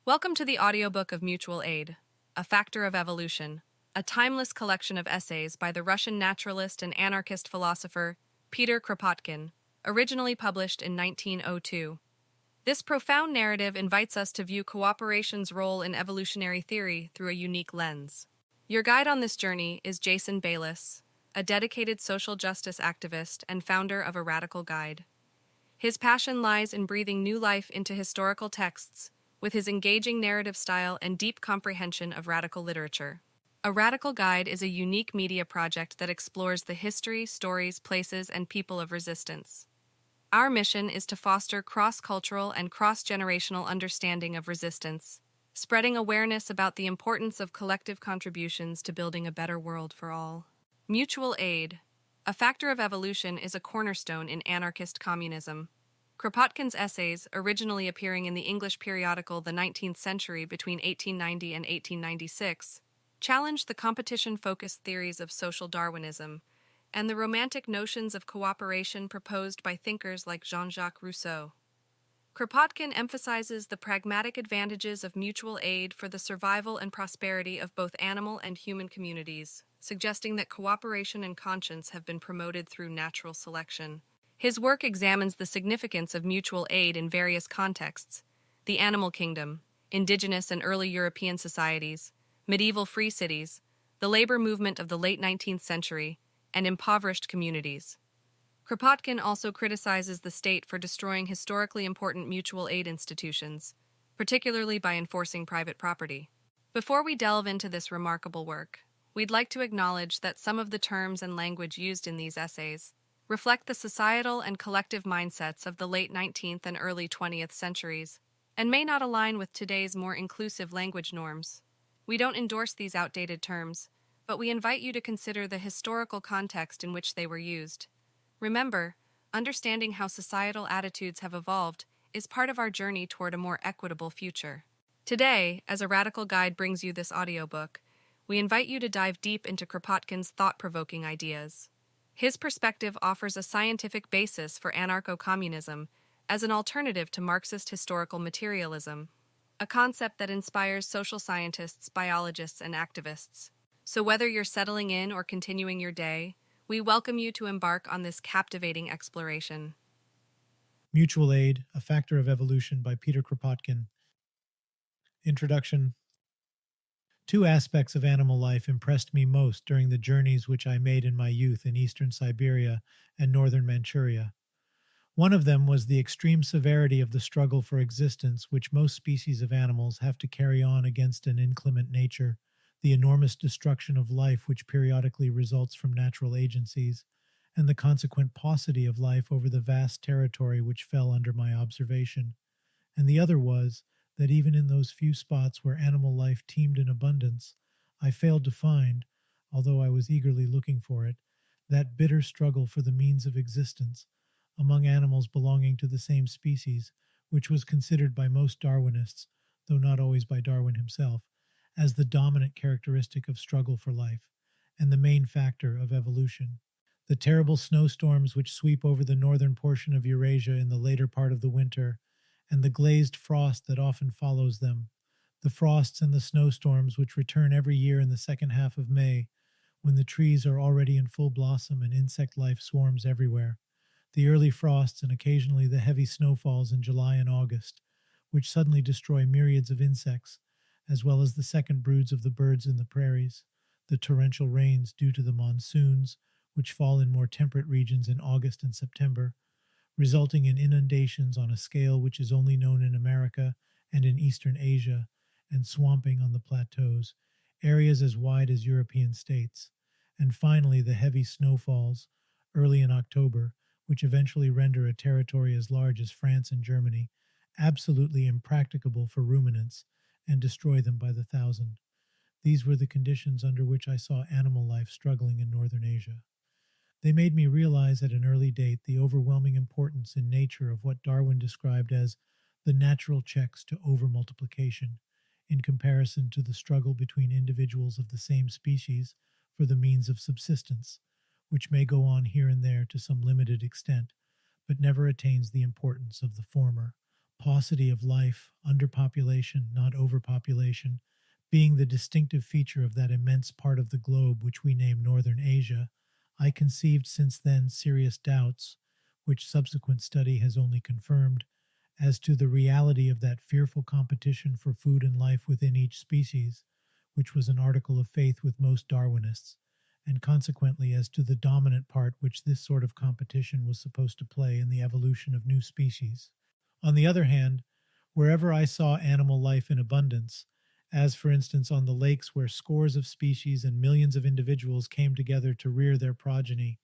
Welcome to the audiobook of Mutual Aid, A Factor of Evolution, a timeless collection of essays by the Russian naturalist and anarchist philosopher Peter Kropotkin, originally published in 1902. This profound narrative invites us to view cooperation's role in evolutionary theory through a unique lens. Your guide on this journey is Jason Bayless, a dedicated social justice activist and founder of A Radical Guide. His passion lies in breathing new life into historical texts, with his engaging narrative style and deep comprehension of radical literature. A Radical Guide is a unique media project that explores the history, stories, places, and people of resistance. Our mission is to foster cross-cultural and cross-generational understanding of resistance, spreading awareness about the importance of collective contributions to building a better world for all. Mutual Aid, A Factor of Evolution, is a cornerstone in anarchist communism. Kropotkin's essays, originally appearing in the English periodical The 19th Century between 1890 and 1896, challenged the competition-focused theories of social Darwinism and the romantic notions of cooperation proposed by thinkers like Jean-Jacques Rousseau. Kropotkin emphasizes the pragmatic advantages of mutual aid for the survival and prosperity of both animal and human communities, suggesting that cooperation and conscience have been promoted through natural selection. His work examines the significance of mutual aid in various contexts: the animal kingdom, indigenous and early European societies, medieval free cities, the labor movement of the late 19th century, and impoverished communities. Kropotkin also criticizes the state for destroying historically important mutual aid institutions, particularly by enforcing private property. Before we delve into this remarkable work, we'd like to acknowledge that some of the terms and language used in these essays reflect the societal and collective mindsets of the late 19th and early 20th centuries, and may not align with today's more inclusive language norms. We don't endorse these outdated terms, but we invite you to consider the historical context in which they were used. Remember, understanding how societal attitudes have evolved is part of our journey toward a more equitable future. Today, as A Radical Guide brings you this audiobook, we invite you to dive deep into Kropotkin's thought-provoking ideas. His perspective offers a scientific basis for anarcho-communism as an alternative to Marxist historical materialism, a concept that inspires social scientists, biologists, and activists. So whether you're settling in or continuing your day, we welcome you to embark on this captivating exploration. Mutual Aid, A Factor of Evolution by Peter Kropotkin. Introduction. Two aspects of animal life impressed me most during the journeys which I made in my youth in eastern Siberia and northern Manchuria. One of them was the extreme severity of the struggle for existence which most species of animals have to carry on against an inclement nature, the enormous destruction of life which periodically results from natural agencies, and the consequent paucity of life over the vast territory which fell under my observation. And the other was that even in those few spots where animal life teemed in abundance, I failed to find, although I was eagerly looking for it, that bitter struggle for the means of existence among animals belonging to the same species, which was considered by most Darwinists, though not always by Darwin himself, as the dominant characteristic of struggle for life, and the main factor of evolution. The terrible snowstorms which sweep over the northern portion of Eurasia in the later part of the winter, and the glazed frost that often follows them, the frosts and the snowstorms which return every year in the second half of May, when the trees are already in full blossom and insect life swarms everywhere, the early frosts and occasionally the heavy snowfalls in July and August, which suddenly destroy myriads of insects, as well as the second broods of the birds in the prairies, the torrential rains due to the monsoons, which fall in more temperate regions in August and September, resulting in inundations on a scale which is only known in America and in Eastern Asia, and swamping on the plateaus, areas as wide as European states, and finally the heavy snowfalls, early in October, which eventually render a territory as large as France and Germany absolutely impracticable for ruminants and destroy them by the thousand. These were the conditions under which I saw animal life struggling in northern Asia. They made me realize at an early date the overwhelming importance in nature of what Darwin described as the natural checks to overmultiplication, in comparison to the struggle between individuals of the same species for the means of subsistence, which may go on here and there to some limited extent, but never attains the importance of the former, paucity of life, underpopulation, not overpopulation, being the distinctive feature of that immense part of the globe which we name Northern Asia, I conceived since then serious doubts, which subsequent study has only confirmed, as to the reality of that fearful competition for food and life within each species, which was an article of faith with most Darwinists, and consequently as to the dominant part which this sort of competition was supposed to play in the evolution of new species. On the other hand, wherever I saw animal life in abundance, as for instance on the lakes where scores of species and millions of individuals came together to rear their progeny,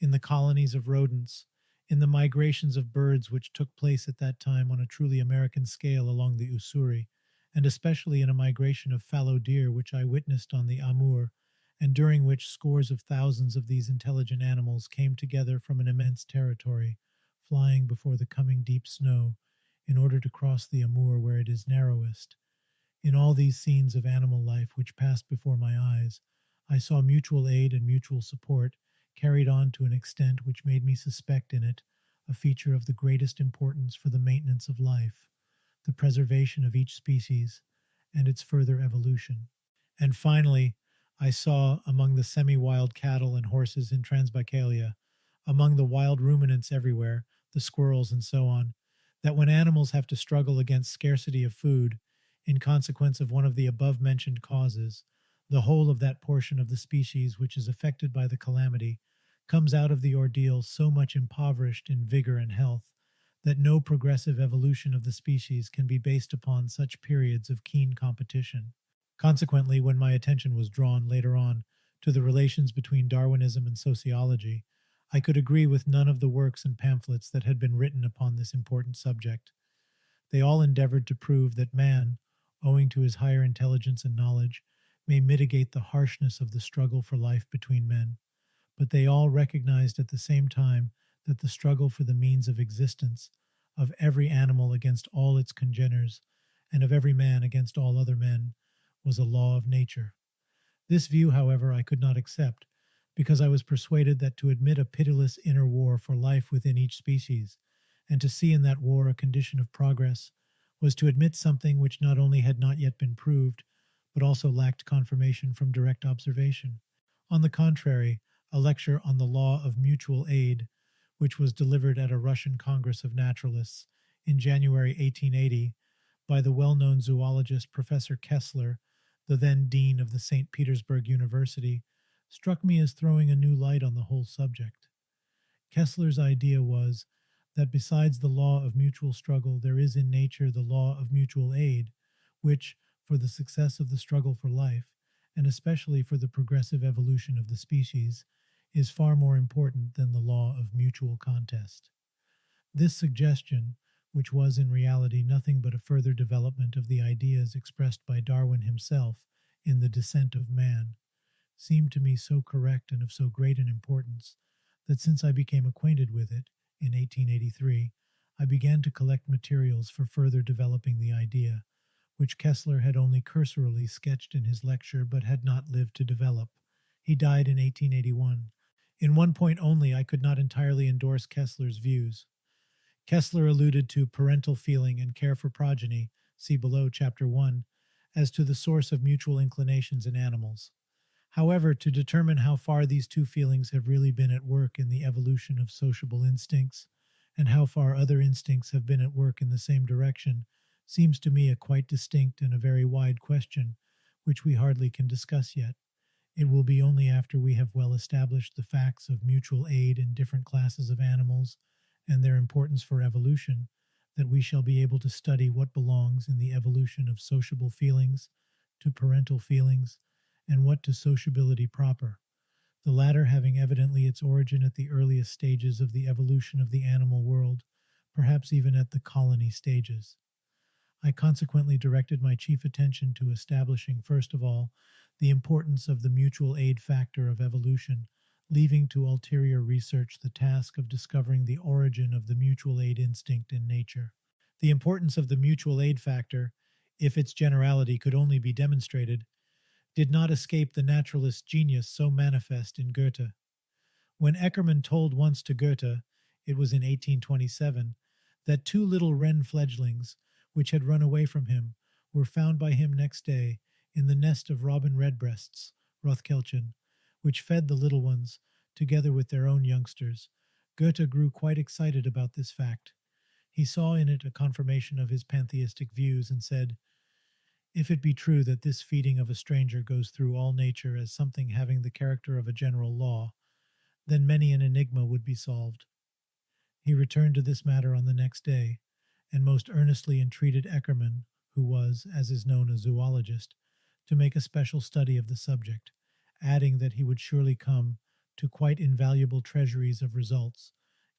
in the colonies of rodents, in the migrations of birds which took place at that time on a truly American scale along the Ussuri, and especially in a migration of fallow deer which I witnessed on the Amur, and during which scores of thousands of these intelligent animals came together from an immense territory, flying before the coming deep snow, in order to cross the Amur where it is narrowest. In all these scenes of animal life which passed before my eyes, I saw mutual aid and mutual support carried on to an extent which made me suspect in it a feature of the greatest importance for the maintenance of life, the preservation of each species, and its further evolution. And finally, I saw among the semi-wild cattle and horses in Transbaikalia, among the wild ruminants everywhere, the squirrels and so on, that when animals have to struggle against scarcity of food, in consequence of one of the above-mentioned causes, the whole of that portion of the species which is affected by the calamity comes out of the ordeal so much impoverished in vigor and health that no progressive evolution of the species can be based upon such periods of keen competition. Consequently, when my attention was drawn later on to the relations between Darwinism and sociology, I could agree with none of the works and pamphlets that had been written upon this important subject. They all endeavored to prove that man, owing to his higher intelligence and knowledge, may mitigate the harshness of the struggle for life between men, but they all recognized at the same time that the struggle for the means of existence of every animal against all its congeners, and of every man against all other men, was a law of nature. This view, however, I could not accept, because I was persuaded that to admit a pitiless inner war for life within each species, and to see in that war a condition of progress, was to admit something which not only had not yet been proved, but also lacked confirmation from direct observation. On the contrary, a lecture on the law of mutual aid, which was delivered at a Russian Congress of Naturalists in January 1880 by the well-known zoologist Professor Kessler, the then dean of the St. Petersburg University, struck me as throwing a new light on the whole subject. Kessler's idea was that besides the law of mutual struggle, there is in nature the law of mutual aid, which, for the success of the struggle for life, and especially for the progressive evolution of the species, is far more important than the law of mutual contest. This suggestion, which was in reality nothing but a further development of the ideas expressed by Darwin himself in The Descent of Man, seemed to me so correct and of so great an importance that since I became acquainted with it, in 1883, I began to collect materials for further developing the idea, which Kessler had only cursorily sketched in his lecture but had not lived to develop. He died in 1881. In one point only I could not entirely endorse Kessler's views. Kessler alluded to parental feeling and care for progeny, see below Chapter 1, as to the source of mutual inclinations in animals. However, to determine how far these two feelings have really been at work in the evolution of sociable instincts, and how far other instincts have been at work in the same direction, seems to me a quite distinct and a very wide question, which we hardly can discuss yet. It will be only after we have well established the facts of mutual aid in different classes of animals, and their importance for evolution, that we shall be able to study what belongs in the evolution of sociable feelings, to parental feelings, and what to sociability proper, the latter having evidently its origin at the earliest stages of the evolution of the animal world, perhaps even at the colony stages. I consequently directed my chief attention to establishing, first of all, the importance of the mutual aid factor of evolution, leaving to ulterior research the task of discovering the origin of the mutual aid instinct in nature. The importance of the mutual aid factor, if its generality could only be demonstrated, did not escape the naturalist's genius so manifest in Goethe. When Eckermann told once to Goethe, it was in 1827, that 2 little wren fledglings, which had run away from him, were found by him next day in the nest of robin redbreasts, Rothkelchen, which fed the little ones, together with their own youngsters. Goethe grew quite excited about this fact. He saw in it a confirmation of his pantheistic views and said, "If it be true that this feeding of a stranger goes through all nature as something having the character of a general law, then many an enigma would be solved." He returned to this matter on the next day, and most earnestly entreated Eckermann, who was, as is known, a zoologist, to make a special study of the subject, adding that he would surely come to quite invaluable treasuries of results.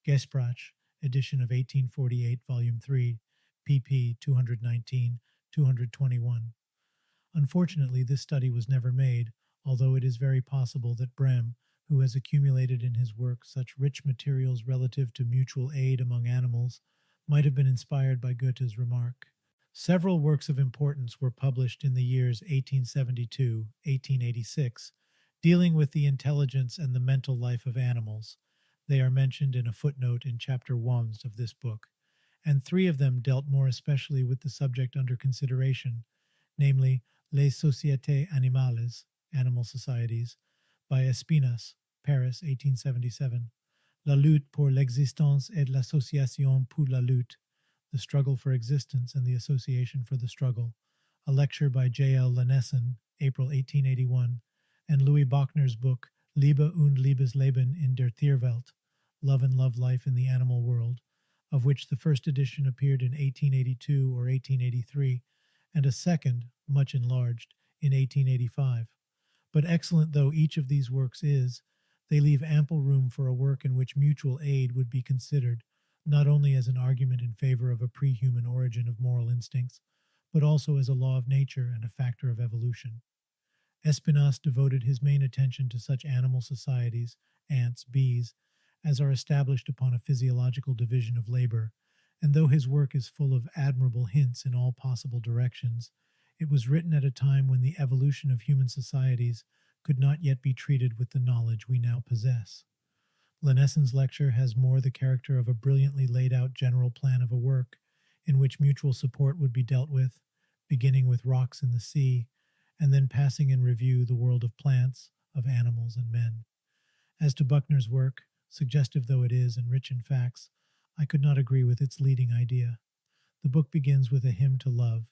Gesprach, edition of 1848, volume 3, pp. 219, 221. Unfortunately, this study was never made, although it is very possible that Brehm, who has accumulated in his work such rich materials relative to mutual aid among animals, might have been inspired by Goethe's remark. Several works of importance were published in the years 1872, 1886, dealing with the intelligence and the mental life of animals. They are mentioned in a footnote in chapter 1 of this book, and 3 of them dealt more especially with the subject under consideration, namely Les Sociétés Animales, Animal Societies, by Espinas, Paris, 1877, La lutte pour l'existence et l'association pour la lutte, The Struggle for Existence and the Association for the Struggle, a lecture by J.L. Lanessen, April 1881, and Louis Bachner's book Liebe und Liebesleben in der Tierwelt, Love and Love Life in the Animal World, of which the first edition appeared in 1882 or 1883, and a second, much enlarged, in 1885. But excellent though each of these works is, they leave ample room for a work in which mutual aid would be considered, not only as an argument in favor of a pre-human origin of moral instincts, but also as a law of nature and a factor of evolution. Espinas devoted his main attention to such animal societies, ants, bees, as are established upon a physiological division of labor, and though his work is full of admirable hints in all possible directions, it was written at a time when the evolution of human societies could not yet be treated with the knowledge we now possess. Lanessen's lecture has more the character of a brilliantly laid out general plan of a work, in which mutual support would be dealt with, beginning with rocks in the sea, and then passing in review the world of plants, of animals, and men. As to Buckner's work, suggestive though it is and rich in facts, I could not agree with its leading idea. The book begins with a hymn to love,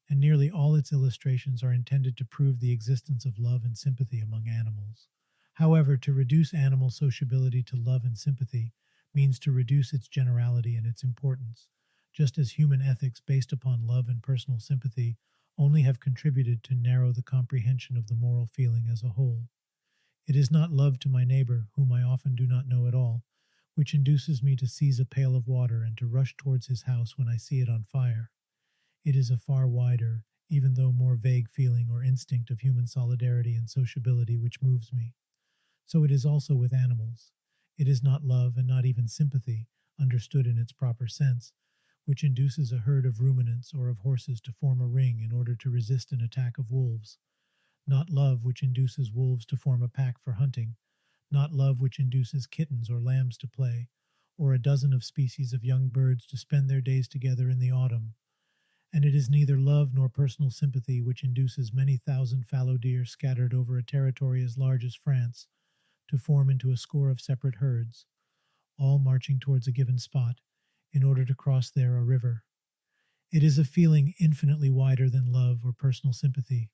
and nearly all its illustrations are intended to prove the existence of love and sympathy among animals. However, to reduce animal sociability to love and sympathy means to reduce its generality and its importance, just as human ethics based upon love and personal sympathy only have contributed to narrow the comprehension of the moral feeling as a whole. It is not love to my neighbor, whom I often do not know at all, which induces me to seize a pail of water and to rush towards his house when I see it on fire. It is a far wider, even though more vague feeling or instinct of human solidarity and sociability which moves me. So it is also with animals. It is not love and not even sympathy, understood in its proper sense, which induces a herd of ruminants or of horses to form a ring in order to resist an attack of wolves. Not love which induces wolves to form a pack for hunting, not love which induces kittens or lambs to play, or a dozen of species of young birds to spend their days together in the autumn. And it is neither love nor personal sympathy which induces many thousand fallow deer scattered over a territory as large as France to form into a score of separate herds, all marching towards a given spot in order to cross there a river. It is a feeling infinitely wider than love or personal sympathy,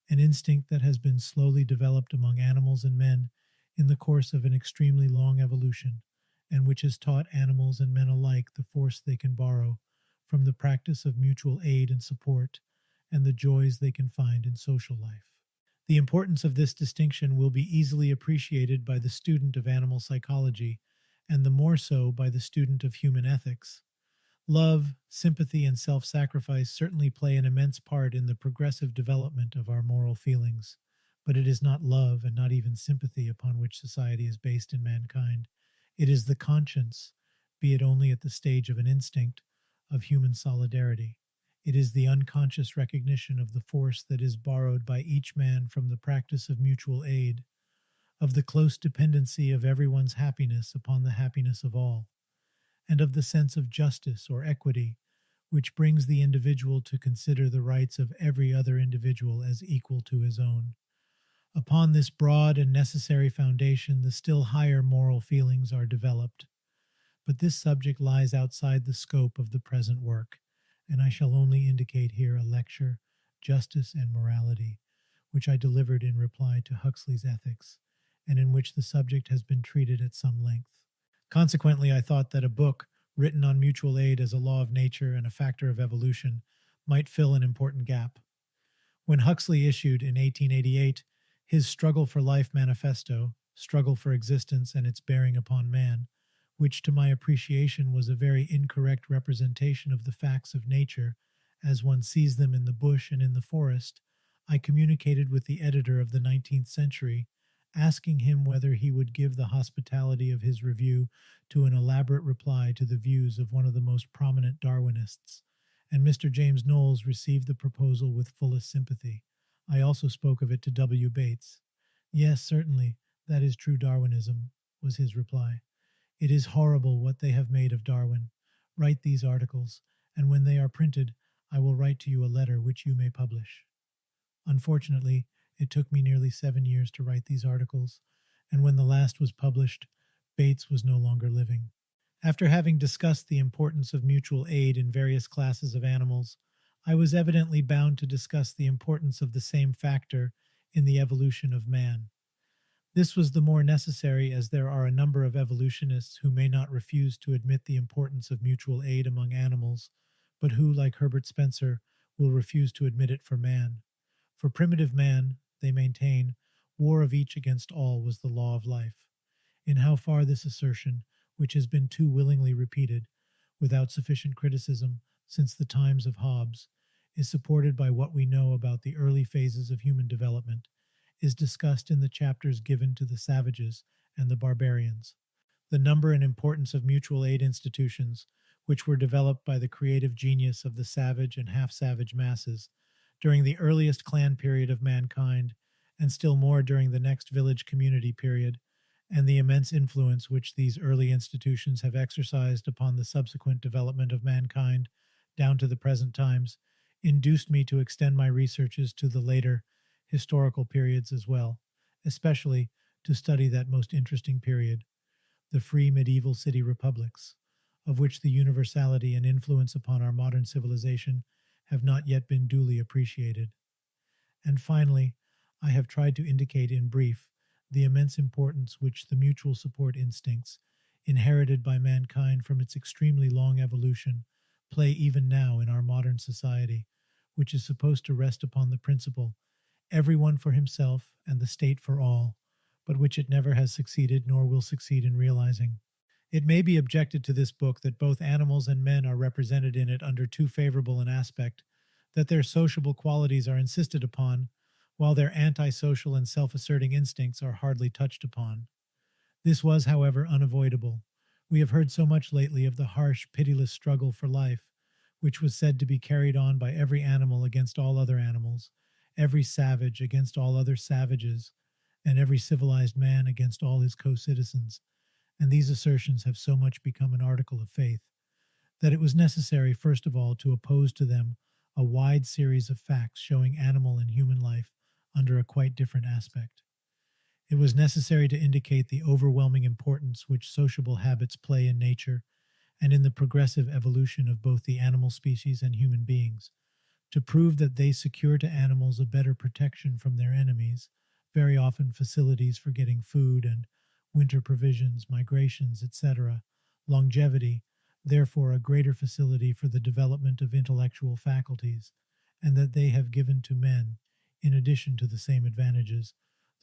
an instinct that has been slowly developed among animals and men in the course of an extremely long evolution, and which has taught animals and men alike the force they can borrow from the practice of mutual aid and support, and the joys they can find in social life. The importance of this distinction will be easily appreciated by the student of animal psychology, and the more so by the student of human ethics. Love, sympathy, and self-sacrifice certainly play an immense part in the progressive development of our moral feelings, but it is not love and not even sympathy upon which society is based in mankind. It is the conscience, be it only at the stage of an instinct, of human solidarity. It is the unconscious recognition of the force that is borrowed by each man from the practice of mutual aid, of the close dependency of everyone's happiness upon the happiness of all. and of the sense of justice or equity, which brings the individual to consider the rights of every other individual as equal to his own. Upon this broad and necessary foundation, the still higher moral feelings are developed. But this subject lies outside the scope of the present work, and I shall only indicate here a lecture, Justice and Morality, which I delivered in reply to Huxley's Ethics, and in which the subject has been treated at some length. Consequently, I thought that a book written on mutual aid as a law of nature and a factor of evolution might fill an important gap. When Huxley issued in 1888 his Struggle for Life manifesto, Struggle for Existence and its Bearing upon Man, which to my appreciation was a very incorrect representation of the facts of nature as one sees them in the bush and in the forest, I communicated with the editor of the 19th century, asking him whether he would give the hospitality of his review to an elaborate reply to the views of one of the most prominent Darwinists, and Mr. James Knowles received the proposal with fullest sympathy. I also spoke of it to W. Bates. Yes, certainly, that is true Darwinism, was his reply. It is horrible what they have made of Darwin. Write these articles, and when they are printed, I will write to you a letter which you may publish. Unfortunately, it took me nearly 7 years to write these articles, and when the last was published, Bates was no longer living. After having discussed the importance of mutual aid in various classes of animals, I was evidently bound to discuss the importance of the same factor in the evolution of man. This was the more necessary as there are a number of evolutionists who may not refuse to admit the importance of mutual aid among animals, but who, like Herbert Spencer, will refuse to admit it for man. For primitive man, they maintain, war of each against all was the law of life. In how far this assertion, which has been too willingly repeated, without sufficient criticism, since the times of Hobbes, is supported by what we know about the early phases of human development, is discussed in the chapters given to the savages and the barbarians. The number and importance of mutual aid institutions, which were developed by the creative genius of the savage and half-savage masses during the earliest clan period of mankind, and still more during the next village community period, and the immense influence which these early institutions have exercised upon the subsequent development of mankind down to the present times, induced me to extend my researches to the later historical periods as well, especially to study that most interesting period, the free medieval city republics, of which the universality and influence upon our modern civilization have not yet been duly appreciated. And finally, I have tried to indicate in brief the immense importance which the mutual support instincts, inherited by mankind from its extremely long evolution, play even now in our modern society, which is supposed to rest upon the principle, everyone for himself and the state for all, but which it never has succeeded nor will succeed in realizing. It may be objected to this book that both animals and men are represented in it under too favorable an aspect, that their sociable qualities are insisted upon, while their antisocial and self-asserting instincts are hardly touched upon. This was, however, unavoidable. We have heard so much lately of the harsh, pitiless struggle for life, which was said to be carried on by every animal against all other animals, every savage against all other savages, and every civilized man against all his co-citizens, and these assertions have so much become an article of faith, that it was necessary, first of all, to oppose to them a wide series of facts showing animal and human life under a quite different aspect. It was necessary to indicate the overwhelming importance which sociable habits play in nature and in the progressive evolution of both the animal species and human beings, to prove that they secure to animals a better protection from their enemies, very often facilities for getting food and winter provisions, migrations, etc., longevity, therefore a greater facility for the development of intellectual faculties, and that they have given to men, in addition to the same advantages,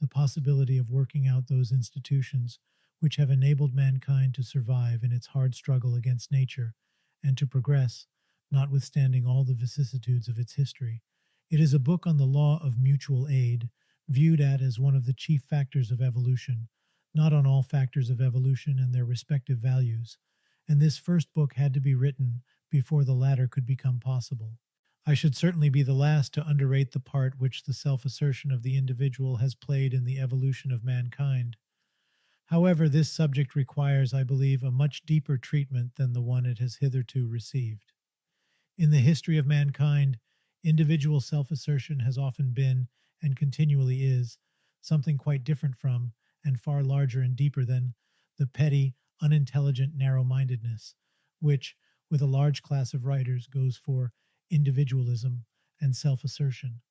the possibility of working out those institutions which have enabled mankind to survive in its hard struggle against nature and to progress, notwithstanding all the vicissitudes of its history. It is a book on the law of mutual aid, viewed at as one of the chief factors of evolution, not on all factors of evolution and their respective values, and this first book had to be written before the latter could become possible. I should certainly be the last to underrate the part which the self-assertion of the individual has played in the evolution of mankind. However, this subject requires, I believe, a much deeper treatment than the one it has hitherto received. In the history of mankind, individual self assertion has often been, and continually is, something quite different from, and far larger and deeper than, the petty, unintelligent narrow mindedness, which, with a large class of writers, goes for individualism and self assertion.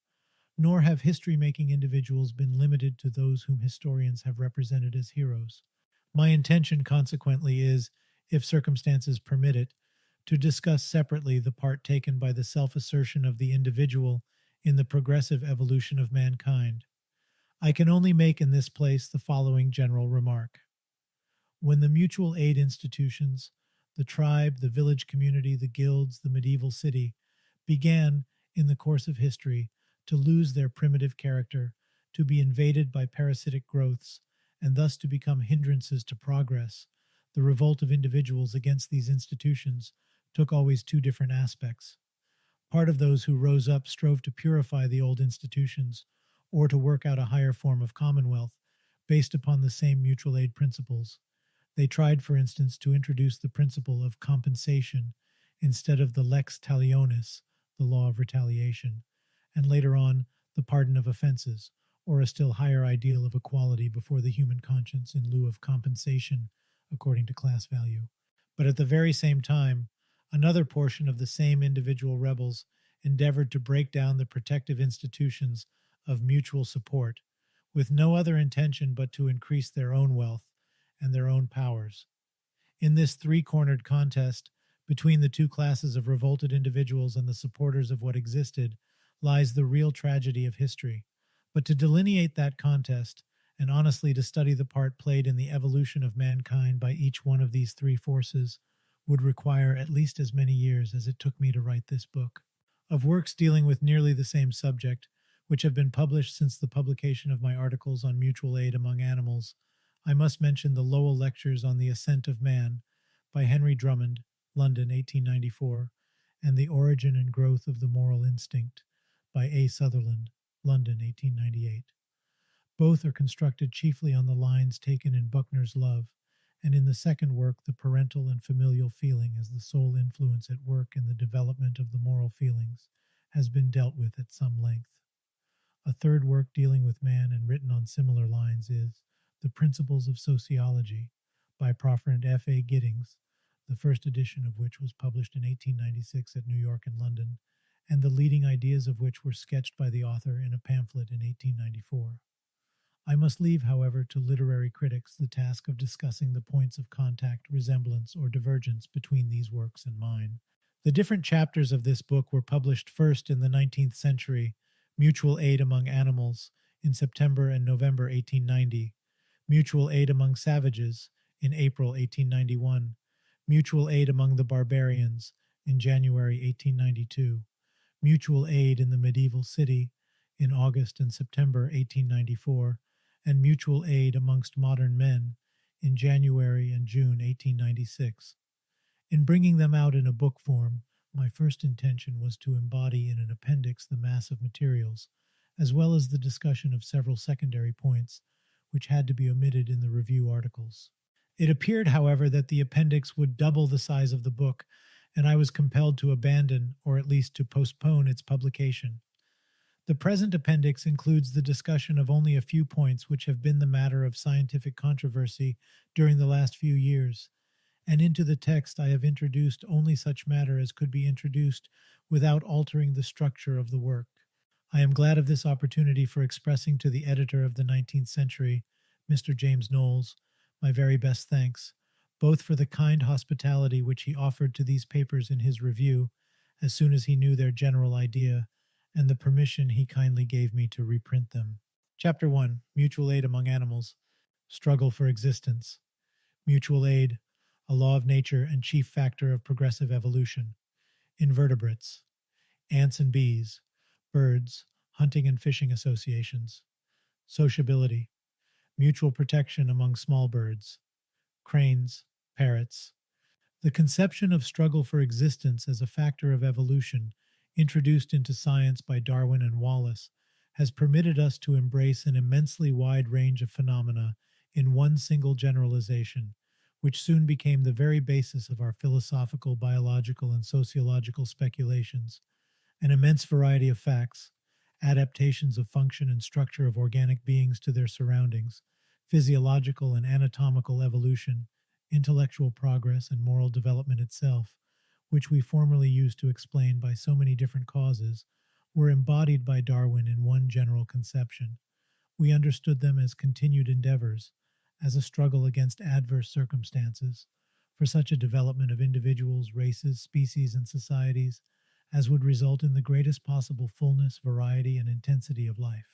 Nor have history making individuals been limited to those whom historians have represented as heroes. My intention, consequently, is, if circumstances permit it, to discuss separately the part taken by the self assertion of the individual in the progressive evolution of mankind. I can only make in this place the following general remark. When the mutual aid institutions, the tribe, the village community, the guilds, the medieval city, began, in the course of history, to lose their primitive character, to be invaded by parasitic growths, and thus to become hindrances to progress, the revolt of individuals against these institutions took always two different aspects. Part of those who rose up strove to purify the old institutions, or to work out a higher form of commonwealth based upon the same mutual aid principles. They tried, for instance, to introduce the principle of compensation instead of the lex talionis, the law of retaliation, and later on, the pardon of offenses, or a still higher ideal of equality before the human conscience in lieu of compensation according to class value. But at the very same time, another portion of the same individual rebels endeavored to break down the protective institutions of mutual support, with no other intention but to increase their own wealth and their own powers. In this three-cornered contest between the two classes of revolted individuals and the supporters of what existed lies the real tragedy of history. But to delineate that contest, and honestly to study the part played in the evolution of mankind by each one of these three forces, would require at least as many years as it took me to write this book. Of works dealing with nearly the same subject, which have been published since the publication of my articles on mutual aid among animals, I must mention the Lowell Lectures on the Ascent of Man by Henry Drummond, London, 1894, and The Origin and Growth of the Moral Instinct by A. Sutherland, London, 1898. Both are constructed chiefly on the lines taken in Buckner's Love, and in the second work the parental and familial feeling as the sole influence at work in the development of the moral feelings has been dealt with at some length. A third work dealing with man and written on similar lines is The Principles of Sociology by Proffer and F. A. Giddings, the first edition of which was published in 1896 at New York and London, and the leading ideas of which were sketched by the author in a pamphlet in 1894. I must leave, however, to literary critics the task of discussing the points of contact, resemblance, or divergence between these works and mine. The different chapters of this book were published first in the 19th century, Mutual Aid Among Animals, in September and November 1890, Mutual Aid Among Savages, in April 1891, Mutual Aid Among the Barbarians, in January 1892, Mutual Aid in the Medieval City, in August and September 1894, and Mutual Aid Amongst Modern Men, in January and June 1896. In bringing them out in a book form, my first intention was to embody in an appendix the mass of materials, as well as the discussion of several secondary points, which had to be omitted in the review articles. It appeared, however, that the appendix would double the size of the book, and I was compelled to abandon, or at least to postpone, its publication. The present appendix includes the discussion of only a few points which have been the matter of scientific controversy during the last few years, and into the text I have introduced only such matter as could be introduced without altering the structure of the work. I am glad of this opportunity for expressing to the editor of the 19th century, Mr. James Knowles, my very best thanks, both for the kind hospitality which he offered to these papers in his review, as soon as he knew their general idea, and the permission he kindly gave me to reprint them. Chapter 1, Mutual Aid Among Animals, Struggle for Existence. Mutual aid, a law of nature and chief factor of progressive evolution. Invertebrates. Ants and bees. Birds. Hunting and fishing associations. Sociability. Mutual protection among small birds. Cranes. Parrots. The conception of struggle for existence as a factor of evolution, introduced into science by Darwin and Wallace, has permitted us to embrace an immensely wide range of phenomena in one single generalization, which soon became the very basis of our philosophical, biological, and sociological speculations. An immense variety of facts, adaptations of function and structure of organic beings to their surroundings, physiological and anatomical evolution, intellectual progress, and moral development itself, which we formerly used to explain by so many different causes, were embodied by Darwin in one general conception. We understood them as continued endeavors, as a struggle against adverse circumstances, for such a development of individuals, races, species, and societies as would result in the greatest possible fullness, variety, and intensity of life.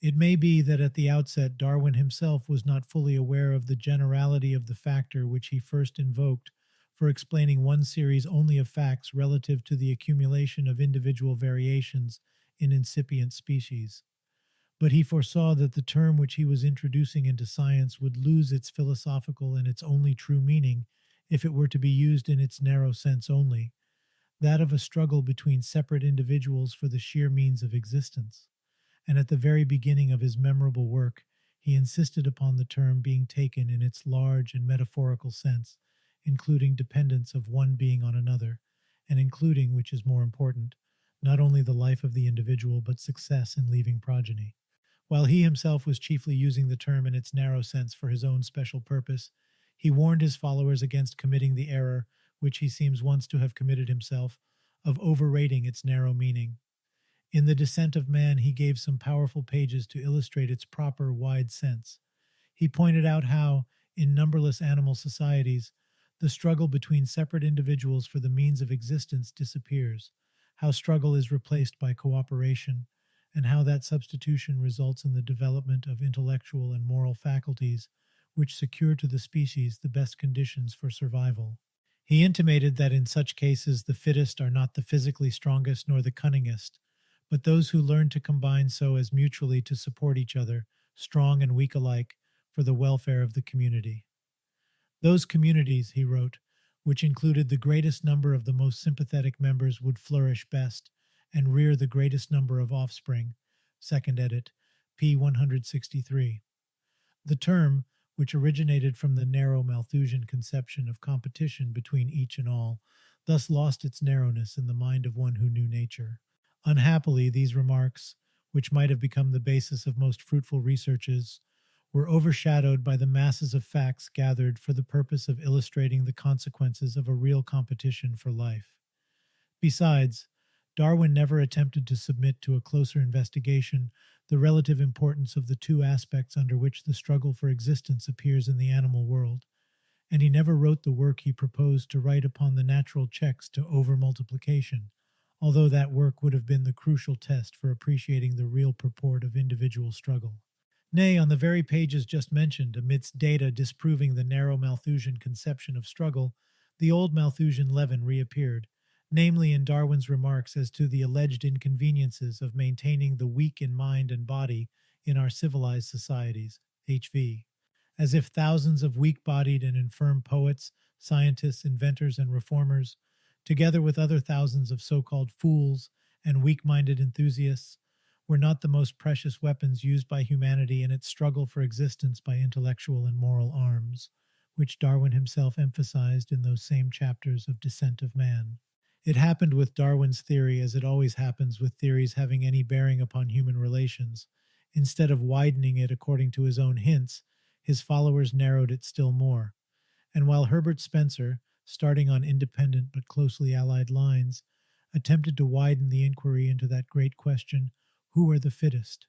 It may be that at the outset Darwin himself was not fully aware of the generality of the factor which he first invoked for explaining one series only of facts relative to the accumulation of individual variations in incipient species. But he foresaw that the term which he was introducing into science would lose its philosophical and its only true meaning if it were to be used in its narrow sense only, that of a struggle between separate individuals for the sheer means of existence. And at the very beginning of his memorable work, he insisted upon the term being taken in its large and metaphorical sense, including dependence of one being on another, and including, which is more important, not only the life of the individual but success in leaving progeny. While he himself was chiefly using the term in its narrow sense for his own special purpose, he warned his followers against committing the error, which he seems once to have committed himself, of overrating its narrow meaning. In The Descent of Man, he gave some powerful pages to illustrate its proper, wide sense. He pointed out how, in numberless animal societies, the struggle between separate individuals for the means of existence disappears, how struggle is replaced by cooperation, and how that substitution results in the development of intellectual and moral faculties which secure to the species the best conditions for survival. He intimated that in such cases the fittest are not the physically strongest nor the cunningest, but those who learn to combine so as mutually to support each other, strong and weak alike, for the welfare of the community. Those communities, he wrote, which included the greatest number of the most sympathetic members would flourish best and rear the greatest number of offspring. Second edit, p. 163. The term, which originated from the narrow Malthusian conception of competition between each and all, thus lost its narrowness in the mind of one who knew nature. Unhappily, these remarks, which might have become the basis of most fruitful researches, were overshadowed by the masses of facts gathered for the purpose of illustrating the consequences of a real competition for life. Besides, Darwin never attempted to submit to a closer investigation the relative importance of the two aspects under which the struggle for existence appears in the animal world, and he never wrote the work he proposed to write upon the natural checks to over-multiplication, although that work would have been the crucial test for appreciating the real purport of individual struggle. Nay, on the very pages just mentioned, amidst data disproving the narrow Malthusian conception of struggle, the old Malthusian leaven reappeared, namely in Darwin's remarks as to the alleged inconveniences of maintaining the weak in mind and body in our civilized societies, HV, as if thousands of weak-bodied and infirm poets, scientists, inventors, and reformers, together with other thousands of so-called fools and weak-minded enthusiasts, were not the most precious weapons used by humanity in its struggle for existence by intellectual and moral arms, which Darwin himself emphasized in those same chapters of Descent of Man. It happened with Darwin's theory as it always happens with theories having any bearing upon human relations. Instead of widening it according to his own hints, his followers narrowed it still more. And while Herbert Spencer, starting on independent but closely allied lines, attempted to widen the inquiry into that great question, who are the fittest,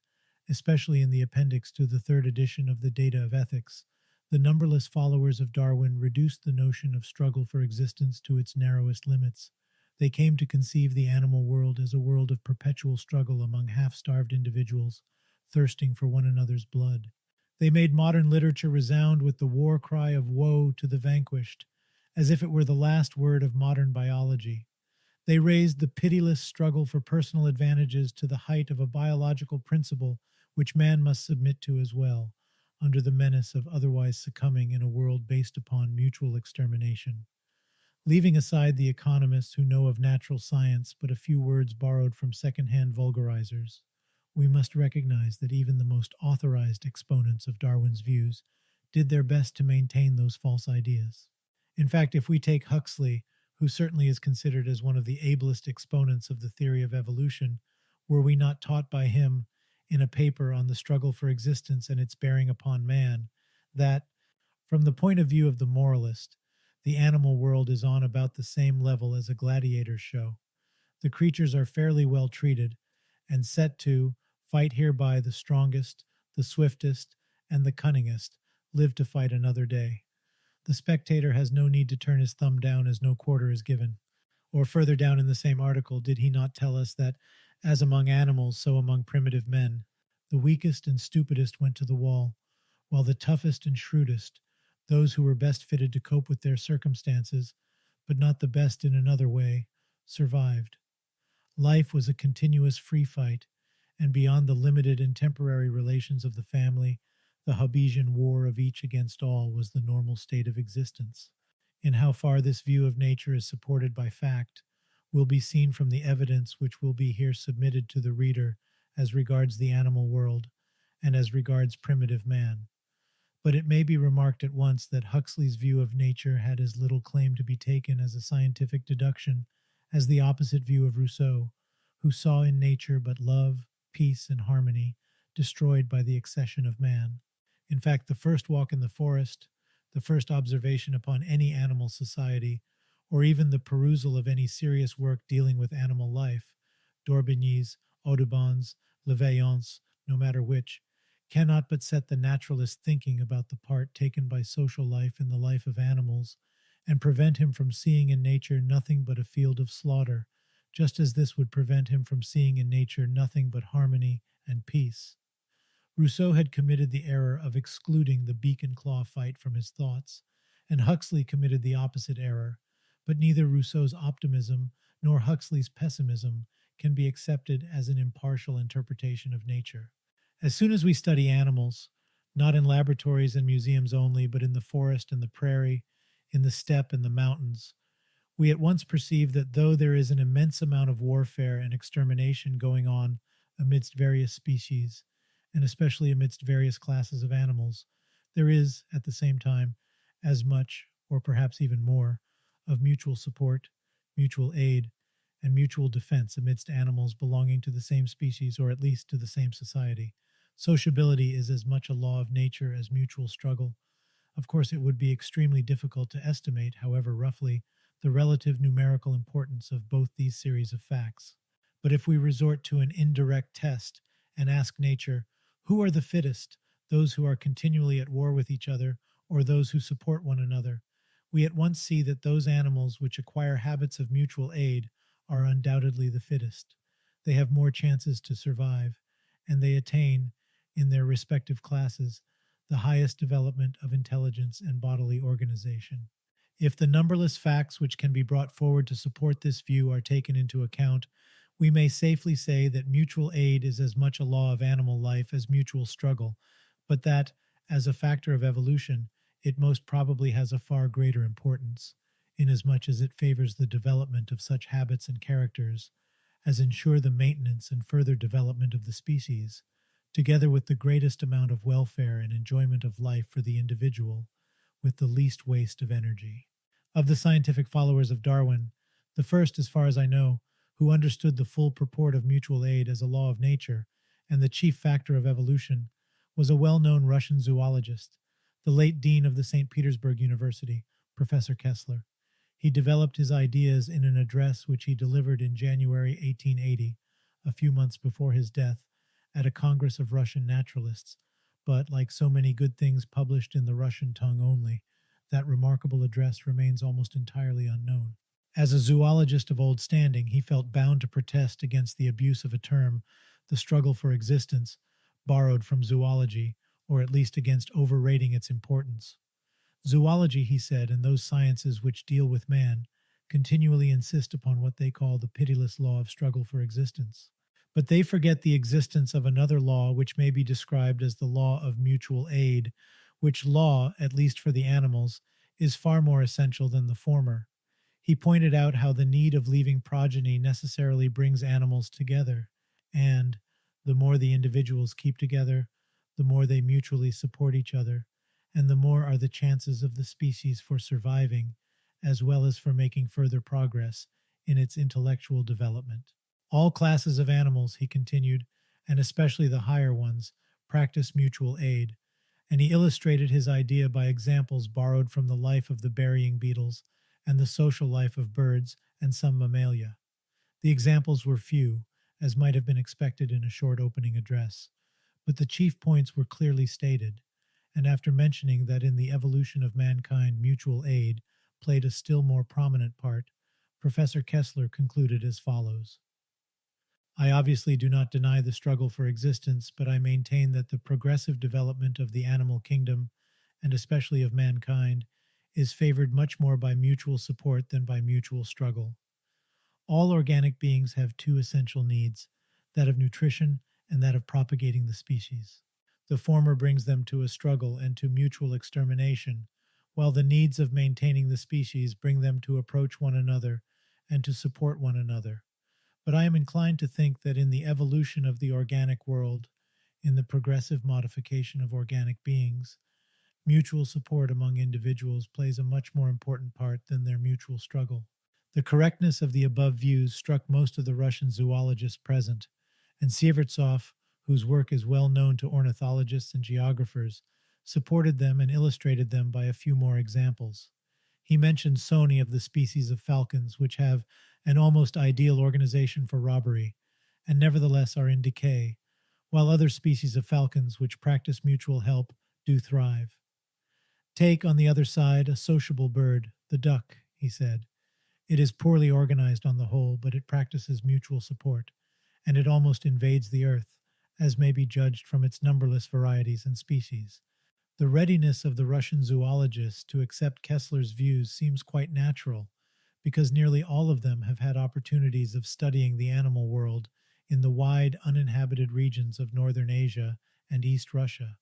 especially in the appendix to the third edition of the Data of Ethics, the numberless followers of Darwin reduced the notion of struggle for existence to its narrowest limits. They came to conceive the animal world as a world of perpetual struggle among half-starved individuals, thirsting for one another's blood. They made modern literature resound with the war cry of woe to the vanquished, as if it were the last word of modern biology. They raised the pitiless struggle for personal advantages to the height of a biological principle which man must submit to as well, under the menace of otherwise succumbing in a world based upon mutual extermination. Leaving aside the economists who know of natural science but a few words borrowed from second-hand vulgarizers, we must recognize that even the most authorized exponents of Darwin's views did their best to maintain those false ideas. In fact, if we take Huxley, who certainly is considered as one of the ablest exponents of the theory of evolution, were we not taught by him in a paper on the struggle for existence and its bearing upon man, that, from the point of view of the moralist, the animal world is on about the same level as a gladiator's show. The creatures are fairly well treated and set to fight hereby the strongest, the swiftest, and the cunningest live to fight another day. The spectator has no need to turn his thumb down as no quarter is given. Or further down in the same article, did he not tell us that, as among animals, so among primitive men, the weakest and stupidest went to the wall, while the toughest and shrewdest, those who were best fitted to cope with their circumstances, but not the best in another way, survived. Life was a continuous free fight, and beyond the limited and temporary relations of the family, the Hobbesian war of each against all was the normal state of existence. In how far this view of nature is supported by fact will be seen from the evidence which will be here submitted to the reader as regards the animal world and as regards primitive man. But it may be remarked at once that Huxley's view of nature had as little claim to be taken as a scientific deduction as the opposite view of Rousseau, who saw in nature but love, peace, and harmony destroyed by the accession of man. In fact, the first walk in the forest, the first observation upon any animal society, or even the perusal of any serious work dealing with animal life, d'Orbigny's, Audubon's, Levaillant's, no matter which, cannot but set the naturalist thinking about the part taken by social life in the life of animals, and prevent him from seeing in nature nothing but a field of slaughter, just as this would prevent him from seeing in nature nothing but harmony and peace. Rousseau had committed the error of excluding the beak and claw fight from his thoughts, and Huxley committed the opposite error, but neither Rousseau's optimism nor Huxley's pessimism can be accepted as an impartial interpretation of nature. As soon as we study animals, not in laboratories and museums only, but in the forest and the prairie, in the steppe and the mountains, we at once perceive that though there is an immense amount of warfare and extermination going on amidst various species, and especially amidst various classes of animals, there is, at the same time, as much, or perhaps even more, of mutual support, mutual aid, and mutual defense amidst animals belonging to the same species or at least to the same society. Sociability is as much a law of nature as mutual struggle. Of course, it would be extremely difficult to estimate, however roughly, the relative numerical importance of both these series of facts. But if we resort to an indirect test and ask nature, who are the fittest, those who are continually at war with each other, or those who support one another, we at once see that those animals which acquire habits of mutual aid are undoubtedly the fittest. They have more chances to survive, and they attain, in their respective classes, the highest development of intelligence and bodily organization. If the numberless facts which can be brought forward to support this view are taken into account, we may safely say that mutual aid is as much a law of animal life as mutual struggle, but that, as a factor of evolution, it most probably has a far greater importance, inasmuch as it favors the development of such habits and characters as ensure the maintenance and further development of the species, together with the greatest amount of welfare and enjoyment of life for the individual, with the least waste of energy. Of the scientific followers of Darwin, the first, as far as I know, who understood the full purport of mutual aid as a law of nature and the chief factor of evolution, was a well-known Russian zoologist, the late dean of the St. Petersburg University, Professor Kessler. He developed his ideas in an address which he delivered in January 1880, a few months before his death, at a Congress of Russian naturalists, but, like so many good things published in the Russian tongue only, that remarkable address remains almost entirely unknown. As a zoologist of old standing, he felt bound to protest against the abuse of a term, the struggle for existence, borrowed from zoology, or at least against overrating its importance. Zoology, he said, and those sciences which deal with man, continually insist upon what they call the pitiless law of struggle for existence. But they forget the existence of another law which may be described as the law of mutual aid, which law, at least for the animals, is far more essential than the former. He pointed out how the need of leaving progeny necessarily brings animals together, and, the more the individuals keep together, the more they mutually support each other, and the more are the chances of the species for surviving, as well as for making further progress in its intellectual development. All classes of animals, he continued, and especially the higher ones, practice mutual aid, and he illustrated his idea by examples borrowed from the life of the burying beetles and the social life of birds and some mammalia. The examples were few, as might have been expected in a short opening address, but the chief points were clearly stated, and after mentioning that in the evolution of mankind mutual aid played a still more prominent part, Professor Kessler concluded as follows. I obviously do not deny the struggle for existence, but I maintain that the progressive development of the animal kingdom, and especially of mankind, is favored much more by mutual support than by mutual struggle. All organic beings have two essential needs, that of nutrition and that of propagating the species. The former brings them to a struggle and to mutual extermination, while the needs of maintaining the species bring them to approach one another and to support one another. But I am inclined to think that in the evolution of the organic world, in the progressive modification of organic beings, mutual support among individuals plays a much more important part than their mutual struggle. The correctness of the above views struck most of the Russian zoologists present, and Sievertsov, whose work is well known to ornithologists and geographers, supported them and illustrated them by a few more examples. He mentioned Sony of the species of falcons, which have an almost ideal organization for robbery, and nevertheless are in decay, while other species of falcons, which practice mutual help, do thrive. Take, on the other side, a sociable bird, the duck, he said. It is poorly organized on the whole, but it practices mutual support, and it almost invades the earth, as may be judged from its numberless varieties and species. The readiness of the Russian zoologists to accept Kessler's views seems quite natural, because nearly all of them have had opportunities of studying the animal world in the wide, uninhabited regions of northern Asia and East Russia,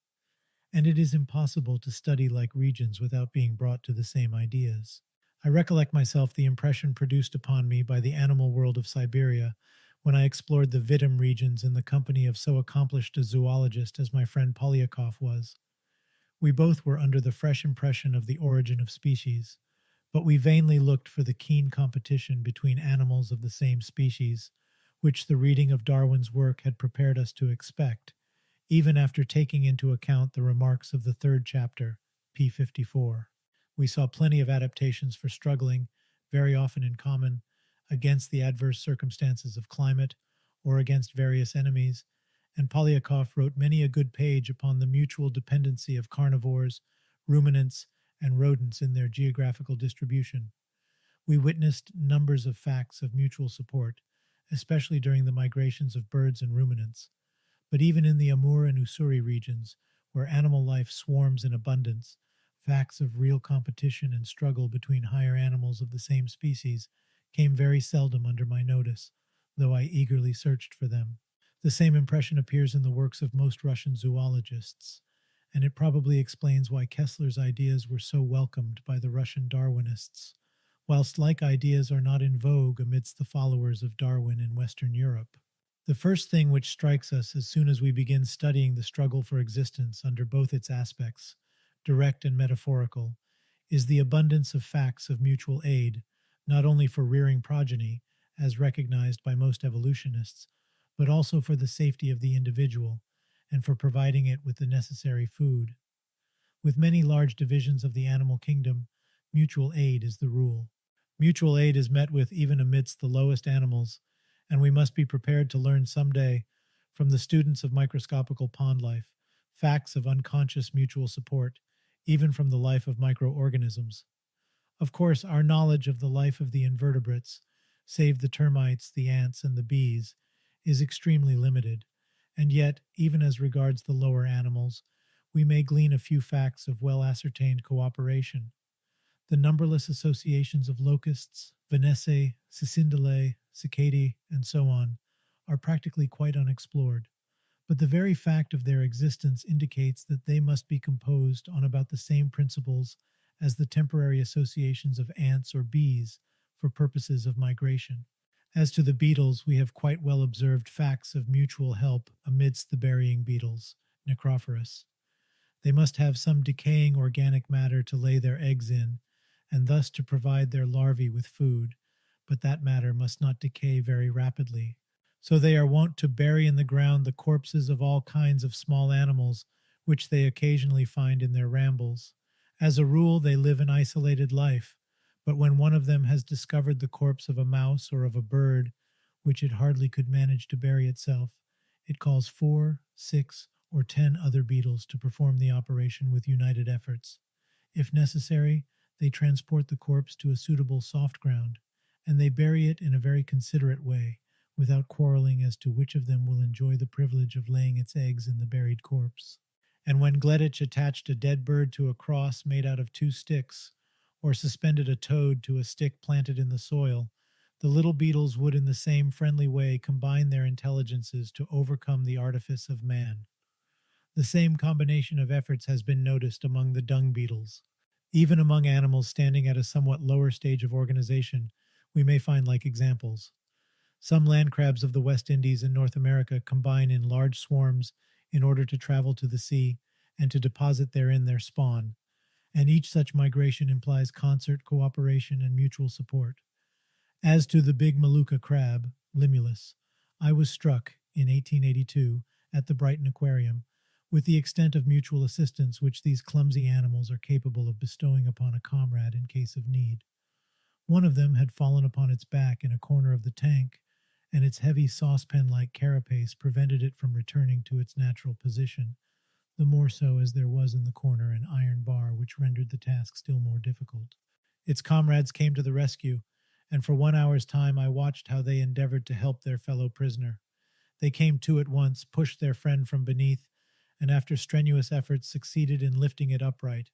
and it is impossible to study like regions without being brought to the same ideas. I recollect myself the impression produced upon me by the animal world of Siberia when I explored the Vitim regions in the company of so accomplished a zoologist as my friend Polyakov was. We both were under the fresh impression of the origin of species, but we vainly looked for the keen competition between animals of the same species, which the reading of Darwin's work had prepared us to expect, even after taking into account the remarks of the third chapter, p. 54. We saw plenty of adaptations for struggling, very often in common, against the adverse circumstances of climate or against various enemies, and Polyakov wrote many a good page upon the mutual dependency of carnivores, ruminants, and rodents in their geographical distribution. We witnessed numbers of facts of mutual support, especially during the migrations of birds and ruminants. But even in the Amur and Ussuri regions, where animal life swarms in abundance, facts of real competition and struggle between higher animals of the same species came very seldom under my notice, though I eagerly searched for them. The same impression appears in the works of most Russian zoologists, and it probably explains why Kessler's ideas were so welcomed by the Russian Darwinists, whilst like ideas are not in vogue amidst the followers of Darwin in Western Europe. The first thing which strikes us as soon as we begin studying the struggle for existence under both its aspects, direct and metaphorical, is the abundance of facts of mutual aid, not only for rearing progeny, as recognized by most evolutionists, but also for the safety of the individual and for providing it with the necessary food. With many large divisions of the animal kingdom, mutual aid is the rule. Mutual aid is met with even amidst the lowest animals, and we must be prepared to learn someday, from the students of microscopical pond life, facts of unconscious mutual support, even from the life of microorganisms. Of course, our knowledge of the life of the invertebrates, save the termites, the ants, and the bees, is extremely limited, and yet, even as regards the lower animals, we may glean a few facts of well-ascertained cooperation. The numberless associations of locusts, vanessae, cicindulae, cicadae, and so on, are practically quite unexplored, but the very fact of their existence indicates that they must be composed on about the same principles as the temporary associations of ants or bees for purposes of migration. As to the beetles, we have quite well observed facts of mutual help amidst the burying beetles, Necrophorus. They must have some decaying organic matter to lay their eggs in, and thus to provide their larvae with food, but that matter must not decay very rapidly. So they are wont to bury in the ground the corpses of all kinds of small animals, which they occasionally find in their rambles. As a rule, they live an isolated life, but when one of them has discovered the corpse of a mouse or of a bird, which it hardly could manage to bury itself, it calls 4, 6, or 10 other beetles to perform the operation with united efforts. If necessary, they transport the corpse to a suitable soft ground, and they bury it in a very considerate way, without quarreling as to which of them will enjoy the privilege of laying its eggs in the buried corpse. And when Gleditch attached a dead bird to a cross made out of 2 sticks, or suspended a toad to a stick planted in the soil, the little beetles would in the same friendly way combine their intelligences to overcome the artifice of man. The same combination of efforts has been noticed among the dung beetles. Even among animals standing at a somewhat lower stage of organization, we may find like examples. Some land crabs of the West Indies and North America combine in large swarms in order to travel to the sea and to deposit therein their spawn, and each such migration implies concert, cooperation, and mutual support. As to the big Maluka crab, Limulus, I was struck, in 1882, at the Brighton Aquarium, with the extent of mutual assistance which these clumsy animals are capable of bestowing upon a comrade in case of need. One of them had fallen upon its back in a corner of the tank, and its heavy saucepan-like carapace prevented it from returning to its natural position, the more so as there was in the corner an iron bar which rendered the task still more difficult. Its comrades came to the rescue, and for 1 hour's time I watched how they endeavored to help their fellow prisoner. They came to at once, pushed their friend from beneath, and after strenuous efforts succeeded in lifting it upright.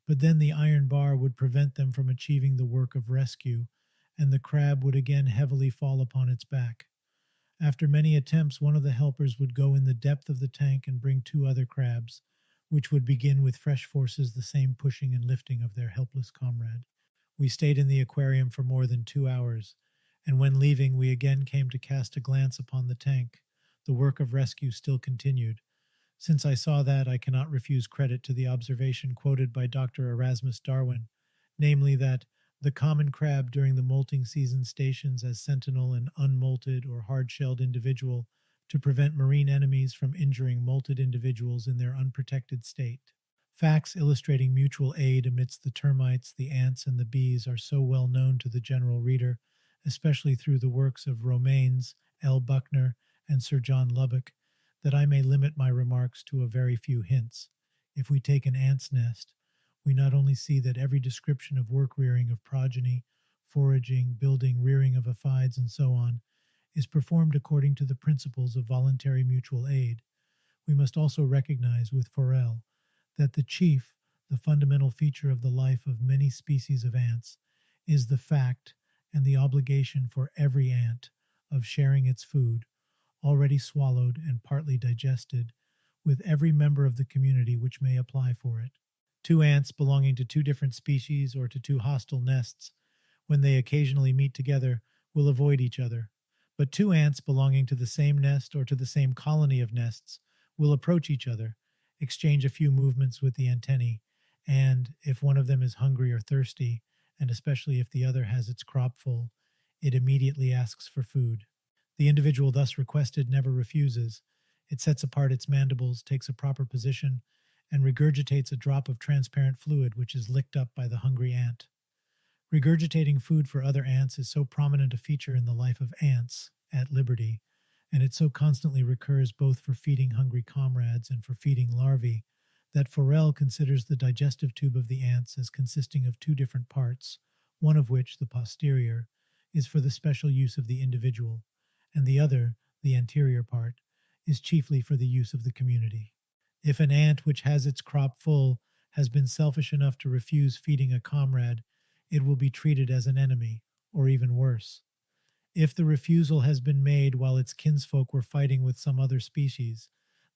But then the iron bar would prevent them from achieving the work of rescue, and the crab would again heavily fall upon its back. After many attempts, one of the helpers would go in the depth of the tank and bring 2 other crabs, which would begin with fresh forces the same pushing and lifting of their helpless comrade. We stayed in the aquarium for more than 2 hours, and when leaving we again came to cast a glance upon the tank. The work of rescue still continued. Since I saw that, I cannot refuse credit to the observation quoted by Dr. Erasmus Darwin, namely that the common crab during the molting season stations as sentinel an unmolted or hard-shelled individual to prevent marine enemies from injuring molted individuals in their unprotected state. Facts illustrating mutual aid amidst the termites, the ants, and the bees are so well known to the general reader, especially through the works of Romanes, L. Buckner, and Sir John Lubbock, that I may limit my remarks to a very few hints. If we take an ant's nest, we not only see that every description of work rearing of progeny, foraging, building, rearing of aphides, and so on, is performed according to the principles of voluntary mutual aid, we must also recognize with Forel that the fundamental feature of the life of many species of ants, is the fact and the obligation for every ant of sharing its food, already swallowed and partly digested, with every member of the community which may apply for it. 2 ants belonging to 2 different species or to 2 hostile nests, when they occasionally meet together, will avoid each other. But 2 ants belonging to the same nest or to the same colony of nests will approach each other, exchange a few movements with the antennae, and, if one of them is hungry or thirsty, and especially if the other has its crop full, it immediately asks for food. The individual thus requested never refuses. It sets apart its mandibles, takes a proper position, and regurgitates a drop of transparent fluid which is licked up by the hungry ant. Regurgitating food for other ants is so prominent a feature in the life of ants at liberty, and it so constantly recurs both for feeding hungry comrades and for feeding larvae, that Forel considers the digestive tube of the ants as consisting of 2 different parts, one of which, the posterior, is for the special use of the individual, and the other, the anterior part, is chiefly for the use of the community. If an ant which has its crop full has been selfish enough to refuse feeding a comrade, it will be treated as an enemy, or even worse. If the refusal has been made while its kinsfolk were fighting with some other species,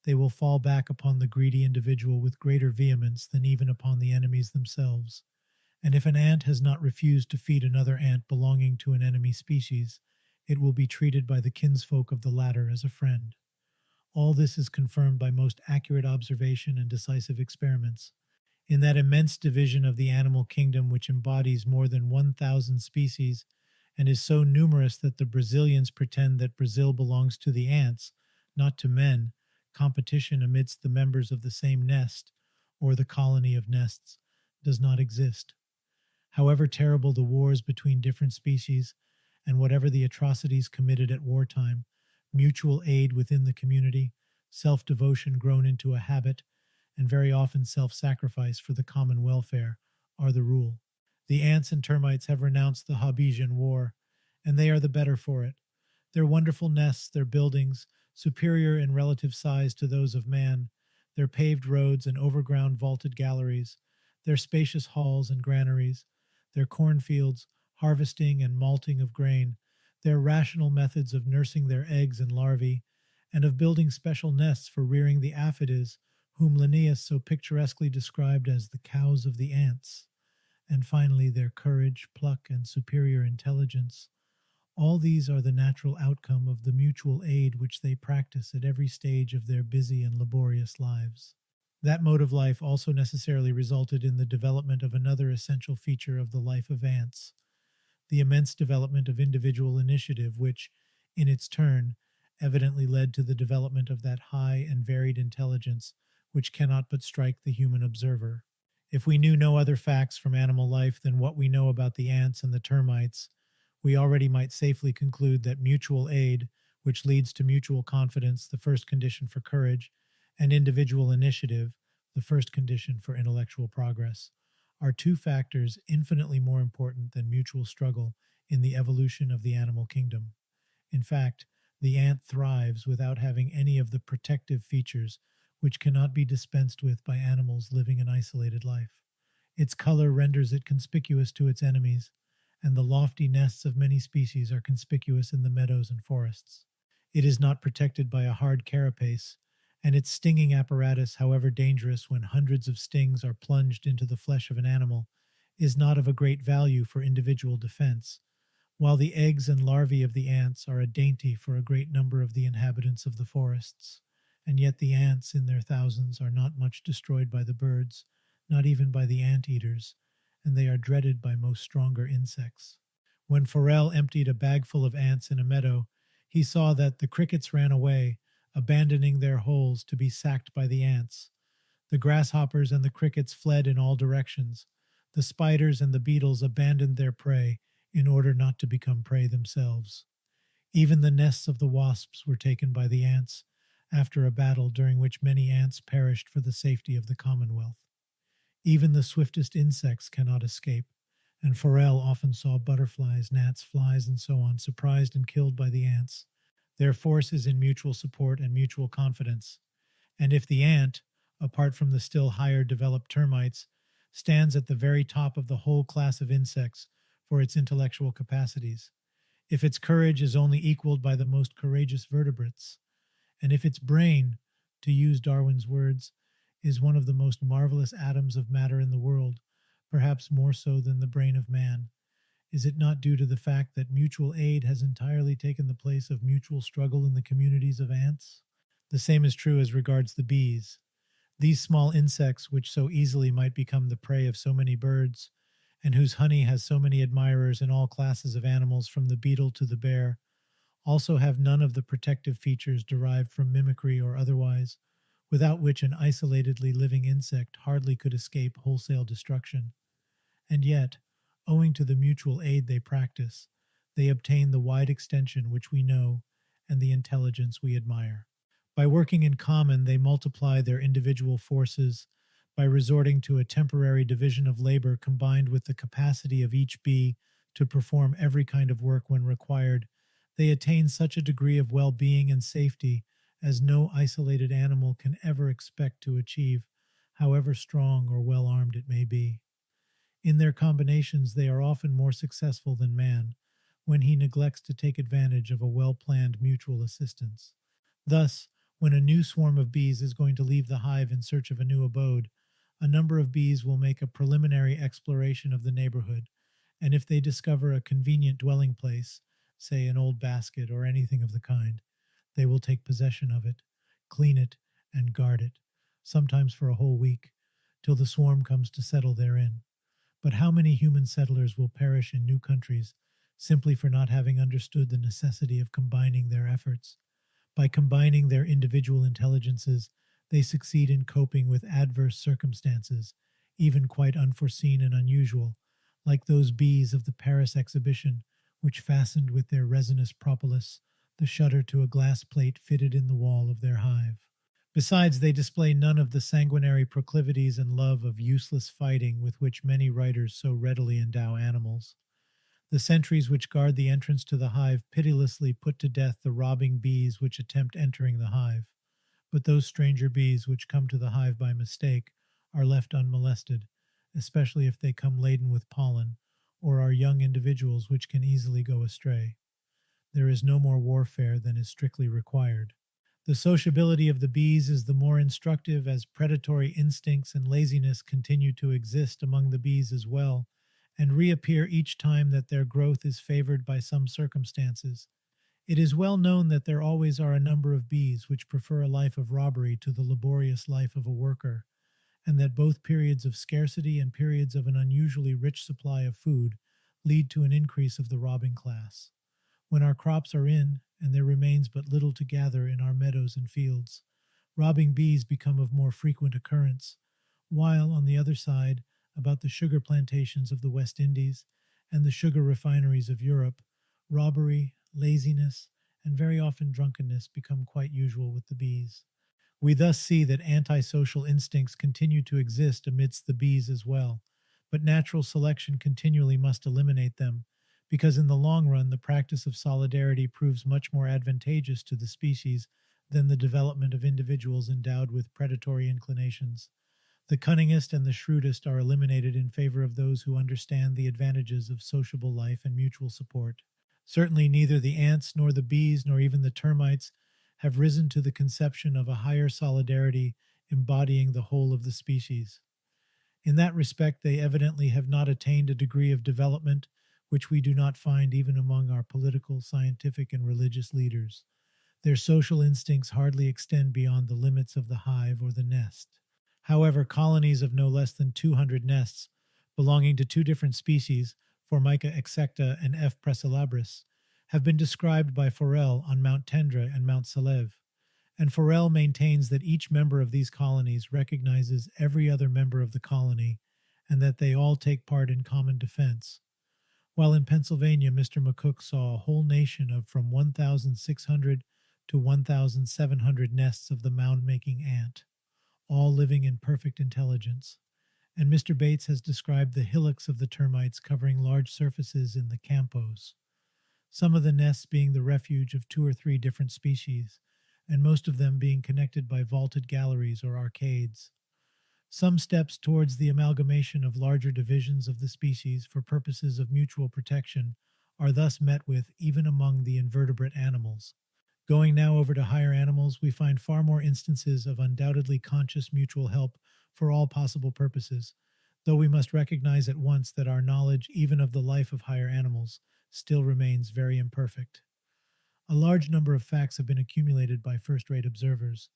they will fall back upon the greedy individual with greater vehemence than even upon the enemies themselves. And if an ant has not refused to feed another ant belonging to an enemy species, it will be treated by the kinsfolk of the latter as a friend. All this is confirmed by most accurate observation and decisive experiments. In that immense division of the animal kingdom, which embodies more than 1,000 species and is so numerous that the Brazilians pretend that Brazil belongs to the ants, not to men, competition amidst the members of the same nest, or the colony of nests, does not exist. However terrible the wars between different species, and whatever the atrocities committed at wartime, mutual aid within the community, self devotion grown into a habit, and very often self sacrifice for the common welfare are the rule. The ants and termites have renounced the Hobbesian war, and they are the better for it. Their wonderful nests, their buildings, superior in relative size to those of man, their paved roads and overground vaulted galleries, their spacious halls and granaries, their cornfields, harvesting and malting of grain, their rational methods of nursing their eggs and larvae, and of building special nests for rearing the aphides, whom Linnaeus so picturesquely described as the cows of the ants, and finally their courage, pluck, and superior intelligence. All these are the natural outcome of the mutual aid which they practice at every stage of their busy and laborious lives. That mode of life also necessarily resulted in the development of another essential feature of the life of ants, the immense development of individual initiative, which, in its turn, evidently led to the development of that high and varied intelligence which cannot but strike the human observer. If we knew no other facts from animal life than what we know about the ants and the termites, we already might safely conclude that mutual aid, which leads to mutual confidence, the first condition for courage, and individual initiative, the first condition for intellectual progress, are two factors infinitely more important than mutual struggle in the evolution of the animal kingdom. In fact, the ant thrives without having any of the protective features which cannot be dispensed with by animals living an isolated life. Its color renders it conspicuous to its enemies, and the lofty nests of many species are conspicuous in the meadows and forests. It is not protected by a hard carapace, and its stinging apparatus, however dangerous when hundreds of stings are plunged into the flesh of an animal, is not of a great value for individual defense, while the eggs and larvae of the ants are a dainty for a great number of the inhabitants of the forests. And yet the ants in their thousands are not much destroyed by the birds, not even by the ant-eaters, and they are dreaded by most stronger insects. When Forel emptied a bagful of ants in a meadow, he saw that the crickets ran away, abandoning their holes to be sacked by the ants. The grasshoppers and the crickets fled in all directions. The spiders and the beetles abandoned their prey in order not to become prey themselves. Even the nests of the wasps were taken by the ants, after a battle during which many ants perished for the safety of the commonwealth. Even the swiftest insects cannot escape, and Forel often saw butterflies, gnats, flies, and so on surprised and killed by the ants. Their force is in mutual support and mutual confidence, and if the ant, apart from the still higher developed termites, stands at the very top of the whole class of insects for its intellectual capacities, if its courage is only equaled by the most courageous vertebrates, and if its brain, to use Darwin's words, is one of the most marvelous atoms of matter in the world, perhaps more so than the brain of man, is it not due to the fact that mutual aid has entirely taken the place of mutual struggle in the communities of ants? The same is true as regards the bees. These small insects, which so easily might become the prey of so many birds, and whose honey has so many admirers in all classes of animals from the beetle to the bear, also have none of the protective features derived from mimicry or otherwise, without which an isolatedly living insect hardly could escape wholesale destruction. And yet, owing to the mutual aid they practice, they obtain the wide extension which we know and the intelligence we admire. By working in common, they multiply their individual forces. By resorting to a temporary division of labor combined with the capacity of each bee to perform every kind of work when required, they attain such a degree of well-being and safety as no isolated animal can ever expect to achieve, however strong or well-armed it may be. In their combinations, they are often more successful than man, when he neglects to take advantage of a well-planned mutual assistance. Thus, when a new swarm of bees is going to leave the hive in search of a new abode, a number of bees will make a preliminary exploration of the neighborhood, and if they discover a convenient dwelling place, say an old basket or anything of the kind, they will take possession of it, clean it, and guard it, sometimes for a whole week, till the swarm comes to settle therein. But how many human settlers will perish in new countries simply for not having understood the necessity of combining their efforts? By combining their individual intelligences, they succeed in coping with adverse circumstances, even quite unforeseen and unusual, like those bees of the Paris exhibition, which fastened with their resinous propolis the shutter to a glass plate fitted in the wall of their hive. Besides, they display none of the sanguinary proclivities and love of useless fighting with which many writers so readily endow animals. The sentries which guard the entrance to the hive pitilessly put to death the robbing bees which attempt entering the hive, but those stranger bees which come to the hive by mistake are left unmolested, especially if they come laden with pollen, or are young individuals which can easily go astray. There is no more warfare than is strictly required. The sociability of the bees is the more instructive as predatory instincts and laziness continue to exist among the bees as well, and reappear each time that their growth is favored by some circumstances. It is well known that there always are a number of bees which prefer a life of robbery to the laborious life of a worker, and that both periods of scarcity and periods of an unusually rich supply of food lead to an increase of the robbing class. When our crops are in, and there remains but little to gather in our meadows and fields, robbing bees become of more frequent occurrence, while, on the other side, about the sugar plantations of the West Indies and the sugar refineries of Europe, robbery, laziness, and very often drunkenness become quite usual with the bees. We thus see that antisocial instincts continue to exist amidst the bees as well, but natural selection continually must eliminate them, because in the long run the practice of solidarity proves much more advantageous to the species than the development of individuals endowed with predatory inclinations. The cunningest and the shrewdest are eliminated in favor of those who understand the advantages of sociable life and mutual support. Certainly neither the ants nor the bees nor even the termites have risen to the conception of a higher solidarity embodying the whole of the species. In that respect, they evidently have not attained a degree of development which we do not find even among our political, scientific, and religious leaders. Their social instincts hardly extend beyond the limits of the hive or the nest. However, colonies of no less than 200 nests, belonging to two different species, Formica execta and F. praesolabris, have been described by Forel on Mount Tendre and Mount Saleve, and Forel maintains that each member of these colonies recognizes every other member of the colony, and that they all take part in common defense. While in Pennsylvania, Mr. McCook saw a whole nation of from 1,600 to 1,700 nests of the mound-making ant, all living in perfect intelligence, and Mr. Bates has described the hillocks of the termites covering large surfaces in the campos, some of the nests being the refuge of 2 or 3 different species, and most of them being connected by vaulted galleries or arcades. Some steps towards the amalgamation of larger divisions of the species for purposes of mutual protection are thus met with even among the invertebrate animals. Going now over to higher animals, we find far more instances of undoubtedly conscious mutual help for all possible purposes, though we must recognize at once that our knowledge even of the life of higher animals still remains very imperfect. A large number of facts have been accumulated by first-rate observers,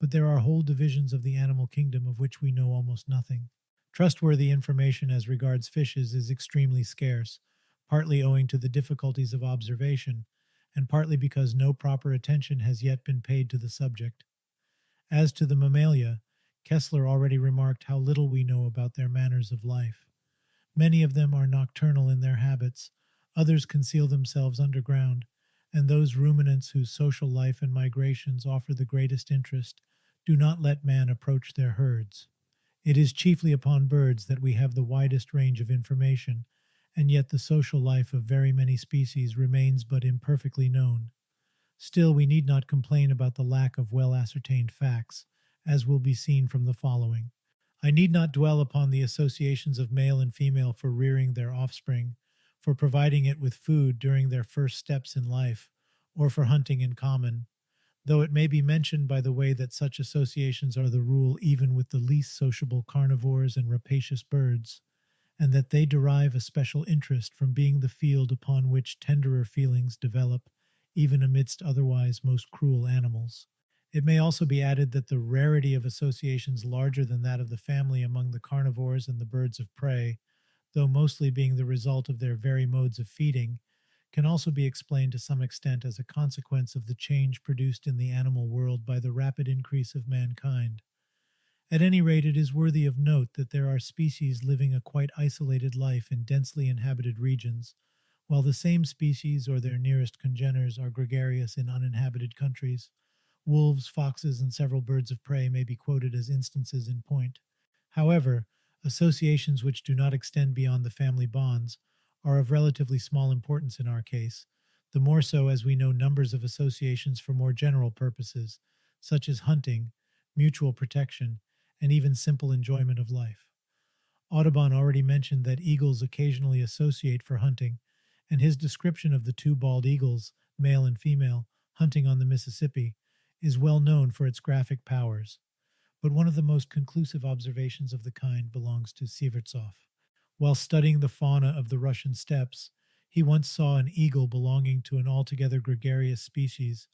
but there are whole divisions of the animal kingdom of which we know almost nothing. Trustworthy information as regards fishes is extremely scarce, partly owing to the difficulties of observation, and partly because no proper attention has yet been paid to the subject. As to the mammalia, Kessler already remarked how little we know about their manners of life. Many of them are nocturnal in their habits, others conceal themselves underground, and those ruminants whose social life and migrations offer the greatest interest do not let man approach their herds. It is chiefly upon birds that we have the widest range of information, and yet the social life of very many species remains but imperfectly known. Still, we need not complain about the lack of well-ascertained facts, as will be seen from the following. I need not dwell upon the associations of male and female for rearing their offspring, for providing it with food during their first steps in life, or for hunting in common, though it may be mentioned by the way that such associations are the rule even with the least sociable carnivores and rapacious birds, and that they derive a special interest from being the field upon which tenderer feelings develop, even amidst otherwise most cruel animals. It may also be added that the rarity of associations larger than that of the family among the carnivores and the birds of prey, though mostly being the result of their very modes of feeding, can also be explained to some extent as a consequence of the change produced in the animal world by the rapid increase of mankind. At any rate, it is worthy of note that there are species living a quite isolated life in densely inhabited regions, while the same species or their nearest congeners are gregarious in uninhabited countries. Wolves, foxes, and several birds of prey may be quoted as instances in point. However, associations which do not extend beyond the family bonds are of relatively small importance in our case, the more so as we know numbers of associations for more general purposes, such as hunting, mutual protection, and even simple enjoyment of life. Audubon already mentioned that eagles occasionally associate for hunting, and his description of the two bald eagles, male and female, hunting on the Mississippi is well known for its graphic powers. But one of the most conclusive observations of the kind belongs to Sievertsoff. While studying the fauna of the Russian steppes, he once saw an eagle belonging to an altogether gregarious species,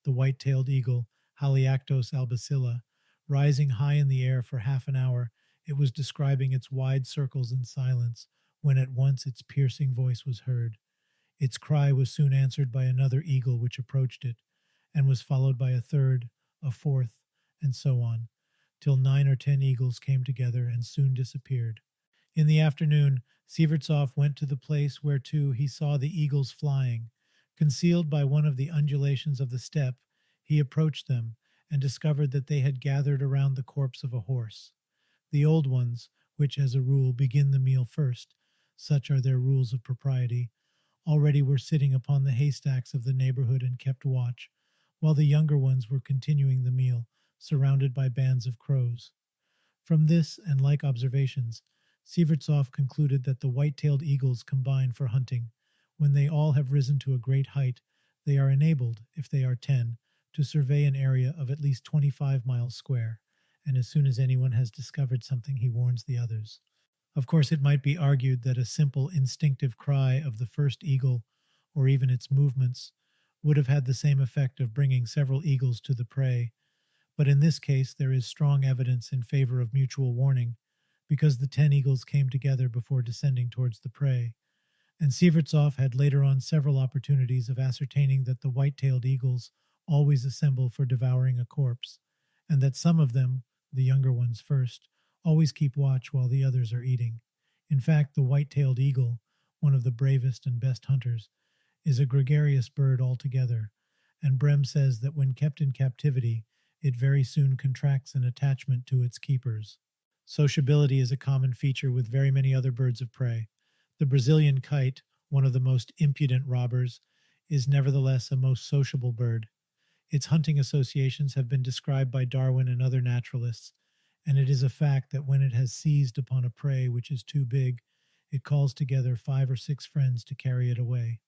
the white-tailed eagle, Haliactos albicilla, rising high in the air for half an hour. It was describing its wide circles in silence, when at once its piercing voice was heard. Its cry was soon answered by another eagle which approached it, and was followed by a third, a fourth, and so on, till 9 or 10 eagles came together and soon disappeared. In the afternoon, Sievertsoff went to the place whereto he saw the eagles flying. Concealed by one of the undulations of the steppe, he approached them, and discovered that they had gathered around the corpse of a horse. The old ones, which as a rule begin the meal first, such are their rules of propriety, already were sitting upon the haystacks of the neighborhood and kept watch, while the younger ones were continuing the meal, surrounded by bands of crows. From this and like observations, Sievertsoff concluded that the white-tailed eagles combine for hunting. When they all have risen to a great height, they are enabled, if they are 10, to survey an area of at least 25 miles square, and as soon as anyone has discovered something, he warns the others. Of course, it might be argued that a simple instinctive cry of the first eagle, or even its movements, would have had the same effect of bringing several eagles to the prey, but in this case there is strong evidence in favor of mutual warning, because the 10 eagles came together before descending towards the prey, and Sievertsoff had later on several opportunities of ascertaining that the white-tailed eagles always assemble for devouring a corpse, and that some of them, the younger ones first, always keep watch while the others are eating. In fact, the white-tailed eagle, one of the bravest and best hunters, is a gregarious bird altogether, and Brehm says that when kept in captivity, it very soon contracts an attachment to its keepers. Sociability is a common feature with very many other birds of prey. The Brazilian kite, one of the most impudent robbers, is nevertheless a most sociable bird. Its hunting associations have been described by Darwin and other naturalists, and it is a fact that when it has seized upon a prey which is too big, it calls together 5 or 6 friends to carry it away.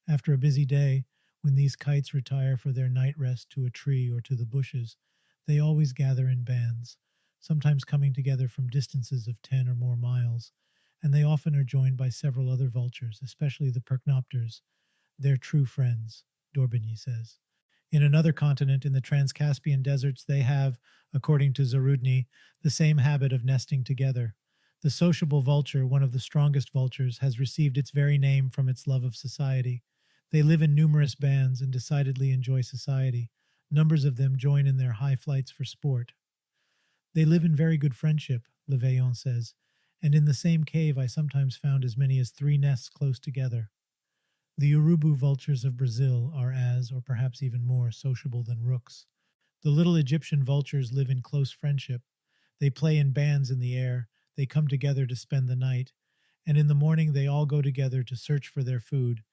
After a busy day, when these kites retire for their night rest to a tree or to the bushes, they always gather in bands, sometimes coming together from distances of 10 or more miles, and they often are joined by several other vultures, especially the percnopters, their true friends, d'Orbigny says. In another continent, in the Trans-Caspian deserts, they have, according to Zarudny, the same habit of nesting together. The sociable vulture, one of the strongest vultures, has received its very name from its love of society. They live in numerous bands and decidedly enjoy society. Numbers of them join in their high flights for sport. They live in very good friendship, Le Vaillant says, and in the same cave I sometimes found as many as 3 nests close together. The urubu vultures of Brazil are as, or perhaps even more, sociable than rooks. The little Egyptian vultures live in close friendship. They play in bands in the air, they come together to spend the night, and in the morning they all go together to search for their food,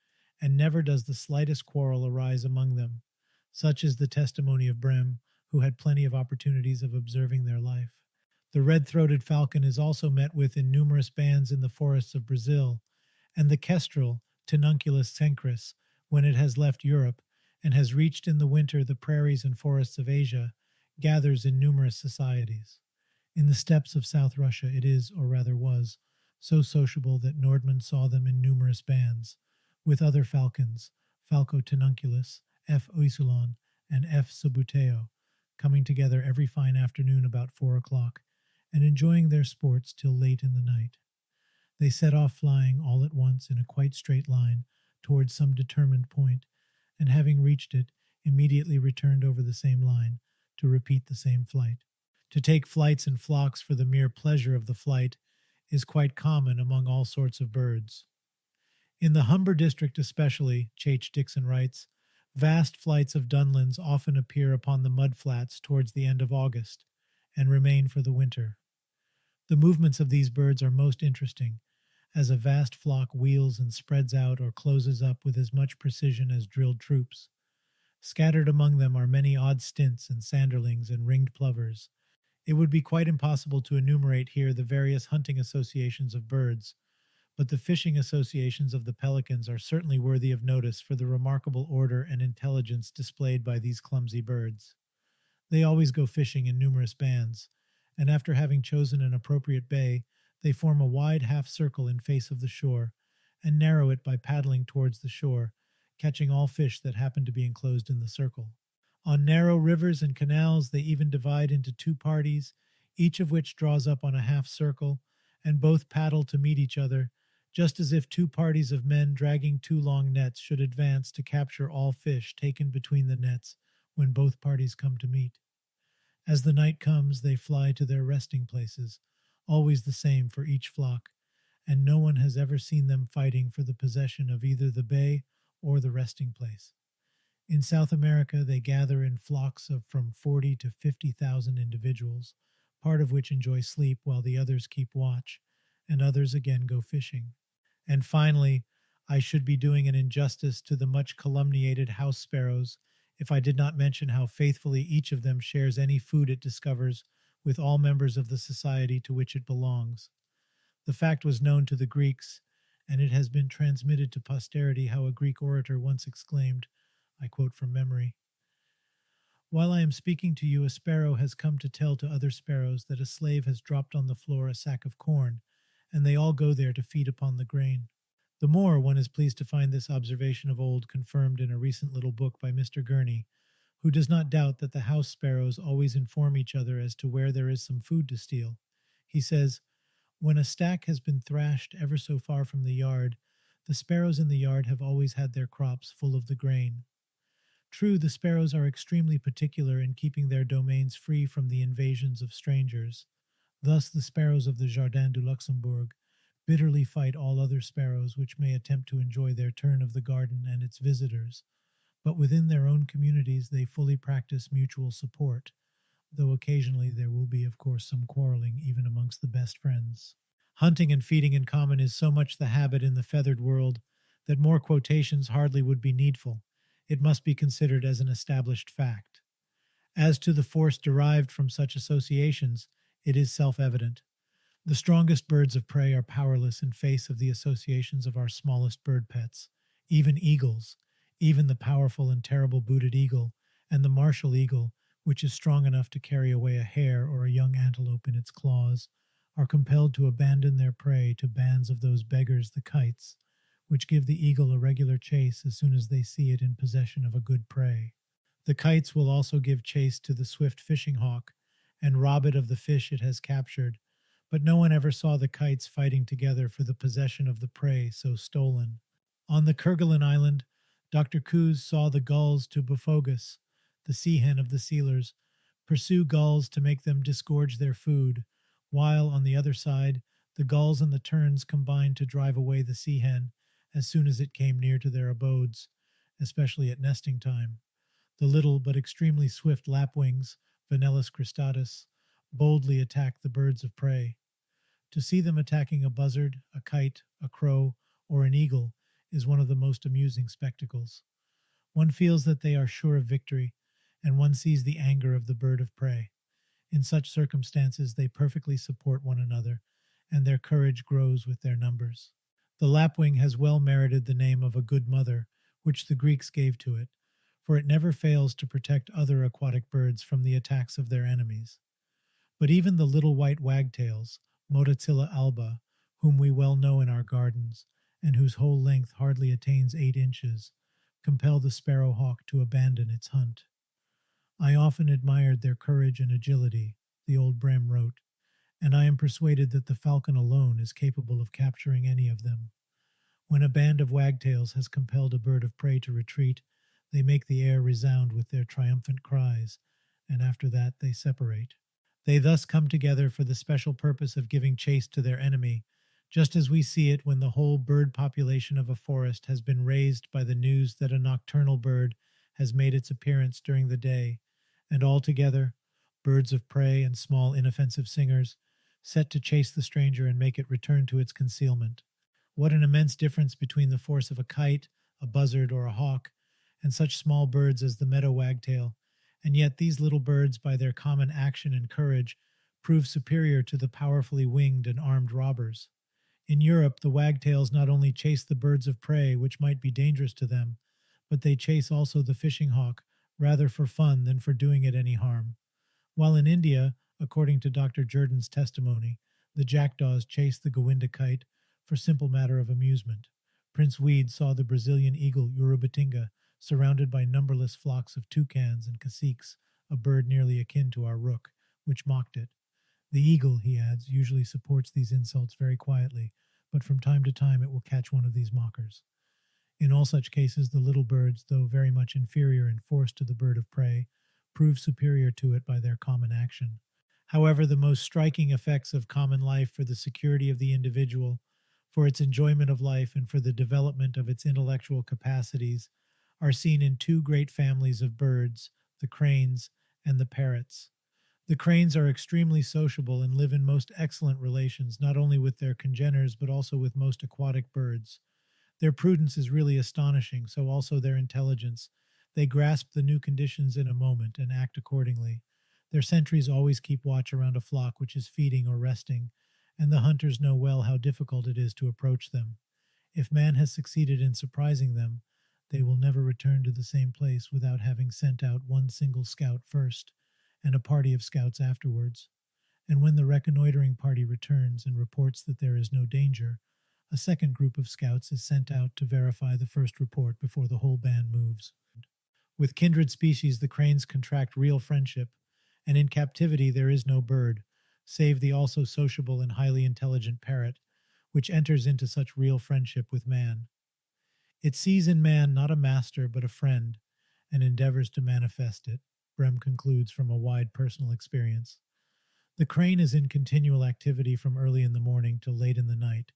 and never does the slightest quarrel arise among them. Such is the testimony of Brehm, who had plenty of opportunities of observing their life. The red-throated falcon is also met with in numerous bands in the forests of Brazil, and the kestrel, Tenunculus cenchrus, when it has left Europe, and has reached in the winter the prairies and forests of Asia, gathers in numerous societies. In the steppes of South Russia it is, or rather was, so sociable that Nordman saw them in numerous bands, with other falcons, Falco tenunculus, F. oisulon, and F. subuteo, coming together every fine afternoon about 4 o'clock, and enjoying their sports till late in the night. They set off flying all at once in a quite straight line towards some determined point, and having reached it, immediately returned over the same line to repeat the same flight. To take flights in flocks for the mere pleasure of the flight is quite common among all sorts of birds. In the Humber district especially, Ch. Dixon writes, vast flights of dunlins often appear upon the mud flats towards the end of August, and remain for the winter. The movements of these birds are most interesting, as a vast flock wheels and spreads out or closes up with as much precision as drilled troops. Scattered among them are many odd stints and sanderlings and ringed plovers. It would be quite impossible to enumerate here the various hunting associations of birds, but the fishing associations of the pelicans are certainly worthy of notice for the remarkable order and intelligence displayed by these clumsy birds. They always go fishing in numerous bands, and after having chosen an appropriate bay, they form a wide half circle in face of the shore, and narrow it by paddling towards the shore, catching all fish that happen to be enclosed in the circle. On narrow rivers and canals they even divide into two parties, each of which draws up on a half circle, and both paddle to meet each other, just as if two parties of men dragging two long nets should advance to capture all fish taken between the nets when both parties come to meet. As the night comes, they fly to their resting places, always the same for each flock, and no one has ever seen them fighting for the possession of either the bay or the resting place. In South America, they gather in flocks of from 40 to 50,000 individuals, part of which enjoy sleep while the others keep watch, and others again go fishing. And finally, I should be doing an injustice to the much calumniated house sparrows if I did not mention how faithfully each of them shares any food it discovers with all members of the society to which it belongs. The fact was known to the Greeks, and it has been transmitted to posterity how a Greek orator once exclaimed, I quote from memory, "While I am speaking to you, a sparrow has come to tell to other sparrows that a slave has dropped on the floor a sack of corn, and they all go there to feed upon the grain." The more one is pleased to find this observation of old confirmed in a recent little book by Mr. Gurney, who does not doubt that the house sparrows always inform each other as to where there is some food to steal. He says, "When a stack has been thrashed ever so far from the yard, the sparrows in the yard have always had their crops full of the grain." True, the sparrows are extremely particular in keeping their domains free from the invasions of strangers. Thus the sparrows of the Jardin du Luxembourg bitterly fight all other sparrows which may attempt to enjoy their turn of the garden and its visitors, but within their own communities they fully practice mutual support, though occasionally there will be, of course, some quarreling even amongst the best friends. Hunting and feeding in common is so much the habit in the feathered world that more quotations hardly would be needful. It must be considered as an established fact. As to the force derived from such associations, it is self-evident. The strongest birds of prey are powerless in face of the associations of our smallest bird pets, even eagles, even the powerful and terrible booted eagle, and the martial eagle, which is strong enough to carry away a hare or a young antelope in its claws, are compelled to abandon their prey to bands of those beggars the kites, which give the eagle a regular chase as soon as they see it in possession of a good prey. The kites will also give chase to the swift fishing hawk, and rob it of the fish it has captured, but no one ever saw the kites fighting together for the possession of the prey so stolen. On the Kerguelen Island, Dr. Coues saw the gulls to Bophogus, the sea hen of the sealers, pursue gulls to make them disgorge their food, while, on the other side, the gulls and the terns combined to drive away the sea hen as soon as it came near to their abodes, especially at nesting time. The little but extremely swift lapwings, Vanellus cristatus, boldly attack the birds of prey. To see them attacking a buzzard, a kite, a crow, or an eagle is one of the most amusing spectacles. One feels that they are sure of victory, and one sees the anger of the bird of prey. In such circumstances they perfectly support one another, and their courage grows with their numbers. The lapwing has well merited the name of a good mother, which the Greeks gave to it, for it never fails to protect other aquatic birds from the attacks of their enemies. But even the little white wagtails, Motacilla alba, whom we well know in our gardens, and whose whole length hardly attains 8 inches, compel the sparrowhawk to abandon its hunt. I often admired their courage and agility, the old Brehm wrote, and I am persuaded that the falcon alone is capable of capturing any of them. When a band of wagtails has compelled a bird of prey to retreat, they make the air resound with their triumphant cries, and after that they separate. They thus come together for the special purpose of giving chase to their enemy, just as we see it when the whole bird population of a forest has been raised by the news that a nocturnal bird has made its appearance during the day, and all together, birds of prey and small inoffensive singers, set to chase the stranger and make it return to its concealment. What an immense difference between the force of a kite, a buzzard, or a hawk, and such small birds as the meadow wagtail, and yet these little birds, by their common action and courage, prove superior to the powerfully winged and armed robbers. In Europe, the wagtails not only chase the birds of prey, which might be dangerous to them, but they chase also the fishing hawk, rather for fun than for doing it any harm. While in India, according to Dr. Jordan's testimony, the jackdaws chase the Gowinda kite for simple matter of amusement. Prince Weed saw the Brazilian eagle Urubatinga surrounded by numberless flocks of toucans and caciques, a bird nearly akin to our rook, which mocked it. The eagle, he adds, usually supports these insults very quietly, but from time to time it will catch one of these mockers. In all such cases, the little birds, though very much inferior in force to the bird of prey, prove superior to it by their common action. However, the most striking effects of common life for the security of the individual, for its enjoyment of life, and for the development of its intellectual capacities are seen in two great families of birds, the cranes and the parrots. The cranes are extremely sociable and live in most excellent relations, not only with their congeners, but also with most aquatic birds. Their prudence is really astonishing, so also their intelligence. They grasp the new conditions in a moment and act accordingly. Their sentries always keep watch around a flock which is feeding or resting, and the hunters know well how difficult it is to approach them. If man has succeeded in surprising them, they will never return to the same place without having sent out one single scout first, and a party of scouts afterwards. And when the reconnoitering party returns and reports that there is no danger, a second group of scouts is sent out to verify the first report before the whole band moves. With kindred species, the cranes contract real friendship, and in captivity there is no bird, save the also sociable and highly intelligent parrot, which enters into such real friendship with man. It sees in man not a master but a friend, and endeavors to manifest it, Brehm concludes from a wide personal experience. The crane is in continual activity from early in the morning till late in the night,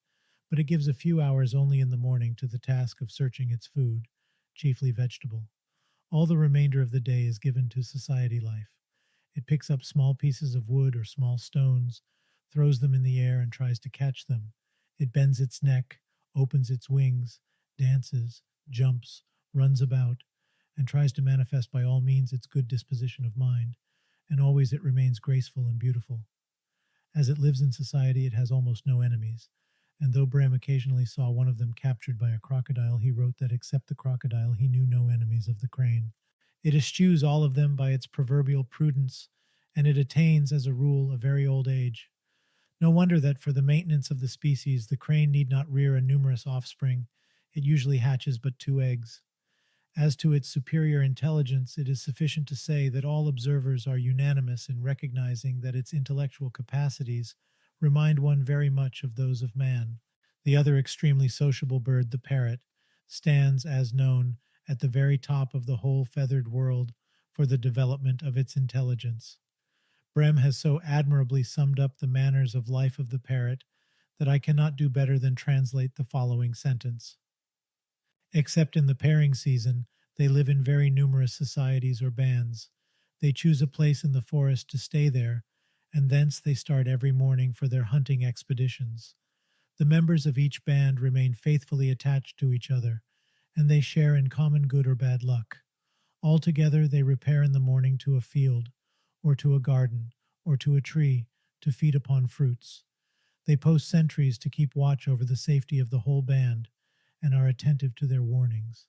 but it gives a few hours only in the morning to the task of searching its food, chiefly vegetable. All the remainder of the day is given to society life. It picks up small pieces of wood or small stones, throws them in the air and tries to catch them. It bends its neck, opens its wings, dances, jumps, runs about, and tries to manifest by all means its good disposition of mind, and always it remains graceful and beautiful. As it lives in society, it has almost no enemies, and though Brehm occasionally saw one of them captured by a crocodile, he wrote that except the crocodile he knew no enemies of the crane. It eschews all of them by its proverbial prudence, and it attains, as a rule, a very old age. No wonder that for the maintenance of the species, the crane need not rear a numerous offspring. It usually hatches but 2 eggs. As to its superior intelligence, it is sufficient to say that all observers are unanimous in recognizing that its intellectual capacities remind one very much of those of man. The other extremely sociable bird, the parrot, stands, as known, at the very top of the whole feathered world for the development of its intelligence. Brehm has so admirably summed up the manners of life of the parrot that I cannot do better than translate the following sentence. Except in the pairing season, they live in very numerous societies or bands. They choose a place in the forest to stay there, and thence they start every morning for their hunting expeditions. The members of each band remain faithfully attached to each other, and they share in common good or bad luck. Altogether they repair in the morning to a field, or to a garden, or to a tree, to feed upon fruits. They post sentries to keep watch over the safety of the whole band, and are attentive to their warnings.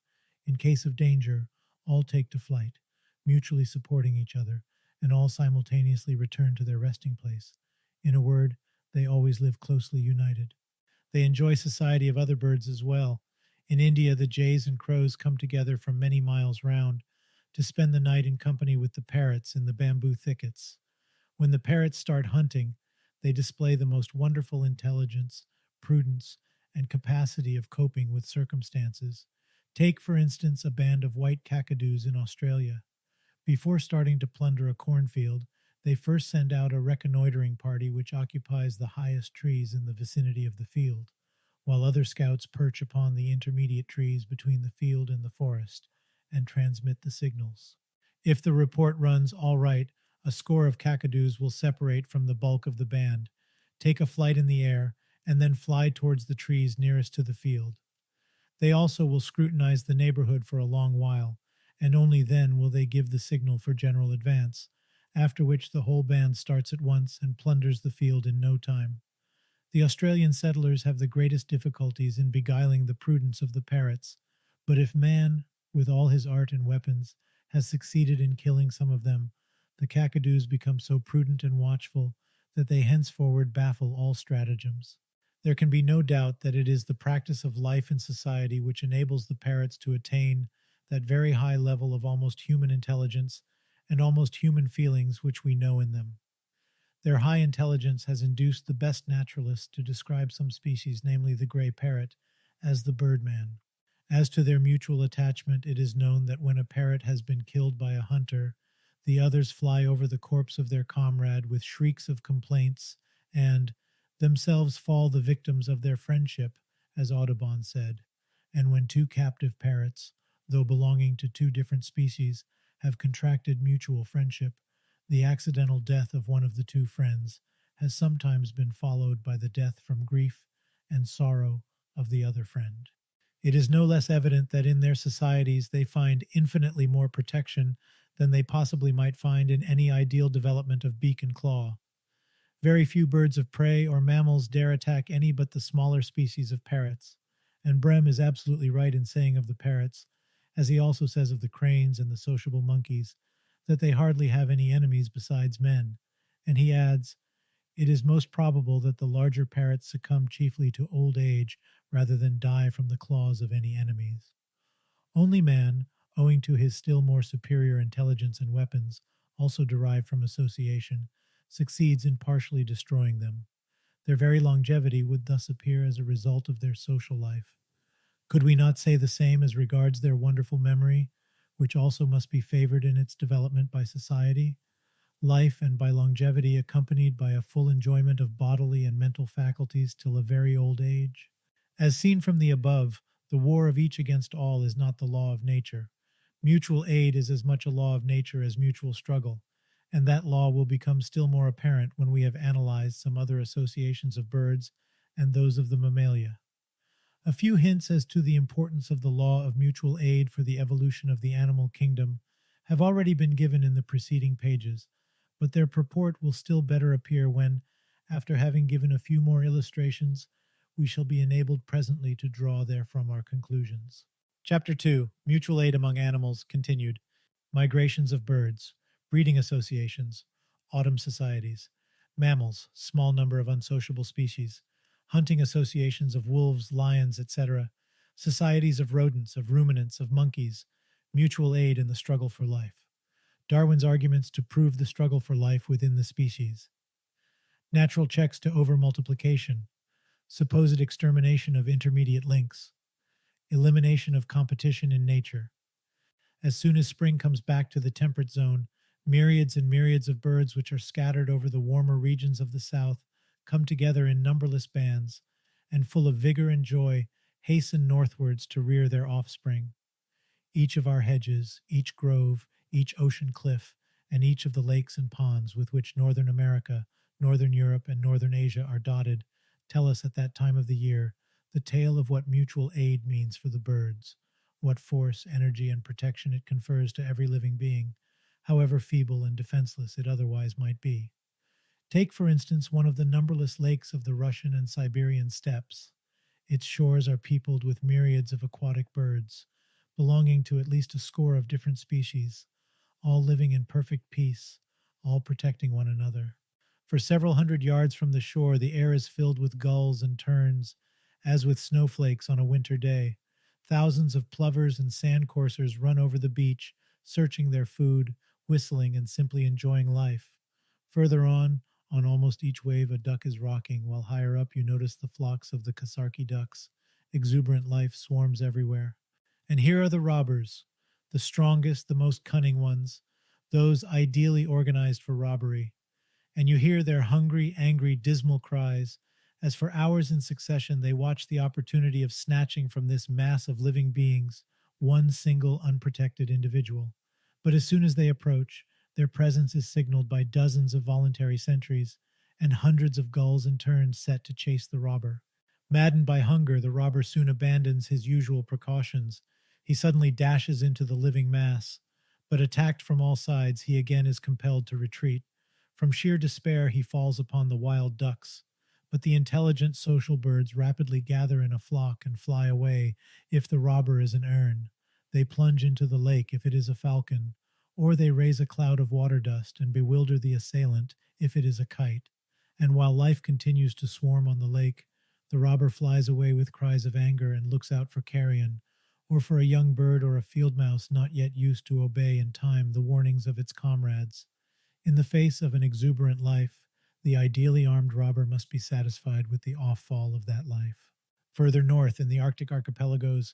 In case of danger, all take to flight, mutually supporting each other, and all simultaneously return to their resting place. In a word, they always live closely united. They enjoy society of other birds as well. In India, the jays and crows come together from many miles round to spend the night in company with the parrots in the bamboo thickets. When the parrots start hunting, they display the most wonderful intelligence, prudence, and capacity of coping with circumstances. Take, for instance, a band of white cakadoos in Australia. Before starting to plunder a cornfield, they first send out a reconnoitering party which occupies the highest trees in the vicinity of the field, while other scouts perch upon the intermediate trees between the field and the forest and transmit the signals. If the report runs all right, a score of cakadoos will separate from the bulk of the band, take a flight in the air, and then fly towards the trees nearest to the field. They also will scrutinize the neighborhood for a long while, and only then will they give the signal for general advance, after which the whole band starts at once and plunders the field in no time. The Australian settlers have the greatest difficulties in beguiling the prudence of the parrots, but if man, with all his art and weapons, has succeeded in killing some of them, the cakadoos become so prudent and watchful that they henceforward baffle all stratagems. There can be no doubt that it is the practice of life in society which enables the parrots to attain that very high level of almost human intelligence and almost human feelings which we know in them. Their high intelligence has induced the best naturalists to describe some species, namely the gray parrot, as the birdman. As to their mutual attachment, it is known that when a parrot has been killed by a hunter, the others fly over the corpse of their comrade with shrieks of complaints and themselves fall the victims of their friendship, as Audubon said. And when two captive parrots, though belonging to two different species, have contracted mutual friendship, the accidental death of one of the two friends has sometimes been followed by the death from grief and sorrow of the other friend. It is no less evident that in their societies they find infinitely more protection than they possibly might find in any ideal development of beak and claw. Very few birds of prey or mammals dare attack any but the smaller species of parrots, and Brehm is absolutely right in saying of the parrots, as he also says of the cranes and the sociable monkeys, that they hardly have any enemies besides men, and he adds, "It is most probable that the larger parrots succumb chiefly to old age rather than die from the claws of any enemies." Only man, owing to his still more superior intelligence and weapons, also derived from association, succeeds in partially destroying them. Their very longevity would thus appear as a result of their social life. Could we not say the same as regards their wonderful memory, which also must be favored in its development by society? Life, and by longevity accompanied by a full enjoyment of bodily and mental faculties till a very old age? As seen from the above, the war of each against all is not the law of nature. Mutual aid is as much a law of nature as mutual struggle, and that law will become still more apparent when we have analyzed some other associations of birds and those of the mammalia. A few hints as to the importance of the law of mutual aid for the evolution of the animal kingdom have already been given in the preceding pages, but their purport will still better appear when, after having given a few more illustrations, we shall be enabled presently to draw therefrom our conclusions. Chapter 2. Mutual Aid Among Animals, continued. Migrations of birds. Breeding associations. Autumn societies. Mammals, small number of unsociable species. Hunting associations of wolves, lions, etc. Societies of rodents, of ruminants, of monkeys. Mutual aid in the struggle for life. Darwin's arguments to prove the struggle for life within the species. Natural checks to overmultiplication. Supposed extermination of intermediate links. Elimination of competition in nature. As soon as spring comes back to the temperate zone, myriads and myriads of birds which are scattered over the warmer regions of the south come together in numberless bands, and full of vigor and joy hasten northwards to rear their offspring. Each of our hedges, each grove, each ocean cliff, and each of the lakes and ponds with which Northern America, Northern Europe, and Northern Asia are dotted tell us at that time of the year the tale of what mutual aid means for the birds, what force, energy, and protection it confers to every living being, however feeble and defenseless it otherwise might be. Take, for instance, one of the numberless lakes of the Russian and Siberian steppes. Its shores are peopled with myriads of aquatic birds, belonging to at least a score of different species, all living in perfect peace, all protecting one another. For several hundred yards from the shore, the air is filled with gulls and terns, as with snowflakes on a winter day. Thousands of plovers and sand coursers run over the beach, searching their food, whistling, and simply enjoying life. Further on almost each wave, a duck is rocking, while higher up you notice the flocks of the Kasarki ducks. Exuberant life swarms everywhere. And here are the robbers, the strongest, the most cunning ones, those ideally organized for robbery. And you hear their hungry, angry, dismal cries as for hours in succession they watch the opportunity of snatching from this mass of living beings one single unprotected individual. But as soon as they approach, their presence is signaled by dozens of voluntary sentries and hundreds of gulls in turn set to chase the robber. Maddened by hunger, the robber soon abandons his usual precautions. He suddenly dashes into the living mass, but attacked from all sides, he again is compelled to retreat. From sheer despair, he falls upon the wild ducks, but the intelligent social birds rapidly gather in a flock and fly away if the robber is an ern. They plunge into the lake if it is a falcon, or they raise a cloud of water dust and bewilder the assailant if it is a kite. And while life continues to swarm on the lake, the robber flies away with cries of anger and looks out for carrion, or for a young bird or a field mouse not yet used to obey in time the warnings of its comrades. In the face of an exuberant life, the ideally armed robber must be satisfied with the off-fall of that life. Further north in the Arctic archipelagos,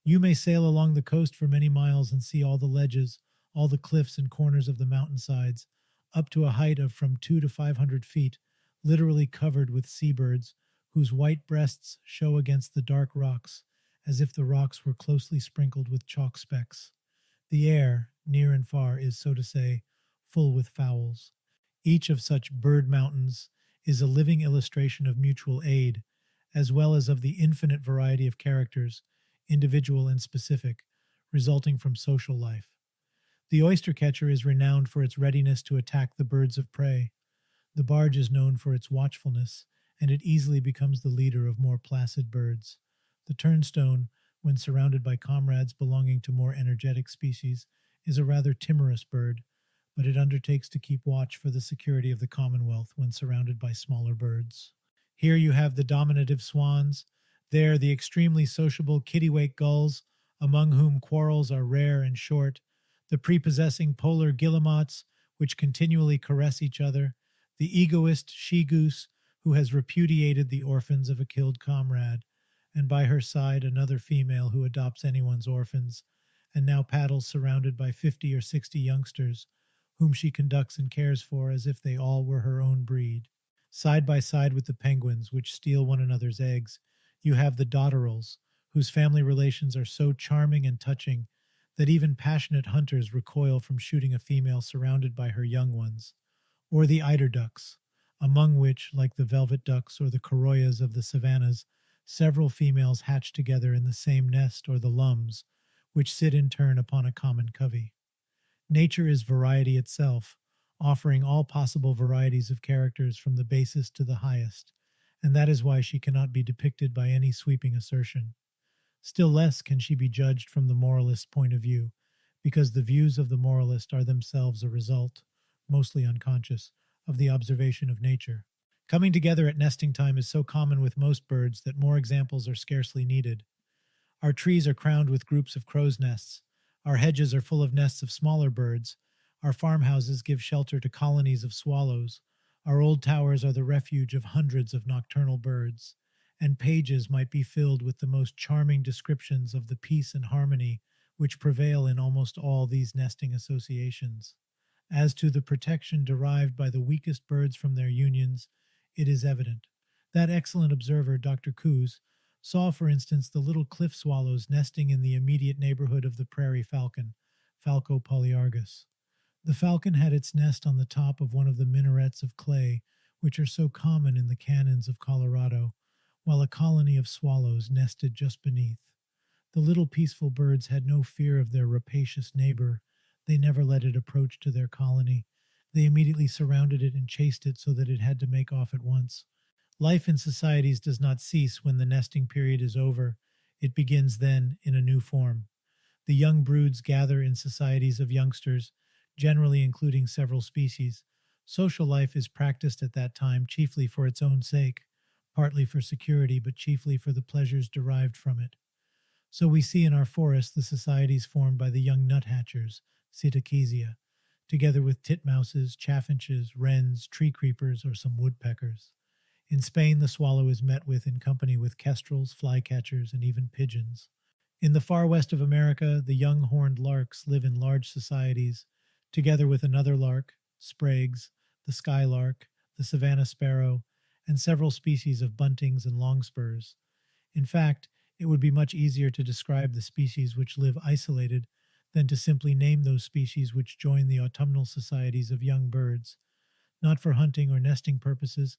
you may sail along the coast for many miles and see all the ledges, all the cliffs and corners of the mountainsides, up to a height of from 200 to 500 feet, literally covered with seabirds, whose white breasts show against the dark rocks, as if the rocks were closely sprinkled with chalk specks. The air, near and far, is, so to say, full with fowls. Each of such bird mountains is a living illustration of mutual aid, as well as of the infinite variety of characters, individual and specific, resulting from social life. The oyster catcher is renowned for its readiness to attack the birds of prey. The barge is known for its watchfulness, and it easily becomes the leader of more placid birds. The turnstone, when surrounded by comrades belonging to more energetic species, is a rather timorous bird, but it undertakes to keep watch for the security of the Commonwealth when surrounded by smaller birds. Here you have the dominative swans, there the extremely sociable kittiwake gulls, among whom quarrels are rare and short, the prepossessing polar guillemots, which continually caress each other, the egoist she-goose, who has repudiated the orphans of a killed comrade, and by her side another female who adopts anyone's orphans, and now paddles surrounded by 50 or 60 youngsters, whom she conducts and cares for as if they all were her own breed. Side by side with the penguins, which steal one another's eggs, you have the dotterels, whose family relations are so charming and touching that even passionate hunters recoil from shooting a female surrounded by her young ones, or the eider ducks, among which, like the velvet ducks or the coroyas of the savannas, several females hatch together in the same nest, or the lums, which sit in turn upon a common covey. Nature is variety itself, offering all possible varieties of characters from the basest to the highest, and that is why she cannot be depicted by any sweeping assertion. Still less can she be judged from the moralist's point of view, because the views of the moralist are themselves a result, mostly unconscious, of the observation of nature. Coming together at nesting time is so common with most birds that more examples are scarcely needed. Our trees are crowned with groups of crow's nests. Our hedges are full of nests of smaller birds. Our farmhouses give shelter to colonies of swallows. Our old towers are the refuge of hundreds of nocturnal birds. And pages might be filled with the most charming descriptions of the peace and harmony which prevail in almost all these nesting associations. As to the protection derived by the weakest birds from their unions, it is evident. That excellent observer, Dr. Coues, saw, for instance, the little cliff swallows nesting in the immediate neighborhood of the prairie falcon, Falco polyargus. The falcon had its nest on the top of one of the minarets of clay, which are so common in the canyons of Colorado, while a colony of swallows nested just beneath. The little peaceful birds had no fear of their rapacious neighbor. They never let it approach to their colony. They immediately surrounded it and chased it so that it had to make off at once. Life in societies does not cease when the nesting period is over. It begins then in a new form. The young broods gather in societies of youngsters, generally including several species. Social life is practiced at that time chiefly for its own sake, partly for security, but chiefly for the pleasures derived from it. So we see in our forests the societies formed by the young nuthatchers, Psittacesia, together with titmouses, chaffinches, wrens, tree creepers, or some woodpeckers. In Spain, the swallow is met with in company with kestrels, flycatchers, and even pigeons. In the far west of America, the young horned larks live in large societies, together with another lark, spragues, the skylark, the savanna sparrow, and several species of buntings and longspurs. In fact, it would be much easier to describe the species which live isolated than to simply name those species which join the autumnal societies of young birds, not for hunting or nesting purposes,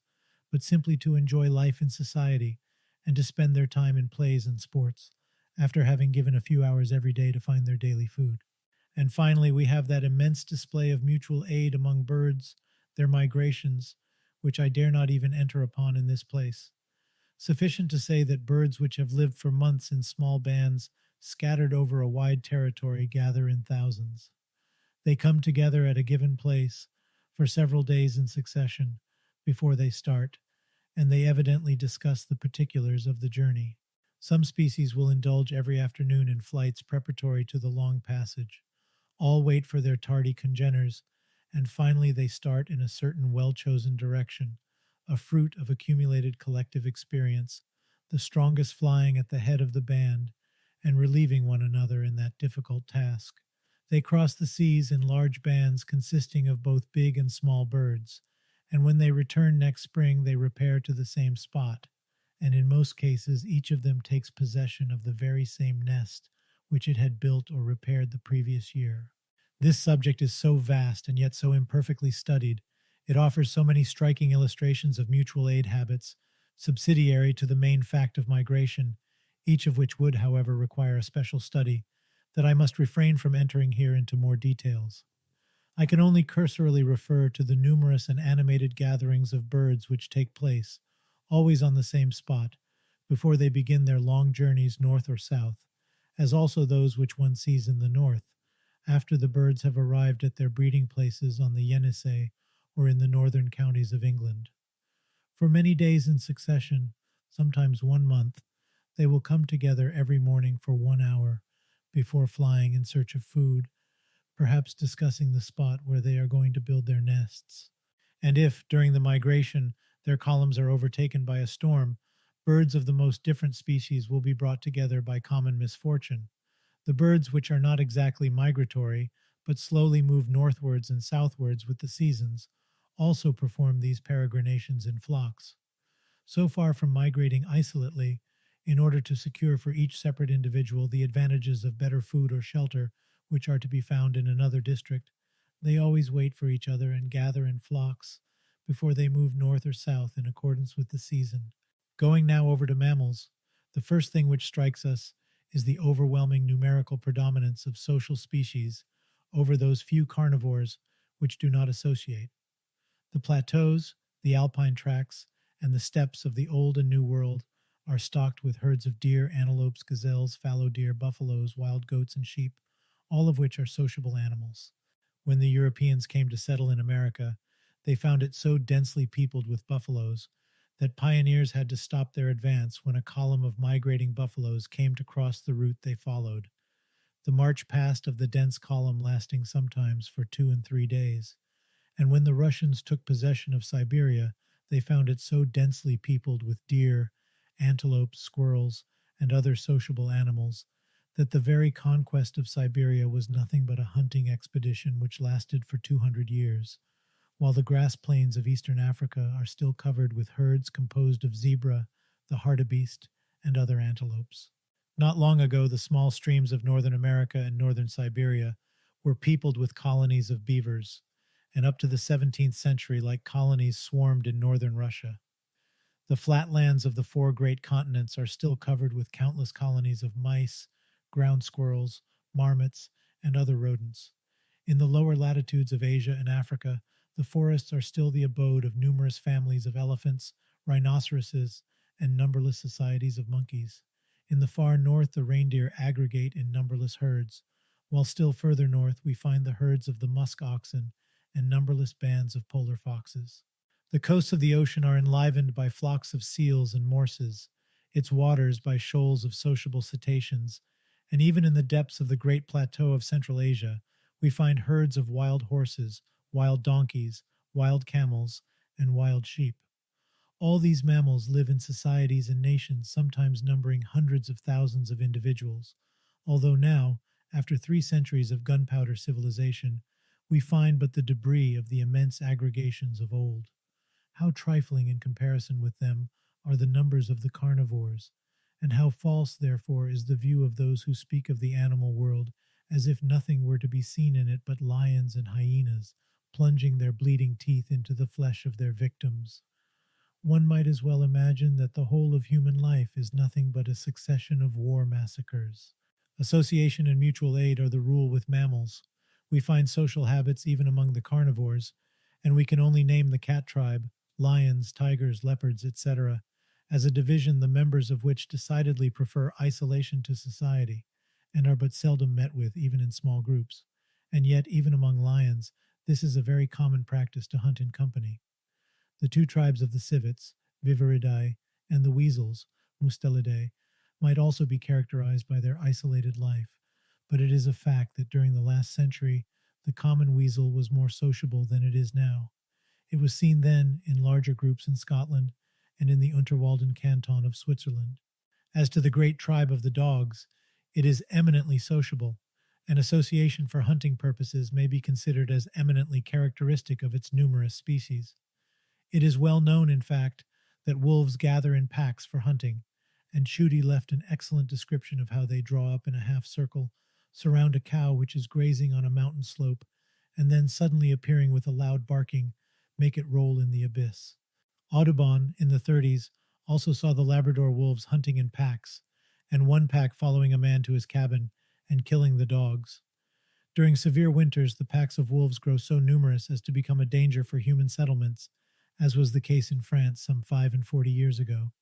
but simply to enjoy life in society and to spend their time in plays and sports, after having given a few hours every day to find their daily food. And finally, we have that immense display of mutual aid among birds, their migrations, which I dare not even enter upon in this place. Sufficient to say that birds which have lived for months in small bands scattered over a wide territory gather in thousands. They come together at a given place for several days in succession before they start, and they evidently discuss the particulars of the journey. Some species will indulge every afternoon in flights preparatory to the long passage. All wait for their tardy congeners, and finally they start in a certain well-chosen direction, a fruit of accumulated collective experience, the strongest flying at the head of the band and relieving one another in that difficult task. They cross the seas in large bands consisting of both big and small birds, and when they return next spring they repair to the same spot, and in most cases each of them takes possession of the very same nest which it had built or repaired the previous year. This subject is so vast and yet so imperfectly studied. It offers so many striking illustrations of mutual aid habits, subsidiary to the main fact of migration, each of which would, however, require a special study, that I must refrain from entering here into more details. I can only cursorily refer to the numerous and animated gatherings of birds which take place, always on the same spot, before they begin their long journeys north or south, as also those which one sees in the north, after the birds have arrived at their breeding places on the Yenisei or in the northern counties of England. For many days in succession, sometimes 1 month, they will come together every morning for 1 hour before flying in search of food, perhaps discussing the spot where they are going to build their nests. And if, during the migration, their columns are overtaken by a storm, birds of the most different species will be brought together by common misfortune. The birds which are not exactly migratory, but slowly move northwards and southwards with the seasons, also perform these peregrinations in flocks. So far from migrating isolately, in order to secure for each separate individual the advantages of better food or shelter which are to be found in another district, they always wait for each other and gather in flocks before they move north or south in accordance with the season. Going now over to mammals, the first thing which strikes us is the overwhelming numerical predominance of social species over those few carnivores which do not associate. The plateaus, the alpine tracts, and the steppes of the Old and New World are stocked with herds of deer, antelopes, gazelles, fallow deer, buffaloes, wild goats, and sheep, all of which are sociable animals. When the Europeans came to settle in America, they found it so densely peopled with buffaloes that pioneers had to stop their advance when a column of migrating buffaloes came to cross the route they followed. The march passed of the dense column lasting sometimes for 2 and 3 days, and when the Russians took possession of Siberia, they found it so densely peopled with deer, antelopes, squirrels, and other sociable animals that the very conquest of Siberia was nothing but a hunting expedition which lasted for 200 years, while the grass plains of eastern Africa are still covered with herds composed of zebra, the hartebeest, and other antelopes. Not long ago, the small streams of northern America and northern Siberia were peopled with colonies of beavers, and up to the 17th century, like colonies swarmed in northern Russia. The flatlands of the 4 great continents are still covered with countless colonies of mice, ground squirrels, marmots, and other rodents. In the lower latitudes of Asia and Africa, the forests are still the abode of numerous families of elephants, rhinoceroses, and numberless societies of monkeys. In the far north, the reindeer aggregate in numberless herds, while still further north we find the herds of the musk oxen and numberless bands of polar foxes. The coasts of the ocean are enlivened by flocks of seals and morses, its waters by shoals of sociable cetaceans, and even in the depths of the great plateau of Central Asia, we find herds of wild horses, wild donkeys, wild camels, and wild sheep. All these mammals live in societies and nations, sometimes numbering hundreds of thousands of individuals, although now, after 3 centuries of gunpowder civilization, we find but the debris of the immense aggregations of old. How trifling in comparison with them are the numbers of the carnivores, and how false, therefore, is the view of those who speak of the animal world as if nothing were to be seen in it but lions and hyenas, plunging their bleeding teeth into the flesh of their victims. One might as well imagine that the whole of human life is nothing but a succession of war massacres. Association and mutual aid are the rule with mammals. We find social habits even among the carnivores, and we can only name the cat tribe, lions, tigers, leopards, etc., as a division the members of which decidedly prefer isolation to society, and are but seldom met with even in small groups. And yet, even among lions, this is a very common practice to hunt in company. The 2 tribes of the civets, Viveridae, and the weasels, Mustelidae, might also be characterized by their isolated life, but it is a fact that during the last century, the common weasel was more sociable than it is now. It was seen then in larger groups in Scotland and in the Unterwalden canton of Switzerland. As to the great tribe of the dogs, it is eminently sociable. An association for hunting purposes may be considered as eminently characteristic of its numerous species. It is well known, in fact, that wolves gather in packs for hunting, and Schutte left an excellent description of how they draw up in a half circle, surround a cow which is grazing on a mountain slope, and then suddenly appearing with a loud barking, make it roll in the abyss. Audubon, in the 30s, also saw the Labrador wolves hunting in packs, and one pack following a man to his cabin and killing the dogs. During severe winters, the packs of wolves grow so numerous as to become a danger for human settlements, as was the case in France some 45 years ago.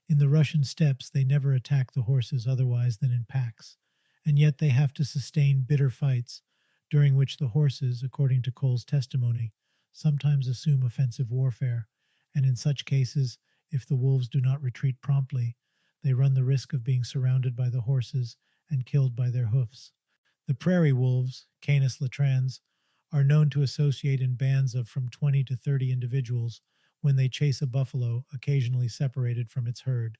In the Russian steppes, they never attack the horses otherwise than in packs, and yet they have to sustain bitter fights, during which the horses, according to Cole's testimony, sometimes assume offensive warfare, and in such cases, if the wolves do not retreat promptly, they run the risk of being surrounded by the horses and killed by their hoofs. The prairie wolves, Canis latrans, are known to associate in bands of from 20 to 30 individuals when they chase a buffalo, occasionally separated from its herd.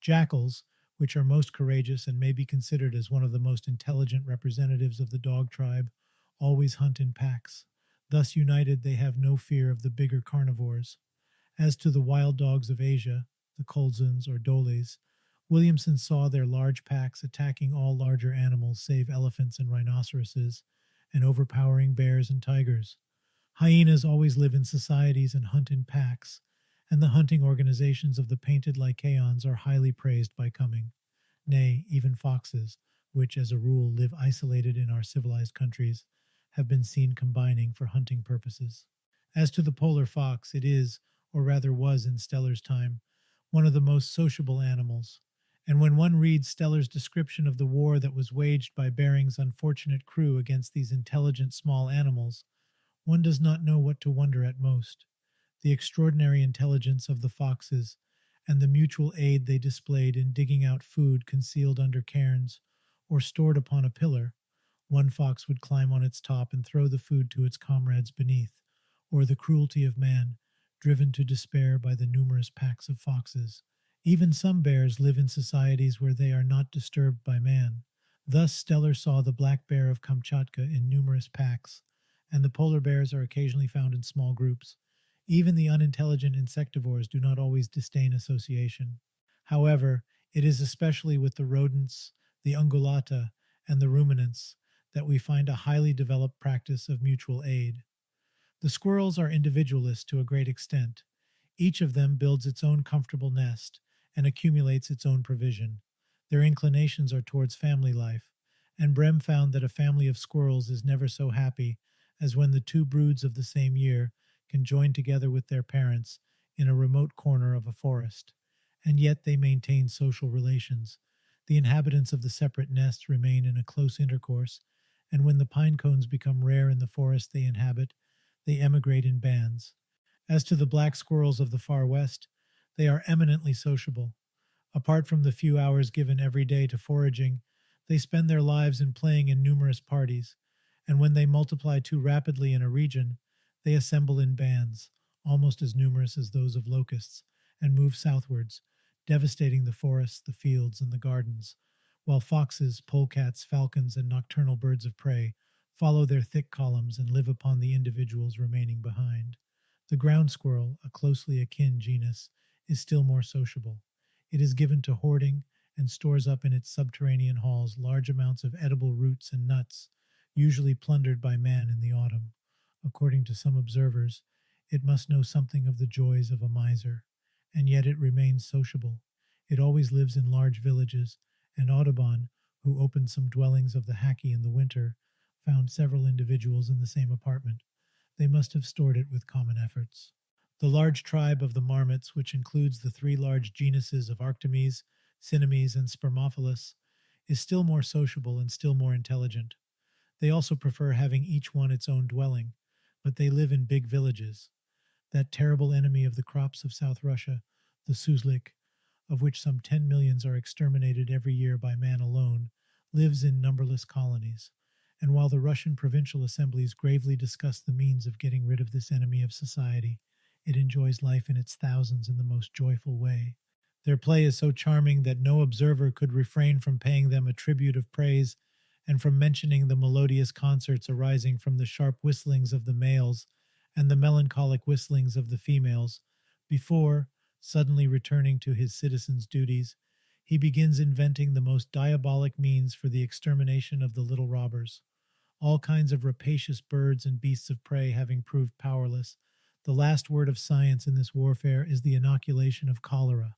Jackals, which are most courageous and may be considered as one of the most intelligent representatives of the dog tribe, always hunt in packs. Thus united, they have no fear of the bigger carnivores. As to the wild dogs of Asia, the Kolzuns or Doles, Williamson saw their large packs attacking all larger animals save elephants and rhinoceroses, and overpowering bears and tigers. Hyenas always live in societies and hunt in packs, and the hunting organizations of the painted Lycaons are highly praised by Cumming. Nay, even foxes, which as a rule live isolated in our civilized countries, have been seen combining for hunting purposes. As to the polar fox, it is, or rather was in Steller's time, one of the most sociable animals, and when one reads Steller's description of the war that was waged by Bering's unfortunate crew against these intelligent small animals, one does not know what to wonder at most: the extraordinary intelligence of the foxes, and the mutual aid they displayed in digging out food concealed under cairns, or stored upon a pillar. One fox would climb on its top and throw the food to its comrades beneath, or the cruelty of man, driven to despair by the numerous packs of foxes. Even some bears live in societies where they are not disturbed by man. Thus Steller saw the black bear of Kamchatka in numerous packs, and the polar bears are occasionally found in small groups. Even the unintelligent insectivores do not always disdain association. However, it is especially with the rodents, the ungulata, and the ruminants that we find a highly developed practice of mutual aid. The squirrels are individualists to a great extent. Each of them builds its own comfortable nest and accumulates its own provision. Their inclinations are towards family life, and Brehm found that a family of squirrels is never so happy as when the 2 broods of the same year can join together with their parents in a remote corner of a forest, and yet they maintain social relations. The inhabitants of the separate nests remain in a close intercourse, and when the pine cones become rare in the forest they inhabit, they emigrate in bands. As to the black squirrels of the far west, they are eminently sociable. Apart from the few hours given every day to foraging, they spend their lives in playing in numerous parties, and when they multiply too rapidly in a region, they assemble in bands, almost as numerous as those of locusts, and move southwards, devastating the forests, the fields, and the gardens, while foxes, polecats, falcons, and nocturnal birds of prey follow their thick columns and live upon the individuals remaining behind. The ground squirrel, a closely akin genus, is still more sociable. It is given to hoarding and stores up in its subterranean halls large amounts of edible roots and nuts, usually plundered by man in the autumn. According to some observers, it must know something of the joys of a miser, and yet it remains sociable. It always lives in large villages, and Audubon, who opened some dwellings of the Hackey in the winter, found several individuals in the same apartment. They must have stored it with common efforts. The large tribe of the marmots, which includes the three large genuses of Arctomys, Cinemys, and Spermophilus, is still more sociable and still more intelligent. They also prefer having each one its own dwelling, but they live in big villages. That terrible enemy of the crops of South Russia, the Suzlik, of which some 10 millions are exterminated every year by man alone, lives in numberless colonies. And while the Russian provincial assemblies gravely discuss the means of getting rid of this enemy of society, it enjoys life in its thousands in the most joyful way. Their play is so charming that no observer could refrain from paying them a tribute of praise and from mentioning the melodious concerts arising from the sharp whistlings of the males and the melancholic whistlings of the females, before, suddenly returning to his citizen's duties, he begins inventing the most diabolic means for the extermination of the little robbers. All kinds of rapacious birds and beasts of prey having proved powerless, the last word of science in this warfare is the inoculation of cholera.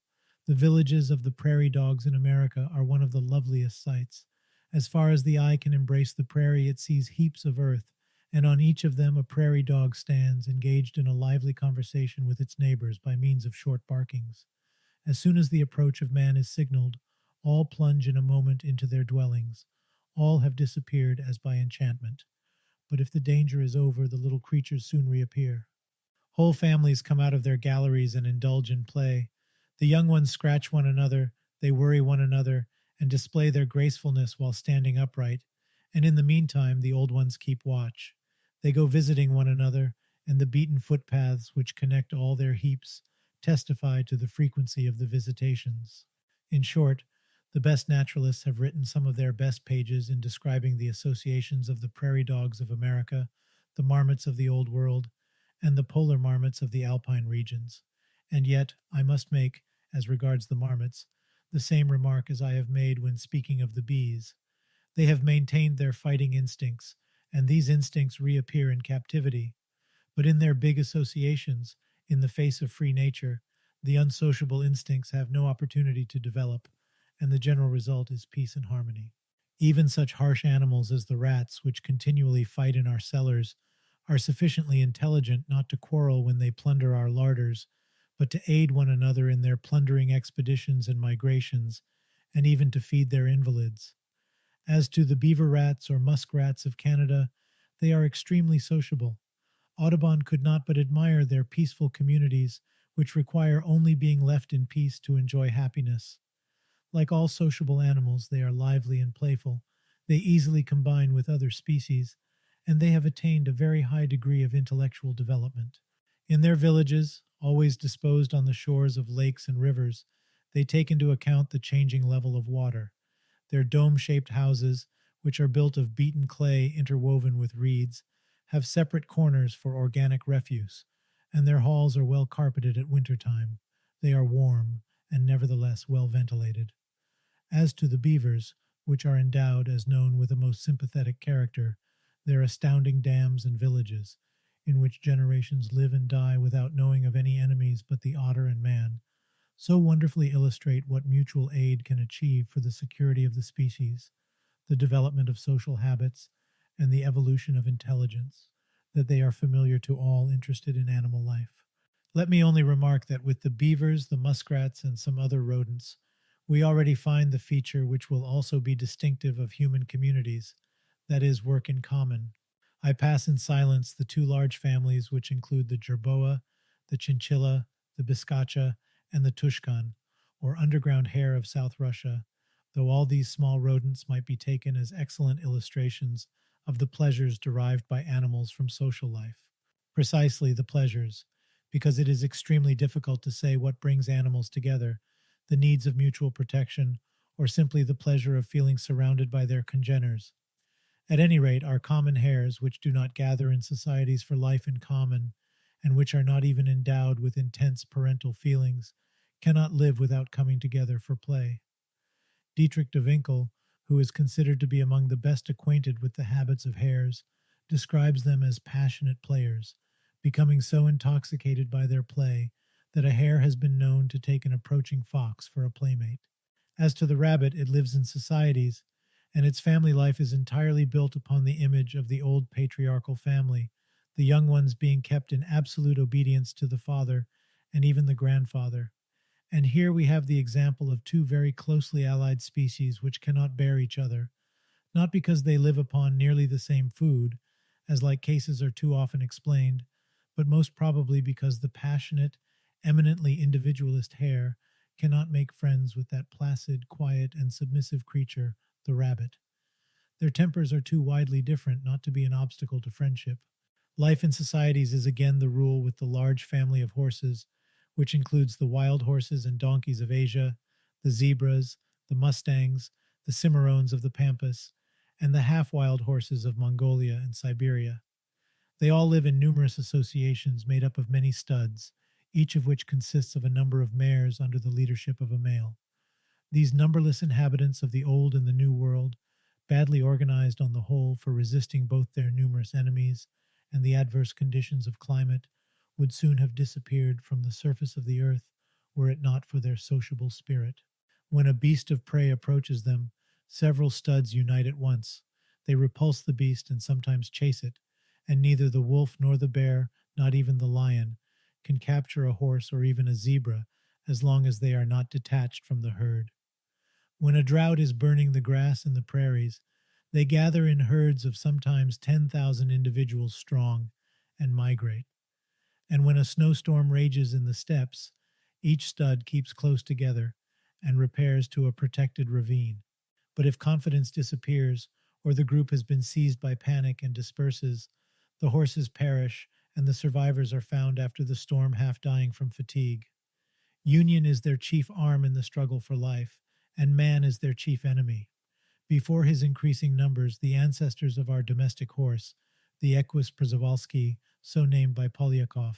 The villages of the prairie dogs in America are one of the loveliest sights. As far as the eye can embrace the prairie, it sees heaps of earth, and on each of them a prairie dog stands, engaged in a lively conversation with its neighbors by means of short barkings. As soon as the approach of man is signaled, all plunge in a moment into their dwellings. All have disappeared as by enchantment. But if the danger is over, the little creatures soon reappear. Whole families come out of their galleries and indulge in play. The young ones scratch one another, they worry one another, and display their gracefulness while standing upright, and in the meantime the old ones keep watch. They go visiting one another, and the beaten footpaths which connect all their heaps testify to the frequency of the visitations. In short, the best naturalists have written some of their best pages in describing the associations of the prairie dogs of America, the marmots of the Old World, and the polar marmots of the alpine regions. And yet, I must make, as regards the marmots, the same remark as I have made when speaking of the bees. They have maintained their fighting instincts, and these instincts reappear in captivity. But in their big associations, in the face of free nature, the unsociable instincts have no opportunity to develop, and the general result is peace and harmony. Even such harsh animals as the rats, which continually fight in our cellars, are sufficiently intelligent not to quarrel when they plunder our larders, but to aid one another in their plundering expeditions and migrations, and even to feed their invalids. As to the beaver rats or musk rats of Canada, they are extremely sociable. Audubon could not but admire their peaceful communities, which require only being left in peace to enjoy happiness. Like all sociable animals, they are lively and playful. They easily combine with other species, and they have attained a very high degree of intellectual development. In their villages, always disposed on the shores of lakes and rivers, they take into account the changing level of water. Their dome-shaped houses, which are built of beaten clay interwoven with reeds, have separate corners for organic refuse, and their halls are well carpeted at winter time. They are warm, and nevertheless well ventilated. As to the beavers, which are endowed, as known, with a most sympathetic character, their astounding dams and villages, in which generations live and die without knowing of any enemies but the otter and man, so wonderfully illustrate what mutual aid can achieve for the security of the species, the development of social habits, and the evolution of intelligence, that they are familiar to all interested in animal life. Let me only remark that with the beavers, the muskrats, and some other rodents, we already find the feature which will also be distinctive of human communities, that is, work in common. I pass in silence the two large families which include the jerboa, the chinchilla, the biscacha, and the tushkan, or underground hare of South Russia, though all these small rodents might be taken as excellent illustrations of the pleasures derived by animals from social life. Precisely the pleasures, because it is extremely difficult to say what brings animals together, the needs of mutual protection, or simply the pleasure of feeling surrounded by their congeners. At any rate, our common hares, which do not gather in societies for life in common, and which are not even endowed with intense parental feelings, cannot live without coming together for play. Dietrich de Winkel, who is considered to be among the best acquainted with the habits of hares, describes them as passionate players, becoming so intoxicated by their play that a hare has been known to take an approaching fox for a playmate. As to the rabbit, it lives in societies, and its family life is entirely built upon the image of the old patriarchal family, the young ones being kept in absolute obedience to the father and even the grandfather. And here we have the example of two very closely allied species which cannot bear each other, not because they live upon nearly the same food, as like cases are too often explained, but most probably because the passionate, eminently individualist hare cannot make friends with that placid, quiet, and submissive creature, the rabbit. Their tempers are too widely different not to be an obstacle to friendship. Life in societies is again the rule with the large family of horses, which includes the wild horses and donkeys of Asia, the zebras, the mustangs, the cimarrones of the pampas, and the half-wild horses of Mongolia and Siberia. They all live in numerous associations made up of many studs, each of which consists of a number of mares under the leadership of a male. These numberless inhabitants of the old and the new world, badly organized on the whole for resisting both their numerous enemies and the adverse conditions of climate, would soon have disappeared from the surface of the earth were it not for their sociable spirit. When a beast of prey approaches them, several studs unite at once. They repulse the beast and sometimes chase it, and neither the wolf nor the bear, not even the lion, can capture a horse or even a zebra as long as they are not detached from the herd. When a drought is burning the grass in the prairies, they gather in herds of sometimes 10,000 individuals strong and migrate. And when a snowstorm rages in the steppes, each stud keeps close together and repairs to a protected ravine. But if confidence disappears, or the group has been seized by panic and disperses, the horses perish, and the survivors are found after the storm half dying from fatigue. Union is their chief arm in the struggle for life, and man is their chief enemy. Before his increasing numbers, the ancestors of our domestic horse, the Equus przewalski, so named by Polyakov,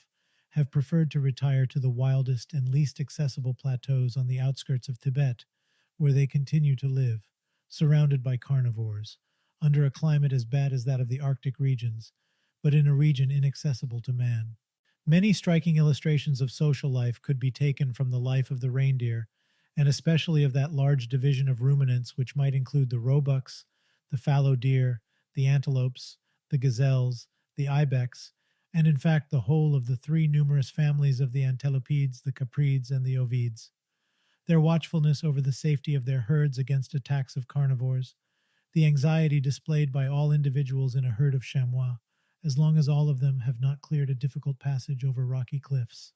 have preferred to retire to the wildest and least accessible plateaus on the outskirts of Tibet, where they continue to live, surrounded by carnivores, under a climate as bad as that of the Arctic regions, but in a region inaccessible to man. Many striking illustrations of social life could be taken from the life of the reindeer, and especially of that large division of ruminants which might include the roebucks, the fallow deer, the antelopes, the gazelles, the ibex, and in fact the whole of the three numerous families of the antelopids, the caprides, and the ovids. Their watchfulness over the safety of their herds against attacks of carnivores, the anxiety displayed by all individuals in a herd of chamois, as long as all of them have not cleared a difficult passage over rocky cliffs,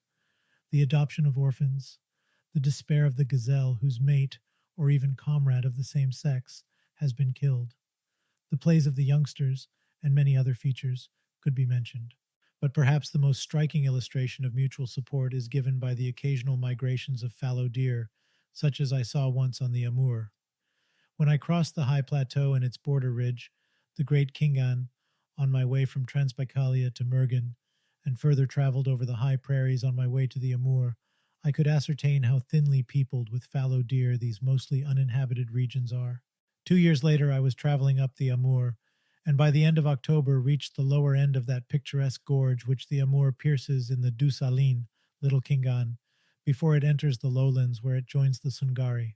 the adoption of orphans, the despair of the gazelle whose mate, or even comrade of the same sex, has been killed. The plays of the youngsters, and many other features, could be mentioned. But perhaps the most striking illustration of mutual support is given by the occasional migrations of fallow deer, such as I saw once on the Amur. When I crossed the high plateau and its border ridge, the Great Khingan, on my way from Transbaikalia to Mergen, and further traveled over the high prairies on my way to the Amur, I could ascertain how thinly peopled with fallow deer these mostly uninhabited regions are. 2 years later, I was traveling up the Amur, and by the end of October reached the lower end of that picturesque gorge which the Amur pierces in the Dusalin, Little Khingan, before it enters the lowlands where it joins the Sungari.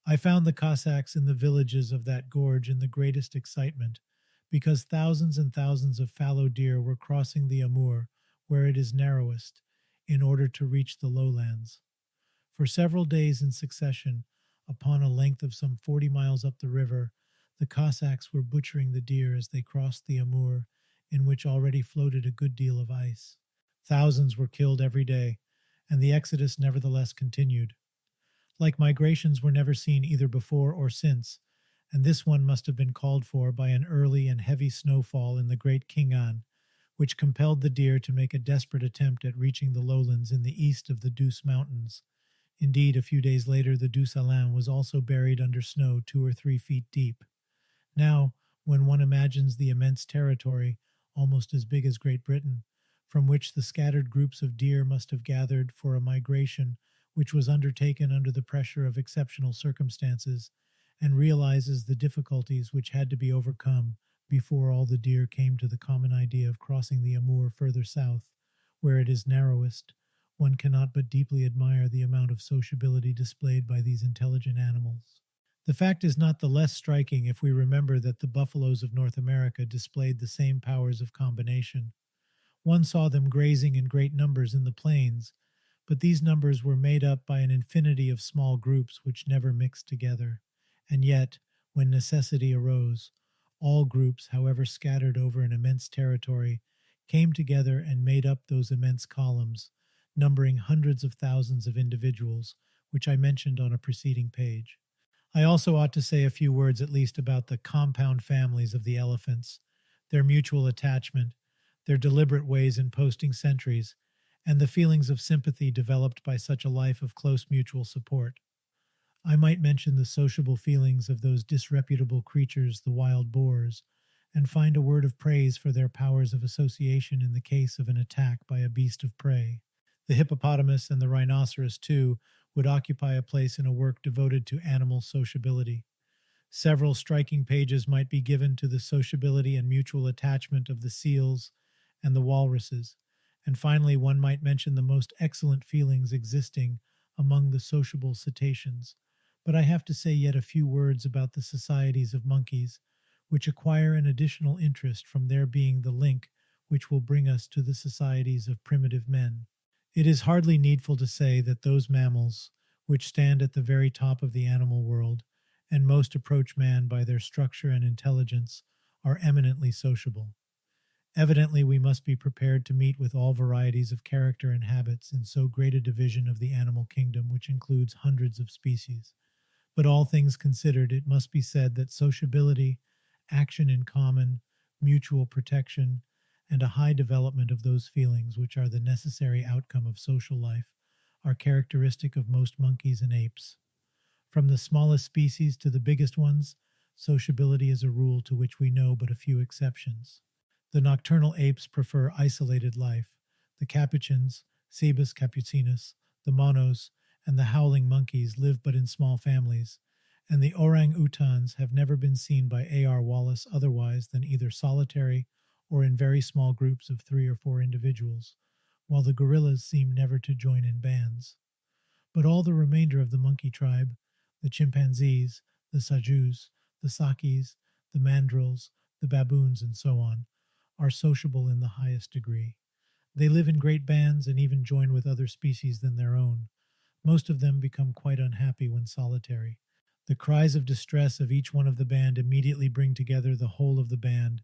I found the Cossacks in the villages of that gorge in the greatest excitement, because thousands and thousands of fallow deer were crossing the Amur, where it is narrowest, in order to reach the lowlands. For several days in succession, upon a length of some 40 miles up the river, the Cossacks were butchering the deer as they crossed the Amur, in which already floated a good deal of ice. Thousands were killed every day, and the exodus nevertheless continued. Like migrations were never seen either before or since, and this one must have been called for by an early and heavy snowfall in the Great Khingan, which compelled the deer to make a desperate attempt at reaching the lowlands in the east of the Douce Mountains. Indeed, a few days later, the Douce Alain was also buried under snow 2 or 3 feet deep. Now, when one imagines the immense territory, almost as big as Great Britain, from which the scattered groups of deer must have gathered for a migration which was undertaken under the pressure of exceptional circumstances, and realizes the difficulties which had to be overcome before all the deer came to the common idea of crossing the Amur further south, where it is narrowest, one cannot but deeply admire the amount of sociability displayed by these intelligent animals. The fact is not the less striking if we remember that the buffaloes of North America displayed the same powers of combination. One saw them grazing in great numbers in the plains, but these numbers were made up by an infinity of small groups which never mixed together. And yet, when necessity arose, all groups, however scattered over an immense territory, came together and made up those immense columns, numbering hundreds of thousands of individuals, which I mentioned on a preceding page. I also ought to say a few words at least about the compound families of the elephants, their mutual attachment, their deliberate ways in posting sentries, and the feelings of sympathy developed by such a life of close mutual support. I might mention the sociable feelings of those disreputable creatures, the wild boars, and find a word of praise for their powers of association in the case of an attack by a beast of prey. The hippopotamus and the rhinoceros, too, would occupy a place in a work devoted to animal sociability. Several striking pages might be given to the sociability and mutual attachment of the seals and the walruses, and finally one might mention the most excellent feelings existing among the sociable cetaceans. But I have to say yet a few words about the societies of monkeys, which acquire an additional interest from their being the link which will bring us to the societies of primitive men. It is hardly needful to say that those mammals, which stand at the very top of the animal world, and most approach man by their structure and intelligence, are eminently sociable. Evidently, we must be prepared to meet with all varieties of character and habits in so great a division of the animal kingdom, which includes hundreds of species. But all things considered, it must be said that sociability, action in common, mutual protection, and a high development of those feelings which are the necessary outcome of social life are characteristic of most monkeys and apes. From the smallest species to the biggest ones, sociability is a rule to which we know but a few exceptions. The nocturnal apes prefer isolated life. The capuchins, Cebus capucinus, the monos, and the howling monkeys live but in small families, and the orang-utans have never been seen by A.R. Wallace otherwise than either solitary or in very small groups of 3 or 4 individuals, while the gorillas seem never to join in bands. But all the remainder of the monkey tribe, the chimpanzees, the sajus, the sakis, the mandrills, the baboons, and so on, are sociable in the highest degree. They live in great bands and even join with other species than their own. Most of them become quite unhappy when solitary. The cries of distress of each one of the band immediately bring together the whole of the band,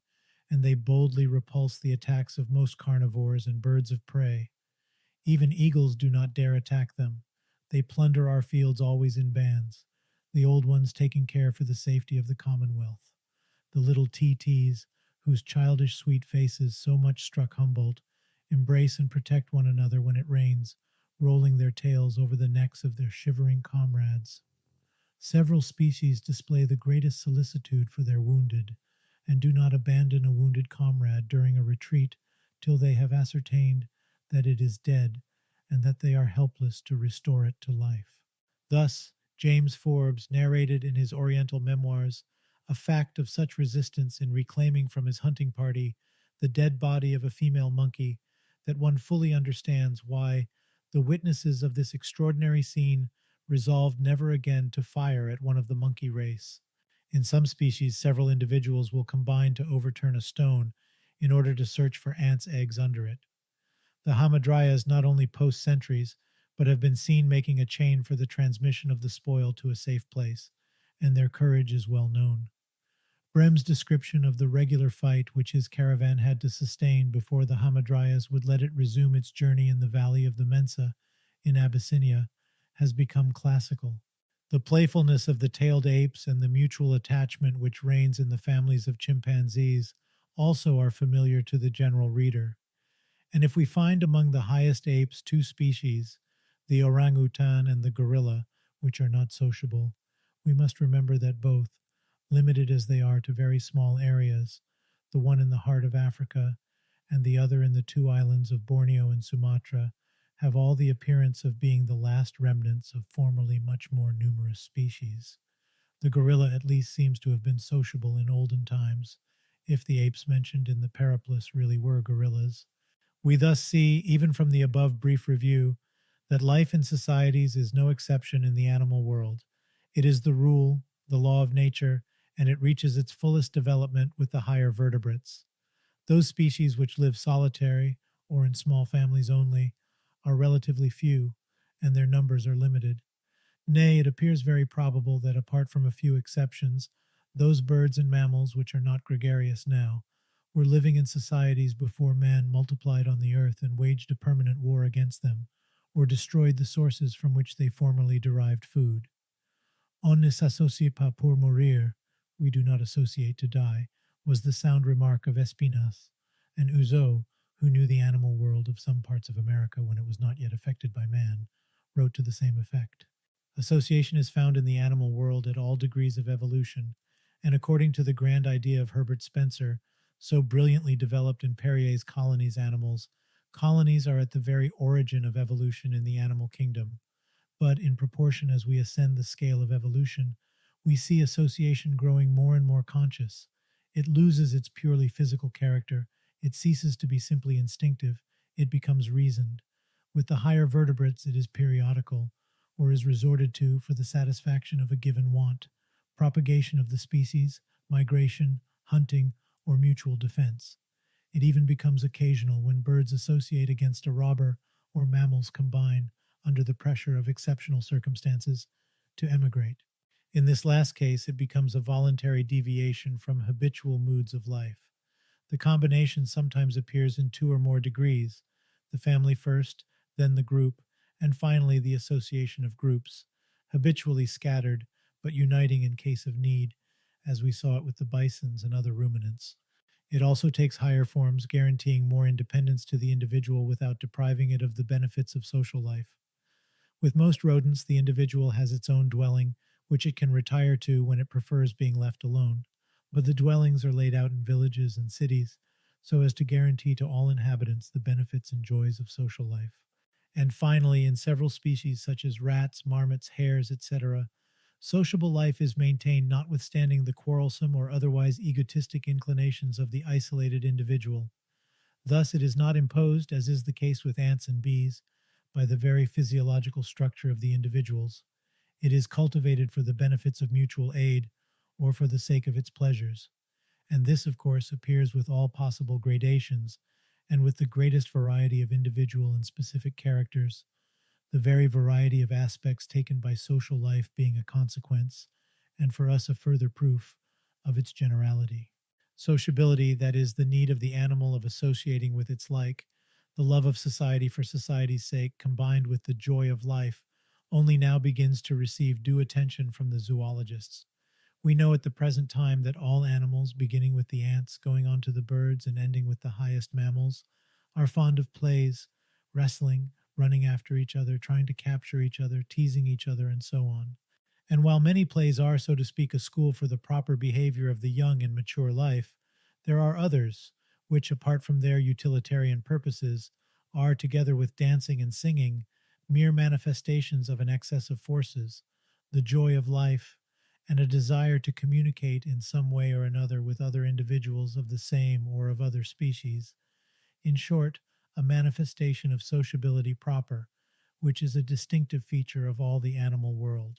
and they boldly repulse the attacks of most carnivores and birds of prey. Even eagles do not dare attack them. They plunder our fields always in bands, the old ones taking care for the safety of the commonwealth. The little TTs, whose childish sweet faces so much struck Humboldt, embrace and protect one another when it rains, rolling their tails over the necks of their shivering comrades. Several species display the greatest solicitude for their wounded, and do not abandon a wounded comrade during a retreat till they have ascertained that it is dead and that they are helpless to restore it to life. Thus, James Forbes narrated in his Oriental Memoirs a fact of such resistance in reclaiming from his hunting party the dead body of a female monkey that one fully understands why the witnesses of this extraordinary scene resolved never again to fire at one of the monkey race. In some species, several individuals will combine to overturn a stone in order to search for ants' eggs under it. The hamadryas not only post sentries, but have been seen making a chain for the transmission of the spoil to a safe place, and their courage is well known. Brehm's description of the regular fight which his caravan had to sustain before the hamadryas would let it resume its journey in the valley of the Mensa in Abyssinia has become classical. The playfulness of the tailed apes and the mutual attachment which reigns in the families of chimpanzees also are familiar to the general reader. And if we find among the highest apes two species, the orangutan and the gorilla, which are not sociable, we must remember that both, limited as they are to very small areas, the one in the heart of Africa and the other in the two islands of Borneo and Sumatra, have all the appearance of being the last remnants of formerly much more numerous species. The gorilla at least seems to have been sociable in olden times, if the apes mentioned in the Periplus really were gorillas. We thus see, even from the above brief review, that life in societies is no exception in the animal world. It is the rule, the law of nature, and it reaches its fullest development with the higher vertebrates. Those species which live solitary, or in small families only, are relatively few, and their numbers are limited. Nay, it appears very probable that, apart from a few exceptions, those birds and mammals which are not gregarious now were living in societies before man multiplied on the earth and waged a permanent war against them, or destroyed the sources from which they formerly derived food. On ne s'associe pas pour mourir, we do not associate to die, was the sound remark of Espinasse, and Uzo, who knew the animal world of some parts of America when it was not yet affected by man, wrote to the same effect. Association is found in the animal world at all degrees of evolution, and according to the grand idea of Herbert Spencer, so brilliantly developed in Perrier's Colonies Animals, colonies are at the very origin of evolution in the animal kingdom. But in proportion as we ascend the scale of evolution, we see association growing more and more conscious. It loses its purely physical character. It ceases to be simply instinctive. It becomes reasoned. With the higher vertebrates, it is periodical, or is resorted to for the satisfaction of a given want, propagation of the species, migration, hunting, or mutual defense. It even becomes occasional when birds associate against a robber or mammals combine, under the pressure of exceptional circumstances, to emigrate. In this last case, it becomes a voluntary deviation from habitual moods of life. The combination sometimes appears in 2 or more degrees, the family first, then the group, and finally the association of groups, habitually scattered, but uniting in case of need, as we saw it with the bisons and other ruminants. It also takes higher forms, guaranteeing more independence to the individual without depriving it of the benefits of social life. With most rodents, the individual has its own dwelling, which it can retire to when it prefers being left alone, but the dwellings are laid out in villages and cities so as to guarantee to all inhabitants the benefits and joys of social life. And finally, in several species such as rats, marmots, hares, etc., sociable life is maintained notwithstanding the quarrelsome or otherwise egotistic inclinations of the isolated individual. Thus it is not imposed, as is the case with ants and bees, by the very physiological structure of the individuals. It is cultivated for the benefits of mutual aid, or for the sake of its pleasures. And this, of course, appears with all possible gradations, and with the greatest variety of individual and specific characters, the very variety of aspects taken by social life being a consequence, and for us a further proof, of its generality. Sociability, that is, the need of the animal of associating with its like, the love of society for society's sake, combined with the joy of life, only now begins to receive due attention from the zoologists. We know at the present time that all animals, beginning with the ants, going on to the birds, and ending with the highest mammals, are fond of plays, wrestling, running after each other, trying to capture each other, teasing each other, and so on. And while many plays are, so to speak, a school for the proper behavior of the young in mature life, there are others, which, apart from their utilitarian purposes, are, together with dancing and singing, mere manifestations of an excess of forces, the joy of life, and a desire to communicate in some way or another with other individuals of the same or of other species. In short, a manifestation of sociability proper, which is a distinctive feature of all the animal world.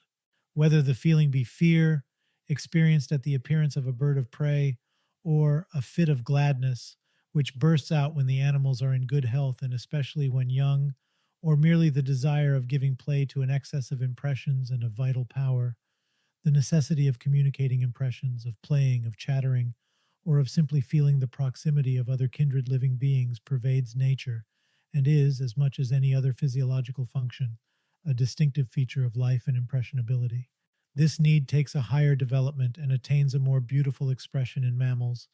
Whether the feeling be fear, experienced at the appearance of a bird of prey, or a fit of gladness, which bursts out when the animals are in good health and especially when young, or merely the desire of giving play to an excess of impressions and of vital power, the necessity of communicating impressions, of playing, of chattering, or of simply feeling the proximity of other kindred living beings pervades nature, and is, as much as any other physiological function, a distinctive feature of life and impressionability. This need takes a higher development and attains a more beautiful expression in mammals,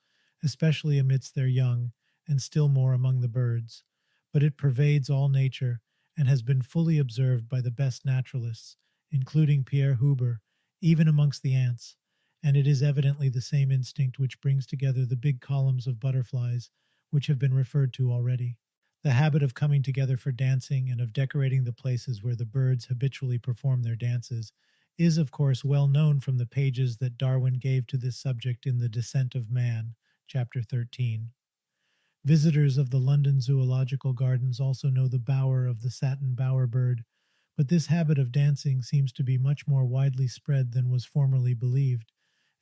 especially amidst their young, and still more among the birds. But it pervades all nature and has been fully observed by the best naturalists, including Pierre Huber, even amongst the ants, and it is evidently the same instinct which brings together the big columns of butterflies which have been referred to already. The habit of coming together for dancing and of decorating the places where the birds habitually perform their dances is, of course, well known from the pages that Darwin gave to this subject in The Descent of Man, chapter 13. Visitors of the London Zoological Gardens also know the bower of the satin bowerbird, but this habit of dancing seems to be much more widely spread than was formerly believed,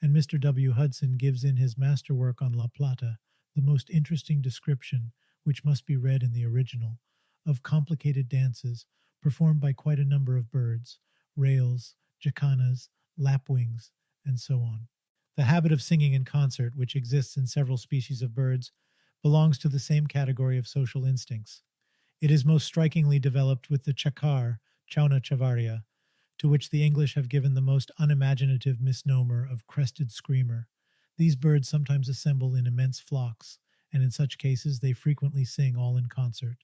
and Mr. W. Hudson gives in his masterwork on La Plata the most interesting description, which must be read in the original, of complicated dances performed by quite a number of birds, rails, jacanas, lapwings, and so on. The habit of singing in concert, which exists in several species of birds, belongs to the same category of social instincts. It is most strikingly developed with the chakar, Chauna chavaria, to which the English have given the most unimaginative misnomer of crested screamer. These birds sometimes assemble in immense flocks, and in such cases they frequently sing all in concert.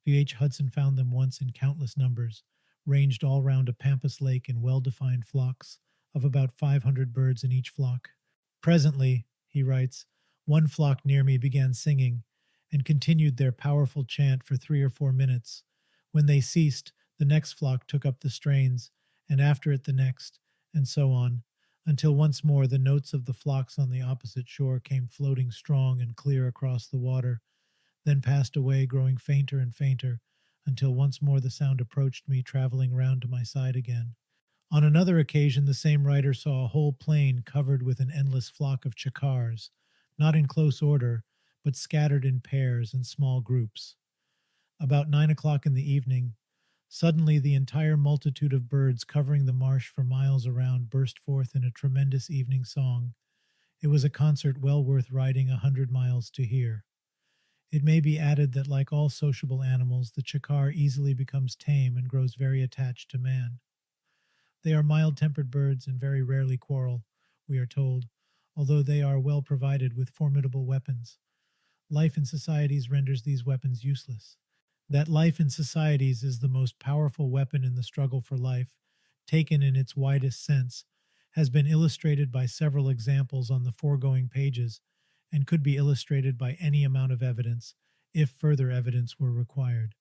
W. H. Hudson found them once in countless numbers, ranged all round a pampas lake in well-defined flocks, of about 500 birds in each flock. Presently, he writes, one flock near me began singing, and continued their powerful chant for 3 or 4 minutes. When they ceased, the next flock took up the strains, and after it the next, and so on, until once more the notes of the flocks on the opposite shore came floating strong and clear across the water, then passed away, growing fainter and fainter, until once more the sound approached me, traveling round to my side again. On another occasion, the same writer saw a whole plain covered with an endless flock of chakars, not in close order, but scattered in pairs and small groups. About 9 o'clock in the evening, suddenly the entire multitude of birds covering the marsh for miles around burst forth in a tremendous evening song. It was a concert well worth riding 100 miles to hear. It may be added that, like all sociable animals, the chakar easily becomes tame and grows very attached to man. They are mild-tempered birds and very rarely quarrel, we are told, although they are well provided with formidable weapons. Life in societies renders these weapons useless. That life in societies is the most powerful weapon in the struggle for life, taken in its widest sense, has been illustrated by several examples on the foregoing pages, and could be illustrated by any amount of evidence, if further evidence were required.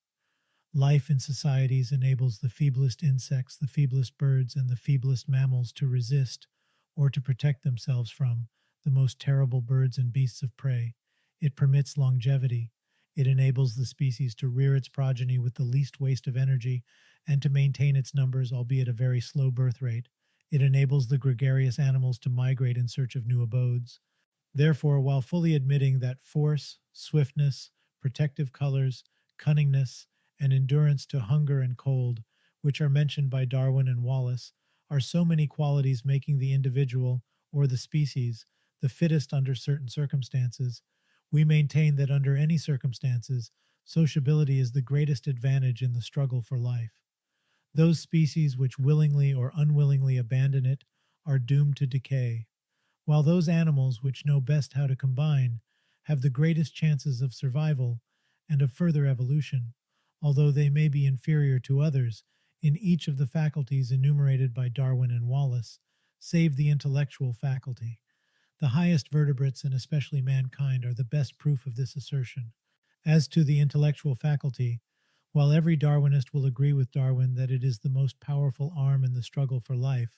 Life in societies enables the feeblest insects, the feeblest birds, and the feeblest mammals to resist, or to protect themselves from, the most terrible birds and beasts of prey. It permits longevity. It enables the species to rear its progeny with the least waste of energy, and to maintain its numbers, albeit a very slow birth rate. It enables the gregarious animals to migrate in search of new abodes. Therefore, while fully admitting that force, swiftness, protective colors, cunningness, and endurance to hunger and cold, which are mentioned by Darwin and Wallace, are so many qualities making the individual, or the species, the fittest under certain circumstances, we maintain that under any circumstances, sociability is the greatest advantage in the struggle for life. Those species which willingly or unwillingly abandon it are doomed to decay, while those animals which know best how to combine have the greatest chances of survival and of further evolution, although they may be inferior to others in each of the faculties enumerated by Darwin and Wallace, save the intellectual faculty. The highest vertebrates, and especially mankind, are the best proof of this assertion. As to the intellectual faculty, while every Darwinist will agree with Darwin that it is the most powerful arm in the struggle for life,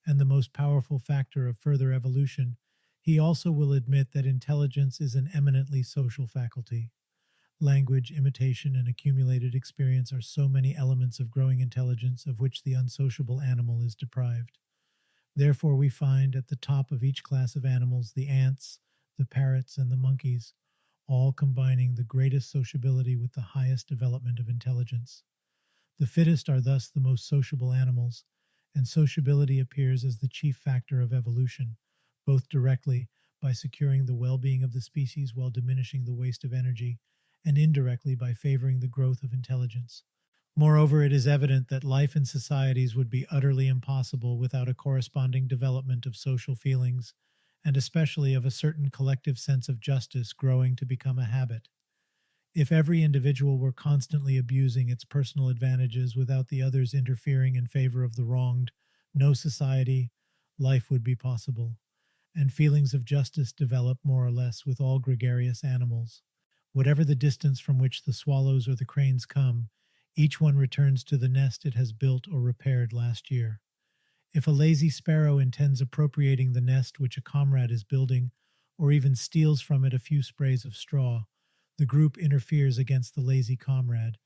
and the most powerful factor of further evolution, he also will admit that intelligence is an eminently social faculty. Language, imitation, and accumulated experience are so many elements of growing intelligence of which the unsociable animal is deprived. Therefore, we find at the top of each class of animals the ants, the parrots, and the monkeys, all combining the greatest sociability with the highest development of intelligence. The fittest are thus the most sociable animals, and sociability appears as the chief factor of evolution, both directly by securing the well-being of the species while diminishing the waste of energy, and indirectly by favoring the growth of intelligence. Moreover, it is evident that life in societies would be utterly impossible without a corresponding development of social feelings, and especially of a certain collective sense of justice growing to become a habit. If every individual were constantly abusing its personal advantages without the others interfering in favor of the wronged, no society, life would be possible, and feelings of justice develop more or less with all gregarious animals. Whatever the distance from which the swallows or the cranes come, each one returns to the nest it has built or repaired last year. If a lazy sparrow intends appropriating the nest which a comrade is building, or even steals from it a few sprays of straw, the group interferes against the lazy comrade,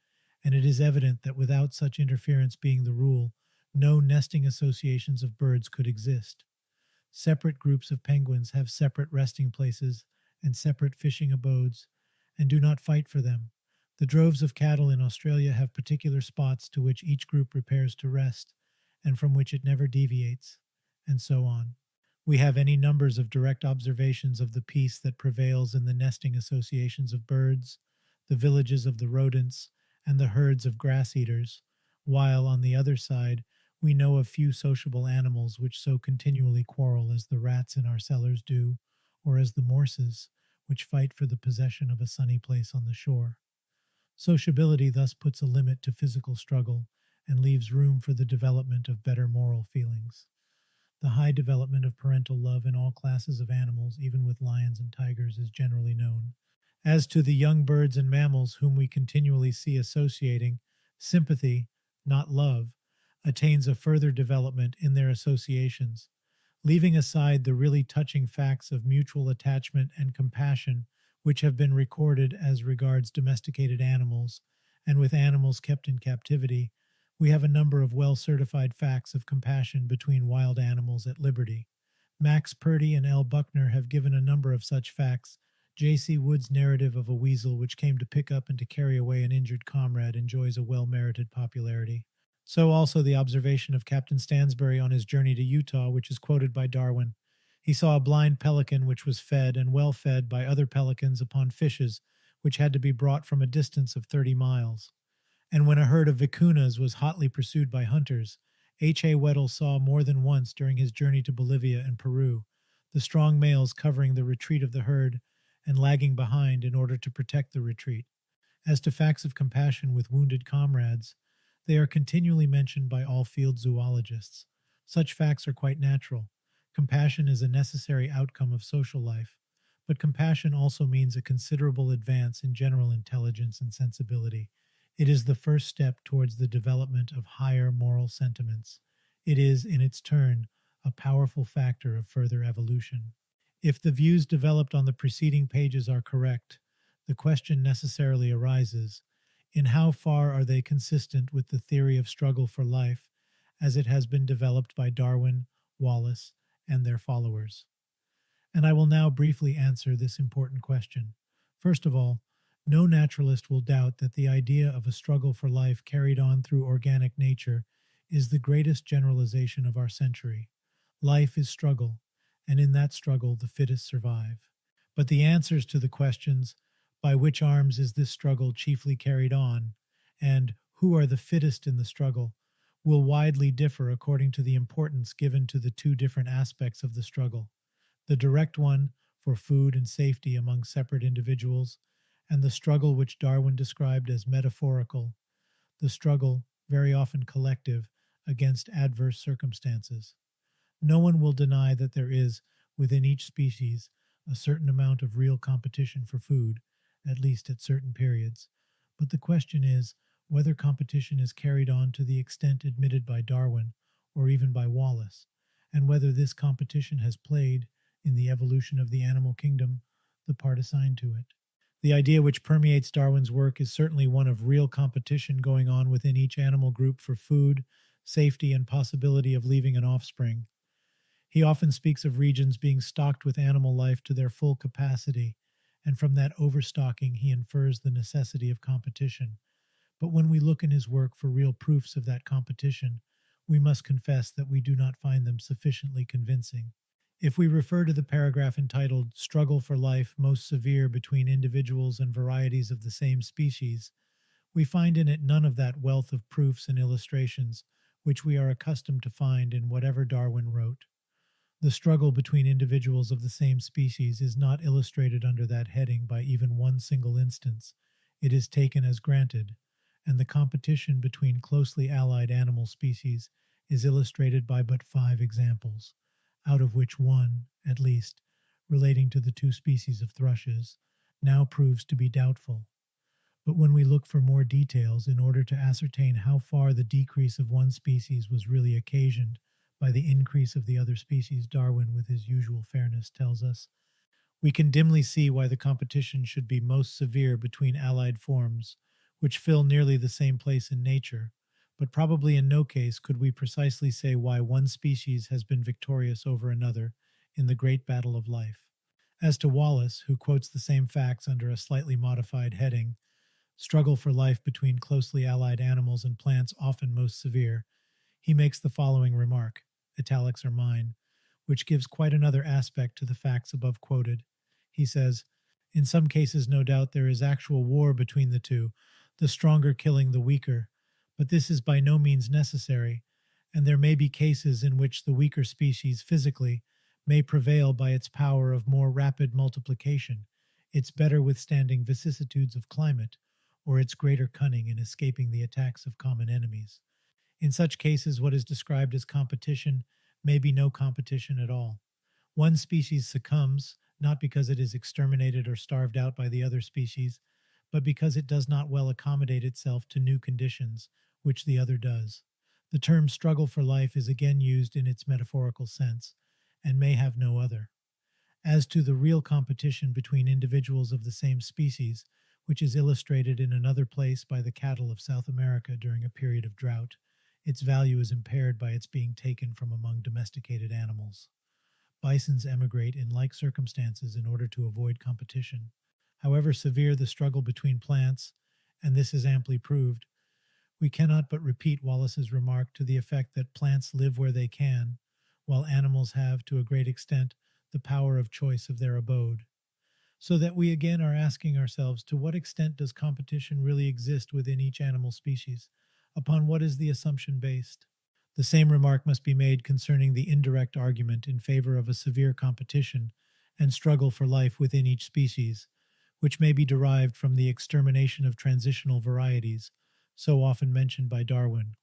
and it is evident that without such interference being the rule, no nesting associations of birds could exist. Separate groups of penguins have separate resting places and separate fishing abodes, and do not fight for them. The droves of cattle in Australia have particular spots to which each group repairs to rest, and from which it never deviates, and so on. We have any numbers of direct observations of the peace that prevails in the nesting associations of birds, the villages of the rodents, and the herds of grass eaters, while, on the other side, we know of few sociable animals which so continually quarrel as the rats in our cellars do, or as the morses, which fight for the possession of a sunny place on the shore. Sociability thus puts a limit to physical struggle and leaves room for the development of better moral feelings. The high development of parental love in all classes of animals, even with lions and tigers, is generally known. As to the young birds and mammals whom we continually see associating, sympathy, not love, attains a further development in their associations. Leaving aside the really touching facts of mutual attachment and compassion which have been recorded as regards domesticated animals, and with animals kept in captivity, we have a number of well-certified facts of compassion between wild animals at liberty. Max Purdy and L. Buckner have given a number of such facts. J.C. Wood's narrative of a weasel which came to pick up and to carry away an injured comrade enjoys a well-merited popularity. So also the observation of Captain Stansbury on his journey to Utah, which is quoted by Darwin. He saw a blind pelican which was fed and well fed by other pelicans upon fishes which had to be brought from a distance of 30 miles. And when a herd of vicuñas was hotly pursued by hunters, H.A. Weddell saw more than once during his journey to Bolivia and Peru the strong males covering the retreat of the herd and lagging behind in order to protect the retreat. As to facts of compassion with wounded comrades, they are continually mentioned by all field zoologists. Such facts are quite natural. Compassion is a necessary outcome of social life, but compassion also means a considerable advance in general intelligence and sensibility. It is the first step towards the development of higher moral sentiments. It is, in its turn, a powerful factor of further evolution. If the views developed on the preceding pages are correct, the question necessarily arises, in how far are they consistent with the theory of struggle for life as it has been developed by Darwin, Wallace, and their followers? And I will now briefly answer this important question. First of all, no naturalist will doubt that the idea of a struggle for life carried on through organic nature is the greatest generalization of our century. Life is struggle, and in that struggle the fittest survive. But the answers to the questions, by which arms is this struggle chiefly carried on, and who are the fittest in the struggle, will widely differ according to the importance given to the two different aspects of the struggle: the direct one for food and safety among separate individuals, and the struggle which Darwin described as metaphorical, the struggle, very often collective, against adverse circumstances. No one will deny that there is, within each species, a certain amount of real competition for food, at least at certain periods. But the question is whether competition is carried on to the extent admitted by Darwin, or even by Wallace, and whether this competition has played, in the evolution of the animal kingdom, the part assigned to it. The idea which permeates Darwin's work is certainly one of real competition going on within each animal group for food, safety, and possibility of leaving an offspring. He often speaks of regions being stocked with animal life to their full capacity, and from that overstocking he infers the necessity of competition. But when we look in his work for real proofs of that competition, we must confess that we do not find them sufficiently convincing. If we refer to the paragraph entitled "Struggle for Life Most Severe Between Individuals and Varieties of the Same Species," We find in it none of that wealth of proofs and illustrations which we are accustomed to find in whatever Darwin wrote. The struggle between individuals of the same species is not illustrated under that heading by even one single instance. It is taken as granted, and the competition between closely allied animal species is illustrated by but 5 examples, out of which one, at least, relating to the 2 species of thrushes, now proves to be doubtful. But when we look for more details in order to ascertain how far the decrease of one species was really occasioned by the increase of the other species, Darwin, with his usual fairness, tells us, we can dimly see why the competition should be most severe between allied forms, which fill nearly the same place in nature, but probably in no case could we precisely say why one species has been victorious over another in the great battle of life. As to Wallace, who quotes the same facts under a slightly modified heading, struggle for life between closely allied animals and plants often most severe, he makes the following remark, italics are mine, which gives quite another aspect to the facts above quoted. He says, in some cases, no doubt, there is actual war between the two, the stronger killing the weaker, but this is by no means necessary, and there may be cases in which the weaker species physically may prevail by its power of more rapid multiplication, its better withstanding vicissitudes of climate, or its greater cunning in escaping the attacks of common enemies. In such cases, what is described as competition may be no competition at all. One species succumbs, not because it is exterminated or starved out by the other species, but because it does not well accommodate itself to new conditions, which the other does. The term struggle for life is again used in its metaphorical sense, and may have no other. As to the real competition between individuals of the same species, which is illustrated in another place by the cattle of South America during a period of drought, its value is impaired by its being taken from among domesticated animals. Bisons emigrate in like circumstances in order to avoid competition. However severe the struggle between plants, and this is amply proved, we cannot but repeat Wallace's remark to the effect that plants live where they can, while animals have, to a great extent, the power of choice of their abode. So that we again are asking ourselves, to what extent does competition really exist within each animal species? Upon what is the assumption based? The same remark must be made concerning the indirect argument in favor of a severe competition and struggle for life within each species, which may be derived from the extermination of transitional varieties, so often mentioned by Darwin.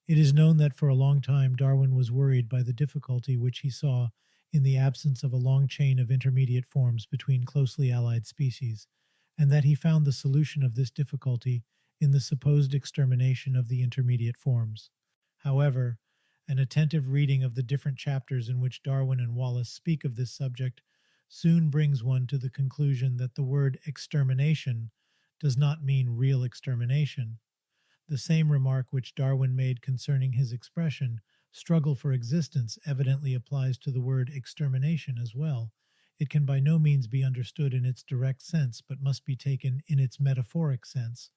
It is known that for a long time Darwin was worried by the difficulty which he saw in the absence of a long chain of intermediate forms between closely allied species, and that he found the solution of this difficulty in the supposed extermination of the intermediate forms. However, an attentive reading of the different chapters in which Darwin and Wallace speak of this subject soon brings one to the conclusion that the word extermination does not mean real extermination. The same remark which Darwin made concerning his expression, struggle for existence, evidently applies to the word extermination as well. It can by no means be understood in its direct sense, but must be taken in its metaphoric sense.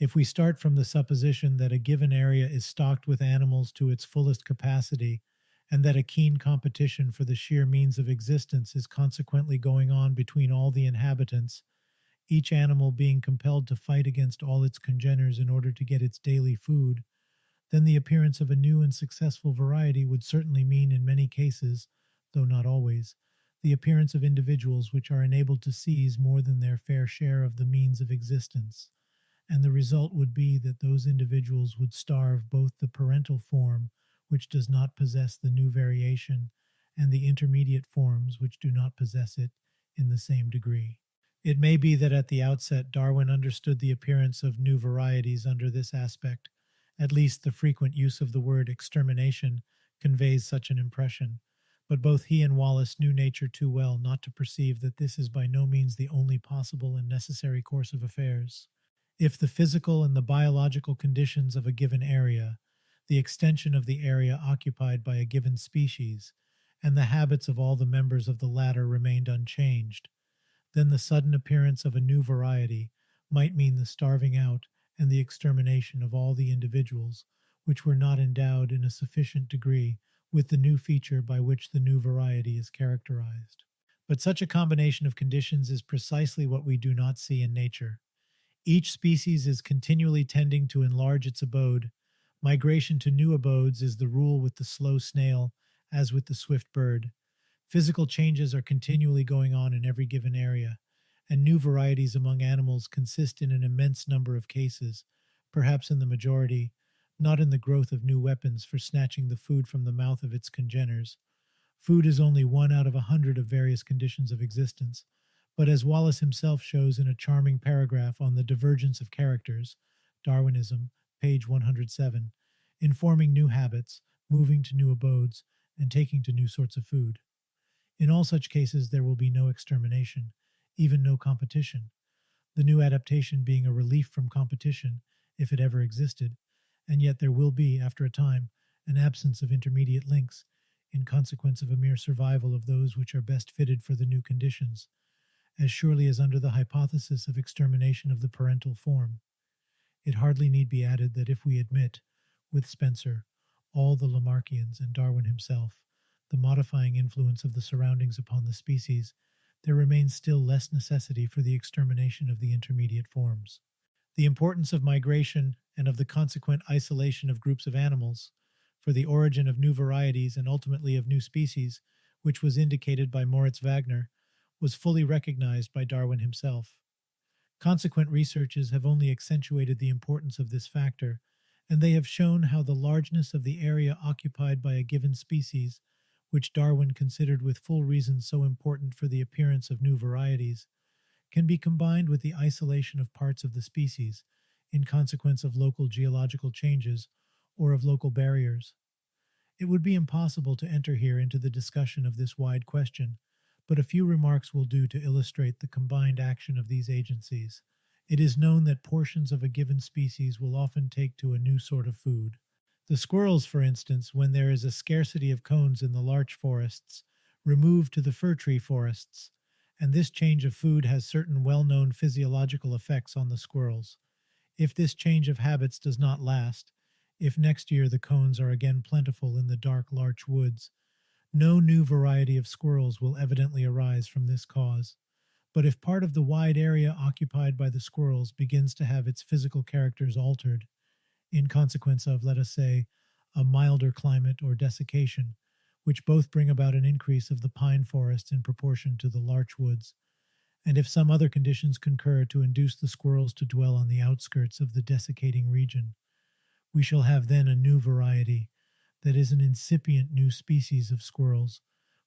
If we start from the supposition that a given area is stocked with animals to its fullest capacity, and that a keen competition for the sheer means of existence is consequently going on between all the inhabitants, each animal being compelled to fight against all its congeners in order to get its daily food, then the appearance of a new and successful variety would certainly mean in many cases, though not always, the appearance of individuals which are enabled to seize more than their fair share of the means of existence, and the result would be that those individuals would starve both the parental form, which does not possess the new variation, and the intermediate forms which do not possess it in the same degree. It may be that at the outset Darwin understood the appearance of new varieties under this aspect. At least the frequent use of the word extermination conveys such an impression, but both he and Wallace knew nature too well not to perceive that this is by no means the only possible and necessary course of affairs. If the physical and the biological conditions of a given area, the extension of the area occupied by a given species, and the habits of all the members of the latter remained unchanged, then the sudden appearance of a new variety might mean the starving out and the extermination of all the individuals which were not endowed in a sufficient degree with the new feature by which the new variety is characterized. But such a combination of conditions is precisely what we do not see in nature. Each species is continually tending to enlarge its abode. Migration to new abodes is the rule with the slow snail, as with the swift bird. Physical changes are continually going on in every given area, and new varieties among animals consist in an immense number of cases, perhaps in the majority, not in the growth of new weapons for snatching the food from the mouth of its congeners. Food is only one out of 100 of various conditions of existence, but as Wallace himself shows in a charming paragraph on the divergence of characters, Darwinism, page 107, in forming new habits, moving to new abodes, and taking to new sorts of food. In all such cases, there will be no extermination, even no competition, the new adaptation being a relief from competition, if it ever existed, and yet there will be, after a time, an absence of intermediate links, in consequence of a mere survival of those which are best fitted for the new conditions, as surely as under the hypothesis of extermination of the parental form. It hardly need be added that if we admit, with Spencer, all the Lamarckians and Darwin himself, the modifying influence of the surroundings upon the species, there remains still less necessity for the extermination of the intermediate forms. The importance of migration and of the consequent isolation of groups of animals, for the origin of new varieties and ultimately of new species, which was indicated by Moritz Wagner, was fully recognized by Darwin himself. Consequent researches have only accentuated the importance of this factor, and they have shown how the largeness of the area occupied by a given species, which Darwin considered with full reason so important for the appearance of new varieties, can be combined with the isolation of parts of the species, in consequence of local geological changes or of local barriers. It would be impossible to enter here into the discussion of this wide question, but a few remarks will do to illustrate the combined action of these agencies. It is known that portions of a given species will often take to a new sort of food. The squirrels, for instance, when there is a scarcity of cones in the larch forests, remove to the fir tree forests, and this change of food has certain well-known physiological effects on the squirrels. If this change of habits does not last, if next year the cones are again plentiful in the dark larch woods, no new variety of squirrels will evidently arise from this cause. But if part of the wide area occupied by the squirrels begins to have its physical characters altered, in consequence of, let us say, a milder climate or desiccation, which both bring about an increase of the pine forests in proportion to the larch woods, and if some other conditions concur to induce the squirrels to dwell on the outskirts of the desiccating region, we shall have then a new variety, that is an incipient new species of squirrels,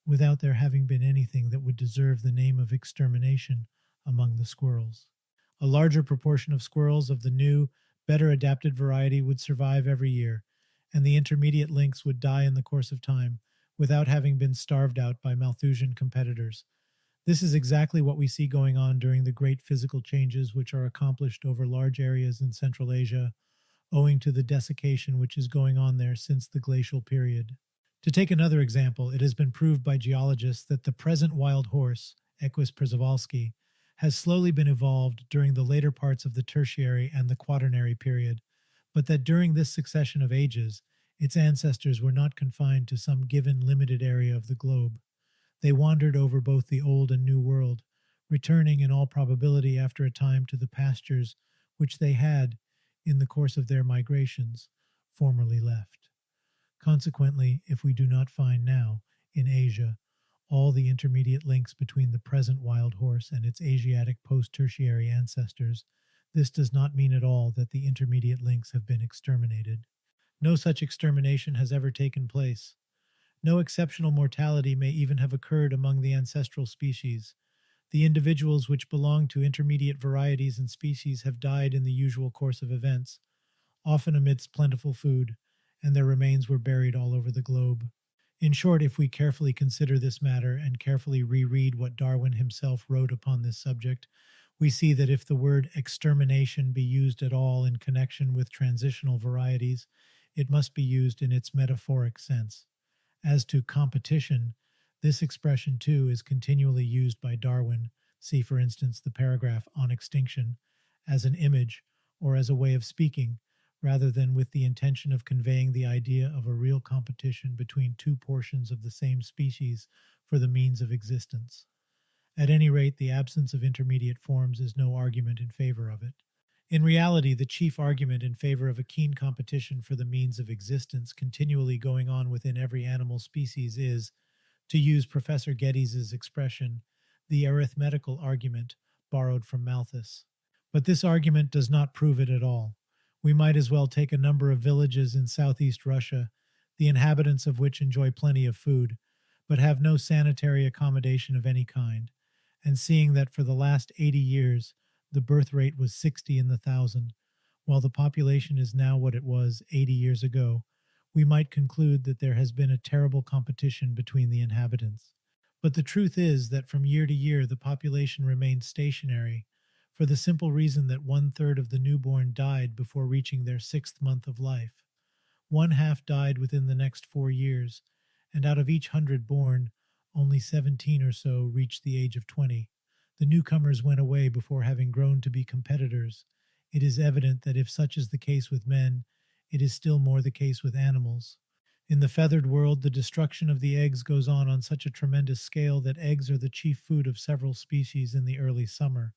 without there having been anything that would deserve the name of extermination among the squirrels. A larger proportion of squirrels of the new, better adapted variety would survive every year, and the intermediate links would die in the course of time, without having been starved out by Malthusian competitors. This is exactly what we see going on during the great physical changes which are accomplished over large areas in Central Asia, owing to the desiccation which is going on there since the glacial period. To take another example, it has been proved by geologists that the present wild horse, Equus przewalski, has slowly been evolved during the later parts of the Tertiary and the Quaternary period, but that during this succession of ages, its ancestors were not confined to some given limited area of the globe. They wandered over both the Old and New World, returning in all probability after a time to the pastures which they had, in the course of their migrations, formerly left. Consequently, if we do not find now, in Asia, all the intermediate links between the present wild horse and its Asiatic post-tertiary ancestors, this does not mean at all that the intermediate links have been exterminated. No such extermination has ever taken place. No exceptional mortality may even have occurred among the ancestral species. The individuals which belong to intermediate varieties and species have died in the usual course of events, often amidst plentiful food, and their remains were buried all over the globe. In short, if we carefully consider this matter and carefully reread what Darwin himself wrote upon this subject, we see that if the word extermination be used at all in connection with transitional varieties, it must be used in its metaphoric sense. As to competition, this expression too is continually used by Darwin, see for instance the paragraph on extinction, as an image or as a way of speaking, rather than with the intention of conveying the idea of a real competition between two portions of the same species for the means of existence. At any rate, the absence of intermediate forms is no argument in favor of it. In reality, the chief argument in favor of a keen competition for the means of existence continually going on within every animal species is, to use Professor Geddes' expression, the arithmetical argument borrowed from Malthus. But this argument does not prove it at all. We might as well take a number of villages in southeast Russia, the inhabitants of which enjoy plenty of food, but have no sanitary accommodation of any kind, and seeing that for the last 80 years the birth rate was 60 in the thousand, while the population is now what it was 80 years ago, we might conclude that there has been a terrible competition between the inhabitants. But the truth is that from year to year the population remained stationary, for the simple reason that 1/3 of the newborn died before reaching their 6th month of life. One half died within the next 4 years, and out of each 100 born, only 17 or so reached the age of 20. The newcomers went away before having grown to be competitors. It is evident that if such is the case with men, it is still more the case with animals. In the feathered world, the destruction of the eggs goes on such a tremendous scale that eggs are the chief food of several species in the early summer.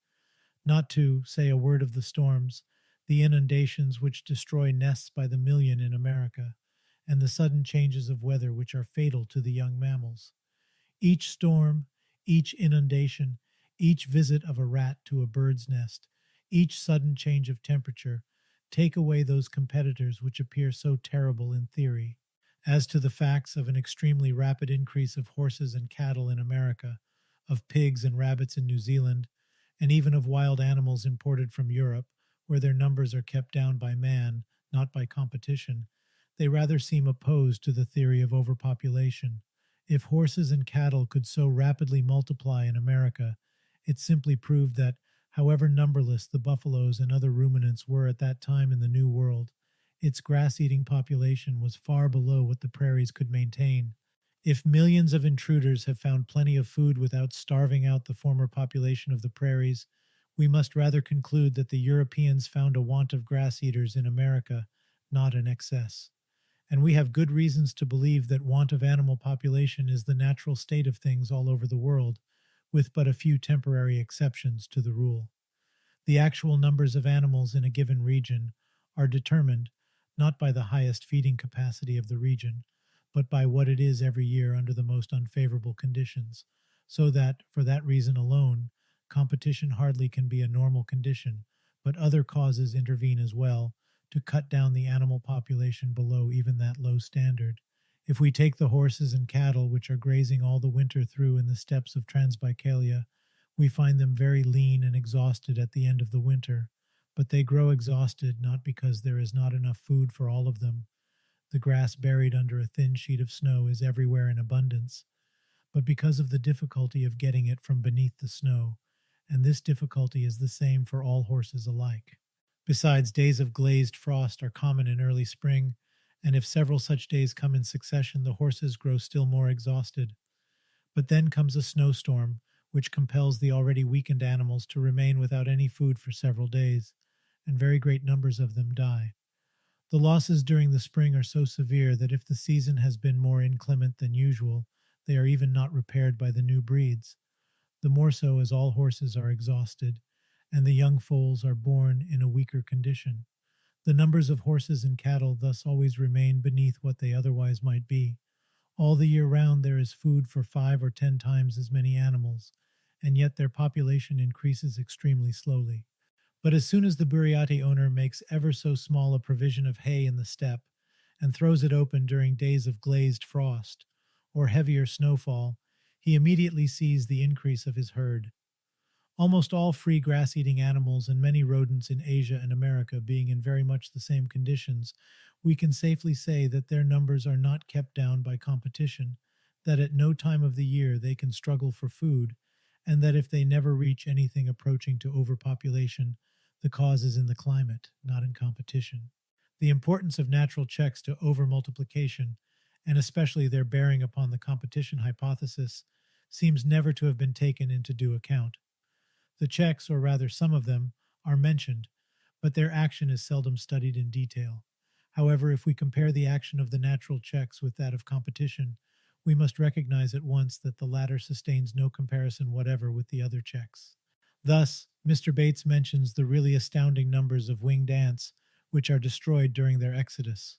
Not to say a word of the storms, the inundations which destroy nests by the million in America, and the sudden changes of weather which are fatal to the young mammals. Each storm, each inundation, each visit of a rat to a bird's nest, each sudden change of temperature, take away those competitors which appear so terrible in theory. As to the facts of an extremely rapid increase of horses and cattle in America, of pigs and rabbits in New Zealand, and even of wild animals imported from Europe, where their numbers are kept down by man, not by competition, they rather seem opposed to the theory of overpopulation. If horses and cattle could so rapidly multiply in America, it simply proved that, however numberless the buffaloes and other ruminants were at that time in the New World, its grass-eating population was far below what the prairies could maintain. If millions of intruders have found plenty of food without starving out the former population of the prairies, we must rather conclude that the Europeans found a want of grass-eaters in America, not an excess. And we have good reasons to believe that want of animal population is the natural state of things all over the world, with but a few temporary exceptions to the rule. The actual numbers of animals in a given region are determined not by the highest feeding capacity of the region, but by what it is every year under the most unfavorable conditions, so that, for that reason alone, competition hardly can be a normal condition, but other causes intervene as well to cut down the animal population below even that low standard. If we take the horses and cattle which are grazing all the winter through in the steppes of Transbaikalia, we find them very lean and exhausted at the end of the winter, but they grow exhausted not because there is not enough food for all of them. The grass buried under a thin sheet of snow is everywhere in abundance, but because of the difficulty of getting it from beneath the snow, and this difficulty is the same for all horses alike. Besides, days of glazed frost are common in early spring, and if several such days come in succession, the horses grow still more exhausted. But then comes a snowstorm, which compels the already weakened animals to remain without any food for several days, and very great numbers of them die. The losses during the spring are so severe that if the season has been more inclement than usual, they are even not repaired by the new breeds, the more so as all horses are exhausted, and the young foals are born in a weaker condition. The numbers of horses and cattle thus always remain beneath what they otherwise might be. All the year round there is food for 5 or 10 times as many animals, and yet their population increases extremely slowly. But as soon as the Buriati owner makes ever so small a provision of hay in the steppe, and throws it open during days of glazed frost, or heavier snowfall, he immediately sees the increase of his herd. Almost all free grass-eating animals and many rodents in Asia and America being in very much the same conditions, we can safely say that their numbers are not kept down by competition, that at no time of the year they can struggle for food, and that if they never reach anything approaching to overpopulation, the cause is in the climate, not in competition. The importance of natural checks to overmultiplication, and especially their bearing upon the competition hypothesis, seems never to have been taken into due account. The checks, or rather some of them, are mentioned, but their action is seldom studied in detail. However, if we compare the action of the natural checks with that of competition, we must recognize at once that the latter sustains no comparison whatever with the other checks. Thus, Mr. Bates mentions the really astounding numbers of winged ants which are destroyed during their exodus.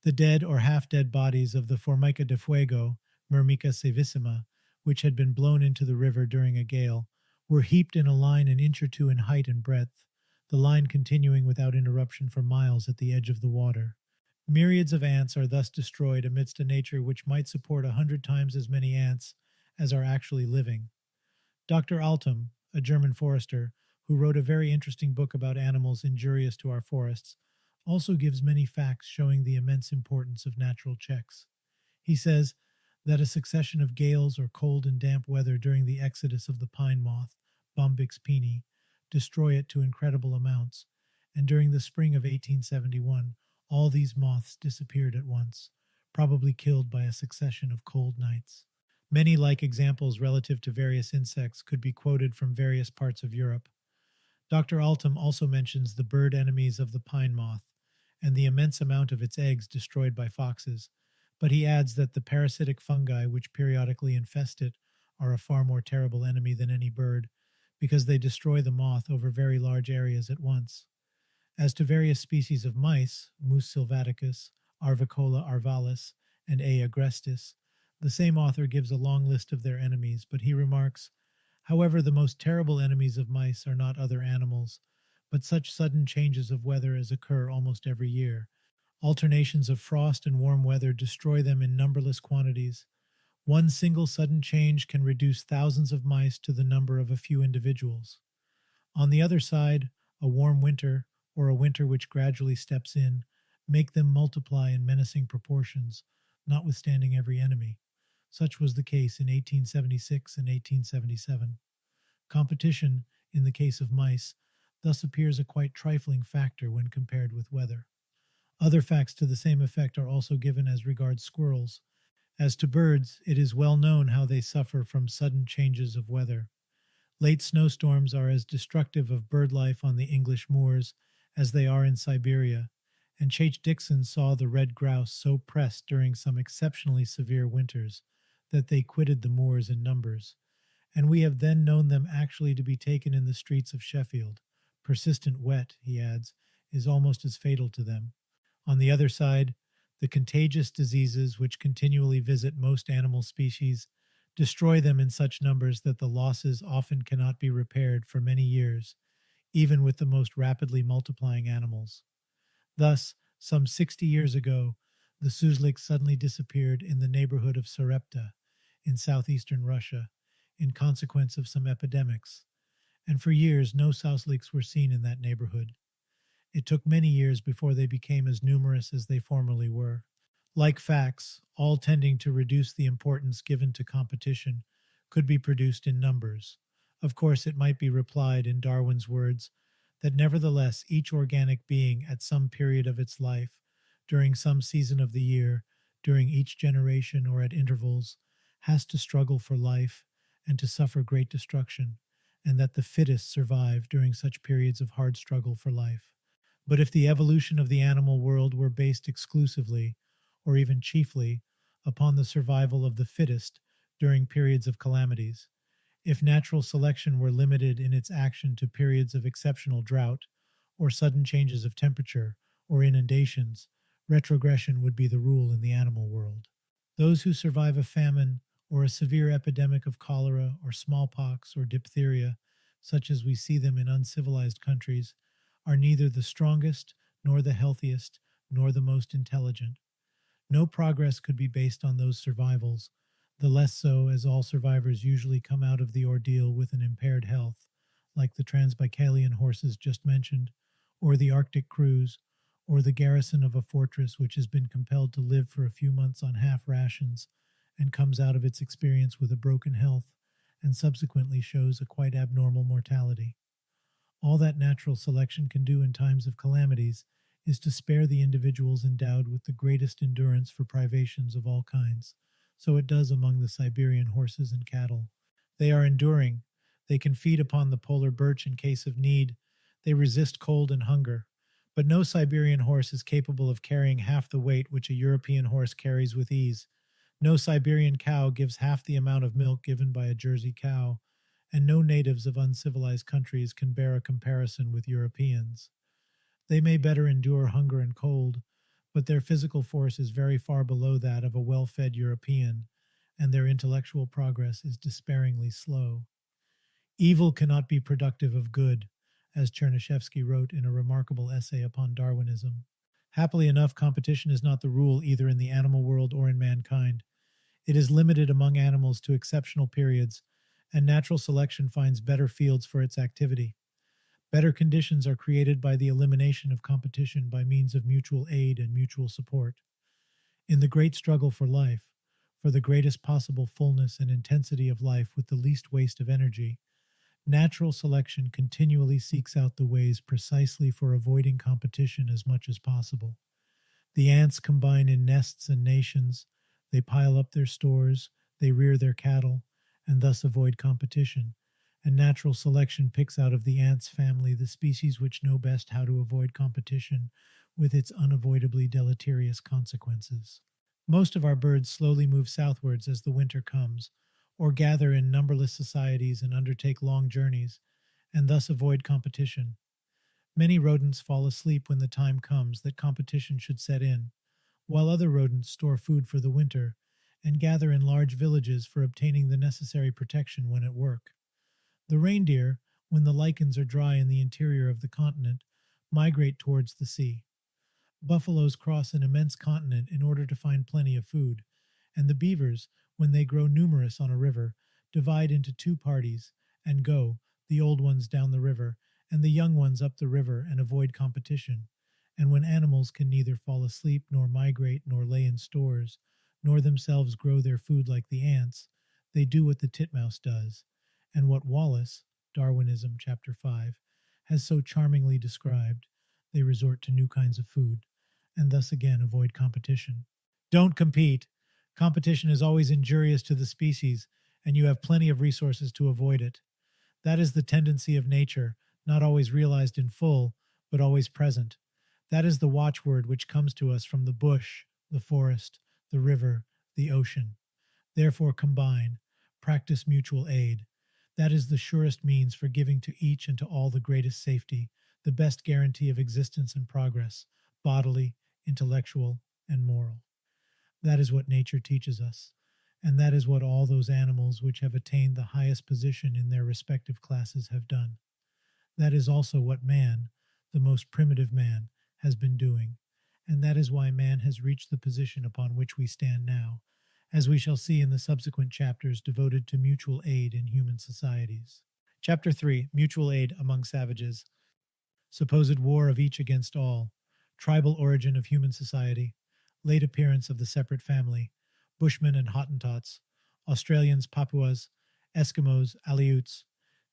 The dead or half-dead bodies of the Formica de Fuego, Myrmica savissima, which had been blown into the river during a gale, were heaped in a line an inch or two in height and breadth, the line continuing without interruption for miles at the edge of the water. Myriads of ants are thus destroyed amidst a nature which might support 100 times as many ants as are actually living. Dr. Altum, a German forester, who wrote a very interesting book about animals injurious to our forests, also gives many facts showing the immense importance of natural checks. He says that a succession of gales or cold and damp weather during the exodus of the pine moth, Bombyx pini, destroy it to incredible amounts, and during the spring of 1871, all these moths disappeared at once, probably killed by a succession of cold nights. Many like examples relative to various insects could be quoted from various parts of Europe. Dr. Altum also mentions the bird enemies of the pine moth and the immense amount of its eggs destroyed by foxes, but he adds that the parasitic fungi which periodically infest it are a far more terrible enemy than any bird, because they destroy the moth over very large areas at once. As to various species of mice, Mus sylvaticus, Arvicola arvalis, and A. agrestis, the same author gives a long list of their enemies, but he remarks, however, the most terrible enemies of mice are not other animals, but such sudden changes of weather as occur almost every year. Alternations of frost and warm weather destroy them in numberless quantities. One single sudden change can reduce thousands of mice to the number of a few individuals. On the other side, a warm winter, or a winter which gradually steps in, make them multiply in menacing proportions, notwithstanding every enemy. Such was the case in 1876 and 1877. Competition, in the case of mice, thus appears a quite trifling factor when compared with weather. Other facts to the same effect are also given as regards squirrels. As to birds, it is well known how they suffer from sudden changes of weather. Late snowstorms are as destructive of bird life on the English moors as they are in Siberia, and Ch. Dixon saw the red grouse so pressed during some exceptionally severe winters that they quitted the moors in numbers, and we have then known them actually to be taken in the streets of Sheffield. Persistent wet, he adds, is almost as fatal to them. On the other side, the contagious diseases which continually visit most animal species destroy them in such numbers that the losses often cannot be repaired for many years, even with the most rapidly multiplying animals. Thus, some 60 years ago, the Suzlix suddenly disappeared in the neighborhood of Sarepta, in southeastern Russia, in consequence of some epidemics, and for years no Suzlix were seen in that neighborhood. It took many years before they became as numerous as they formerly were. Like facts, all tending to reduce the importance given to competition, could be produced in numbers. Of course, it might be replied, in Darwin's words, that nevertheless each organic being at some period of its life, during some season of the year, during each generation or at intervals, has to struggle for life and to suffer great destruction, and that the fittest survive during such periods of hard struggle for life. But if the evolution of the animal world were based exclusively, or even chiefly, upon the survival of the fittest during periods of calamities, if natural selection were limited in its action to periods of exceptional drought, or sudden changes of temperature, or inundations, retrogression would be the rule in the animal world. Those who survive a famine, or a severe epidemic of cholera, or smallpox, or diphtheria, such as we see them in uncivilized countries, are neither the strongest, nor the healthiest, nor the most intelligent. No progress could be based on those survivals, the less so as all survivors usually come out of the ordeal with an impaired health, like the Transbaikalian horses just mentioned, or the Arctic cruise, or the garrison of a fortress which has been compelled to live for a few months on half rations and comes out of its experience with a broken health and subsequently shows a quite abnormal mortality. All that natural selection can do in times of calamities is to spare the individuals endowed with the greatest endurance for privations of all kinds. So it does among the Siberian horses and cattle. They are enduring. They can feed upon the polar birch in case of need. They resist cold and hunger. But no Siberian horse is capable of carrying half the weight which a European horse carries with ease. No Siberian cow gives half the amount of milk given by a Jersey cow, and no natives of uncivilized countries can bear a comparison with Europeans. They may better endure hunger and cold, but their physical force is very far below that of a well fed European, and their intellectual progress is despairingly slow. Evil cannot be productive of good, as Chernyshevsky wrote in a remarkable essay upon Darwinism. Happily enough, competition is not the rule either in the animal world or in mankind. It is limited among animals to exceptional periods, and natural selection finds better fields for its activity. Better conditions are created by the elimination of competition by means of mutual aid and mutual support. In the great struggle for life, for the greatest possible fullness and intensity of life with the least waste of energy, natural selection continually seeks out the ways precisely for avoiding competition as much as possible. The ants combine in nests and nations, they pile up their stores, they rear their cattle, and thus avoid competition. And natural selection picks out of the ants' family the species which know best how to avoid competition with its unavoidably deleterious consequences. Most of our birds slowly move southwards as the winter comes, or gather in numberless societies and undertake long journeys, and thus avoid competition. Many rodents fall asleep when the time comes that competition should set in, while other rodents store food for the winter and gather in large villages for obtaining the necessary protection when at work. The reindeer, when the lichens are dry in the interior of the continent, migrate towards the sea. Buffaloes cross an immense continent in order to find plenty of food, and the beavers, when they grow numerous on a river, divide into two parties and go, the old ones down the river, and the young ones up the river, and avoid competition. And when animals can neither fall asleep, nor migrate, nor lay in stores, nor themselves grow their food like the ants, they do what the titmouse does, and what Wallace, Darwinism, chapter 5, has so charmingly described. They resort to new kinds of food, and thus again avoid competition. Don't compete. Competition is always injurious to the species, and you have plenty of resources to avoid it. That is the tendency of nature, not always realized in full, but always present. That is the watchword which comes to us from the bush, the forest, the river, the ocean. Therefore combine, practice mutual aid. That is the surest means for giving to each and to all the greatest safety, the best guarantee of existence and progress, bodily, intellectual, and moral. That is what nature teaches us, and that is what all those animals which have attained the highest position in their respective classes have done. That is also what man, the most primitive man, has been doing, and that is why man has reached the position upon which we stand now, as we shall see in the subsequent chapters devoted to mutual aid in human societies. Chapter 3, Mutual Aid Among Savages. Supposed war of each against all, tribal origin of human society, late appearance of the separate family, Bushmen and Hottentots, Australians, Papuas, Eskimos, Aleuts,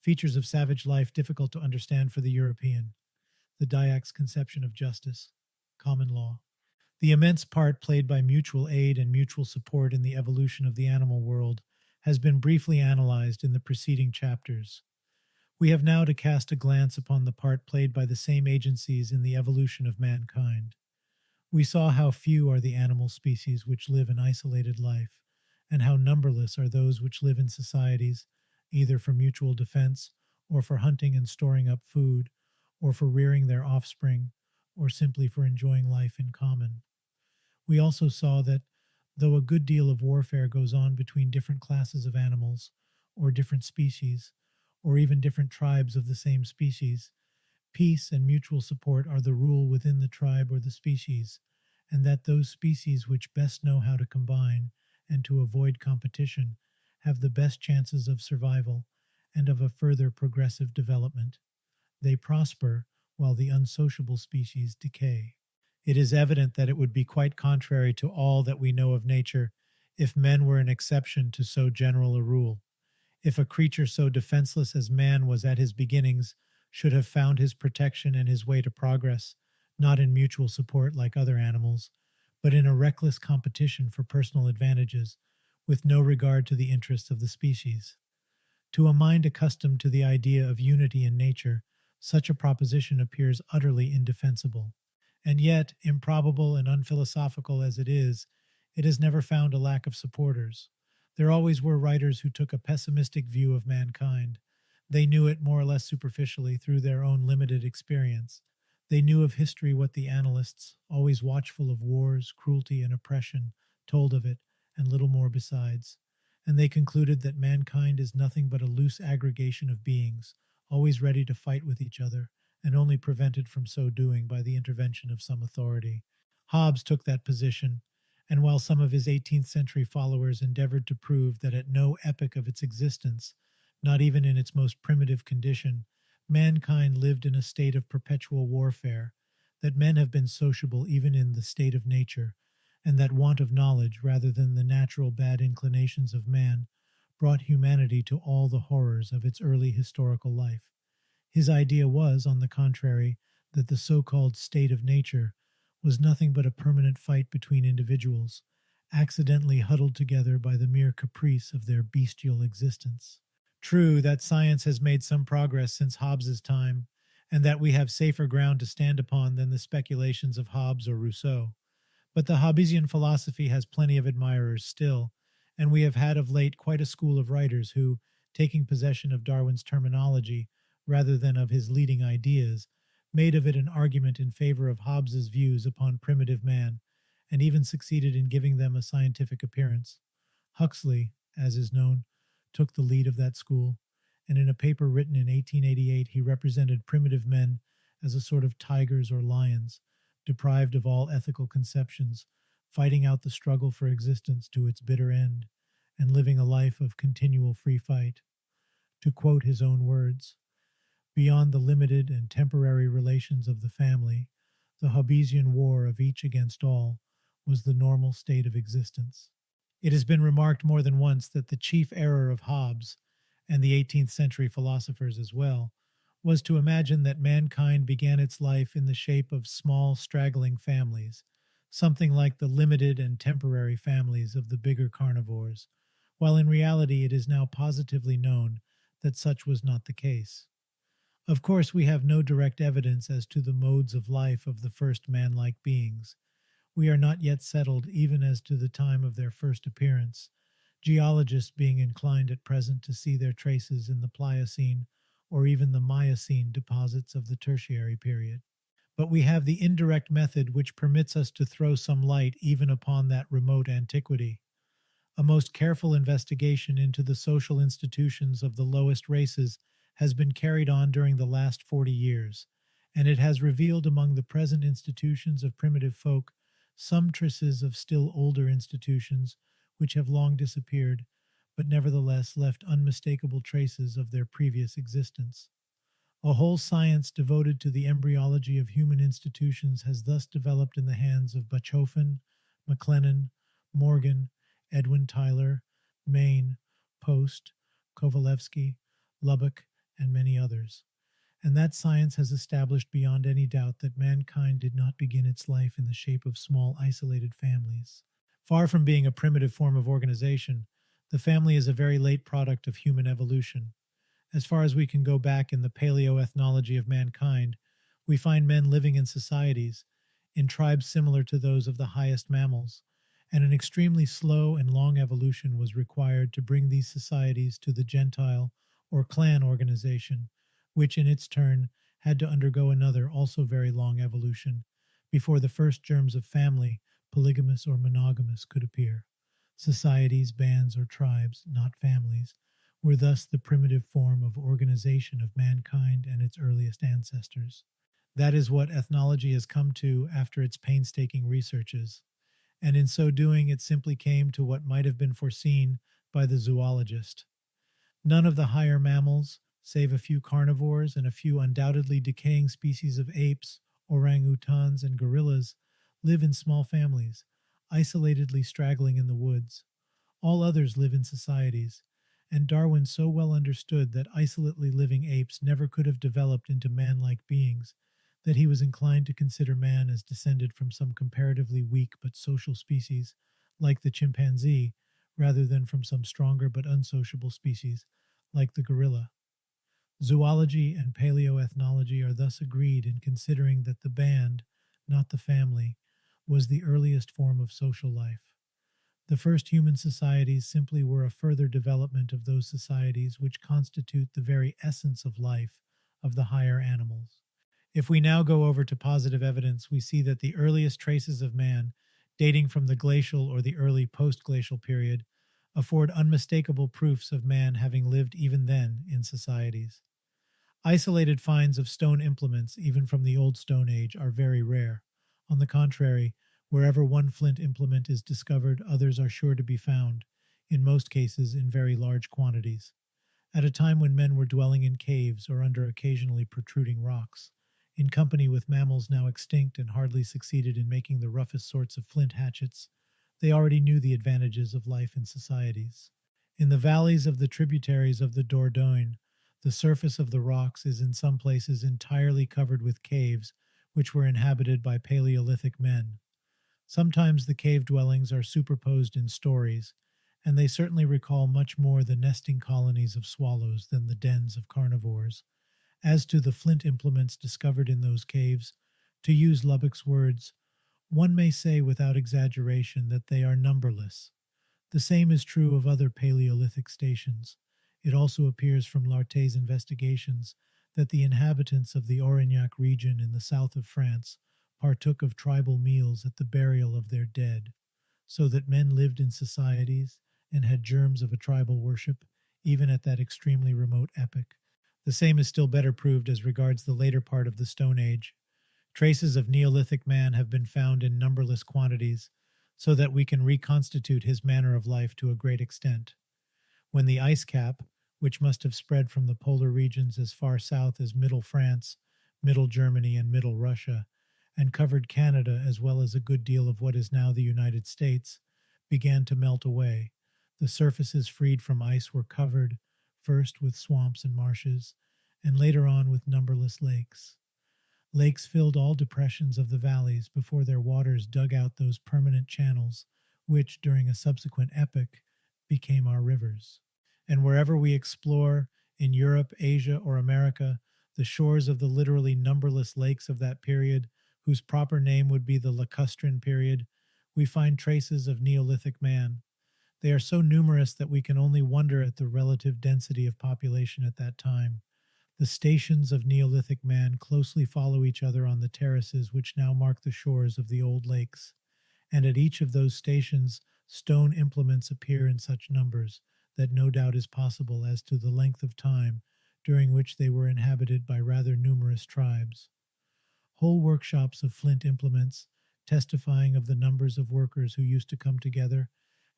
features of savage life difficult to understand for the European, the Dyak's conception of justice, common law. The immense part played by mutual aid and mutual support in the evolution of the animal world has been briefly analyzed in the preceding chapters. We have now to cast a glance upon the part played by the same agencies in the evolution of mankind. We saw how few are the animal species which live an isolated life, and how numberless are those which live in societies, either for mutual defense, or for hunting and storing up food, or for rearing their offspring, or simply for enjoying life in common. We also saw that, though a good deal of warfare goes on between different classes of animals, or different species, or even different tribes of the same species, peace and mutual support are the rule within the tribe or the species, and that those species which best know how to combine and to avoid competition have the best chances of survival and of a further progressive development. They prosper while the unsociable species decay. It is evident that it would be quite contrary to all that we know of nature if men were an exception to so general a rule. If a creature so defenseless as man was at his beginnings should have found his protection and his way to progress, not in mutual support like other animals, but in a reckless competition for personal advantages, with no regard to the interests of the species. To a mind accustomed to the idea of unity in nature, such a proposition appears utterly indefensible. And yet, improbable and unphilosophical as it has never found a lack of supporters. There always were writers who took a pessimistic view of mankind. They knew it more or less superficially through their own limited experience. They knew of history what the annalists, always watchful of wars, cruelty, and oppression, told of it, and little more besides. And they concluded that mankind is nothing but a loose aggregation of beings, always ready to fight with each other, and only prevented from so doing by the intervention of some authority. Hobbes took that position, and while some of his 18th century followers endeavored to prove that at no epoch of its existence, not even in its most primitive condition, mankind lived in a state of perpetual warfare, that men have been sociable even in the state of nature, and that want of knowledge, rather than the natural bad inclinations of man, brought humanity to all the horrors of its early historical life. His idea was, on the contrary, that the so-called state of nature was nothing but a permanent fight between individuals, accidentally huddled together by the mere caprice of their bestial existence. True that science has made some progress since Hobbes's time, and that we have safer ground to stand upon than the speculations of Hobbes or Rousseau. But the Hobbesian philosophy has plenty of admirers still, and we have had of late quite a school of writers who, taking possession of Darwin's terminology rather than of his leading ideas, made of it an argument in favor of Hobbes's views upon primitive man, and even succeeded in giving them a scientific appearance. Huxley, as is known, took the lead of that school, and in a paper written in 1888 he represented primitive men as a sort of tigers or lions, deprived of all ethical conceptions, fighting out the struggle for existence to its bitter end, and living a life of continual free fight. To quote his own words, "Beyond the limited and temporary relations of the family, the Hobbesian war of each against all was the normal state of existence." It has been remarked more than once that the chief error of Hobbes, and the 18th century philosophers as well, was to imagine that mankind began its life in the shape of small, straggling families, something like the limited and temporary families of the bigger carnivores, while in reality it is now positively known that such was not the case. Of course, we have no direct evidence as to the modes of life of the first man-like beings. We are not yet settled even as to the time of their first appearance, geologists being inclined at present to see their traces in the Pliocene or even the Miocene deposits of the Tertiary period. But we have the indirect method which permits us to throw some light even upon that remote antiquity. A most careful investigation into the social institutions of the lowest races has been carried on during the last 40 years, and it has revealed among the present institutions of primitive folk some traces of still older institutions which have long disappeared, but nevertheless left unmistakable traces of their previous existence. A whole science devoted to the embryology of human institutions has thus developed in the hands of Bachofen, McLennan, Morgan, Edwin Tyler, Maine, Post, Kovalevsky, Lubbock, and many others. And that science has established beyond any doubt that mankind did not begin its life in the shape of small isolated families. Far from being a primitive form of organization, the family is a very late product of human evolution. As far as we can go back in the paleoethnology of mankind, we find men living in societies, in tribes similar to those of the highest mammals, and an extremely slow and long evolution was required to bring these societies to the gentile or clan organization, which in its turn had to undergo another also very long evolution before the first germs of family, polygamous or monogamous, could appear. Societies, bands, or tribes, not families, were thus the primitive form of organization of mankind and its earliest ancestors. That is what ethnology has come to after its painstaking researches, and in so doing it simply came to what might have been foreseen by the zoologist. None of the higher mammals, save a few carnivores and a few undoubtedly decaying species of apes, orangutans, and gorillas, live in small families, isolatedly straggling in the woods. All others live in societies, and Darwin so well understood that isolately living apes never could have developed into man-like beings that he was inclined to consider man as descended from some comparatively weak but social species, like the chimpanzee, rather than from some stronger but unsociable species, like the gorilla. Zoology and paleoethnology are thus agreed in considering that the band, not the family, was the earliest form of social life. The first human societies simply were a further development of those societies which constitute the very essence of life of the higher animals. If we now go over to positive evidence, we see that the earliest traces of man, dating from the glacial or the early post glacial period, afford unmistakable proofs of man having lived even then in societies. Isolated finds of stone implements, even from the Old Stone Age, are very rare. On the contrary, wherever one flint implement is discovered, others are sure to be found, in most cases in very large quantities. At a time when men were dwelling in caves or under occasionally protruding rocks, in company with mammals now extinct and hardly succeeded in making the roughest sorts of flint hatchets, they already knew the advantages of life in societies. In the valleys of the tributaries of the Dordogne, the surface of the rocks is in some places entirely covered with caves which were inhabited by Paleolithic men. Sometimes the cave dwellings are superposed in stories, and they certainly recall much more the nesting colonies of swallows than the dens of carnivores. As to the flint implements discovered in those caves, to use Lubbock's words, one may say without exaggeration that they are numberless. The same is true of other Paleolithic stations. It also appears from Lartey's investigations that the inhabitants of the Aurignac region in the south of France partook of tribal meals at the burial of their dead, so that men lived in societies and had germs of a tribal worship, even at that extremely remote epoch. The same is still better proved as regards the later part of the Stone Age. Traces of Neolithic man have been found in numberless quantities, so that we can reconstitute his manner of life to a great extent. When the ice cap, which must have spread from the polar regions as far south as Middle France, Middle Germany, and Middle Russia, and covered Canada as well as a good deal of what is now the United States, began to melt away, the surfaces freed from ice were covered, first with swamps and marshes, and later on with numberless lakes. Lakes filled all depressions of the valleys before their waters dug out those permanent channels which, during a subsequent epoch, became our rivers. And wherever we explore, in Europe, Asia, or America, the shores of the literally numberless lakes of that period, whose proper name would be the lacustrine period, we find traces of Neolithic man. They are so numerous that we can only wonder at the relative density of population at that time. The stations of Neolithic man closely follow each other on the terraces which now mark the shores of the old lakes, and at each of those stations stone implements appear in such numbers that no doubt is possible as to the length of time during which they were inhabited by rather numerous tribes. Whole workshops of flint implements, testifying of the numbers of workers who used to come together,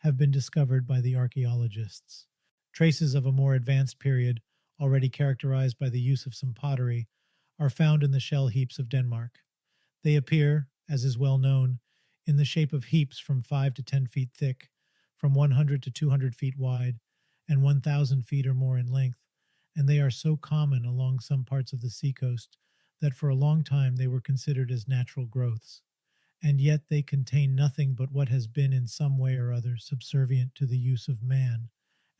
have been discovered by the archaeologists. Traces of a more advanced period, already characterized by the use of some pottery, are found in the shell heaps of Denmark. They appear, as is well known, in the shape of heaps from 5 to 10 feet thick, from 100 to 200 feet wide, and 1,000 feet or more in length, and they are so common along some parts of the seacoast that for a long time they were considered as natural growths. And yet they contain nothing but what has been in some way or other subservient to the use of man,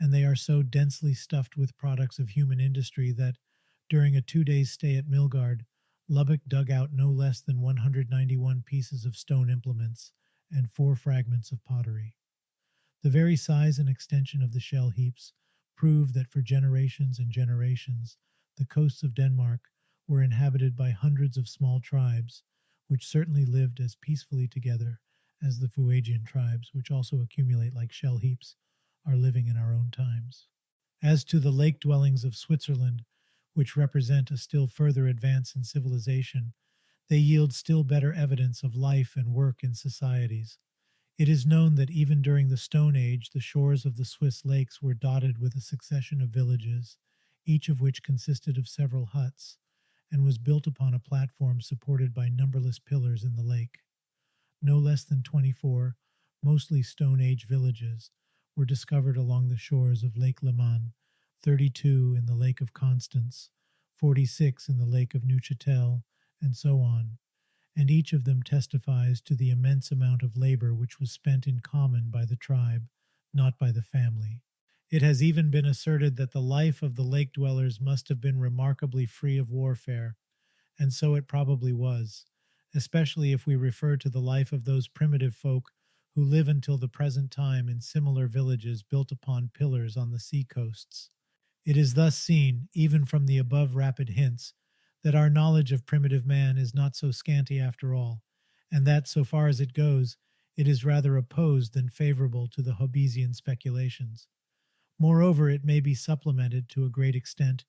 and they are so densely stuffed with products of human industry that, during a 2 days' stay at Milgard, Lubbock dug out no less than 191 pieces of stone implements and 4 fragments of pottery. The very size and extension of the shell heaps prove that for generations and generations the coasts of Denmark were inhabited by hundreds of small tribes, which certainly lived as peacefully together as the Fuegian tribes, which also accumulate like shell heaps, are living in our own times. As to the lake dwellings of Switzerland, which represent a still further advance in civilization, they yield still better evidence of life and work in societies. It is known that even during the Stone Age, the shores of the Swiss lakes were dotted with a succession of villages, each of which consisted of several huts, and was built upon a platform supported by numberless pillars in the lake. No less than 24, mostly Stone Age villages, were discovered along the shores of Lake Leman, 32 in the Lake of Constance, 46 in the Lake of Neuchâtel, and so on, and each of them testifies to the immense amount of labor which was spent in common by the tribe, not by the family. It has even been asserted that the life of the lake dwellers must have been remarkably free of warfare, and so it probably was, especially if we refer to the life of those primitive folk who live until the present time in similar villages built upon pillars on the sea coasts. It is thus seen, even from the above rapid hints, that our knowledge of primitive man is not so scanty after all, and that, so far as it goes, it is rather opposed than favorable to the Hobbesian speculations. Moreover, it may be supplemented to a great extent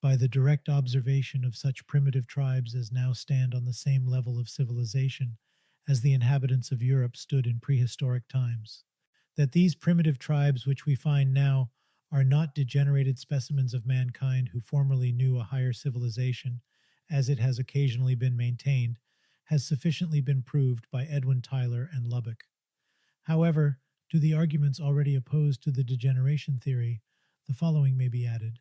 by the direct observation of such primitive tribes as now stand on the same level of civilization as the inhabitants of Europe stood in prehistoric times. That these primitive tribes which we find now are not degenerated specimens of mankind who formerly knew a higher civilization, as it has occasionally been maintained, has sufficiently been proved by Edwin Tyler and Lubbock. However, to the arguments already opposed to the degeneration theory, the following may be added.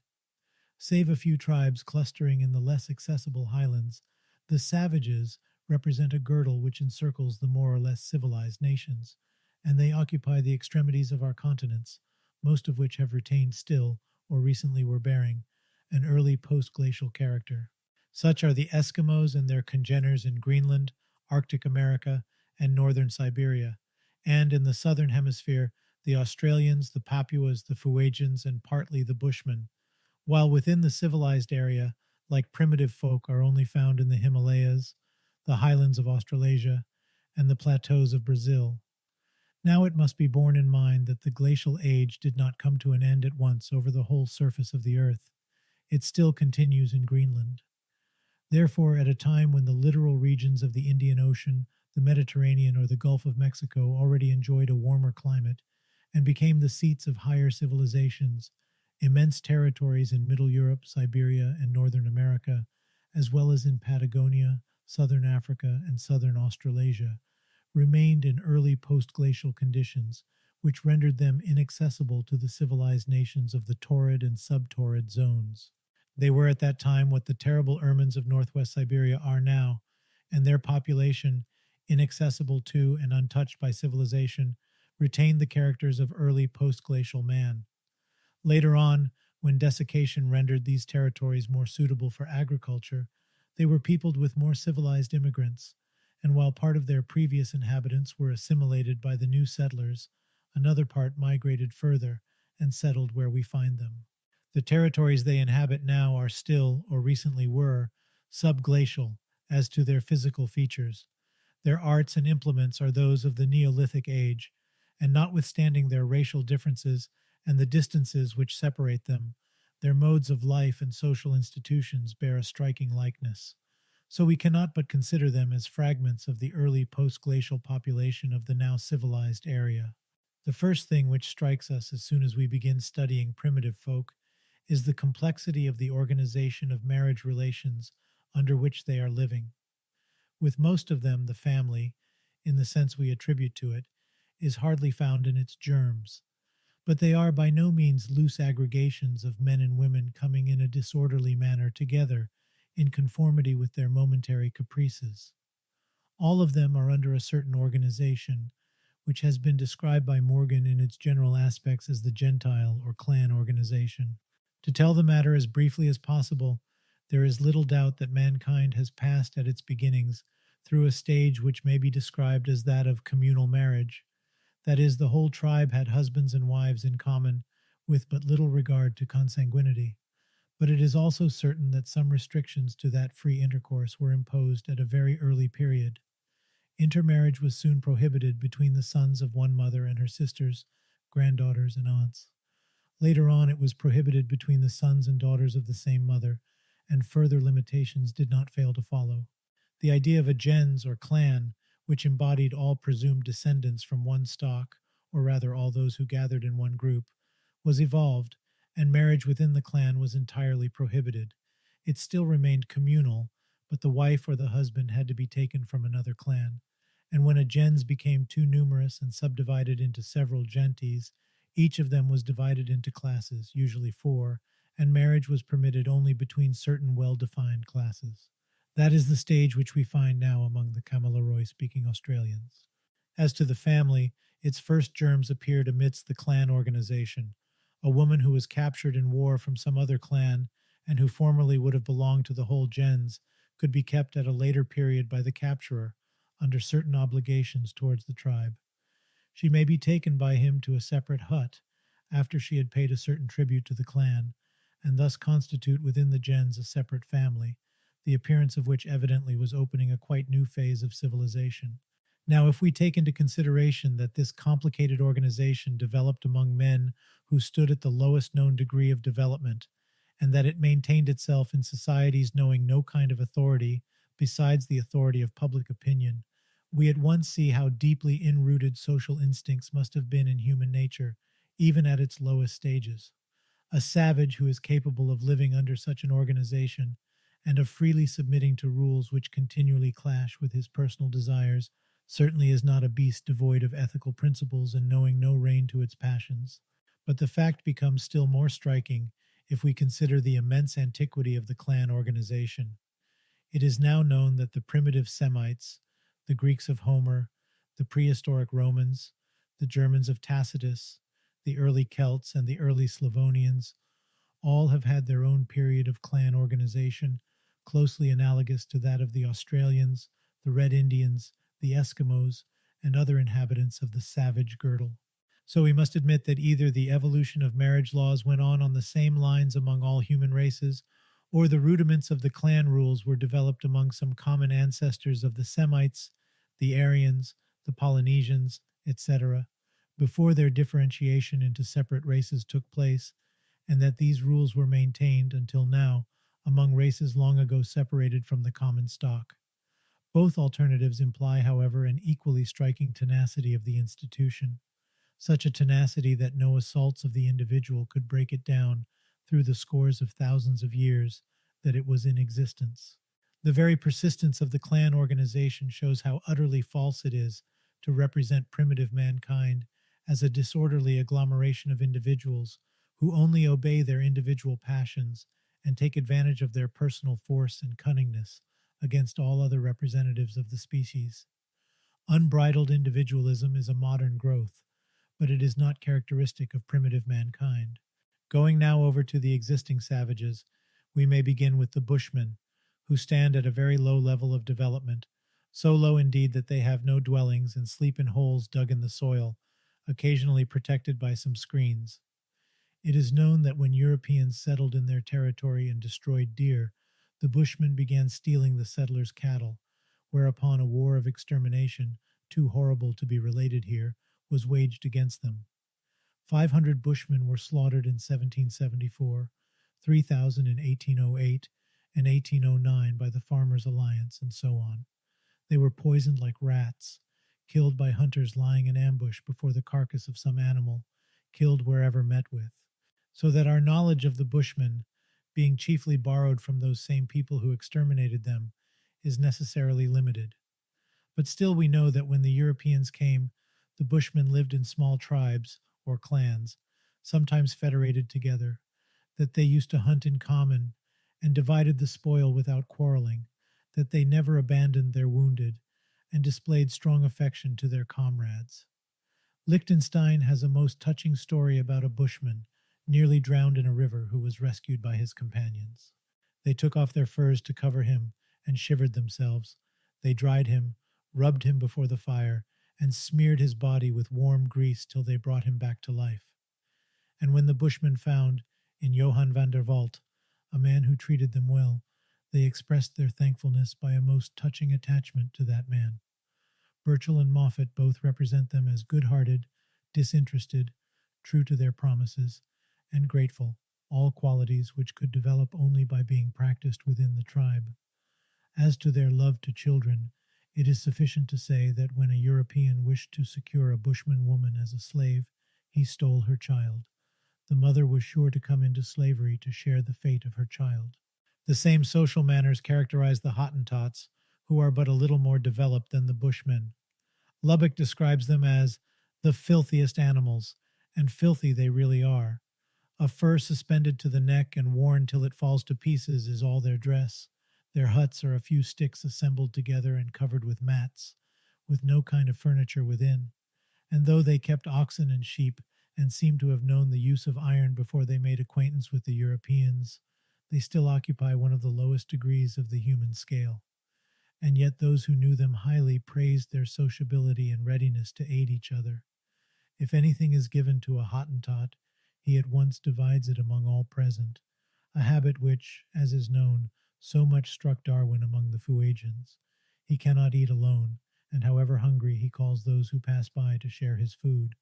Save a few tribes clustering in the less accessible highlands, the savages represent a girdle which encircles the more or less civilized nations, and they occupy the extremities of our continents, most of which have retained still, or recently were bearing, an early post-glacial character. Such are the Eskimos and their congeners in Greenland, Arctic America, and northern Siberia, and in the southern hemisphere, the Australians, the Papuas, the Fuegians, and partly the Bushmen, while within the civilized area, like primitive folk, are only found in the Himalayas, the highlands of Australasia, and the plateaus of Brazil. Now it must be borne in mind that the glacial age did not come to an end at once over the whole surface of the earth. It still continues in Greenland. Therefore, at a time when the littoral regions of the Indian Ocean, the Mediterranean, or the Gulf of Mexico already enjoyed a warmer climate and became the seats of higher civilizations, immense territories in Middle Europe, Siberia, and Northern America, as well as in Patagonia, Southern Africa, and Southern Australasia, remained in early post-glacial conditions, which rendered them inaccessible to the civilized nations of the torrid and subtorrid zones. They were at that time what the terrible ermines of northwest Siberia are now, and their population, inaccessible to and untouched by civilization, retained the characters of early post-glacial man. Later on, when desiccation rendered these territories more suitable for agriculture, they were peopled with more civilized immigrants, and while part of their previous inhabitants were assimilated by the new settlers, another part migrated further and settled where we find them. The territories they inhabit now are still, or recently were, subglacial as to their physical features. Their arts and implements are those of the Neolithic age, and notwithstanding their racial differences and the distances which separate them, their modes of life and social institutions bear a striking likeness. So we cannot but consider them as fragments of the early post-glacial population of the now civilized area. The first thing which strikes us as soon as we begin studying primitive folk is the complexity of the organization of marriage relations under which they are living. With most of them, the family, in the sense we attribute to it, is hardly found in its germs, but they are by no means loose aggregations of men and women coming in a disorderly manner together in conformity with their momentary caprices. All of them are under a certain organization, which has been described by Morgan in its general aspects as the Gentile or clan organization. To tell the matter as briefly as possible, there is little doubt that mankind has passed at its beginnings through a stage which may be described as that of communal marriage. That is, the whole tribe had husbands and wives in common, with but little regard to consanguinity. But it is also certain that some restrictions to that free intercourse were imposed at a very early period. Intermarriage was soon prohibited between the sons of one mother and her sisters, granddaughters, and aunts. Later on, it was prohibited between the sons and daughters of the same mother, and further limitations did not fail to follow. The idea of a gens or clan, which embodied all presumed descendants from one stock, or rather all those who gathered in one group, was evolved, and marriage within the clan was entirely prohibited. It still remained communal, but the wife or the husband had to be taken from another clan, and when a gens became too numerous and subdivided into several gentes, each of them was divided into classes, usually 4, and marriage was permitted only between certain well-defined classes. That is the stage which we find now among the Kamilaroi-speaking Australians. As to the family, its first germs appeared amidst the clan organization. A woman who was captured in war from some other clan, and who formerly would have belonged to the whole gens, could be kept at a later period by the capturer, under certain obligations towards the tribe. She may be taken by him to a separate hut after she had paid a certain tribute to the clan, and thus constitute within the gens a separate family, the appearance of which evidently was opening a quite new phase of civilization. Now, if we take into consideration that this complicated organization developed among men who stood at the lowest known degree of development, and that it maintained itself in societies knowing no kind of authority besides the authority of public opinion, we at once see how deeply inrooted social instincts must have been in human nature, even at its lowest stages. A savage who is capable of living under such an organization and of freely submitting to rules which continually clash with his personal desires certainly is not a beast devoid of ethical principles and knowing no rein to its passions. But the fact becomes still more striking if we consider the immense antiquity of the clan organization. It is now known that the primitive Semites, the Greeks of Homer, the prehistoric Romans, the Germans of Tacitus, the early Celts, and the early Slavonians all have had their own period of clan organization, closely analogous to that of the Australians, the Red Indians, the Eskimos, and other inhabitants of the savage girdle. So we must admit that either the evolution of marriage laws went on the same lines among all human races, or the rudiments of the clan rules were developed among some common ancestors of the Semites, the Aryans, the Polynesians, etc., before their differentiation into separate races took place, and that these rules were maintained until now among races long ago separated from the common stock. Both alternatives imply, however, an equally striking tenacity of the institution, such a tenacity that no assaults of the individual could break it down through the scores of thousands of years that it was in existence. The very persistence of the clan organization shows how utterly false it is to represent primitive mankind as a disorderly agglomeration of individuals who only obey their individual passions and take advantage of their personal force and cunningness against all other representatives of the species. Unbridled individualism is a modern growth, but it is not characteristic of primitive mankind. Going now over to the existing savages, we may begin with the Bushmen, who stand at a very low level of development, so low indeed that they have no dwellings and sleep in holes dug in the soil, occasionally protected by some screens. It is known that when Europeans settled in their territory and destroyed deer, the Bushmen began stealing the settlers' cattle, whereupon a war of extermination, too horrible to be related here, was waged against them. 500 Bushmen were slaughtered in 1774, 3,000 in 1808 and 1809 by the Farmers' Alliance, and so on. They were poisoned like rats, killed by hunters lying in ambush before the carcass of some animal, killed wherever met with. So that our knowledge of the Bushmen, being chiefly borrowed from those same people who exterminated them, is necessarily limited. But still we know that when the Europeans came, the Bushmen lived in small tribes, or clans, sometimes federated together, that they used to hunt in common, and divided the spoil without quarreling, that they never abandoned their wounded, and displayed strong affection to their comrades. Liechtenstein has a most touching story about a Bushman, nearly drowned in a river, who was rescued by his companions. They took off their furs to cover him, and shivered themselves. They dried him, rubbed him before the fire, and smeared his body with warm grease till they brought him back to life. And when the Bushmen found, in Johann van der Walt, a man who treated them well, they expressed their thankfulness by a most touching attachment to that man. Burchell and Moffat both represent them as good-hearted, disinterested, true to their promises, and grateful, all qualities which could develop only by being practiced within the tribe. As to their love to children, it is sufficient to say that when a European wished to secure a Bushman woman as a slave, he stole her child. The mother was sure to come into slavery to share the fate of her child. The same social manners characterize the Hottentots, who are but a little more developed than the Bushmen. Lubbock describes them as the filthiest animals, and filthy they really are. A fur suspended to the neck and worn till it falls to pieces is all their dress. Their huts are a few sticks assembled together and covered with mats, with no kind of furniture within. And though they kept oxen and sheep, and seem to have known the use of iron before they made acquaintance with the Europeans, they still occupy one of the lowest degrees of the human scale. And yet those who knew them highly praised their sociability and readiness to aid each other. If anything is given to a Hottentot, he at once divides it among all present, a habit which, as is known, so much struck Darwin among the Fuegians. He cannot eat alone, and however hungry, he calls those who pass by to share his food.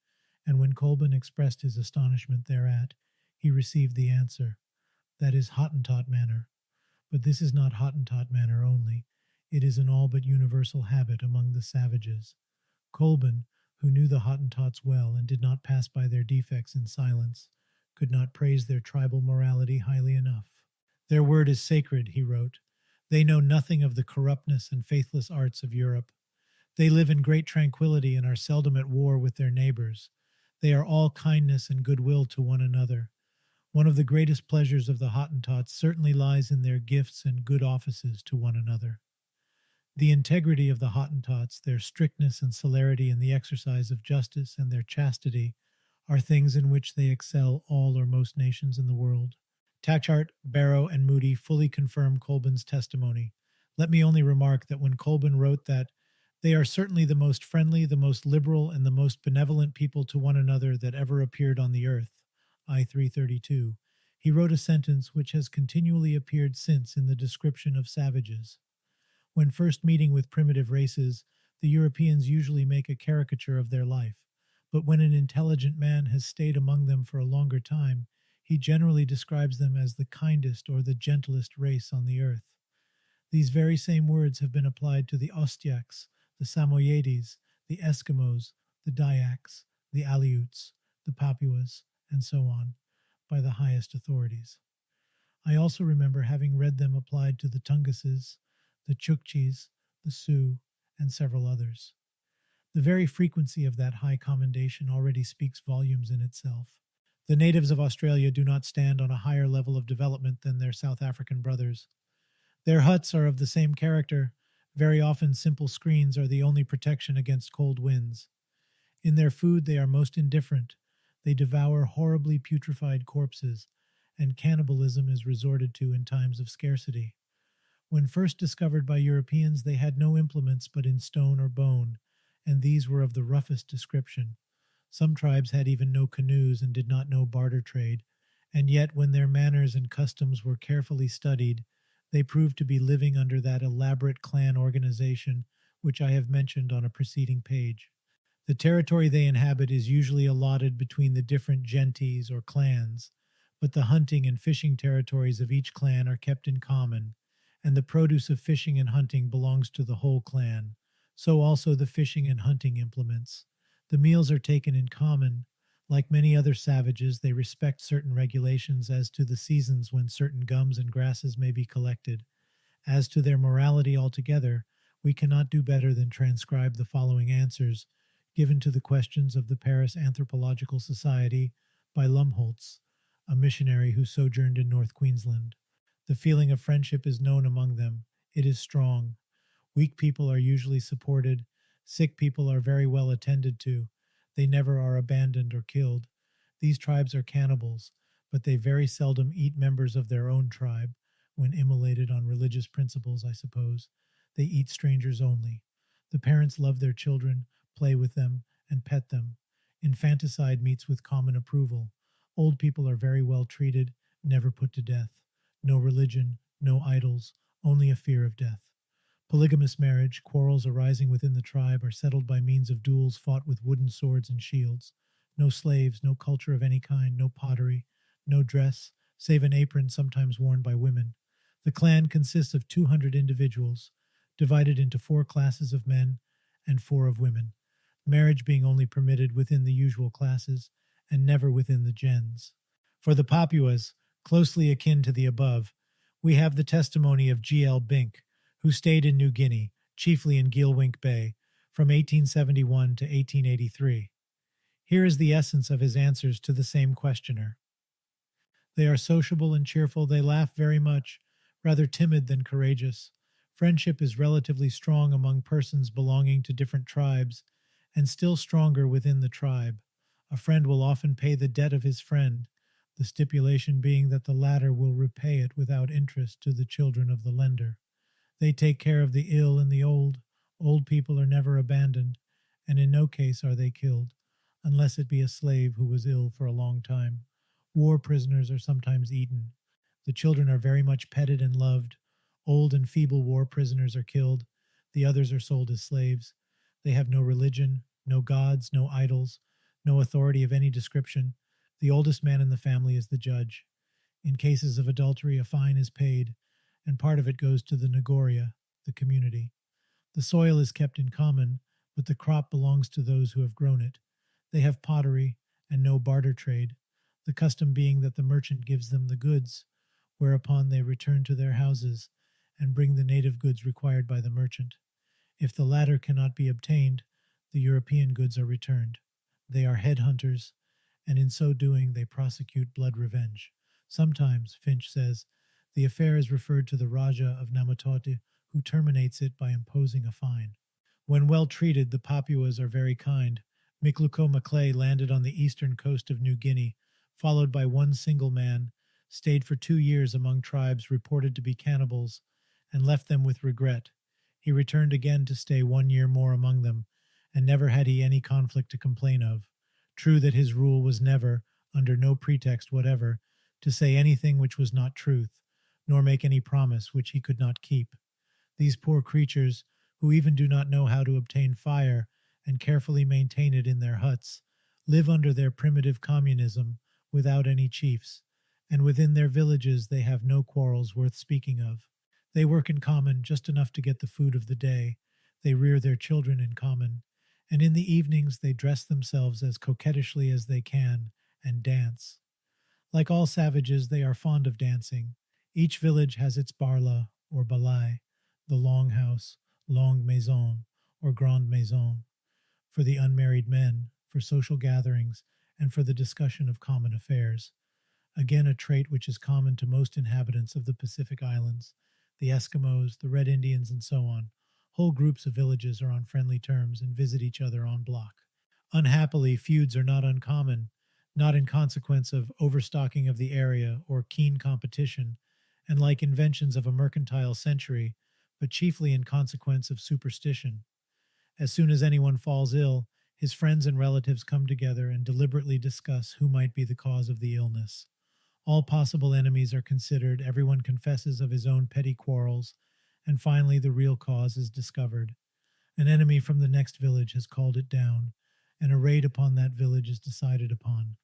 And when Kolben expressed his astonishment thereat, he received the answer, "That is Hottentot manner." But this is not Hottentot manner only. It is an all but universal habit among the savages. Kolben, who knew the Hottentots well and did not pass by their defects in silence, could not praise their tribal morality highly enough. "Their word is sacred," he wrote. "They know nothing of the corruptness and faithless arts of Europe. They live in great tranquillity and are seldom at war with their neighbors. They are all kindness and goodwill to one another. One of the greatest pleasures of the Hottentots certainly lies in their gifts and good offices to one another." The integrity of the Hottentots, their strictness and celerity in the exercise of justice, and their chastity are things in which they excel all or most nations in the world. Tachart, Barrow, and Moody fully confirm Kolben's testimony. Let me only remark that when Kolben wrote that "they are certainly the most friendly, the most liberal, and the most benevolent people to one another that ever appeared on the earth," I 332, he wrote a sentence which has continually appeared since in the description of savages. When first meeting with primitive races, the Europeans usually make a caricature of their life, but when an intelligent man has stayed among them for a longer time, he generally describes them as the kindest or the gentlest race on the earth. These very same words have been applied to the Ostyaks, the Samoyedis, the Eskimos, the Dyaks, the Aleuts, the Papuas, and so on, by the highest authorities. I also remember having read them applied to the Tunguses, the Chukchis, the Sioux, and several others. The very frequency of that high commendation already speaks volumes in itself. The natives of Australia do not stand on a higher level of development than their South African brothers. Their huts are of the same character. Very often simple screens are the only protection against cold winds. In their food they are most indifferent. They devour horribly putrefied corpses, and cannibalism is resorted to in times of scarcity. When first discovered by Europeans, they had no implements but in stone or bone, and these were of the roughest description. Some tribes had even no canoes and did not know barter trade, and yet when their manners and customs were carefully studied, they proved to be living under that elaborate clan organization which I have mentioned on a preceding page. The territory they inhabit is usually allotted between the different genties or clans, but the hunting and fishing territories of each clan are kept in common, and the produce of fishing and hunting belongs to the whole clan, so also the fishing and hunting implements. The meals are taken in common. Like many other savages, they respect certain regulations as to the seasons when certain gums and grasses may be collected. As to their morality altogether, we cannot do better than transcribe the following answers given to the questions of the Paris Anthropological Society by Lumholtz, a missionary who sojourned in North Queensland. The feeling of friendship is known among them. It is strong. Weak people are usually supported. Sick people are very well attended to. They never are abandoned or killed. These tribes are cannibals, but they very seldom eat members of their own tribe. When immolated on religious principles, I suppose, they eat strangers only. The parents love their children, play with them, and pet them. Infanticide meets with common approval. Old people are very well treated, never put to death. No religion, no idols, only a fear of death. Polygamous marriage, quarrels arising within the tribe, are settled by means of duels fought with wooden swords and shields. No slaves, no culture of any kind, no pottery, no dress, save an apron sometimes worn by women. The clan consists of 200 individuals, divided into 4 classes of men and 4 of women, marriage being only permitted within the usual classes and never within the gens. For the Papuas, closely akin to the above, we have the testimony of G.L. Bink, who stayed in New Guinea, chiefly in Gilwink Bay, from 1871 to 1883. Here is the essence of his answers to the same questioner. They are sociable and cheerful. They laugh very much, rather timid than courageous. Friendship is relatively strong among persons belonging to different tribes, and still stronger within the tribe. A friend will often pay the debt of his friend, the stipulation being that the latter will repay it without interest to the children of the lender. They take care of the ill and the old. Old people are never abandoned, and in no case are they killed. unless it be a slave who was ill for a long time. War prisoners are sometimes eaten. The children are very much petted and loved. Old and feeble war prisoners are killed. The others are sold as slaves. They have no religion, no gods, no idols, no authority of any description. The oldest man in the family is the judge. In cases of adultery, a fine is paid, and part of it goes to the Nogoria, the community. The soil is kept in common, but the crop belongs to those who have grown it. They have pottery and no barter trade, the custom being that the merchant gives them the goods, whereupon they return to their houses and bring the native goods required by the merchant. If the latter cannot be obtained, the European goods are returned. They are headhunters, and in so doing they prosecute blood revenge. Sometimes, Finch says, the affair is referred to the Raja of Namatoti, who terminates it by imposing a fine. When well treated, the Papuas are very kind. Mikluko Maclay landed on the eastern coast of New Guinea, followed by one single man, stayed for 2 years among tribes reported to be cannibals, and left them with regret. He returned again to stay 1 year more among them, and never had he any conflict to complain of. True that his rule was never, under no pretext whatever, to say anything which was not truth, nor make any promise which he could not keep. These poor creatures, who even do not know how to obtain fire and carefully maintain it in their huts, live under their primitive communism without any chiefs, and within their villages they have no quarrels worth speaking of. They work in common just enough to get the food of the day, they rear their children in common, and in the evenings they dress themselves as coquettishly as they can and dance. Like all savages, they are fond of dancing. Each village has its barla or balai, the long house, longue maison, or grande maison, for the unmarried men, for social gatherings, and for the discussion of common affairs. Again, a trait which is common to most inhabitants of the Pacific Islands, the Eskimos, the Red Indians, and so on. Whole groups of villages are on friendly terms and visit each other en bloc. Unhappily, feuds are not uncommon, not in consequence of overstocking of the area or keen competition, and like inventions of a mercantile century, but chiefly in consequence of superstition. As soon as anyone falls ill, his friends and relatives come together and deliberately discuss who might be the cause of the illness. All possible enemies are considered, everyone confesses of his own petty quarrels, and finally the real cause is discovered. An enemy from the next village has called it down, and a raid upon that village is decided upon.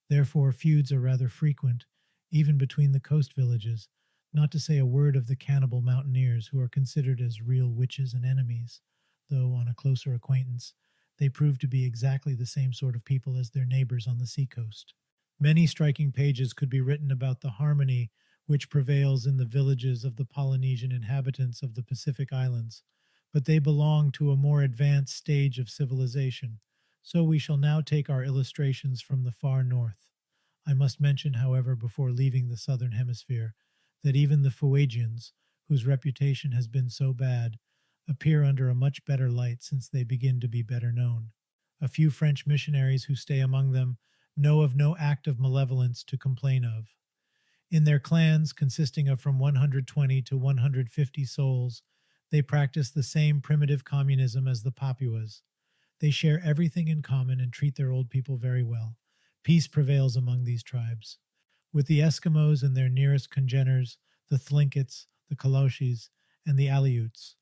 Therefore, feuds are rather frequent, even between the coast villages, not to say a word of the cannibal mountaineers, who are considered as real witches and enemies, though on a closer acquaintance they prove to be exactly the same sort of people as their neighbors on the seacoast. Many striking pages could be written about the harmony which prevails in the villages of the Polynesian inhabitants of the Pacific Islands, but they belong to a more advanced stage of civilization, so we shall now take our illustrations from the far north. I must mention, however, before leaving the southern hemisphere, that even the Fuegians, whose reputation has been so bad, appear under a much better light since they begin to be better known. A few French missionaries who stay among them know of no act of malevolence to complain of. In their clans, consisting of from 120 to 150 souls, they practice the same primitive communism as the Papuas. They share everything in common and treat their old people very well. Peace prevails among these tribes. With the Eskimos and their nearest congeners, the Thlinkets, the Kaloshis, and the Aleuts,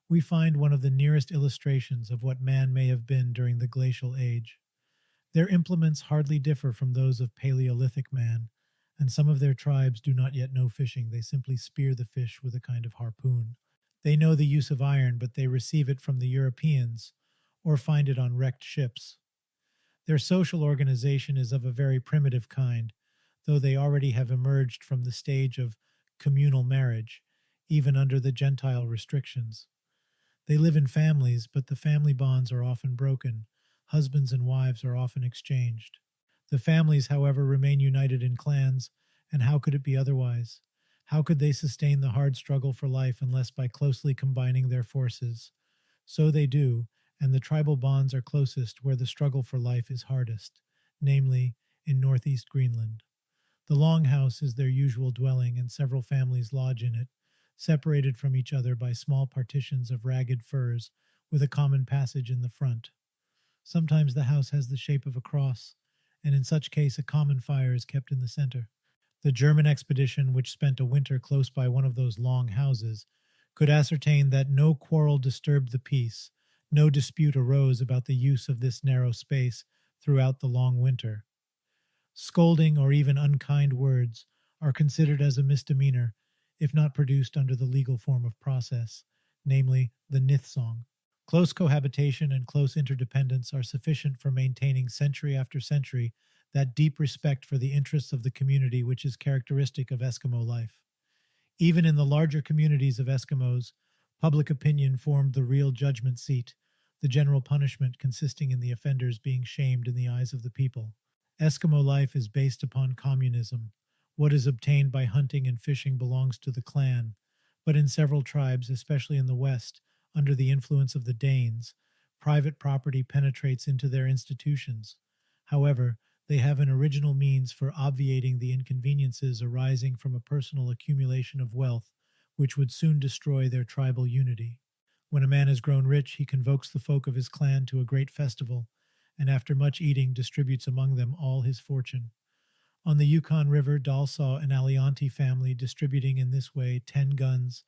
we find one of the nearest illustrations of what man may have been during the glacial age. Their implements hardly differ from those of Paleolithic man, and some of their tribes do not yet know fishing. They simply spear the fish with a kind of harpoon. They know the use of iron, but they receive it from the Europeans or find it on wrecked ships. Their social organization is of a very primitive kind, though they already have emerged from the stage of communal marriage, even under the Gentile restrictions. They live in families, but the family bonds are often broken. Husbands and wives are often exchanged. The families, however, remain united in clans, and how could it be otherwise? How could they sustain the hard struggle for life unless by closely combining their forces? So they do, and the tribal bonds are closest where the struggle for life is hardest, namely in northeast Greenland. The longhouse is their usual dwelling, and several families lodge in it, separated from each other by small partitions of ragged furs with a common passage in the front. Sometimes the house has the shape of a cross, and in such case a common fire is kept in the center. The German expedition, which spent a winter close by one of those long houses, could ascertain that no quarrel disturbed the peace, no dispute arose about the use of this narrow space throughout the long winter. Scolding or even unkind words are considered as a misdemeanor if not produced under the legal form of process, namely the nith song. Close cohabitation and close interdependence are sufficient for maintaining century after century that deep respect for the interests of the community which is characteristic of Eskimo life. Even in the larger communities of Eskimos, public opinion formed the real judgment seat, the general punishment consisting in the offenders being shamed in the eyes of the people. Eskimo life is based upon communism. What is obtained by hunting and fishing belongs to the clan, but in several tribes, especially in the West, under the influence of the Danes, private property penetrates into their institutions. However, they have an original means for obviating the inconveniences arising from a personal accumulation of wealth, which would soon destroy their tribal unity. When a man has grown rich, he convokes the folk of his clan to a great festival, and after much eating distributes among them all his fortune. On the Yukon River, Dahl saw an Alianti family distributing in this way 10 guns,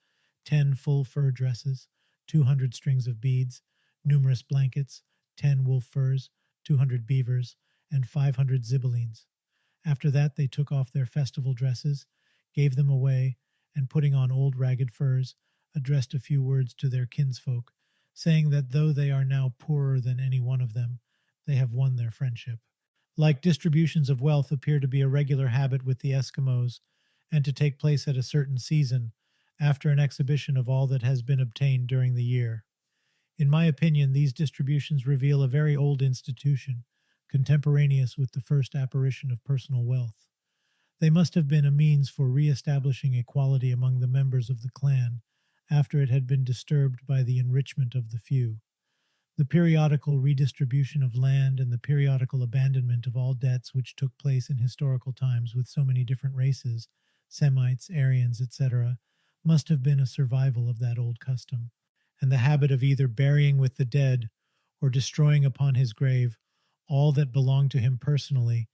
10 full fur dresses, 200 strings of beads, numerous blankets, 10 wolf furs, 200 beavers, and 500 zibelines. After that they took off their festival dresses, gave them away, and putting on old ragged furs, addressed a few words to their kinsfolk, saying that though they are now poorer than any one of them, they have won their friendship. Like distributions of wealth appear to be a regular habit with the Eskimos, and to take place at a certain season, after an exhibition of all that has been obtained during the year. In my opinion, these distributions reveal a very old institution, contemporaneous with the first apparition of personal wealth. They must have been a means for re-establishing equality among the members of the clan, after it had been disturbed by the enrichment of the few. The periodical redistribution of land and the periodical abandonment of all debts which took place in historical times with so many different races, Semites, Aryans, etc., must have been a survival of that old custom, and the habit of either burying with the dead or destroying upon his grave all that belonged to him personally,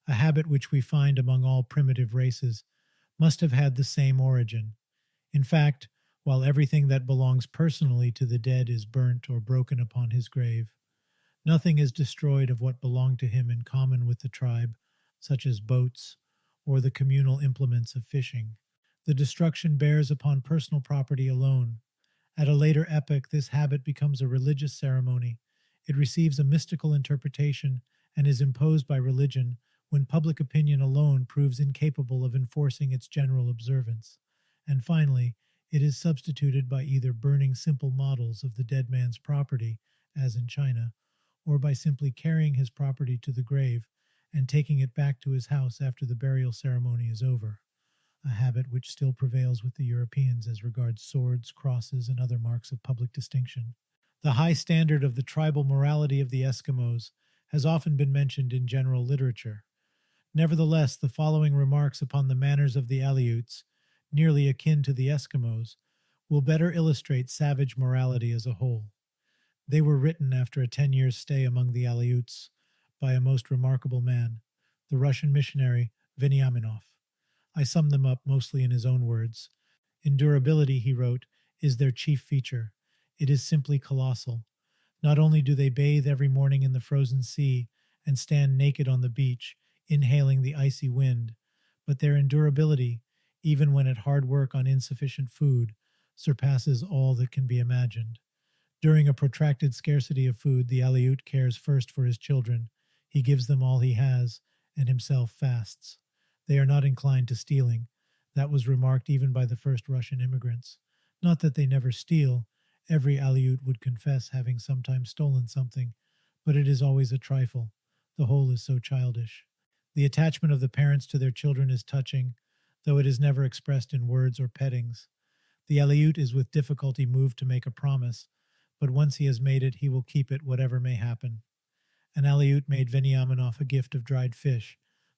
a habit which we find among all primitive races, must have had the same origin. In fact, while everything that belongs personally to the dead is burnt or broken upon his grave, nothing is destroyed of what belonged to him in common with the tribe, such as boats or the communal implements of fishing. The destruction bears upon personal property alone. At a later epoch, this habit becomes a religious ceremony. It receives a mystical interpretation and is imposed by religion when public opinion alone proves incapable of enforcing its general observance. And finally, it is substituted by either burning simple models of the dead man's property, as in China, or by simply carrying his property to the grave and taking it back to his house after the burial ceremony is over, a habit which still prevails with the Europeans as regards swords, crosses, and other marks of public distinction. The high standard of the tribal morality of the Eskimos has often been mentioned in general literature. Nevertheless, the following remarks upon the manners of the Aleuts, nearly akin to the Eskimos, will better illustrate savage morality as a whole. They were written after a 10 years' stay among the Aleuts by a most remarkable man, the Russian missionary Veniaminov. I sum them up mostly in his own words. Endurability, he wrote, is their chief feature. It is simply colossal. Not only do they bathe every morning in the frozen sea and stand naked on the beach, inhaling the icy wind, but their endurability, even when at hard work on insufficient food, surpasses all that can be imagined. During a protracted scarcity of food, the Aleut cares first for his children. He gives them all he has, and himself fasts. They are not inclined to stealing. That was remarked even by the first Russian immigrants. Not that they never steal. Every Aleut would confess having sometimes stolen something, but it is always a trifle. The whole is so childish. The attachment of the parents to their children is touching, though it is never expressed in words or pettings. The Aleut is with difficulty moved to make a promise, but once he has made it, he will keep it whatever may happen. An Aleut made Veniaminov a gift of dried fish,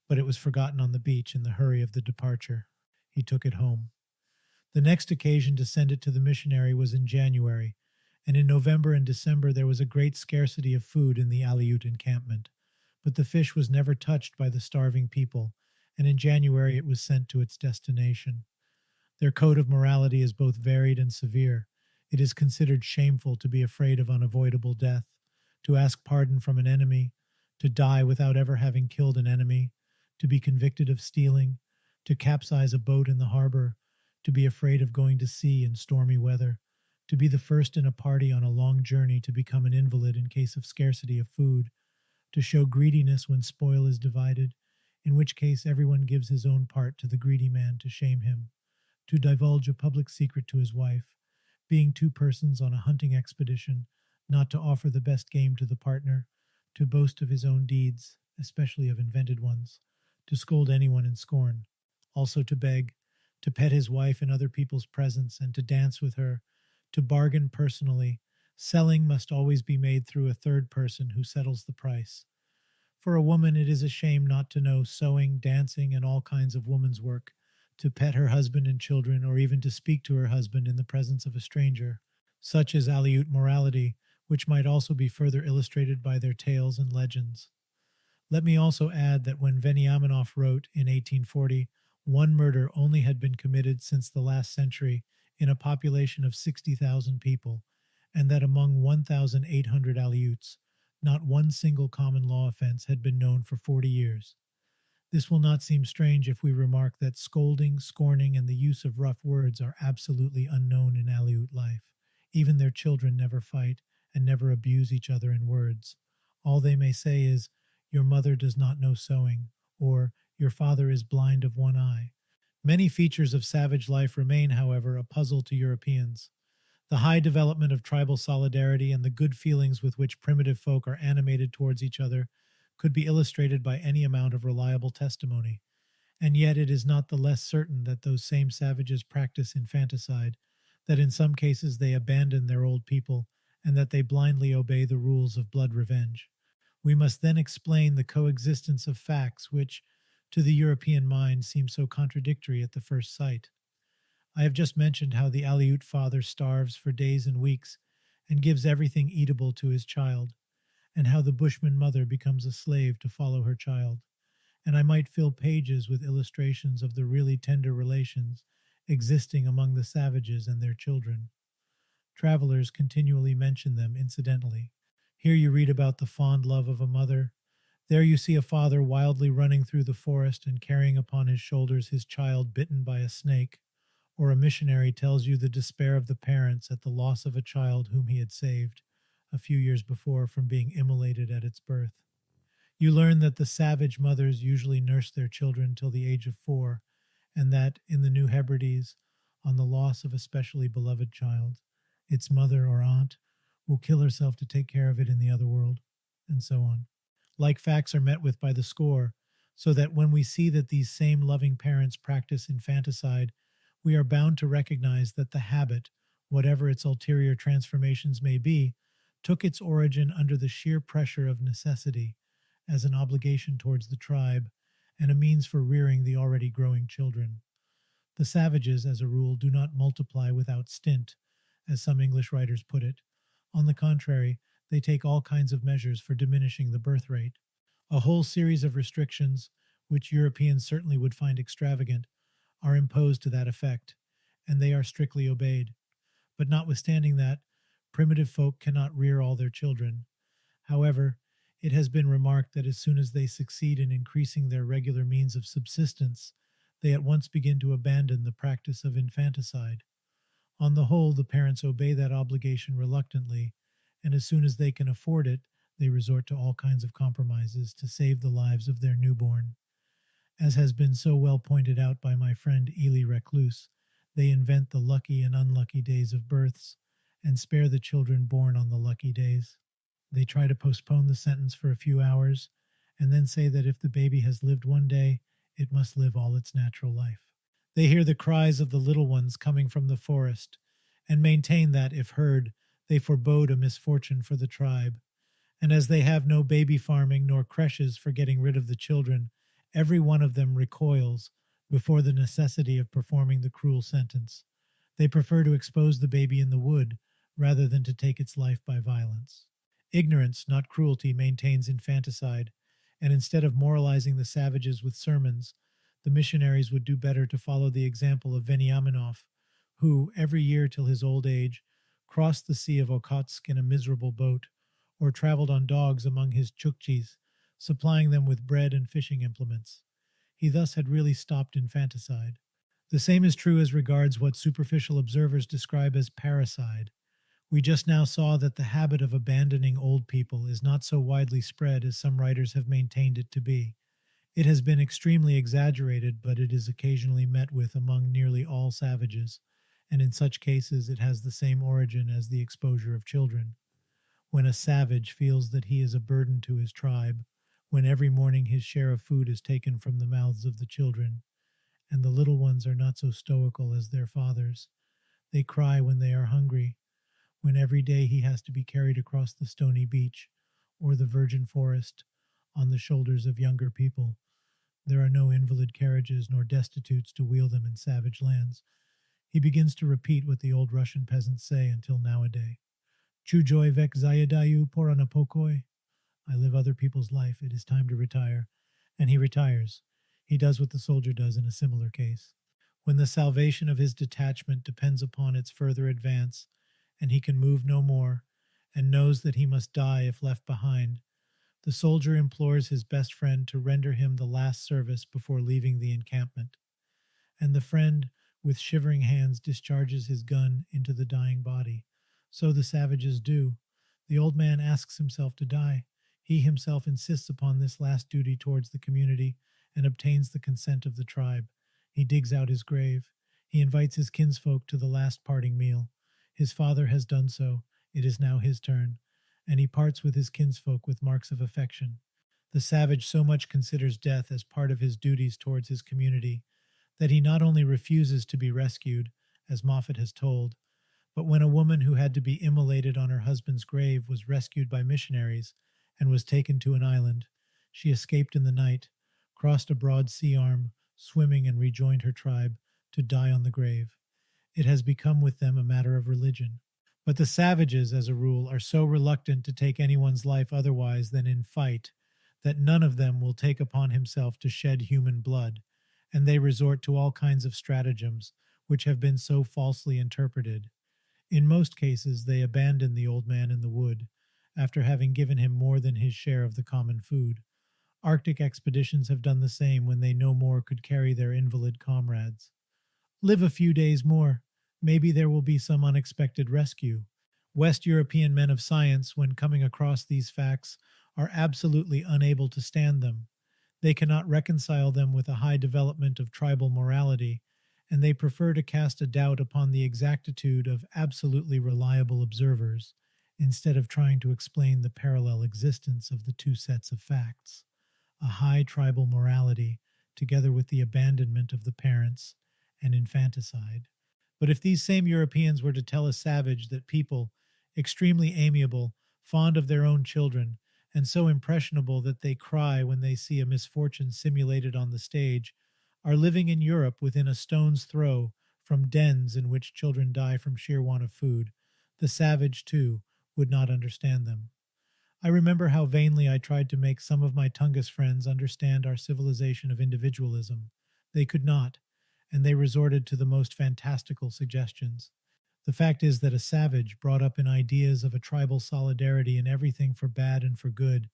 but it was forgotten on the beach in the hurry of the departure. He took it home. The next occasion to send it to the missionary was in January, and in November and December there was a great scarcity of food in the Aleut encampment. But the fish was never touched by the starving people, and in January it was sent to its destination. Their code of morality is both varied and severe. It is considered shameful to be afraid of unavoidable death, to ask pardon from an enemy, to die without ever having killed an enemy, to be convicted of stealing, to capsize a boat in the harbor, to be afraid of going to sea in stormy weather, to be the first in a party on a long journey to become an invalid in case of scarcity of food, to show greediness when spoil is divided, in which case everyone gives his own part to the greedy man to shame him, to divulge a public secret to his wife, being two persons on a hunting expedition, not to offer the best game to the partner, to boast of his own deeds, especially of invented ones, to scold anyone in scorn, also to beg, to pet his wife in other people's presence and to dance with her, to bargain personally. Selling must always be made through a third person who settles the price. For a woman it is a shame not to know sewing, dancing, and all kinds of woman's work, to pet her husband and children, or even to speak to her husband in the presence of a stranger. Such is Aleut morality, which might also be further illustrated by their tales and legends. Let me also add that when Veniaminoff wrote in 1840, one murder only had been committed since the last century in a population of 60,000 people, and that among 1,800 Aleuts, not one single common law offense had been known for 40 years. This will not seem strange if we remark that scolding, scorning, and the use of rough words are absolutely unknown in Aleut life. Even their children never fight and never abuse each other in words. All they may say is, "Your mother does not know sewing," or "Your father is blind of one eye." Many features of savage life remain, however, a puzzle to Europeans. The high development of tribal solidarity and the good feelings with which primitive folk are animated towards each other could be illustrated by any amount of reliable testimony, and yet it is not the less certain that those same savages practice infanticide, that in some cases they abandon their old people, and that they blindly obey the rules of blood revenge. We must then explain the coexistence of facts which, to the European mind, seem so contradictory at the first sight. I have just mentioned how the Aleut father starves for days and weeks and gives everything eatable to his child, and how the Bushman mother becomes a slave to follow her child, and I might fill pages with illustrations of the really tender relations existing among the savages and their children. Travelers continually mention them incidentally. Here you read about the fond love of a mother. There you see a father wildly running through the forest and carrying upon his shoulders his child bitten by a snake, or a missionary tells you the despair of the parents at the loss of a child whom he had saved a few years before from being immolated at its birth. You learn that the savage mothers usually nurse their children till the age of 4, and that, in the New Hebrides, on the loss of a specially beloved child, its mother or aunt will kill herself to take care of it in the other world, and so on. Like facts are met with by the score, so that when we see that these same loving parents practice infanticide, we are bound to recognize that the habit, whatever its ulterior transformations may be, took its origin under the sheer pressure of necessity, as an obligation towards the tribe, and a means for rearing the already growing children. The savages, as a rule, do not multiply without stint, as some English writers put it. On the contrary, they take all kinds of measures for diminishing the birth rate. A whole series of restrictions, which Europeans certainly would find extravagant, are imposed to that effect, and they are strictly obeyed. But notwithstanding that, primitive folk cannot rear all their children. However, it has been remarked that as soon as they succeed in increasing their regular means of subsistence, they at once begin to abandon the practice of infanticide. On the whole, the parents obey that obligation reluctantly, and as soon as they can afford it, they resort to all kinds of compromises to save the lives of their newborn. As has been so well pointed out by my friend Elie Reclus, they invent the lucky and unlucky days of births, and spare the children born on the lucky days. They try to postpone the sentence for a few hours, and then say that if the baby has lived one day, it must live all its natural life. They hear the cries of the little ones coming from the forest, and maintain that, if heard, they forebode a misfortune for the tribe. And as they have no baby farming nor creches for getting rid of the children, every one of them recoils before the necessity of performing the cruel sentence. They prefer to expose the baby in the wood, rather than to take its life by violence. Ignorance, not cruelty, maintains infanticide, and instead of moralizing the savages with sermons, the missionaries would do better to follow the example of Veniaminoff, who, every year till his old age, crossed the Sea of Okhotsk in a miserable boat, or traveled on dogs among his Chukchis, supplying them with bread and fishing implements. He thus had really stopped infanticide. The same is true as regards what superficial observers describe as parricide. We just now saw that the habit of abandoning old people is not so widely spread as some writers have maintained it to be. It has been extremely exaggerated, but it is occasionally met with among nearly all savages, and in such cases it has the same origin as the exposure of children. When a savage feels that he is a burden to his tribe, when every morning his share of food is taken from the mouths of the children, and the little ones are not so stoical as their fathers, they cry when they are hungry, when every day he has to be carried across the stony beach or the virgin forest on the shoulders of younger people. There are no invalid carriages nor destitutes to wheel them in savage lands. He begins to repeat what the old Russian peasants say until nowadays. Chujoi vek zayadayu poranapokoi. I live other people's life. It is time to retire. And he retires. He does what the soldier does in a similar case. When the salvation of his detachment depends upon its further advance, and he can move no more, and knows that he must die if left behind, the soldier implores his best friend to render him the last service before leaving the encampment. And the friend, with shivering hands, discharges his gun into the dying body. So the savages do. The old man asks himself to die. He himself insists upon this last duty towards the community and obtains the consent of the tribe. He digs out his grave. He invites his kinsfolk to the last parting meal. His father has done so. It is now his turn. And he parts with his kinsfolk with marks of affection. The savage so much considers death as part of his duties towards his community that he not only refuses to be rescued, as Moffat has told, but when a woman who had to be immolated on her husband's grave was rescued by missionaries and was taken to an island, she escaped in the night, crossed a broad sea arm, swimming, and rejoined her tribe to die on the grave. It has become with them a matter of religion. But the savages, as a rule, are so reluctant to take anyone's life otherwise than in fight that none of them will take upon himself to shed human blood, and they resort to all kinds of stratagems which have been so falsely interpreted. In most cases, they abandon the old man in the wood, after having given him more than his share of the common food. Arctic expeditions have done the same when they no more could carry their invalid comrades. Live a few days more. Maybe there will be some unexpected rescue. West European men of science, when coming across these facts, are absolutely unable to stand them. They cannot reconcile them with a high development of tribal morality, and they prefer to cast a doubt upon the exactitude of absolutely reliable observers, instead of trying to explain the parallel existence of the two sets of facts. A high tribal morality, together with the abandonment of the parents and infanticide. But if these same Europeans were to tell a savage that people, extremely amiable, fond of their own children, and so impressionable that they cry when they see a misfortune simulated on the stage, are living in Europe within a stone's throw from dens in which children die from sheer want of food, the savage, too, would not understand them. I remember how vainly I tried to make some of my Tungus friends understand our civilization of individualism. They could not, and they resorted to the most fantastical suggestions. The fact is that a savage brought up in ideas of a tribal solidarity in everything for bad and for good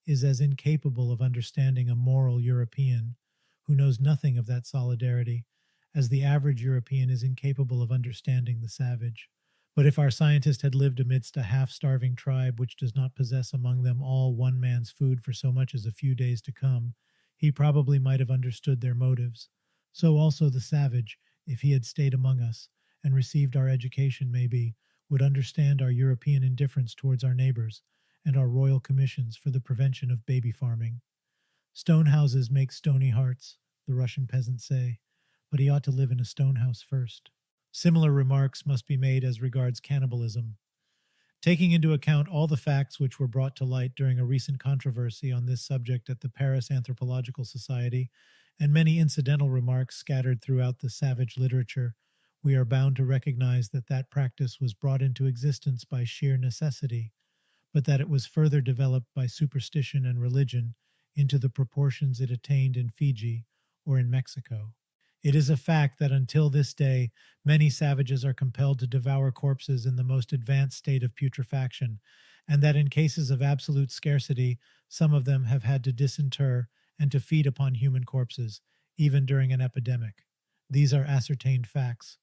is as incapable of understanding a moral European, who knows nothing of that solidarity, as the average European is incapable of understanding the savage. But if our scientist had lived amidst a half-starving tribe which does not possess among them all one man's food for so much as a few days to come, he probably might have understood their motives. So also the savage, if he had stayed among us, and received our education maybe, would understand our European indifference towards our neighbors, and our royal commissions for the prevention of baby farming. Stone houses make stony hearts, the Russian peasants say, but he ought to live in a stone house first. Similar remarks must be made as regards cannibalism. Taking into account all the facts which were brought to light during a recent controversy on this subject at the Paris Anthropological Society, and many incidental remarks scattered throughout the savage literature, we are bound to recognize that that practice was brought into existence by sheer necessity, but that it was further developed by superstition and religion into the proportions it attained in Fiji or in Mexico. It is a fact that until this day, many savages are compelled to devour corpses in the most advanced state of putrefaction, and that in cases of absolute scarcity, some of them have had to disinter and to feed upon human corpses, even during an epidemic. These are ascertained facts.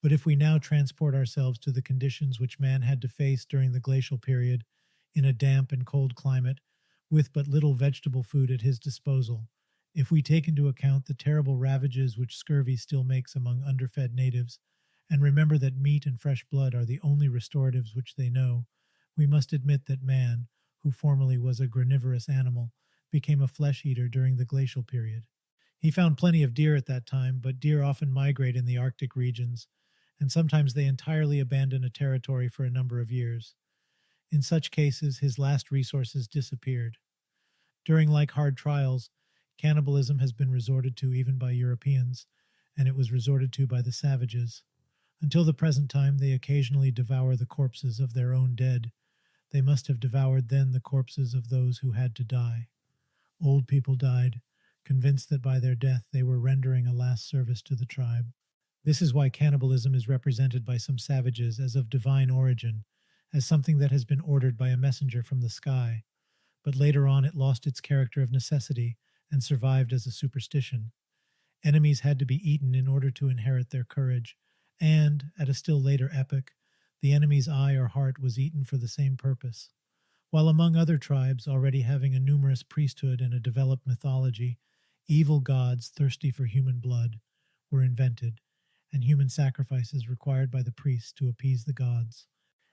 But if we now transport ourselves to the conditions which man had to face during the glacial period, in a damp and cold climate, with but little vegetable food at his disposal, if we take into account the terrible ravages which scurvy still makes among underfed natives, and remember that meat and fresh blood are the only restoratives which they know, we must admit that man, who formerly was a granivorous animal, became a flesh-eater during the glacial period. He found plenty of deer at that time, but deer often migrate in the Arctic regions, and sometimes they entirely abandon a territory for a number of years. In such cases, his last resources disappeared. During like hard trials, cannibalism has been resorted to even by Europeans, and it was resorted to by the savages. Until the present time, they occasionally devour the corpses of their own dead. They must have devoured then the corpses of those who had to die. Old people died, convinced that by their death they were rendering a last service to the tribe. This is why cannibalism is represented by some savages as of divine origin, as something that has been ordered by a messenger from the sky, but later on it lost its character of necessity and survived as a superstition. Enemies had to be eaten in order to inherit their courage, and, at a still later epoch, the enemy's eye or heart was eaten for the same purpose. While among other tribes already having a numerous priesthood and a developed mythology, evil gods thirsty for human blood were invented, and human sacrifices required by the priests to appease the gods.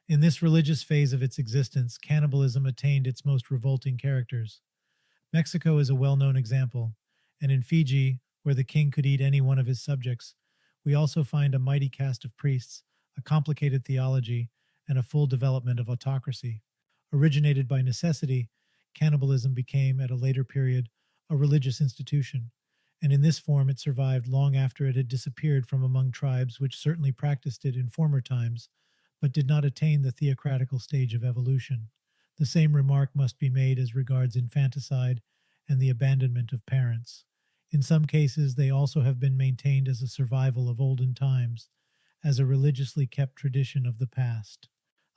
In this religious phase of its existence, cannibalism attained its most revolting characters. Mexico is a well-known example, and in Fiji, where the king could eat any one of his subjects, we also find a mighty cast of priests, a complicated theology, and a full development of autocracy. Originated by necessity, cannibalism became, at a later period, a religious institution, and in this form it survived long after it had disappeared from among tribes which certainly practiced it in former times, but did not attain the theocratical stage of evolution. The same remark must be made as regards infanticide and the abandonment of parents. In some cases, they also have been maintained as a survival of olden times, as a religiously kept tradition of the past.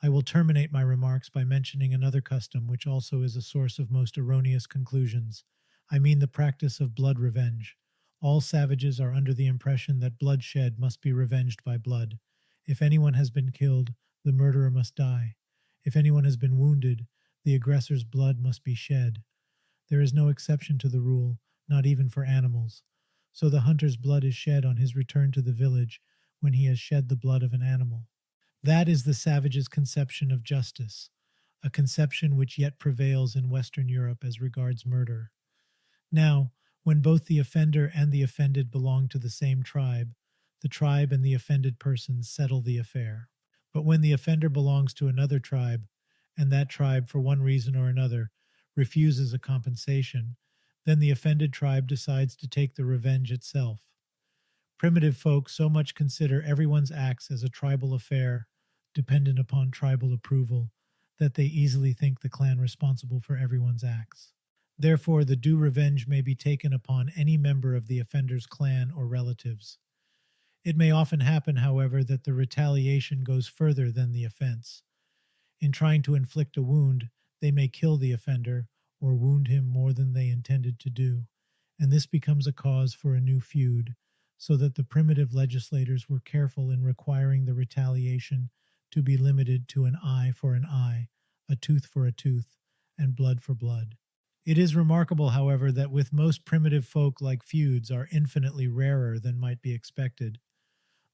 I will terminate my remarks by mentioning another custom which also is a source of most erroneous conclusions. I mean the practice of blood revenge. All savages are under the impression that blood shed must be revenged by blood. If anyone has been killed, the murderer must die. If anyone has been wounded, the aggressor's blood must be shed. There is no exception to the rule, not even for animals. So the hunter's blood is shed on his return to the village when he has shed the blood of an animal. That is the savage's conception of justice, a conception which yet prevails in Western Europe as regards murder. Now, when both the offender and the offended belong to the same tribe, the tribe and the offended person settle the affair. But when the offender belongs to another tribe, and that tribe, for one reason or another, refuses a compensation, then the offended tribe decides to take the revenge itself. Primitive folk so much consider everyone's acts as a tribal affair, dependent upon tribal approval, that they easily think the clan responsible for everyone's acts. Therefore, the due revenge may be taken upon any member of the offender's clan or relatives. It may often happen, however, that the retaliation goes further than the offense. In trying to inflict a wound, they may kill the offender or wound him more than they intended to do, and this becomes a cause for a new feud, so that the primitive legislators were careful in requiring the retaliation to be limited to an eye for an eye, a tooth for a tooth, and blood for blood. It is remarkable, however, that with most primitive folk like feuds are infinitely rarer than might be expected,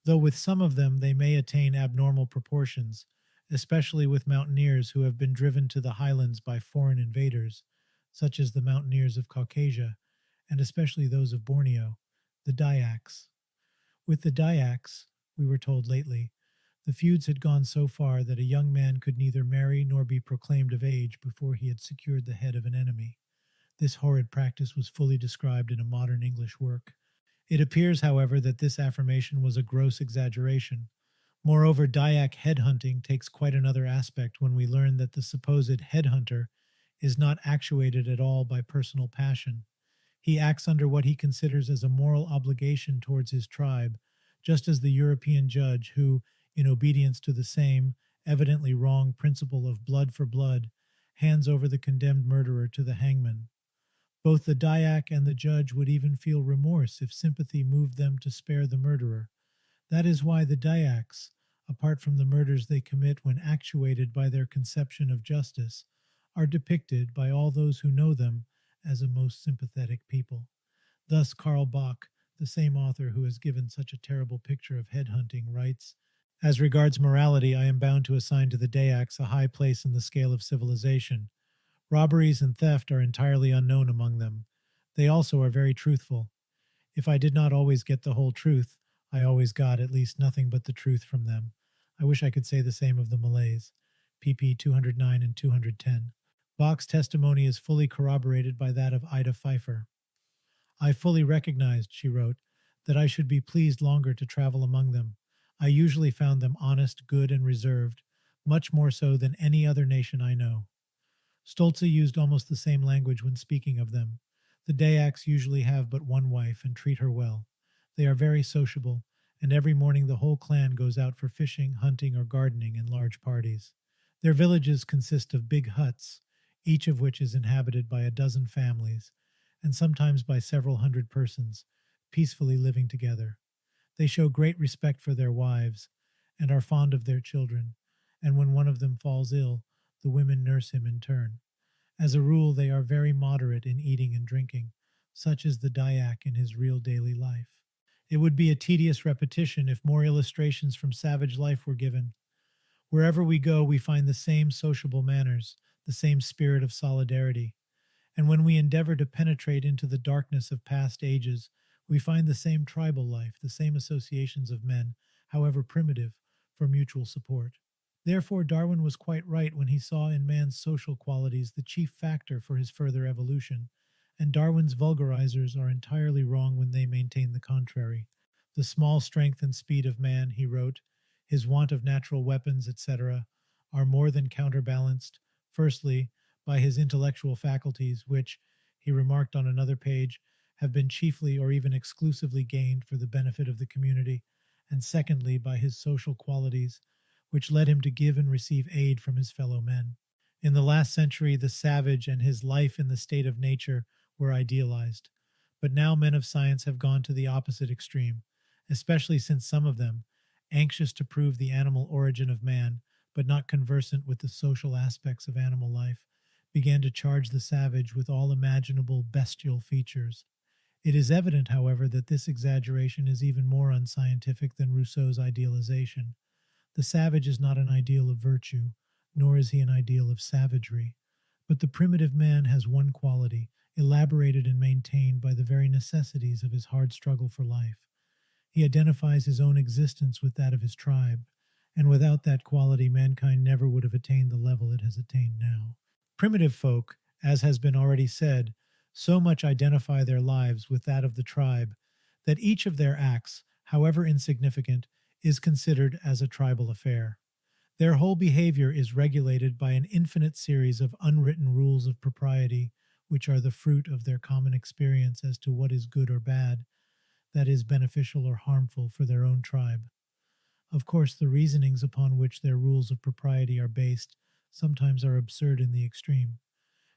though with some of them they may attain abnormal proportions, especially with mountaineers who have been driven to the highlands by foreign invaders, such as the mountaineers of Caucasia, and especially those of Borneo, the Dayaks. With the Dayaks, we were told lately, the feuds had gone so far that a young man could neither marry nor be proclaimed of age before he had secured the head of an enemy. This horrid practice was fully described in a modern English work. It appears, however, that this affirmation was a gross exaggeration. Moreover, Dayak headhunting takes quite another aspect when we learn that the supposed headhunter is not actuated at all by personal passion. He acts under what he considers as a moral obligation towards his tribe, just as the European judge who, in obedience to the same, evidently wrong principle of blood for blood, hands over the condemned murderer to the hangman. Both the Dayak and the judge would even feel remorse if sympathy moved them to spare the murderer. That is why the Dayaks, apart from the murders they commit when actuated by their conception of justice, are depicted by all those who know them as a most sympathetic people. Thus, Karl Bach, the same author who has given such a terrible picture of headhunting, writes, "As regards morality, I am bound to assign to the Dayaks a high place in the scale of civilization. Robberies and theft are entirely unknown among them. They also are very truthful. If I did not always get the whole truth, I always got at least nothing but the truth from them. I wish I could say the same of the Malays." pp. 209 and 210. Bach's testimony is fully corroborated by that of Ida Pfeiffer. "I fully recognized," she wrote, "that I should be pleased longer to travel among them. I usually found them honest, good, and reserved, much more so than any other nation I know." Stolze used almost the same language when speaking of them. The Dayaks usually have but one wife and treat her well. They are very sociable, and every morning the whole clan goes out for fishing, hunting, or gardening in large parties. Their villages consist of big huts, each of which is inhabited by a dozen families, and sometimes by several hundred persons, peacefully living together. They show great respect for their wives, and are fond of their children, and when one of them falls ill, the women nurse him in turn. As a rule, they are very moderate in eating and drinking. Such is the Dayak in his real daily life. It would be a tedious repetition if more illustrations from savage life were given. Wherever we go, we find the same sociable manners, the same spirit of solidarity. And when we endeavor to penetrate into the darkness of past ages, we find the same tribal life, the same associations of men, however primitive, for mutual support. Therefore, Darwin was quite right when he saw in man's social qualities the chief factor for his further evolution, and Darwin's vulgarizers are entirely wrong when they maintain the contrary. "The small strength and speed of man," he wrote, "his want of natural weapons, etc., are more than counterbalanced, firstly, by his intellectual faculties, which," he remarked on another page, "have been chiefly or even exclusively gained for the benefit of the community, and secondly, by his social qualities, which led him to give and receive aid from his fellow men. In the last century, the savage and his life in the state of nature were idealized, but now men of science have gone to the opposite extreme, especially since some of them, anxious to prove the animal origin of man, but not conversant with the social aspects of animal life, began to charge the savage with all imaginable bestial features. It is evident, however, that this exaggeration is even more unscientific than Rousseau's idealization. The savage is not an ideal of virtue, nor is he an ideal of savagery, but the primitive man has one quality, elaborated and maintained by the very necessities of his hard struggle for life. He identifies his own existence with that of his tribe, and without that quality mankind never would have attained the level it has attained now. Primitive folk, as has been already said, so much identify their lives with that of the tribe that each of their acts, however insignificant, is considered as a tribal affair. Their whole behavior is regulated by an infinite series of unwritten rules of propriety, which are the fruit of their common experience as to what is good or bad, that is beneficial or harmful for their own tribe. Of course, the reasonings upon which their rules of propriety are based sometimes are absurd in the extreme.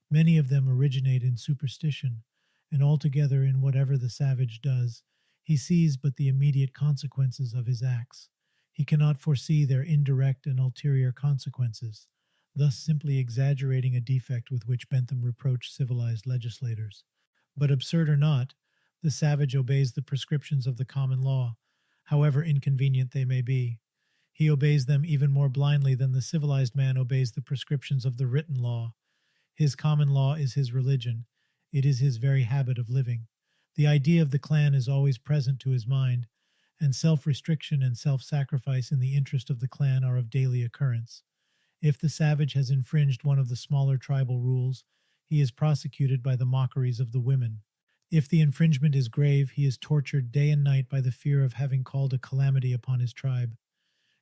Many of them originate in superstition, and altogether in whatever the savage does, he sees but the immediate consequences of his acts. He cannot foresee their indirect and ulterior consequences, thus simply exaggerating a defect with which Bentham reproached civilized legislators. But absurd or not, the savage obeys the prescriptions of the common law, however inconvenient they may be. He obeys them even more blindly than the civilized man obeys the prescriptions of the written law. His common law is his religion. It is his very habit of living. The idea of the clan is always present to his mind, and self-restriction and self-sacrifice in the interest of the clan are of daily occurrence. If the savage has infringed one of the smaller tribal rules, he is prosecuted by the mockeries of the women. If the infringement is grave, he is tortured day and night by the fear of having called a calamity upon his tribe.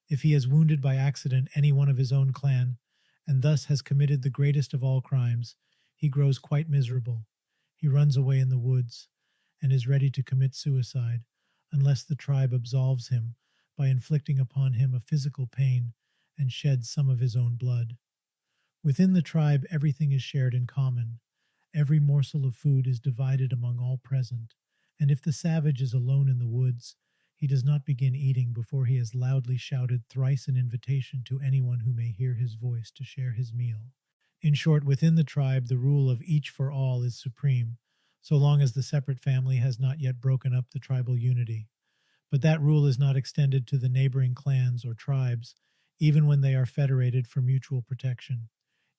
If he has wounded by accident any one of his own clan, and thus has committed the greatest of all crimes, he grows quite miserable. He runs away in the woods, and is ready to commit suicide, unless the tribe absolves him by inflicting upon him a physical pain and sheds some of his own blood. Within the tribe, everything is shared in common. Every morsel of food is divided among all present, and if the savage is alone in the woods, he does not begin eating before he has loudly shouted thrice an invitation to anyone who may hear his voice to share his meal. In short, within the tribe, the rule of each for all is supreme, so long as the separate family has not yet broken up the tribal unity. But that rule is not extended to the neighboring clans or tribes, even when they are federated for mutual protection.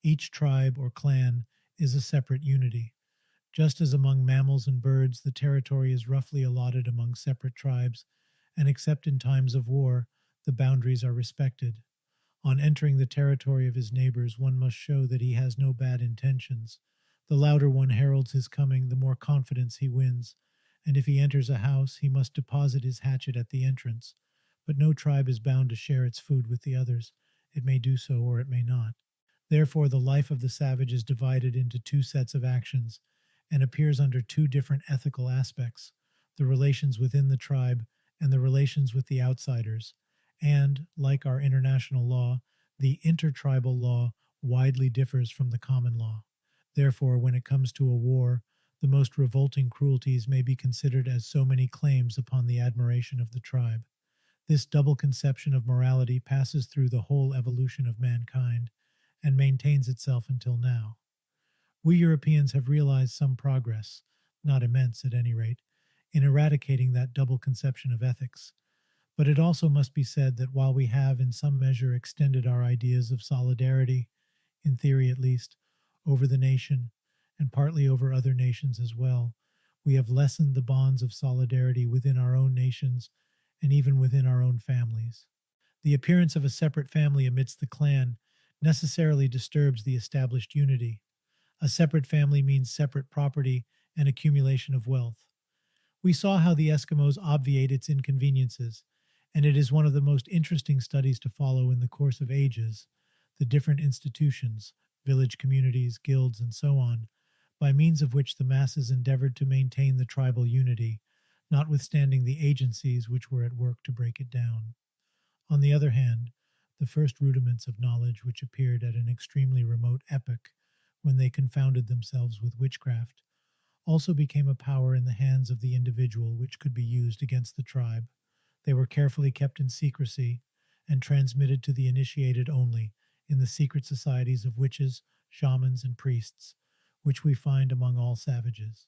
Each tribe or clan is a separate unity. Just as among mammals and birds, the territory is roughly allotted among separate tribes, and except in times of war, the boundaries are respected. On entering the territory of his neighbors, one must show that he has no bad intentions. The louder one heralds his coming, the more confidence he wins, and if he enters a house, he must deposit his hatchet at the entrance. But no tribe is bound to share its food with the others. It may do so or it may not. Therefore, the life of the savage is divided into two sets of actions, and appears under two different ethical aspects: the relations within the tribe and the relations with the outsiders. And, like our international law, the intertribal law widely differs from the common law. Therefore, when it comes to a war, the most revolting cruelties may be considered as so many claims upon the admiration of the tribe. This double conception of morality passes through the whole evolution of mankind and maintains itself until now. We Europeans have realized some progress, not immense at any rate, in eradicating that double conception of ethics. But it also must be said that while we have in some measure extended our ideas of solidarity, in theory at least, over the nation, and partly over other nations as well, we have lessened the bonds of solidarity within our own nations and even within our own families. The appearance of a separate family amidst the clan necessarily disturbs the established unity. A separate family means separate property and accumulation of wealth. We saw how the Eskimos obviate its inconveniences, and it is one of the most interesting studies to follow in the course of ages, the different institutions, village communities, guilds, and so on, by means of which the masses endeavored to maintain the tribal unity, notwithstanding the agencies which were at work to break it down. On the other hand, the first rudiments of knowledge which appeared at an extremely remote epoch, when they confounded themselves with witchcraft, also became a power in the hands of the individual which could be used against the tribe. They were carefully kept in secrecy and transmitted to the initiated only in the secret societies of witches, shamans, and priests, which we find among all savages.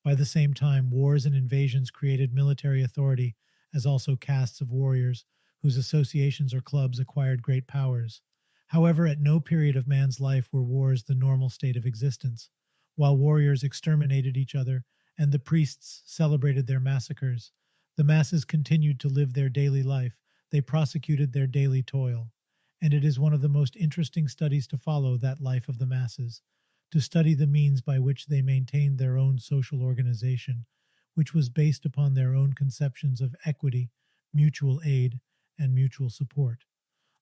By the same time, wars and invasions created military authority, as also castes of warriors, whose associations or clubs acquired great powers. However, at no period of man's life were wars the normal state of existence. While warriors exterminated each other and the priests celebrated their massacres, the masses continued to live their daily life. They prosecuted their daily toil. And it is one of the most interesting studies to follow that life of the masses, to study the means by which they maintained their own social organization, which was based upon their own conceptions of equity, mutual aid, and mutual support,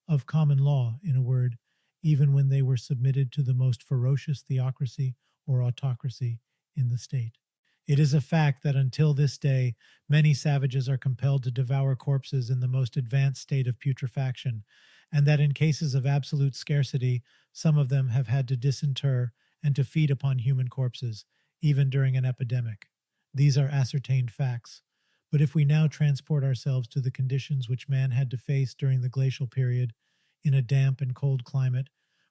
of common law, in a word, even when they were submitted to the most ferocious theocracy or autocracy in the state. It is a fact that until this day, many savages are compelled to devour corpses in the most advanced state of putrefaction, and that in cases of absolute scarcity, some of them have had to disinter and to feed upon human corpses, even during an epidemic. These are ascertained facts. But if we now transport ourselves to the conditions which man had to face during the glacial period, in a damp and cold climate,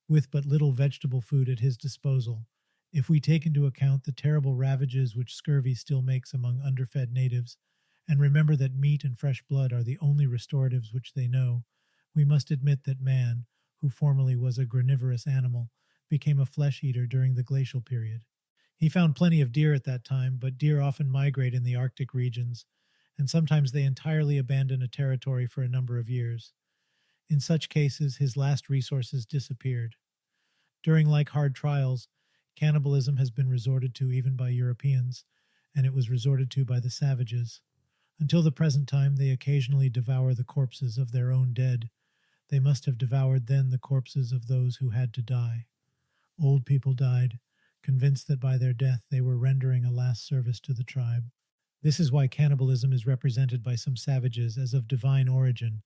with but little vegetable food at his disposal, if we take into account the terrible ravages which scurvy still makes among underfed natives, and remember that meat and fresh blood are the only restoratives which they know, we must admit that man, who formerly was a granivorous animal, became a flesh-eater during the glacial period. He found plenty of deer at that time, but deer often migrate in the Arctic regions, and sometimes they entirely abandon a territory for a number of years. In such cases, his last resources disappeared. During like hard trials, cannibalism has been resorted to even by Europeans, and it was resorted to by the savages. Until the present time, they occasionally devour the corpses of their own dead. They must have devoured then the corpses of those who had to die. Old people died, convinced that by their death they were rendering a last service to the tribe. This is why cannibalism is represented by some savages as of divine origin,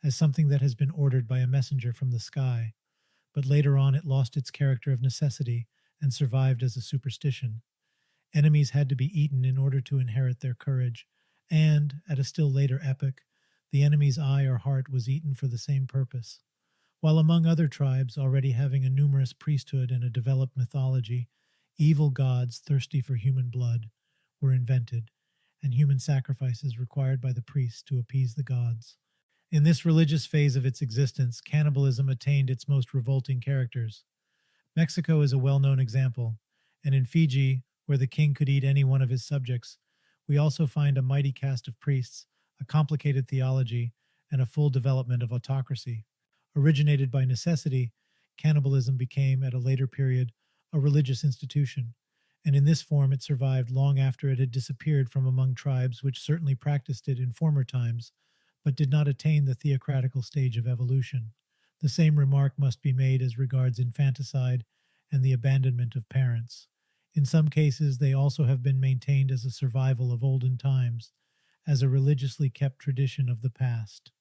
as something that has been ordered by a messenger from the sky. But later on it lost its character of necessity and survived as a superstition. Enemies had to be eaten in order to inherit their courage, and, at a still later epoch, the enemy's eye or heart was eaten for the same purpose. While among other tribes already having a numerous priesthood and a developed mythology, evil gods thirsty for human blood were invented, and human sacrifices required by the priests to appease the gods. In this religious phase of its existence, cannibalism attained its most revolting characters. Mexico is a well-known example, and in Fiji, where the king could eat any one of his subjects, we also find a mighty caste of priests, a complicated theology, and a full development of autocracy. Originated by necessity, cannibalism became, at a later period, a religious institution, and in this form it survived long after it had disappeared from among tribes which certainly practiced it in former times, but did not attain the theocratical stage of evolution. The same remark must be made as regards infanticide and the abandonment of parents. In some cases, they also have been maintained as a survival of olden times, as a religiously kept tradition of the past.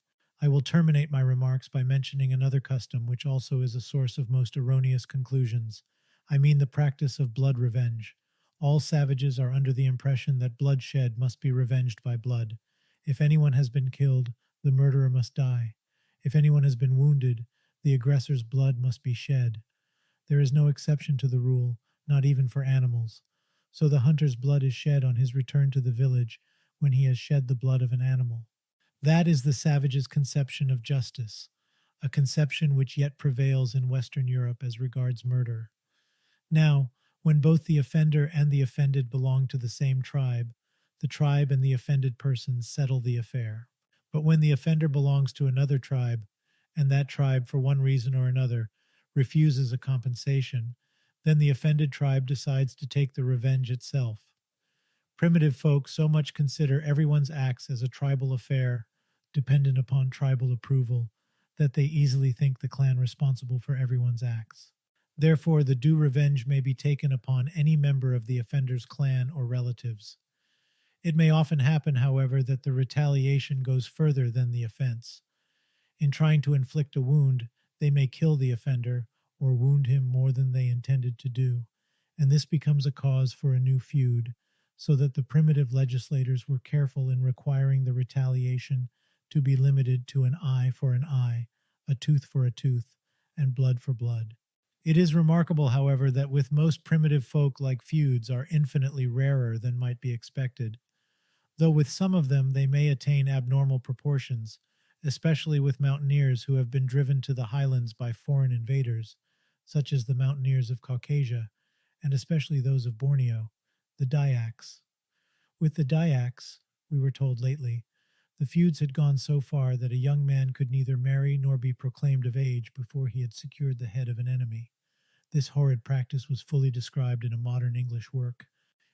I will terminate my remarks by mentioning another custom which also is a source of most erroneous conclusions. I mean the practice of blood revenge. All savages are under the impression that blood shed must be revenged by blood. If anyone has been killed, the murderer must die. If anyone has been wounded, the aggressor's blood must be shed. There is no exception to the rule, not even for animals. So the hunter's blood is shed on his return to the village when he has shed the blood of an animal. That is the savage's conception of justice, a conception which yet prevails in Western Europe as regards murder. Now, when both the offender and the offended belong to the same tribe, the tribe and the offended persons settle the affair. But when the offender belongs to another tribe, and that tribe, for one reason or another, refuses a compensation, then the offended tribe decides to take the revenge itself. Primitive folk so much consider everyone's acts as a tribal affair, dependent upon tribal approval, that they easily think the clan responsible for everyone's acts. Therefore, the due revenge may be taken upon any member of the offender's clan or relatives. It may often happen, however, that the retaliation goes further than the offense. In trying to inflict a wound, they may kill the offender or wound him more than they intended to do, and this becomes a cause for a new feud, so that the primitive legislators were careful in requiring the retaliation to be limited to an eye for an eye, a tooth for a tooth, and blood for blood. It is remarkable, however, that with most primitive folk like feuds are infinitely rarer than might be expected, though with some of them they may attain abnormal proportions, especially with mountaineers who have been driven to the highlands by foreign invaders, such as the mountaineers of Caucasia, and especially those of Borneo, the Dayaks. With the Dayaks, we were told lately, the feuds had gone so far that a young man could neither marry nor be proclaimed of age before he had secured the head of an enemy. This horrid practice was fully described in a modern English work.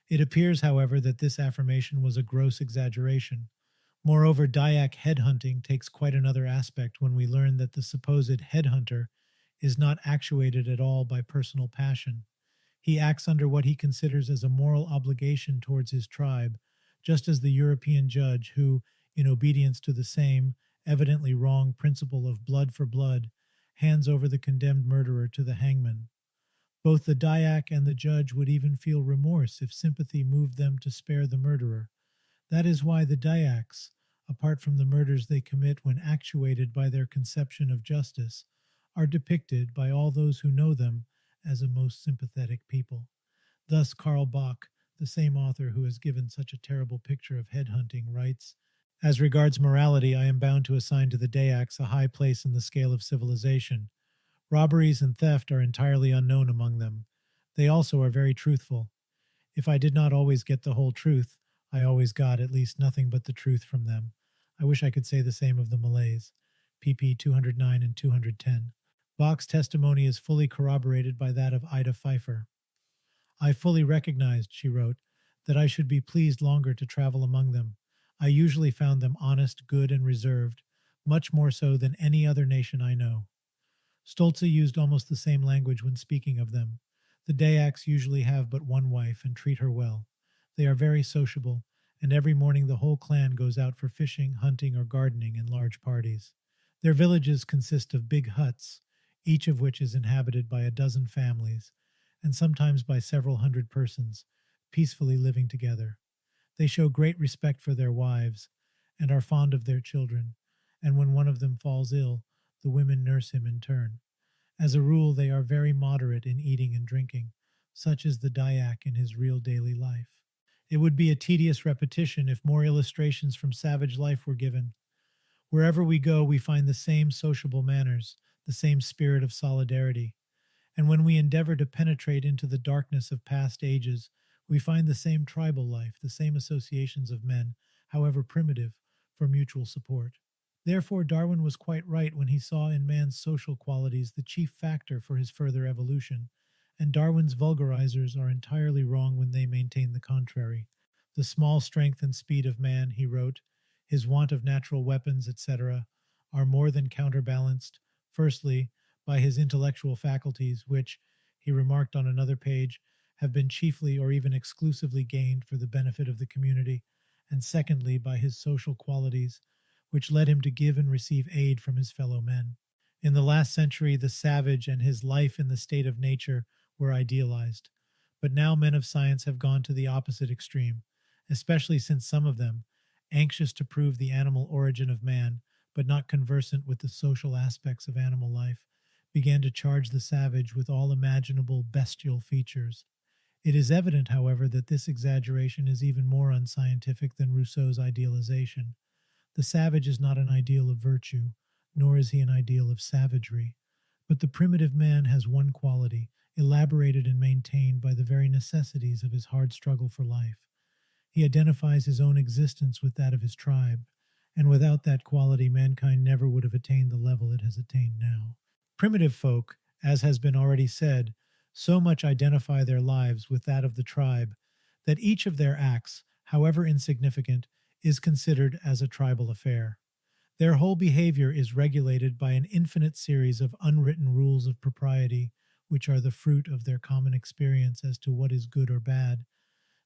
It appears, however, that this affirmation was a gross exaggeration. Moreover, Dayak headhunting takes quite another aspect when we learn that the supposed headhunter is not actuated at all by personal passion. He acts under what he considers as a moral obligation towards his tribe, just as the European judge who, in obedience to the same, evidently wrong principle of blood for blood, hands over the condemned murderer to the hangman. Both the Dayak and the judge would even feel remorse if sympathy moved them to spare the murderer. That is why the Dayaks, apart from the murders they commit when actuated by their conception of justice, are depicted by all those who know them as a most sympathetic people. Thus Karl Bach, the same author who has given such a terrible picture of headhunting, writes, "As regards morality, I am bound to assign to the Dayaks a high place in the scale of civilization. Robberies and theft are entirely unknown among them. They also are very truthful. If I did not always get the whole truth, I always got at least nothing but the truth from them. I wish I could say the same of the Malays." pp. 209 and 210. Bach's testimony is fully corroborated by that of Ida Pfeiffer. "I fully recognized," she wrote, that I should be pleased longer to travel among them. I usually found them honest, good, and reserved, much more so than any other nation I know. Stolze used almost the same language when speaking of them. The Dayaks usually have but one wife and treat her well. They are very sociable, and every morning the whole clan goes out for fishing, hunting, or gardening in large parties. Their villages consist of big huts, each of which is inhabited by a dozen families, and sometimes by several hundred persons, peacefully living together. They show great respect for their wives, and are fond of their children, and when one of them falls ill, the women nurse him in turn. As a rule, they are very moderate in eating and drinking. Such is the Dayak in his real daily life. It would be a tedious repetition if more illustrations from savage life were given. Wherever we go, we find the same sociable manners, the same spirit of solidarity. And when we endeavor to penetrate into the darkness of past ages, we find the same tribal life, the same associations of men, however primitive, for mutual support. Therefore, Darwin was quite right when he saw in man's social qualities the chief factor for his further evolution, and Darwin's vulgarizers are entirely wrong when they maintain the contrary. The small strength and speed of man, he wrote, his want of natural weapons, etc., are more than counterbalanced, firstly, by his intellectual faculties, which, he remarked on another page, have been chiefly or even exclusively gained for the benefit of the community, and secondly, by his social qualities, which led him to give and receive aid from his fellow men. In the last century, the savage and his life in the state of nature were idealized, but now men of science have gone to the opposite extreme, especially since some of them, anxious to prove the animal origin of man, but not conversant with the social aspects of animal life, began to charge the savage with all imaginable bestial features. It is evident, however, that this exaggeration is even more unscientific than Rousseau's idealization. The savage is not an ideal of virtue, nor is he an ideal of savagery. But the primitive man has one quality, elaborated and maintained by the very necessities of his hard struggle for life. He identifies his own existence with that of his tribe, and without that quality, mankind never would have attained the level it has attained now. Primitive folk, as has been already said, so much identify their lives with that of the tribe that each of their acts, however insignificant, is considered as a tribal affair. Their whole behavior is regulated by an infinite series of unwritten rules of propriety, which are the fruit of their common experience as to what is good or bad,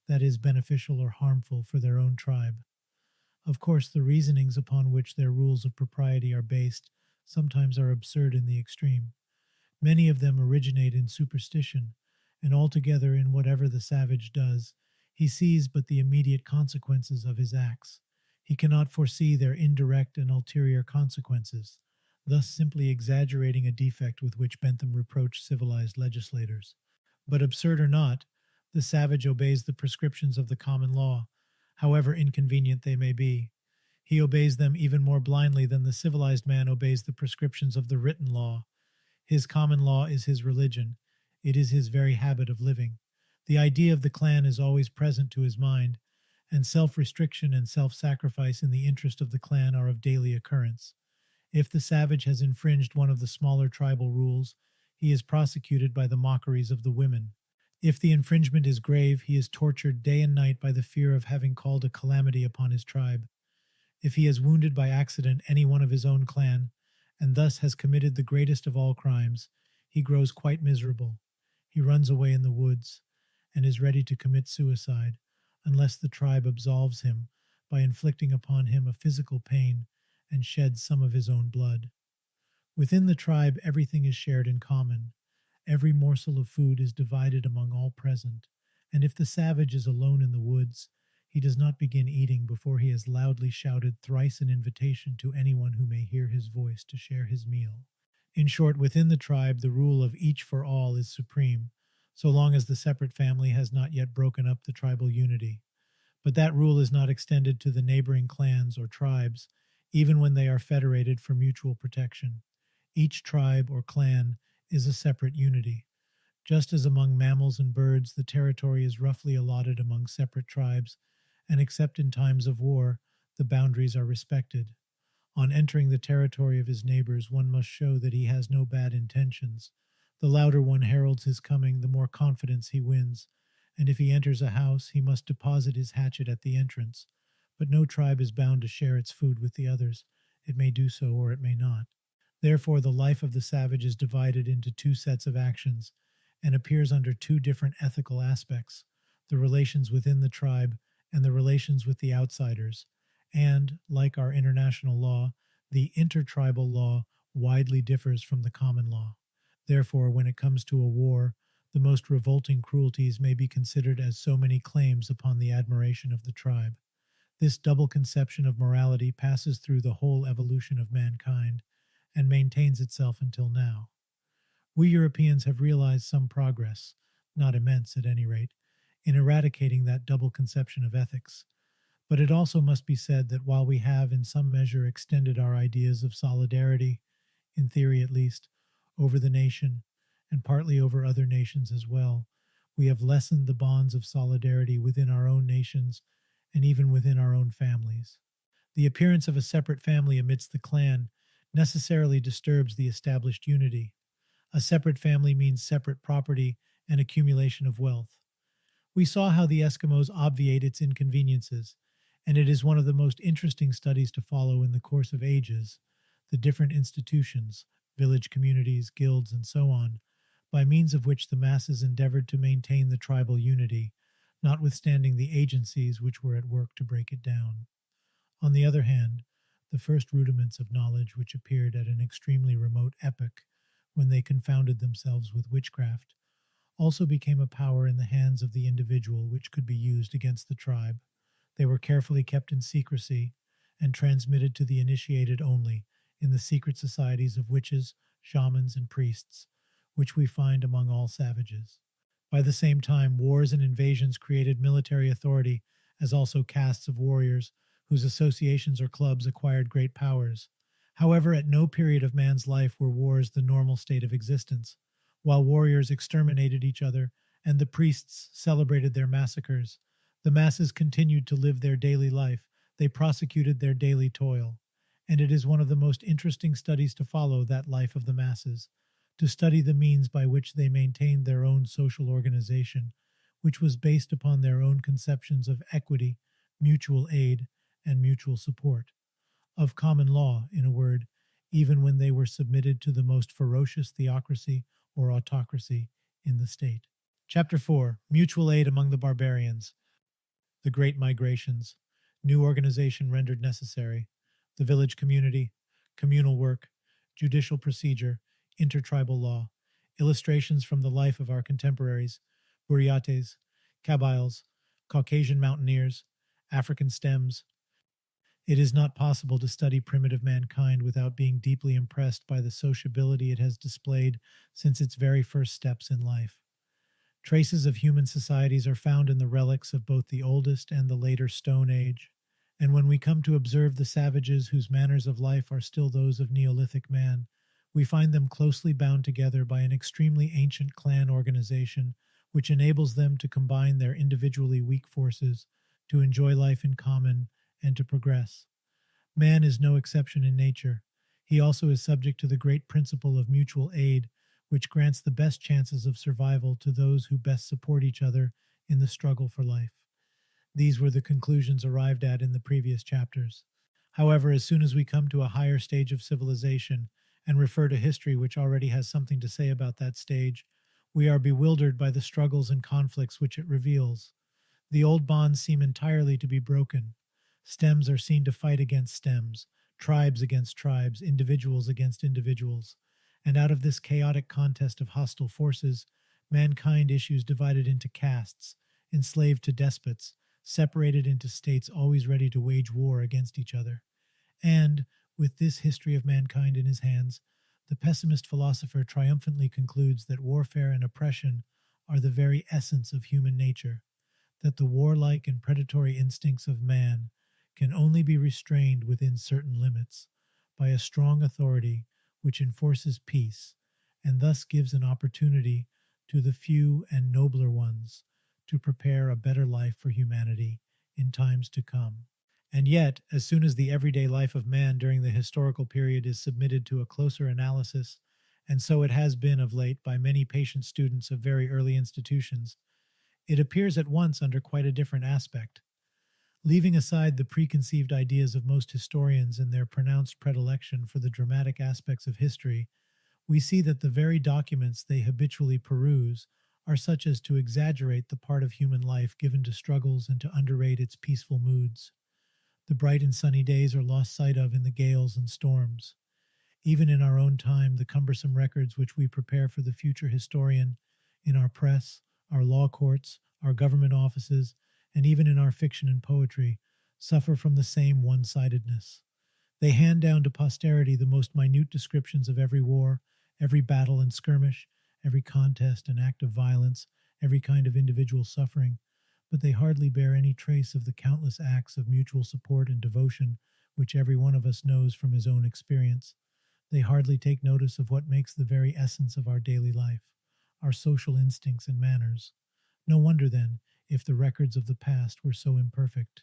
that is beneficial or harmful for their own tribe. Of course, the reasonings upon which their rules of propriety are based sometimes are absurd in the extreme. Many of them originate in superstition, and altogether in whatever the savage does, he sees but the immediate consequences of his acts. He cannot foresee their indirect and ulterior consequences, thus simply exaggerating a defect with which Bentham reproached civilized legislators. But absurd or not, the savage obeys the prescriptions of the common law, however inconvenient they may be. He obeys them even more blindly than the civilized man obeys the prescriptions of the written law. His common law is his religion. It is his very habit of living. The idea of the clan is always present to his mind, and self-restriction and self-sacrifice in the interest of the clan are of daily occurrence. If the savage has infringed one of the smaller tribal rules, he is prosecuted by the mockeries of the women. If the infringement is grave, he is tortured day and night by the fear of having called a calamity upon his tribe. If he has wounded by accident any one of his own clan, and thus has committed the greatest of all crimes, he grows quite miserable. He runs away in the woods, and is ready to commit suicide, unless the tribe absolves him by inflicting upon him a physical pain and sheds some of his own blood. Within the tribe, everything is shared in common. Every morsel of food is divided among all present, and if the savage is alone in the woods, he does not begin eating before he has loudly shouted thrice an invitation to anyone who may hear his voice to share his meal. In short, within the tribe, the rule of each for all is supreme, so long as the separate family has not yet broken up the tribal unity. But that rule is not extended to the neighboring clans or tribes, even when they are federated for mutual protection. Each tribe or clan is a separate unity. Just as among mammals and birds, the territory is roughly allotted among separate tribes, and except in times of war, the boundaries are respected. On entering the territory of his neighbors, one must show that he has no bad intentions. The louder one heralds his coming, the more confidence he wins, and if he enters a house, he must deposit his hatchet at the entrance. But no tribe is bound to share its food with the others. It may do so or it may not. Therefore, the life of the savage is divided into two sets of actions and appears under two different ethical aspects: the relations within the tribe and the relations with the outsiders. And, like our international law, the intertribal law widely differs from the common law. Therefore, when it comes to a war, the most revolting cruelties may be considered as so many claims upon the admiration of the tribe. This double conception of morality passes through the whole evolution of mankind and maintains itself until now. We Europeans have realized some progress, not immense at any rate, in eradicating that double conception of ethics. But it also must be said that while we have in some measure extended our ideas of solidarity, in theory at least, over the nation, and partly over other nations as well, we have lessened the bonds of solidarity within our own nations and even within our own families. The appearance of a separate family amidst the clan necessarily disturbs the established unity. A separate family means separate property and accumulation of wealth. We saw how the Eskimos obviate its inconveniences, and it is one of the most interesting studies to follow in the course of ages, the different institutions, village communities, guilds, and so on, by means of which the masses endeavored to maintain the tribal unity, notwithstanding the agencies which were at work to break it down. On the other hand, the first rudiments of knowledge which appeared at an extremely remote epoch, when they confounded themselves with witchcraft, also became a power in the hands of the individual which could be used against the tribe. They were carefully kept in secrecy and transmitted to the initiated only in the secret societies of witches, shamans, and priests, which we find among all savages. By the same time, wars and invasions created military authority, as also castes of warriors, whose associations or clubs acquired great powers. However, at no period of man's life were wars the normal state of existence. While warriors exterminated each other and the priests celebrated their massacres, the masses continued to live their daily life. They prosecuted their daily toil. And it is one of the most interesting studies to follow that life of the masses, to study the means by which they maintained their own social organization, which was based upon their own conceptions of equity, mutual aid, and mutual support, of common law, in a word, even when they were submitted to the most ferocious theocracy or autocracy in the state. Chapter 4: Mutual Aid Among the Barbarians. The Great Migrations. New organization rendered necessary. The village community. Communal work. Judicial procedure. Intertribal law. Illustrations from the life of our contemporaries. Buryates. Kabyles. Caucasian mountaineers. African stems. It is not possible to study primitive mankind without being deeply impressed by the sociability it has displayed since its very first steps in life. Traces of human societies are found in the relics of both the oldest and the later Stone Age, and when we come to observe the savages whose manners of life are still those of Neolithic man, we find them closely bound together by an extremely ancient clan organization which enables them to combine their individually weak forces, to enjoy life in common, and to progress. Man is no exception in nature. He also is subject to the great principle of mutual aid, which grants the best chances of survival to those who best support each other in the struggle for life. These were the conclusions arrived at in the previous chapters. However, as soon as we come to a higher stage of civilization and refer to history which already has something to say about that stage, we are bewildered by the struggles and conflicts which it reveals. The old bonds seem entirely to be broken. Stems are seen to fight against stems, tribes against tribes, individuals against individuals. And out of this chaotic contest of hostile forces, mankind issues divided into castes, enslaved to despots, separated into states always ready to wage war against each other. And, with this history of mankind in his hands, the pessimist philosopher triumphantly concludes that warfare and oppression are the very essence of human nature, that the warlike and predatory instincts of man can only be restrained within certain limits by a strong authority which enforces peace, and thus gives an opportunity to the few and nobler ones to prepare a better life for humanity in times to come. And yet, as soon as the everyday life of man during the historical period is submitted to a closer analysis, and so it has been of late by many patient students of very early institutions, it appears at once under quite a different aspect. Leaving aside the preconceived ideas of most historians and their pronounced predilection for the dramatic aspects of history, we see that the very documents they habitually peruse are such as to exaggerate the part of human life given to struggles and to underrate its peaceful moods. The bright and sunny days are lost sight of in the gales and storms. Even in our own time, the cumbersome records which we prepare for the future historian in our press, our law courts, our government offices, and even in our fiction and poetry suffer from the same one-sidedness. They hand down to posterity the most minute descriptions of every war, every battle and skirmish, every contest and act of violence, every kind of individual suffering, but they hardly bear any trace of the countless acts of mutual support and devotion which every one of us knows from his own experience. They hardly take notice of what makes the very essence of our daily life, our social instincts and manners. No wonder, then, if the records of the past were so imperfect.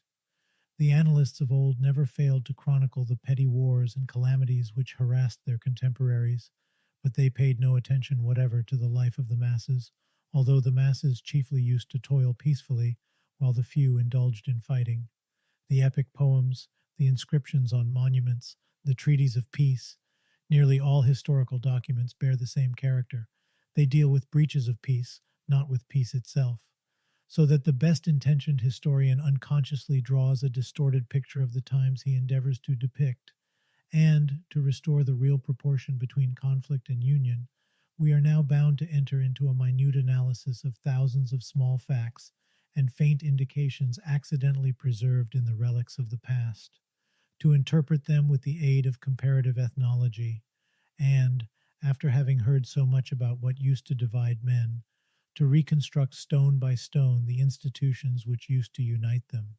The annalists of old never failed to chronicle the petty wars and calamities which harassed their contemporaries, but they paid no attention whatever to the life of the masses, although the masses chiefly used to toil peacefully, while the few indulged in fighting. The epic poems, the inscriptions on monuments, the treaties of peace, nearly all historical documents bear the same character. They deal with breaches of peace, not with peace itself, so that the best-intentioned historian unconsciously draws a distorted picture of the times he endeavors to depict, and, to restore the real proportion between conflict and union, we are now bound to enter into a minute analysis of thousands of small facts and faint indications accidentally preserved in the relics of the past, to interpret them with the aid of comparative ethnology, and, after having heard so much about what used to divide men, to reconstruct stone by stone the institutions which used to unite them.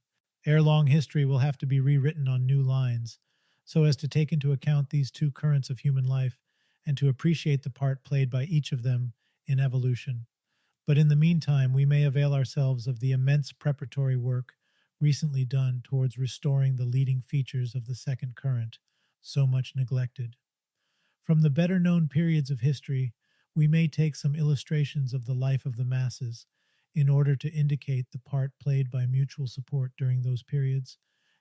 Ere long, history will have to be rewritten on new lines, so as to take into account these two currents of human life and to appreciate the part played by each of them in evolution. But in the meantime, we may avail ourselves of the immense preparatory work recently done towards restoring the leading features of the second current, so much neglected. From the better known periods of history, we may take some illustrations of the life of the masses in order to indicate the part played by mutual support during those periods,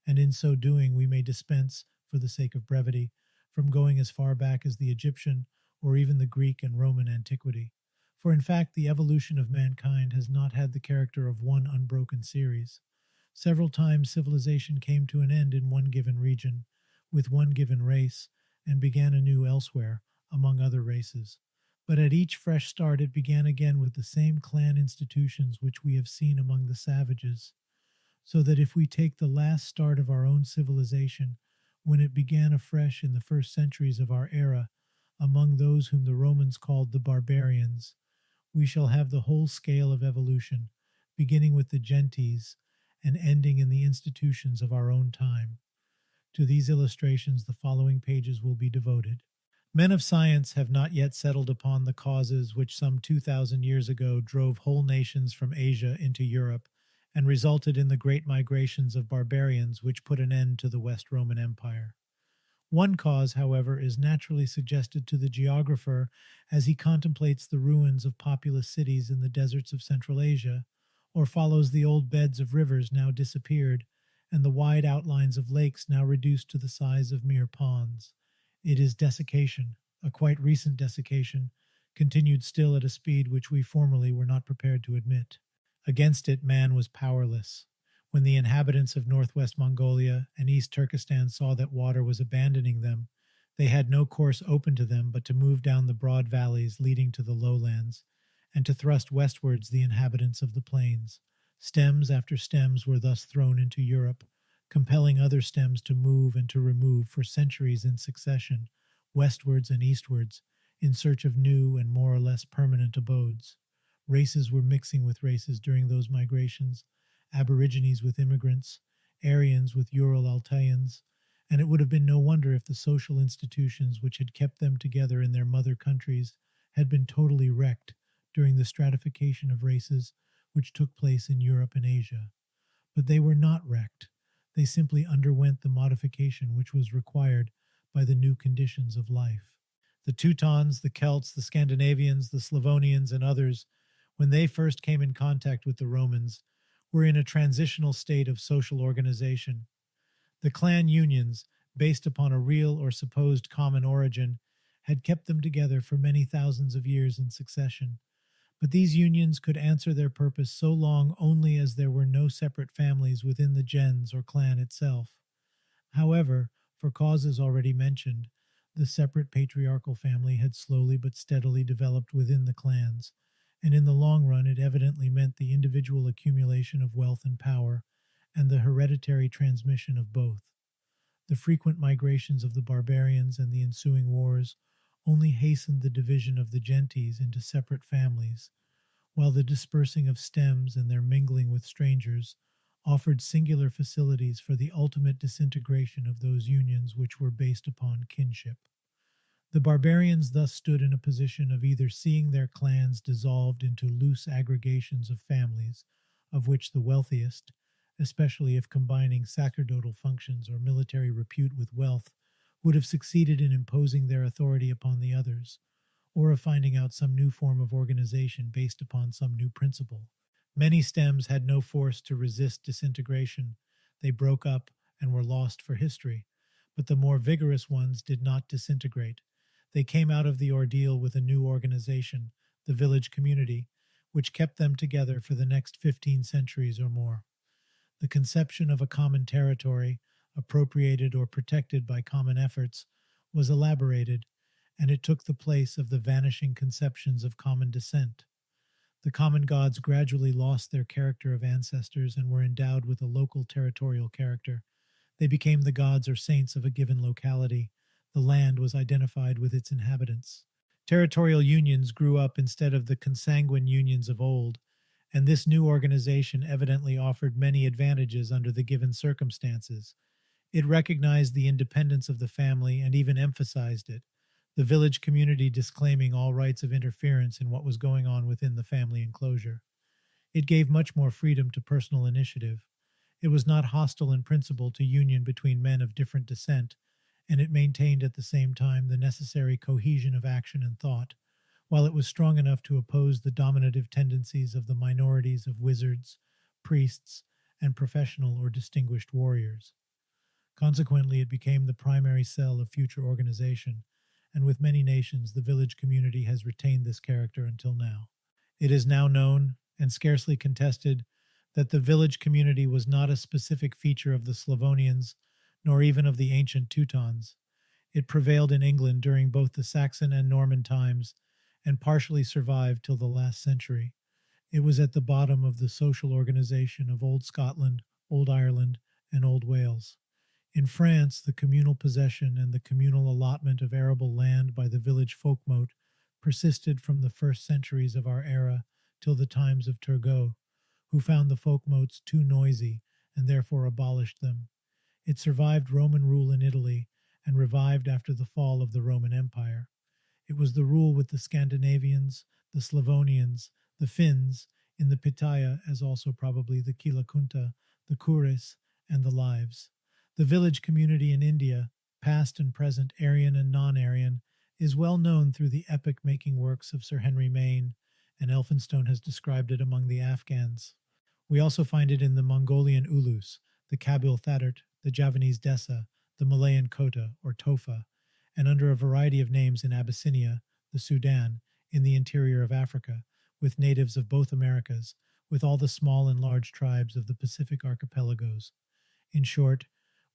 and in so doing we may dispense, for the sake of brevity, from going as far back as the Egyptian or even the Greek and Roman antiquity. For in fact, the evolution of mankind has not had the character of one unbroken series. Several times civilization came to an end in one given region, with one given race, and began anew elsewhere, among other races. But at each fresh start it began again with the same clan institutions which we have seen among the savages, so that if we take the last start of our own civilization, when it began afresh in the first centuries of our era, among those whom the Romans called the barbarians, we shall have the whole scale of evolution, beginning with the gentes and ending in the institutions of our own time. To these illustrations the following pages will be devoted. Men of science have not yet settled upon the causes which some 2,000 years ago drove whole nations from Asia into Europe and resulted in the great migrations of barbarians which put an end to the West Roman Empire. One cause, however, is naturally suggested to the geographer as he contemplates the ruins of populous cities in the deserts of Central Asia, or follows the old beds of rivers now disappeared and the wide outlines of lakes now reduced to the size of mere ponds. It is desiccation, a quite recent desiccation, continued still at a speed which we formerly were not prepared to admit. Against it man was powerless. When the inhabitants of northwest Mongolia and East Turkestan saw that water was abandoning them, they had no course open to them but to move down the broad valleys leading to the lowlands, and to thrust westwards the inhabitants of the plains. Stems after stems were thus thrown into Europe, compelling other stems to move and to remove for centuries in succession, westwards and eastwards, in search of new and more or less permanent abodes. Races were mixing with races during those migrations, aborigines with immigrants, Aryans with Ural Altaians, and it would have been no wonder if the social institutions which had kept them together in their mother countries had been totally wrecked during the stratification of races which took place in Europe and Asia. But they were not wrecked. They simply underwent the modification which was required by the new conditions of life. The Teutons, the Celts, the Scandinavians, the Slavonians, and others, when they first came in contact with the Romans, were in a transitional state of social organization. The clan unions, based upon a real or supposed common origin, had kept them together for many thousands of years in succession. But these unions could answer their purpose so long only as there were no separate families within the gens or clan itself. However, for causes already mentioned, the separate patriarchal family had slowly but steadily developed within the clans, and in the long run it evidently meant the individual accumulation of wealth and power, and the hereditary transmission of both. The frequent migrations of the barbarians and the ensuing wars only hastened the division of the gentes into separate families, while the dispersing of stems and their mingling with strangers offered singular facilities for the ultimate disintegration of those unions which were based upon kinship. The barbarians thus stood in a position of either seeing their clans dissolved into loose aggregations of families, of which the wealthiest, especially if combining sacerdotal functions or military repute with wealth, would have succeeded in imposing their authority upon the others, or of finding out some new form of organization based upon some new principle. Many stems had no force to resist disintegration. They broke up and were lost for history, but the more vigorous ones did not disintegrate. They came out of the ordeal with a new organization, the village community, which kept them together for the next 15 centuries or more. The conception of a common territory, appropriated or protected by common efforts, was elaborated, and it took the place of the vanishing conceptions of common descent. The common gods gradually lost their character of ancestors and were endowed with a local territorial character. They became the gods or saints of a given locality. The land was identified with its inhabitants. Territorial unions grew up instead of the consanguine unions of old, and this new organization evidently offered many advantages under the given circumstances. It recognized the independence of the family and even emphasized it, the village community disclaiming all rights of interference in what was going on within the family enclosure. It gave much more freedom to personal initiative. It was not hostile in principle to union between men of different descent, and it maintained at the same time the necessary cohesion of action and thought, while it was strong enough to oppose the dominative tendencies of the minorities of wizards, priests, and professional or distinguished warriors. Consequently, it became the primary cell of future organization, and with many nations the village community has retained this character until now. It is now known, and scarcely contested, that the village community was not a specific feature of the Slavonians, nor even of the ancient Teutons. It prevailed in England during both the Saxon and Norman times, and partially survived till the last century. It was at the bottom of the social organization of Old Scotland, Old Ireland, and Old Wales. In France, the communal possession and the communal allotment of arable land by the village folkmote persisted from the first centuries of our era till the times of Turgot, who found the folkmotes too noisy and therefore abolished them. It survived Roman rule in Italy and revived after the fall of the Roman Empire. It was the rule with the Scandinavians, the Slavonians, the Finns, in the Pitaya, as also probably the Kilakunta, the Kuris, and the Lives. The village community in India, past and present, Aryan and non-Aryan, is well known through the epic-making works of Sir Henry Maine, and Elphinstone has described it among the Afghans. We also find it in the Mongolian Ulus, the Kabyle Thattert, the Javanese Desa, the Malayan Kota or Tofa, and under a variety of names in Abyssinia, the Sudan, in the interior of Africa, with natives of both Americas, with all the small and large tribes of the Pacific archipelagos. In short,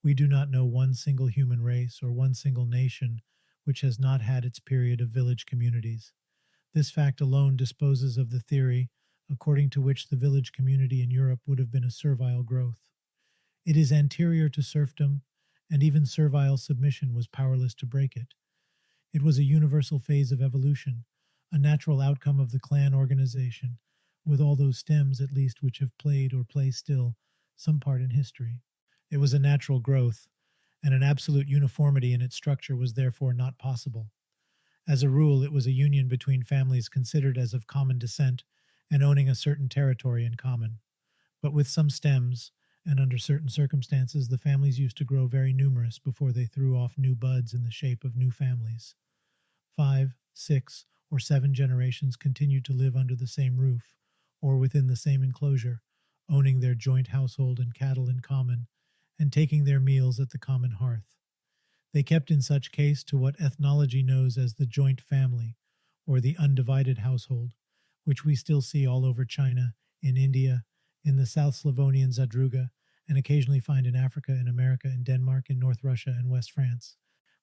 we do not know one single human race or one single nation which has not had its period of village communities. This fact alone disposes of the theory according to which the village community in Europe would have been a servile growth. It is anterior to serfdom, and even servile submission was powerless to break it. It was a universal phase of evolution, a natural outcome of the clan organization, with all those stems at least which have played or play still some part in history. It was a natural growth, and an absolute uniformity in its structure was therefore not possible. As a rule, it was a union between families considered as of common descent and owning a certain territory in common. But with some stems, and under certain circumstances, the families used to grow very numerous before they threw off new buds in the shape of new families. 5, 6, or 7 generations continued to live under the same roof or within the same enclosure, owning their joint household and cattle in common, and taking their meals at the common hearth. They kept in such case to what ethnology knows as the joint family, or the undivided household, which we still see all over China, in India, in the South Slavonian Zadruga, and occasionally find in Africa, in America, in Denmark, in North Russia, and West France.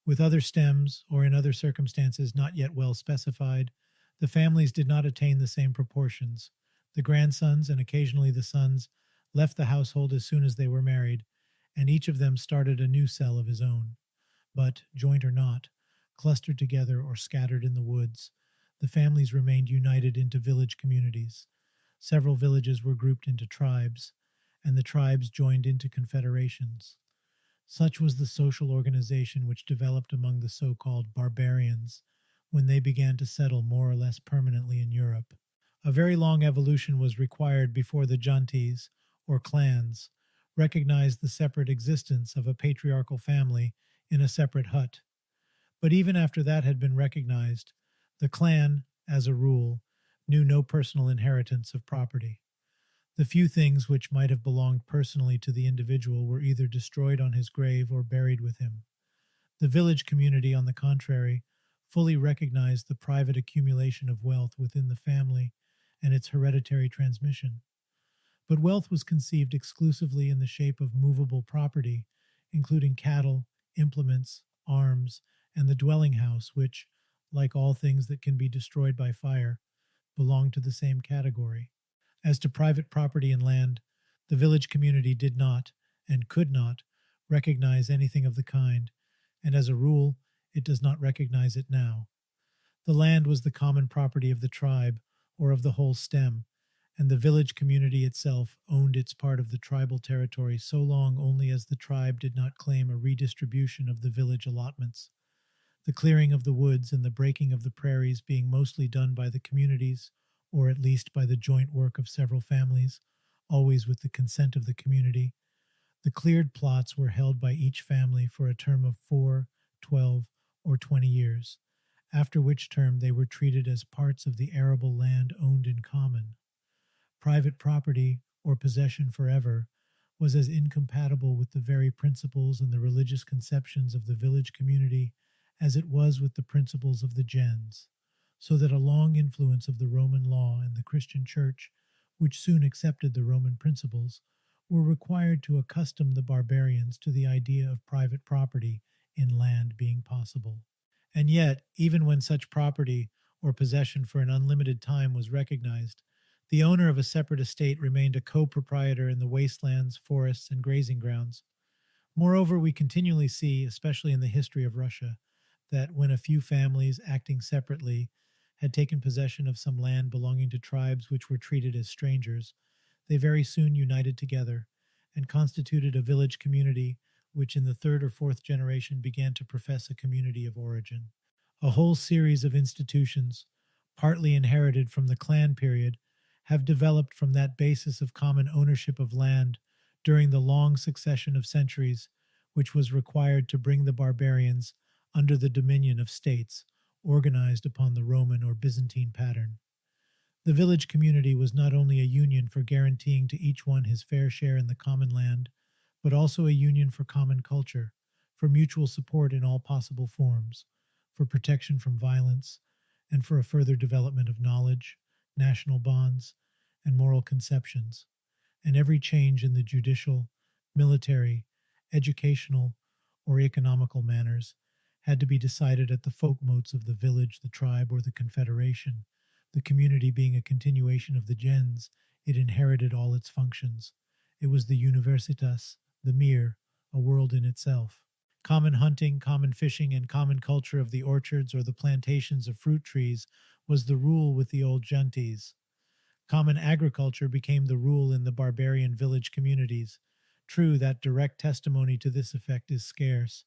With other stems, or in other circumstances not yet well specified, the families did not attain the same proportions. The grandsons, and occasionally the sons, left the household as soon as they were married, and each of them started a new cell of his own. But, joint or not, clustered together or scattered in the woods, the families remained united into village communities. Several villages were grouped into tribes, and the tribes joined into confederations. Such was the social organization which developed among the so-called barbarians when they began to settle more or less permanently in Europe. A very long evolution was required before the jantis, or clans, recognized the separate existence of a patriarchal family in a separate hut. But even after that had been recognized, the clan, as a rule, knew no personal inheritance of property. The few things which might have belonged personally to the individual were either destroyed on his grave or buried with him. The village community, on the contrary, fully recognized the private accumulation of wealth within the family and its hereditary transmission. But wealth was conceived exclusively in the shape of movable property, including cattle, implements, arms, and the dwelling house, which, like all things that can be destroyed by fire, belong to the same category. As to private property and land, the village community did not, and could not, recognize anything of the kind, and as a rule, it does not recognize it now. The land was the common property of the tribe, or of the whole stem, and the village community itself owned its part of the tribal territory so long only as the tribe did not claim a redistribution of the village allotments. The clearing of the woods and the breaking of the prairies being mostly done by the communities, or at least by the joint work of several families, always with the consent of the community, the cleared plots were held by each family for a term of 4, 12, or 20 years, after which term they were treated as parts of the arable land owned in common. Private property, or possession forever, was as incompatible with the very principles and the religious conceptions of the village community as it was with the principles of the gens, so that a long influence of the Roman law and the Christian Church, which soon accepted the Roman principles, were required to accustom the barbarians to the idea of private property in land being possible. And yet, even when such property or possession for an unlimited time was recognized, the owner of a separate estate remained a co-proprietor in the wastelands, forests, and grazing grounds. Moreover, we continually see, especially in the history of Russia, that when a few families acting separately had taken possession of some land belonging to tribes which were treated as strangers, they very soon united together and constituted a village community which in the third or fourth generation began to profess a community of origin. A whole series of institutions, partly inherited from the clan period, have developed from that basis of common ownership of land during the long succession of centuries which was required to bring the barbarians under the dominion of states organized upon the Roman or Byzantine pattern. The village community was not only a union for guaranteeing to each one his fair share in the common land, but also a union for common culture, for mutual support in all possible forms, for protection from violence, and for a further development of knowledge, national bonds, and moral conceptions, and every change in the judicial, military, educational, or economical manners had to be decided at the folkmotes of the village, the tribe, or the confederation. The community being a continuation of the gens, it inherited all its functions. It was the universitas, the mir, a world in itself. Common hunting, common fishing, and common culture of the orchards or the plantations of fruit trees was the rule with the old jantis. Common agriculture became the rule in the barbarian village communities. True, that direct testimony to this effect is scarce,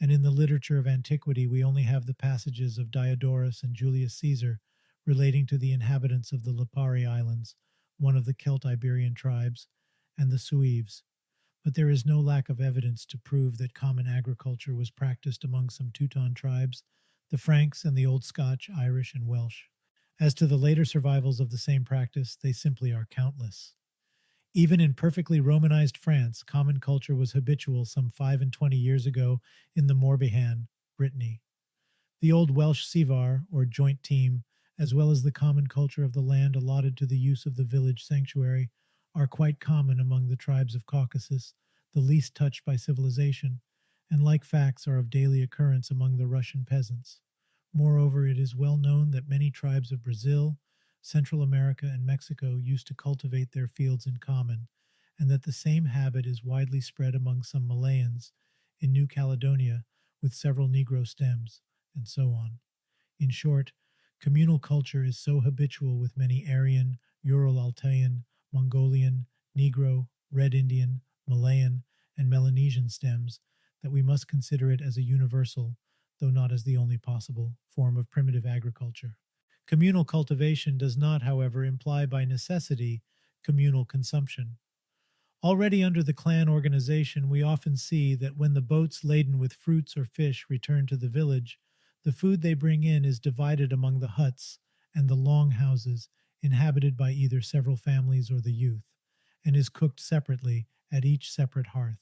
and in the literature of antiquity we only have the passages of Diodorus and Julius Caesar relating to the inhabitants of the Lipari Islands, one of the Celt-Iberian tribes, and the Sueves. But there is no lack of evidence to prove that common agriculture was practiced among some Teuton tribes, the Franks, and the Old Scotch, Irish, and Welsh. As to the later survivals of the same practice, they simply are countless. Even in perfectly Romanized France, common culture was habitual some 25 years ago in the Morbihan, Brittany. The old Welsh Sivar, or joint team, as well as the common culture of the land allotted to the use of the village sanctuary, are quite common among the tribes of Caucasus, the least touched by civilization, and like facts are of daily occurrence among the Russian peasants. Moreover, it is well known that many tribes of Brazil, Central America, and Mexico used to cultivate their fields in common, and that the same habit is widely spread among some Malayans in New Caledonia with several Negro stems, and so on. In short, communal culture is so habitual with many Aryan, Ural Altayan, Mongolian, Negro, Red Indian, Malayan, and Melanesian stems that we must consider it as a universal, though not as the only possible, form of primitive agriculture. Communal cultivation does not, however, imply by necessity communal consumption. Already under the clan organization, we often see that when the boats laden with fruits or fish return to the village, the food they bring in is divided among the huts and the long houses inhabited by either several families or the youth, and is cooked separately at each separate hearth.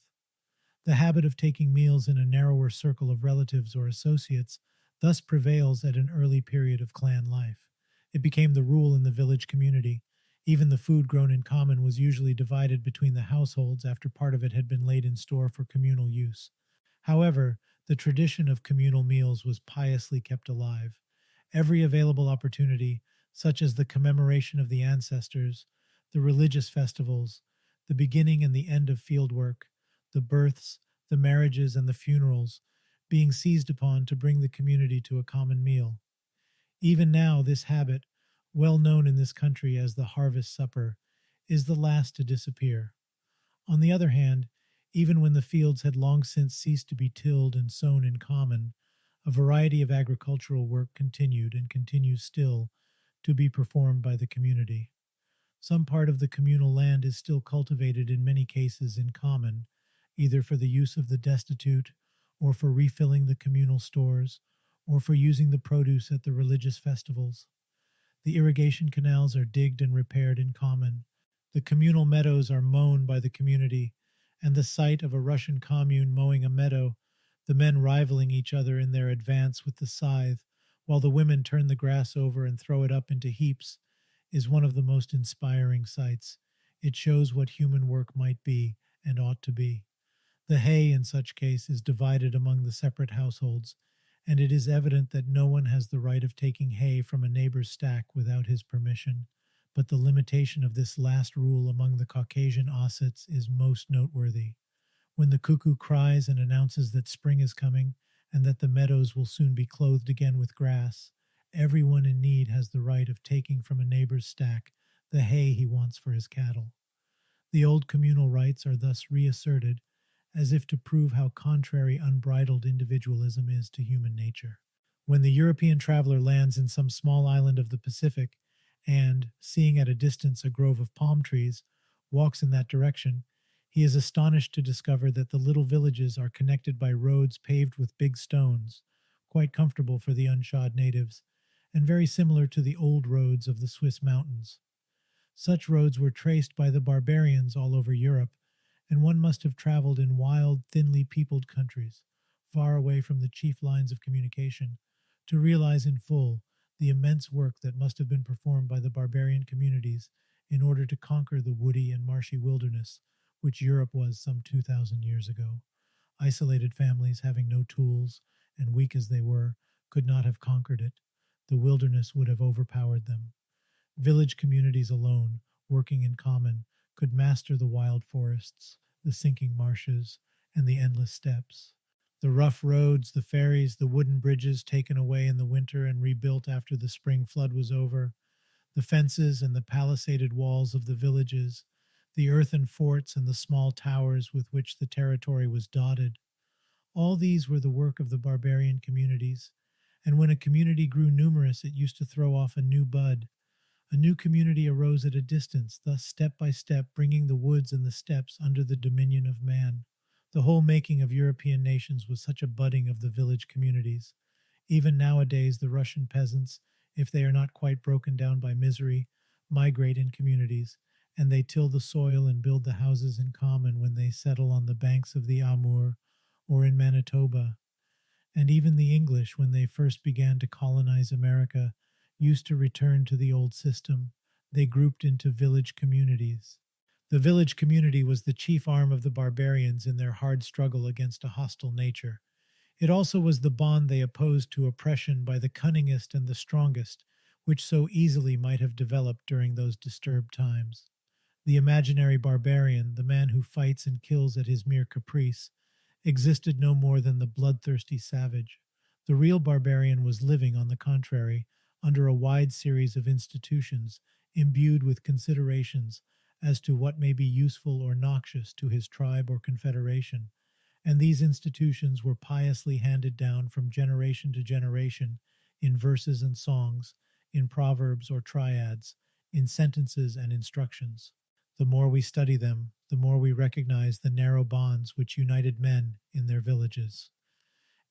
The habit of taking meals in a narrower circle of relatives or associates thus prevails at an early period of clan life. It became the rule in the village community. Even the food grown in common was usually divided between the households after part of it had been laid in store for communal use. However, the tradition of communal meals was piously kept alive. Every available opportunity, such as the commemoration of the ancestors, the religious festivals, the beginning and the end of fieldwork, the births, the marriages, and the funerals, being seized upon to bring the community to a common meal. Even now, this habit, well known in this country as the harvest supper, is the last to disappear. On the other hand, even when the fields had long since ceased to be tilled and sown in common, a variety of agricultural work continued and continues still to be performed by the community. Some part of the communal land is still cultivated in many cases in common, either for the use of the destitute, or for refilling the communal stores, or for using the produce at the religious festivals. The irrigation canals are digged and repaired in common. The communal meadows are mown by the community, and the sight of a Russian commune mowing a meadow, the men rivaling each other in their advance with the scythe, while the women turn the grass over and throw it up into heaps, is one of the most inspiring sights. It shows what human work might be and ought to be. The hay, in such case, is divided among the separate households, and it is evident that no one has the right of taking hay from a neighbor's stack without his permission. But the limitation of this last rule among the Caucasian Ossets is most noteworthy. When the cuckoo cries and announces that spring is coming and that the meadows will soon be clothed again with grass, everyone in need has the right of taking from a neighbor's stack the hay he wants for his cattle. The old communal rights are thus reasserted, as if to prove how contrary unbridled individualism is to human nature. When the European traveler lands in some small island of the Pacific and, seeing at a distance a grove of palm trees, walks in that direction, he is astonished to discover that the little villages are connected by roads paved with big stones, quite comfortable for the unshod natives, and very similar to the old roads of the Swiss mountains. Such roads were traced by the barbarians all over Europe, and one must have traveled in wild, thinly peopled countries, far away from the chief lines of communication, to realize in full the immense work that must have been performed by the barbarian communities in order to conquer the woody and marshy wilderness which Europe was some 2,000 years ago. Isolated families, having no tools, and weak as they were, could not have conquered it. The wilderness would have overpowered them. Village communities alone, working in common, could master the wild forests, the sinking marshes, and the endless steppes. The rough roads, the ferries, the wooden bridges taken away in the winter and rebuilt after the spring flood was over, the fences and the palisaded walls of the villages, the earthen forts and the small towers with which the territory was dotted. All these were the work of the barbarian communities, and when a community grew numerous, it used to throw off a new bud. A new community arose at a distance, thus step by step bringing the woods and the steppes under the dominion of man. The whole making of European nations was such a budding of the village communities. Even nowadays, the Russian peasants, if they are not quite broken down by misery, migrate in communities, and they till the soil and build the houses in common when they settle on the banks of the Amur or in Manitoba. And even the English, when they first began to colonize America, used to return to the old system. They grouped into village communities. The village community was the chief arm of the barbarians in their hard struggle against a hostile nature. It also was the bond they opposed to oppression by the cunningest and the strongest, which so easily might have developed during those disturbed times. The imaginary barbarian, the man who fights and kills at his mere caprice, existed no more than the bloodthirsty savage. The real barbarian was living, on the contrary, under a wide series of institutions, imbued with considerations as to what may be useful or noxious to his tribe or confederation, and these institutions were piously handed down from generation to generation in verses and songs, in proverbs or triads, in sentences and instructions. The more we study them, the more we recognize the narrow bonds which united men in their villages.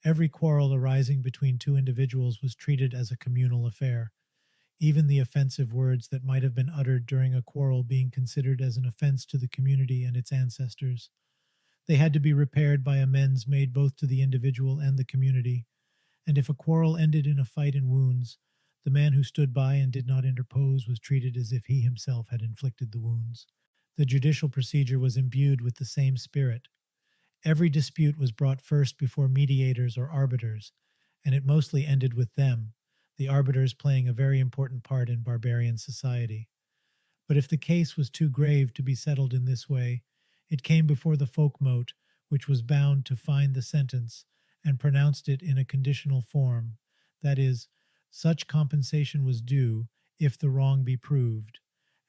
Every quarrel arising between two individuals was treated as a communal affair, even the offensive words that might have been uttered during a quarrel being considered as an offense to the community and its ancestors. They had to be repaired by amends made both to the individual and the community, and if a quarrel ended in a fight and wounds, the man who stood by and did not interpose was treated as if he himself had inflicted the wounds. The judicial procedure was imbued with the same spirit. Every dispute was brought first before mediators or arbiters, and it mostly ended with them, the arbiters playing a very important part in barbarian society. But if the case was too grave to be settled in this way, it came before the folkmote, which was bound to find the sentence and pronounced it in a conditional form, that is, such compensation was due if the wrong be proved,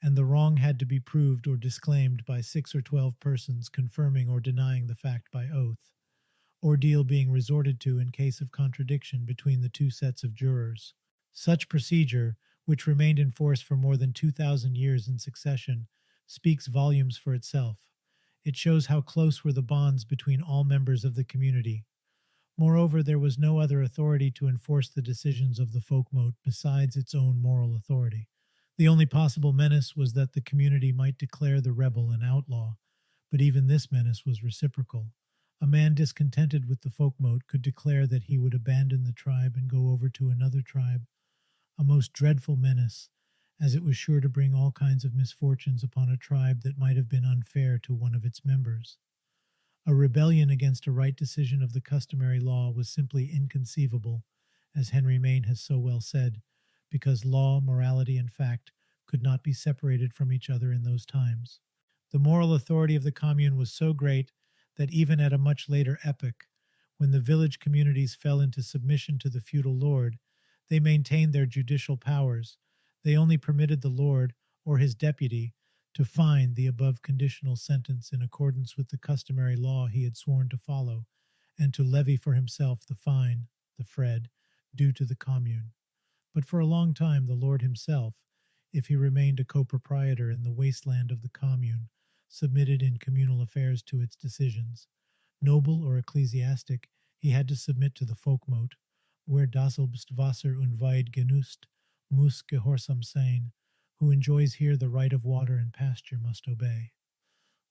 and the wrong had to be proved or disclaimed by 6 or 12 persons confirming or denying the fact by oath, ordeal being resorted to in case of contradiction between the two sets of jurors. Such procedure, which remained in force for more than 2,000 years in succession, speaks volumes for itself. It shows how close were the bonds between all members of the community. Moreover, there was no other authority to enforce the decisions of the folkmote besides its own moral authority. The only possible menace was that the community might declare the rebel an outlaw, but even this menace was reciprocal. A man discontented with the folkmote could declare that he would abandon the tribe and go over to another tribe, a most dreadful menace, as it was sure to bring all kinds of misfortunes upon a tribe that might have been unfair to one of its members. A rebellion against a right decision of the customary law was simply inconceivable, as Henry Maine has so well said, because law, morality, and fact could not be separated from each other in those times. The moral authority of the commune was so great that even at a much later epoch, when the village communities fell into submission to the feudal lord, they maintained their judicial powers. They only permitted the lord, or his deputy, to find the above conditional sentence in accordance with the customary law he had sworn to follow, and to levy for himself the fine, the fred, due to the commune. But for a long time the lord himself, if he remained a co-proprietor in the wasteland of the commune, submitted in communal affairs to its decisions. Noble or ecclesiastic, he had to submit to the folkmote, where das selbst Wasser und Weid genüßt, muss gehorsam sein, who enjoys here the right of water and pasture must obey,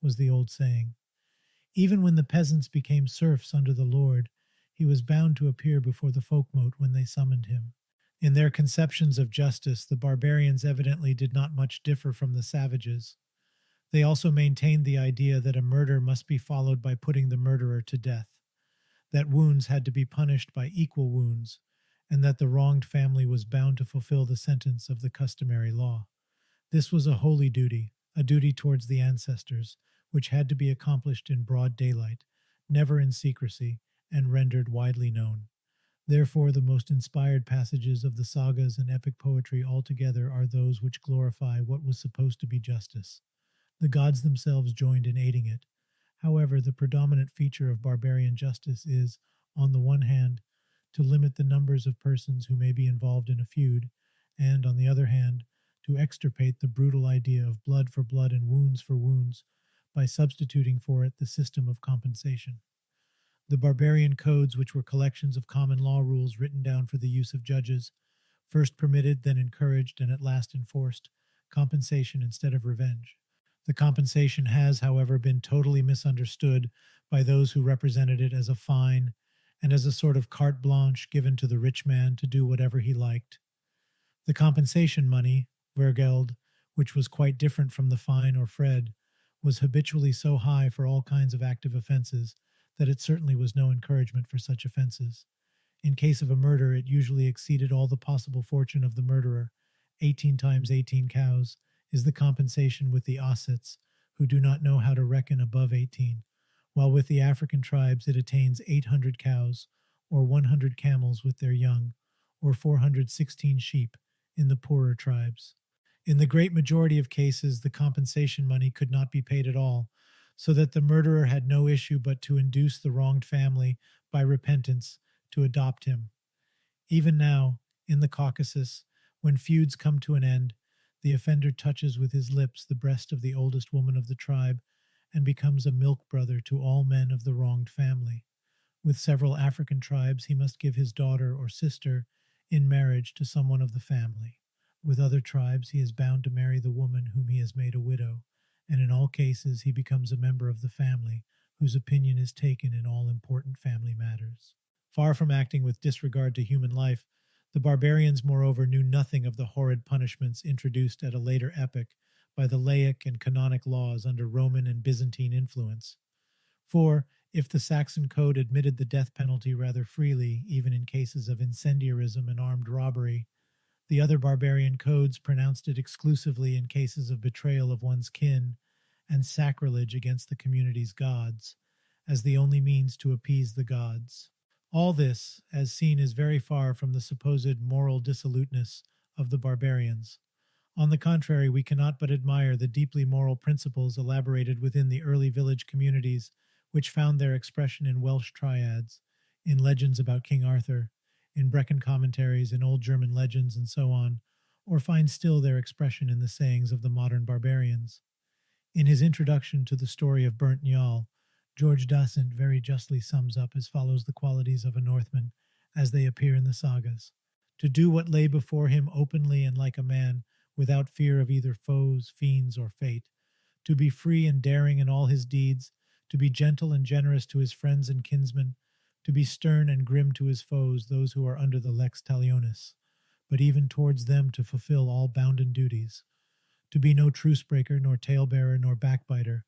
was the old saying. Even when the peasants became serfs under the lord, he was bound to appear before the folkmote when they summoned him. In their conceptions of justice, the barbarians evidently did not much differ from the savages. They also maintained the idea that a murder must be followed by putting the murderer to death, that wounds had to be punished by equal wounds, and that the wronged family was bound to fulfill the sentence of the customary law. This was a holy duty, a duty towards the ancestors, which had to be accomplished in broad daylight, never in secrecy, and rendered widely known. Therefore, the most inspired passages of the sagas and epic poetry altogether are those which glorify what was supposed to be justice. The gods themselves joined in aiding it. However, the predominant feature of barbarian justice is, on the one hand, to limit the numbers of persons who may be involved in a feud, and, on the other hand, to extirpate the brutal idea of blood for blood and wounds for wounds by substituting for it the system of compensation. The barbarian codes, which were collections of common law rules written down for the use of judges, first permitted, then encouraged, and at last enforced compensation instead of revenge. The compensation has, however, been totally misunderstood by those who represented it as a fine and as a sort of carte blanche given to the rich man to do whatever he liked. The compensation money, Wehrgeld, which was quite different from the fine or fred, was habitually so high for all kinds of active offenses that it certainly was no encouragement for such offenses. In case of a murder, it usually exceeded all the possible fortune of the murderer. 18 times 18 cows is the compensation with the Ossets, who do not know how to reckon above 18, while with the African tribes it attains 800 cows, or 100 camels with their young, or 416 sheep in the poorer tribes. In the great majority of cases, the compensation money could not be paid at all, so that the murderer had no issue but to induce the wronged family, by repentance, to adopt him. Even now, in the Caucasus, when feuds come to an end, the offender touches with his lips the breast of the oldest woman of the tribe and becomes a milk brother to all men of the wronged family. With several African tribes, he must give his daughter or sister in marriage to someone of the family. With other tribes, he is bound to marry the woman whom he has made a widow, and in all cases he becomes a member of the family, whose opinion is taken in all important family matters. Far from acting with disregard to human life, the barbarians, moreover, knew nothing of the horrid punishments introduced at a later epoch by the laic and canonic laws under Roman and Byzantine influence. For, if the Saxon code admitted the death penalty rather freely, even in cases of incendiarism and armed robbery, the other barbarian codes pronounced it exclusively in cases of betrayal of one's kin and sacrilege against the community's gods, as the only means to appease the gods. All this, as seen, is very far from the supposed moral dissoluteness of the barbarians. On the contrary, we cannot but admire the deeply moral principles elaborated within the early village communities, which found their expression in Welsh triads, in legends about King Arthur, in Brecon commentaries, in old German legends, and so on, or find still their expression in the sayings of the modern barbarians. In his introduction to the story of Burnt Njal, George Dasent very justly sums up as follows the qualities of a Northman as they appear in the sagas: to do what lay before him openly and like a man, without fear of either foes, fiends, or fate, to be free and daring in all his deeds, to be gentle and generous to his friends and kinsmen, to be stern and grim to his foes, those who are under the lex talionis, but even towards them to fulfill all bounden duties, to be no truce-breaker, nor tale-bearer, nor backbiter,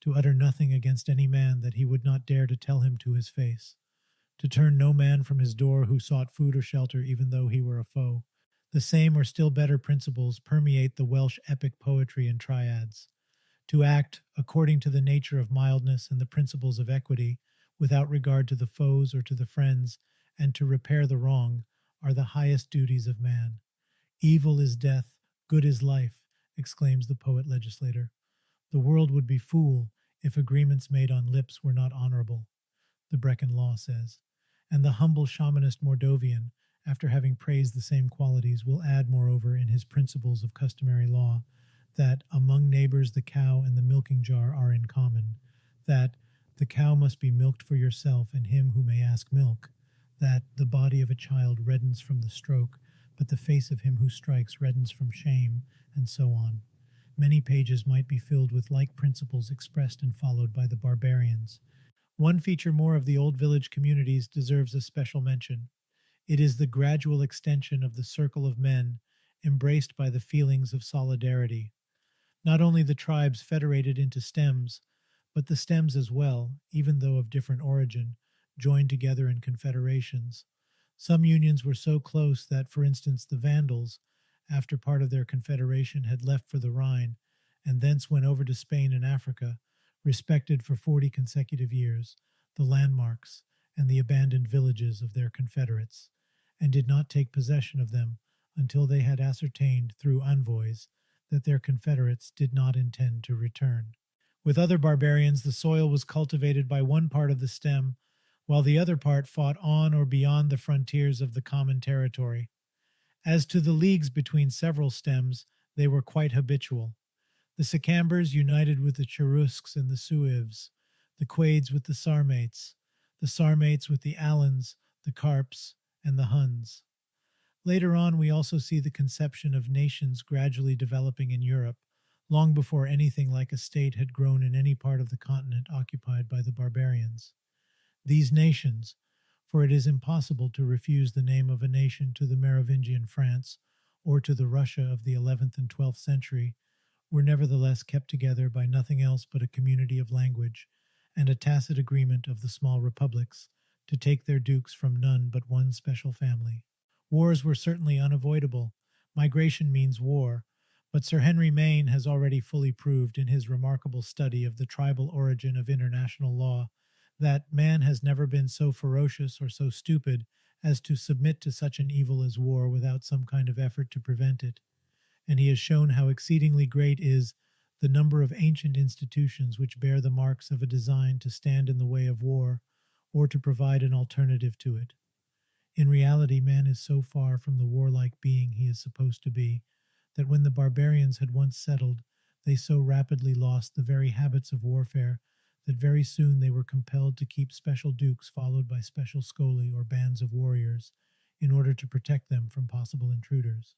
to utter nothing against any man that he would not dare to tell him to his face, to turn no man from his door who sought food or shelter, even though he were a foe. The same or still better principles permeate the Welsh epic poetry and triads. To act according to the nature of mildness and the principles of equity, without regard to the foes or to the friends, and to repair the wrong, are the highest duties of man. Evil is death, good is life, exclaims the poet-legislator. The world would be fool if agreements made on lips were not honorable, the Brecon law says. And the humble shamanist Mordovian, after having praised the same qualities, will add, moreover, in his principles of customary law, that among neighbors the cow and the milking jar are in common, that the cow must be milked for yourself and him who may ask milk, that the body of a child reddens from the stroke, but the face of him who strikes reddens from shame, and so on. Many pages might be filled with like principles expressed and followed by the barbarians. One feature more of the old village communities deserves a special mention. It is the gradual extension of the circle of men embraced by the feelings of solidarity. Not only the tribes federated into stems, but the stems as well, even though of different origin, joined together in confederations. Some unions were so close that, for instance, the Vandals, after part of their confederation had left for the Rhine, and thence went over to Spain and Africa, respected for 40 consecutive years the landmarks and the abandoned villages of their confederates, and did not take possession of them until they had ascertained through envoys that their confederates did not intend to return. With other barbarians, the soil was cultivated by one part of the stem, while the other part fought on or beyond the frontiers of the common territory. As to the leagues between several stems, they were quite habitual. The Sicambers united with the Cherusks and the Sueves, the Quades with the Sarmates, the Sarmates with the Alans, the Carps, and the Huns. Later on, we also see the conception of nations gradually developing in Europe, long before anything like a state had grown in any part of the continent occupied by the barbarians. These nations, for it is impossible to refuse the name of a nation to the Merovingian France or to the Russia of the 11th and 12th century, were nevertheless kept together by nothing else but a community of language and a tacit agreement of the small republics to take their dukes from none but one special family. Wars were certainly unavoidable. Migration means war, but Sir Henry Maine has already fully proved in his remarkable study of the tribal origin of international law that man has never been so ferocious or so stupid as to submit to such an evil as war without some kind of effort to prevent it. And he has shown how exceedingly great is the number of ancient institutions which bear the marks of a design to stand in the way of war or to provide an alternative to it. In reality, man is so far from the warlike being he is supposed to be that when the barbarians had once settled, they so rapidly lost the very habits of warfare that very soon they were compelled to keep special dukes followed by special scoli or bands of warriors in order to protect them from possible intruders.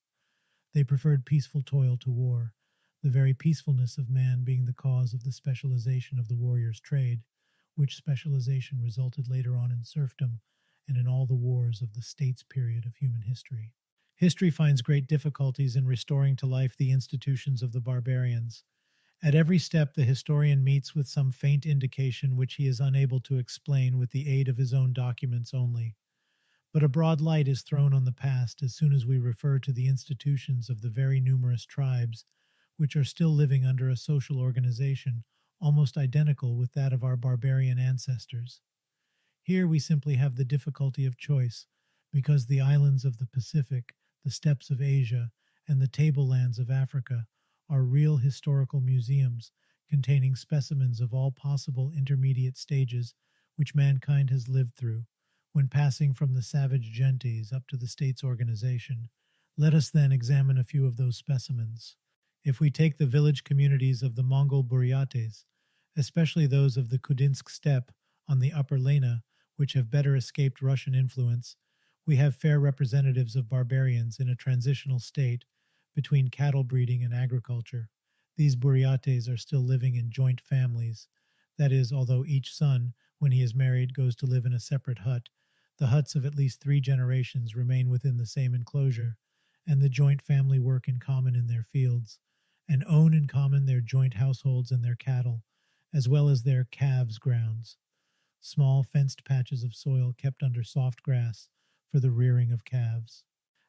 They preferred peaceful toil to war, the very peacefulness of man being the cause of the specialization of the warrior's trade, which specialization resulted later on in serfdom and in all the wars of the states period of human history. History finds great difficulties in restoring to life the institutions of the barbarians. At every step, the historian meets with some faint indication which he is unable to explain with the aid of his own documents only. But a broad light is thrown on the past as soon as we refer to the institutions of the very numerous tribes, which are still living under a social organization almost identical with that of our barbarian ancestors. Here we simply have the difficulty of choice, because the islands of the Pacific, the steppes of Asia, and the tablelands of Africa are real historical museums containing specimens of all possible intermediate stages which mankind has lived through when passing from the savage gentes up to the state's organization. Let us then examine a few of those specimens. If we take the village communities of the Mongol Buryates, especially those of the Kudinsk steppe on the upper Lena, which have better escaped Russian influence, we have fair representatives of barbarians in a transitional state between cattle breeding and agriculture. These Buryates are still living in joint families. That is, although each son, when he is married, goes to live in a separate hut, the huts of at least 3 generations remain within the same enclosure, and the joint family work in common in their fields, and own in common their joint households and their cattle, as well as their calves' grounds, small fenced patches of soil kept under soft grass for the rearing of calves.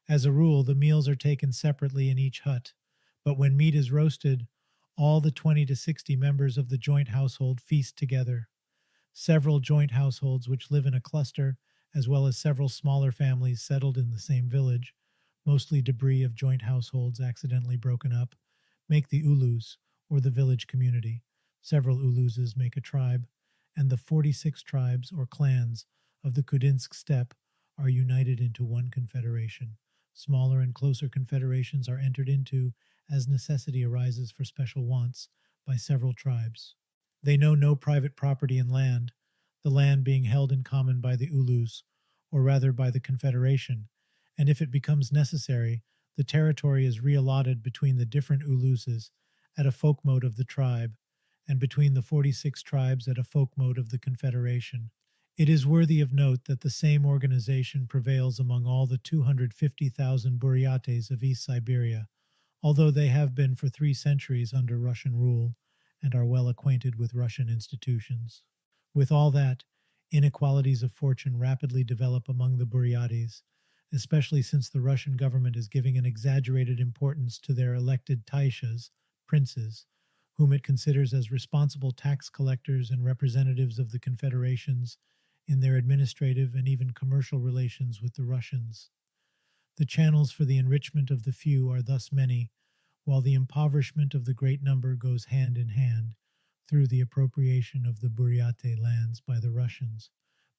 As a rule, the meals are taken separately in each hut, but when meat is roasted, all the 20 to 60 members of the joint household feast together. Several joint households which live in a cluster, as well as several smaller families settled in the same village, mostly debris of joint households accidentally broken up, make the ulus, or the village community. Several uluses make a tribe, and the 46 tribes or clans of the Kudinsk steppe are united into one confederation. Smaller and closer confederations are entered into as necessity arises for special wants by several tribes. They know no private property in land, the land being held in common by the ulus, or rather by the confederation, and if it becomes necessary, the territory is reallotted between the different uluses at a folk mode of the tribe, and between the 46 tribes at a folk mode of the confederation. It is worthy of note that the same organization prevails among all the 250,000 Buryates of East Siberia, although they have been for 3 centuries under Russian rule and are well acquainted with Russian institutions. With all that, inequalities of fortune rapidly develop among the Buryates, especially since the Russian government is giving an exaggerated importance to their elected taishas, princes, whom it considers as responsible tax collectors and representatives of the confederations in their administrative and even commercial relations with the Russians. The channels for the enrichment of the few are thus many, while the impoverishment of the great number goes hand in hand through the appropriation of the Buryate lands by the Russians.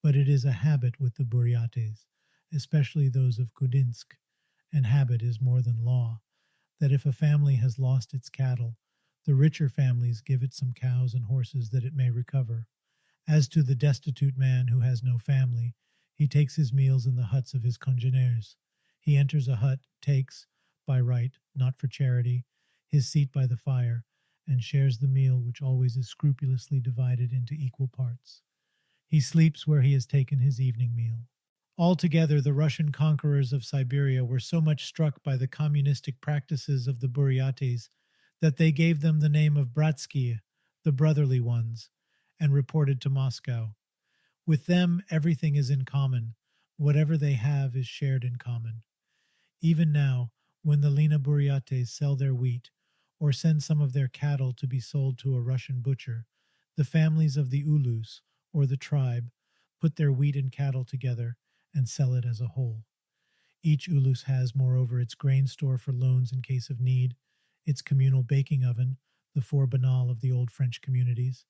But it is a habit with the Buryates, especially those of Kudinsk, and habit is more than law, that if a family has lost its cattle, the richer families give it some cows and horses that it may recover. As to the destitute man who has no family, he takes his meals in the huts of his congeners. He enters a hut, takes, by right, not for charity, his seat by the fire, and shares the meal which always is scrupulously divided into equal parts. He sleeps where he has taken his evening meal. Altogether, the Russian conquerors of Siberia were so much struck by the communistic practices of the Buryates that they gave them the name of Bratsky, the brotherly ones, and reported to Moscow. With them, everything is in common. Whatever they have is shared in common. Even now, when the Lena Buryates sell their wheat or send some of their cattle to be sold to a Russian butcher, the families of the Ulus, or the tribe, put their wheat and cattle together and sell it as a whole. Each Ulus has, moreover, its grain store for loans in case of need, its communal baking oven, the four banal of the old French communities,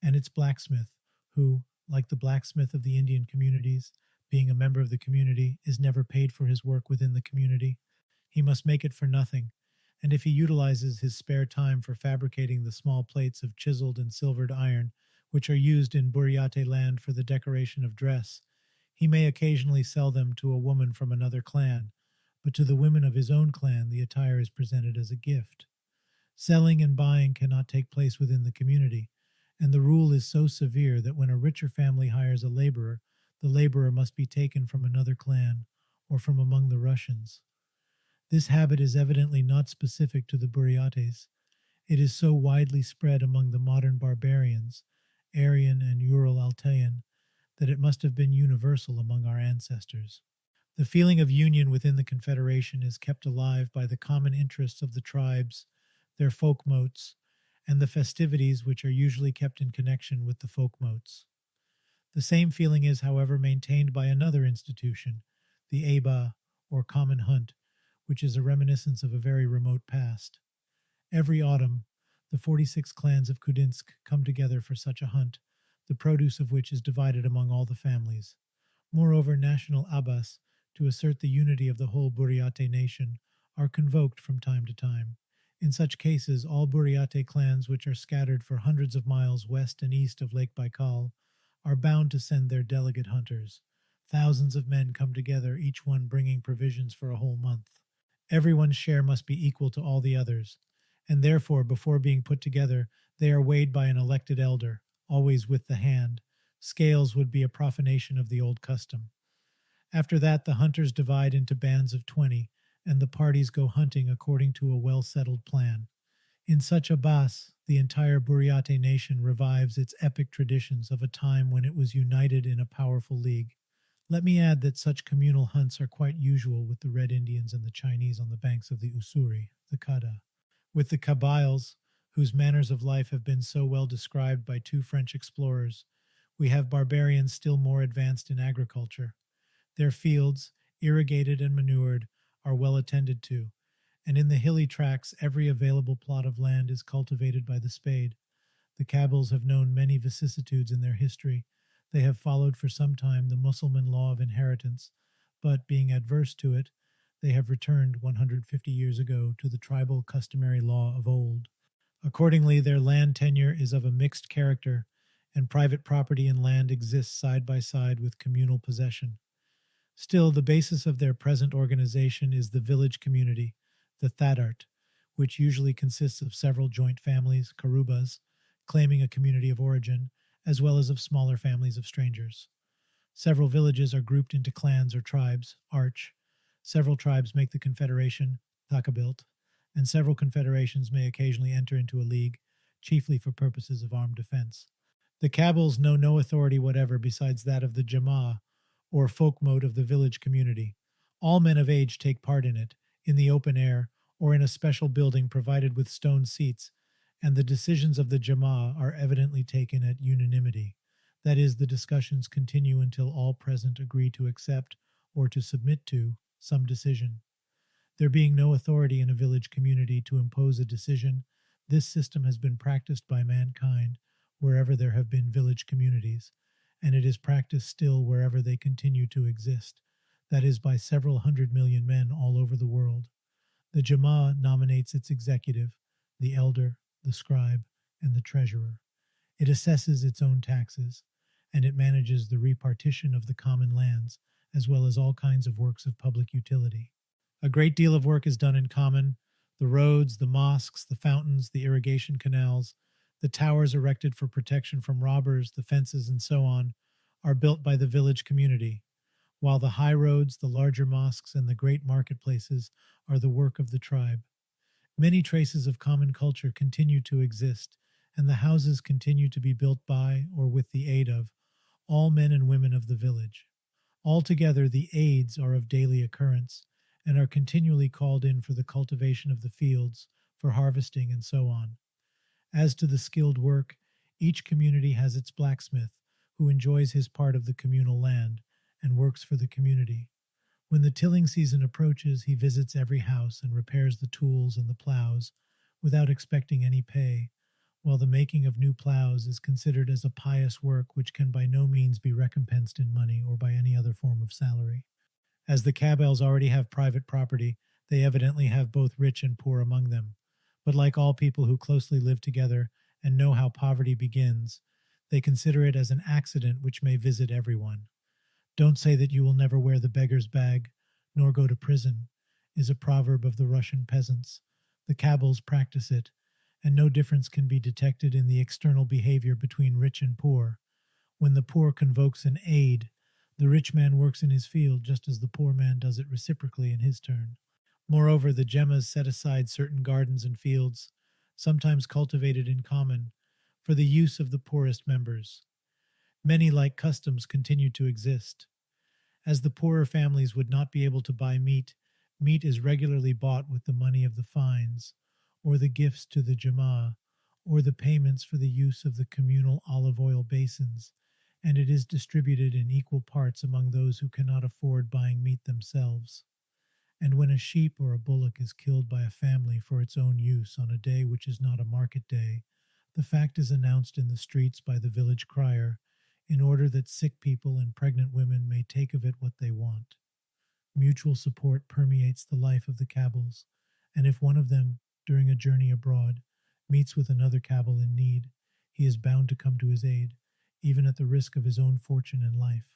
and its blacksmith, who, like the blacksmith of the Indian communities, being a member of the community, is never paid for his work within the community. He must make it for nothing, and if he utilizes his spare time for fabricating the small plates of chiseled and silvered iron which are used in Buryate land for the decoration of dress, he may occasionally sell them to a woman from another clan, but to the women of his own clan the attire is presented as a gift. Selling and buying cannot take place within the community, and the rule is so severe that when a richer family hires a laborer, the laborer must be taken from another clan or from among the Russians. This habit is evidently not specific to the Buryates. It is so widely spread among the modern barbarians, Aryan and Ural-Altayan, that it must have been universal among our ancestors. The feeling of union within the Confederation is kept alive by the common interests of the tribes, their folk motes, and the festivities which are usually kept in connection with the folk motes. The same feeling is, however, maintained by another institution, the Eba, or common hunt, which is a reminiscence of a very remote past. Every autumn, the 46 clans of Kudinsk come together for such a hunt, the produce of which is divided among all the families. Moreover, national abbas, to assert the unity of the whole Buryate nation, are convoked from time to time. In such cases, all Buryate clans which are scattered for hundreds of miles west and east of Lake Baikal are bound to send their delegate hunters. Thousands of men come together, each one bringing provisions for a whole month. Everyone's share must be equal to all the others, and therefore, before being put together, they are weighed by an elected elder, always with the hand. Scales would be a profanation of the old custom. After that, the hunters divide into bands of 20, and the parties go hunting according to a well-settled plan. In such a bas, the entire Buryate nation revives its epic traditions of a time when it was united in a powerful league. Let me add that such communal hunts are quite usual with the Red Indians and the Chinese on the banks of the Ussuri, the Kada. With the Kabyles, whose manners of life have been so well described by two French explorers, we have barbarians still more advanced in agriculture. Their fields, irrigated and manured, are well attended to, and in the hilly tracts every available plot of land is cultivated by the spade. The Kabyles have known many vicissitudes in their history. They have followed for some time the Mussulman law of inheritance, but being adverse to it, they have returned 150 years ago to the tribal customary law of old. Accordingly, their land tenure is of a mixed character, and private property in land exists side by side with communal possession. Still, the basis of their present organization is the village community, the Thadart, which usually consists of several joint families, Karubas, claiming a community of origin, as well as of smaller families of strangers. Several villages are grouped into clans or tribes, Arch. Several tribes make the confederation, Thakabilt, and several confederations may occasionally enter into a league, chiefly for purposes of armed defense. The Kabyles know no authority whatever besides that of the Jama, or folk mote of the village community. All men of age take part in it, in the open air, or in a special building provided with stone seats, and the decisions of the Jama are evidently taken at unanimity. That is, the discussions continue until all present agree to accept, or to submit to, some decision. There being no authority in a village community to impose a decision, this system has been practiced by mankind wherever there have been village communities, and it is practiced still wherever they continue to exist, that is, by several 100 million men all over the world. The Jama nominates its executive, the elder, the scribe, and the treasurer. It assesses its own taxes. and it manages the repartition of the common lands, as well as all kinds of works of public utility. A great deal of work is done in common. The roads, the mosques, the fountains, the irrigation canals, the towers erected for protection from robbers, the fences, and so on, are built by the village community, while the high roads, the larger mosques, and the great marketplaces are the work of the tribe. Many traces of common culture continue to exist, and the houses continue to be built by, or with the aid of, all men and women of the village. Altogether, the aids are of daily occurrence, and are continually called in for the cultivation of the fields, for harvesting, and so on. As to the skilled work, each community has its blacksmith, who enjoys his part of the communal land, and works for the community. When the tilling season approaches, he visits every house and repairs the tools and the plows, without expecting any pay, while the making of new plows is considered as a pious work which can by no means be recompensed in money or by any other form of salary. As the Cabals already have private property, they evidently have both rich and poor among them. But like all people who closely live together and know how poverty begins, they consider it as an accident which may visit everyone. "Don't say that you will never wear the beggar's bag, nor go to prison," is a proverb of the Russian peasants. The Cabals practice it, and no difference can be detected in the external behavior between rich and poor. When the poor convokes an aid, the rich man works in his field just as the poor man does it reciprocally in his turn. Moreover, the Gemmas set aside certain gardens and fields, sometimes cultivated in common, for the use of the poorest members. Many like customs continue to exist. As the poorer families would not be able to buy meat, meat is regularly bought with the money of the fines, or the gifts to the Gemma, or the payments for the use of the communal olive oil basins, and it is distributed in equal parts among those who cannot afford buying meat themselves. And when a sheep or a bullock is killed by a family for its own use on a day which is not a market day, the fact is announced in the streets by the village crier, in order that sick people and pregnant women may take of it what they want. Mutual support permeates the life of the Cabals, and if one of them, during a journey abroad, meets with another Cabal in need, he is bound to come to his aid, even at the risk of his own fortune and life.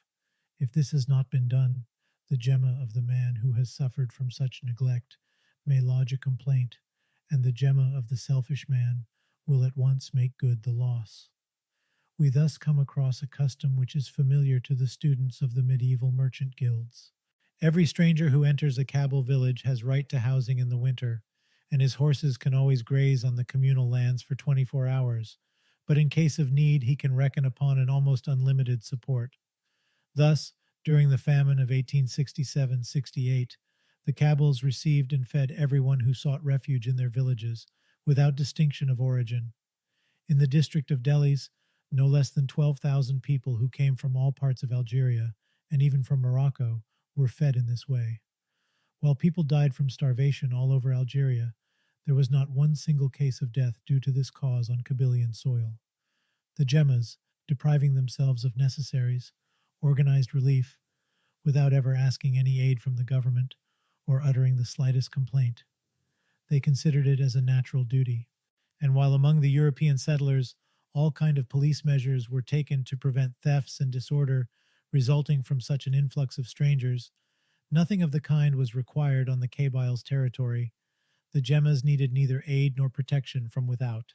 If this has not been done, the Gemma of the man who has suffered from such neglect may lodge a complaint, and the Gemma of the selfish man will at once make good the loss. We thus come across a custom which is familiar to the students of the medieval merchant guilds. Every stranger who enters a Cabal village has right to housing in the winter, and his horses can always graze on the communal lands for 24 hours, but in case of need he can reckon upon an almost unlimited support. Thus, during the famine of 1867-68, the Cabals received and fed everyone who sought refuge in their villages, without distinction of origin. In the district of Delis, no less than 12,000 people who came from all parts of Algeria, and even from Morocco, were fed in this way. While people died from starvation all over Algeria, there was not one single case of death due to this cause on Kabylian soil. The Gemmas, depriving themselves of necessaries, organized relief, without ever asking any aid from the government, or uttering the slightest complaint. They considered it as a natural duty, and while among the European settlers all kind of police measures were taken to prevent thefts and disorder resulting from such an influx of strangers, nothing of the kind was required on the Kabyles' territory. The Gemmas needed neither aid nor protection from without.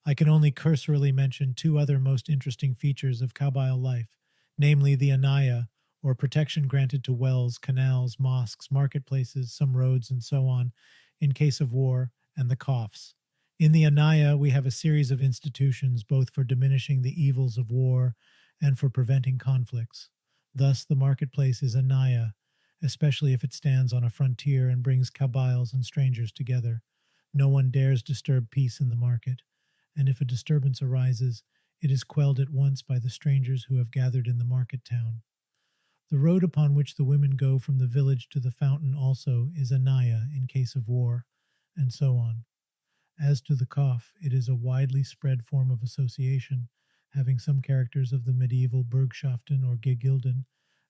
I can only cursorily mention two other most interesting features of Kabyle life, namely the anaya, or protection granted to wells, canals, mosques, marketplaces, some roads, and so on, in case of war, and the kofs. In the anaya, we have a series of institutions both for diminishing the evils of war and for preventing conflicts. Thus, the marketplace is anaya, especially if it stands on a frontier and brings Kabyles and strangers together. No one dares disturb peace in the market, and if a disturbance arises, it is quelled at once by the strangers who have gathered in the market town. The road upon which the women go from the village to the fountain also is anaya in case of war, and so on. As to the kof, it is a widely spread form of association, having some characters of the medieval Burgschaften or Gegilden,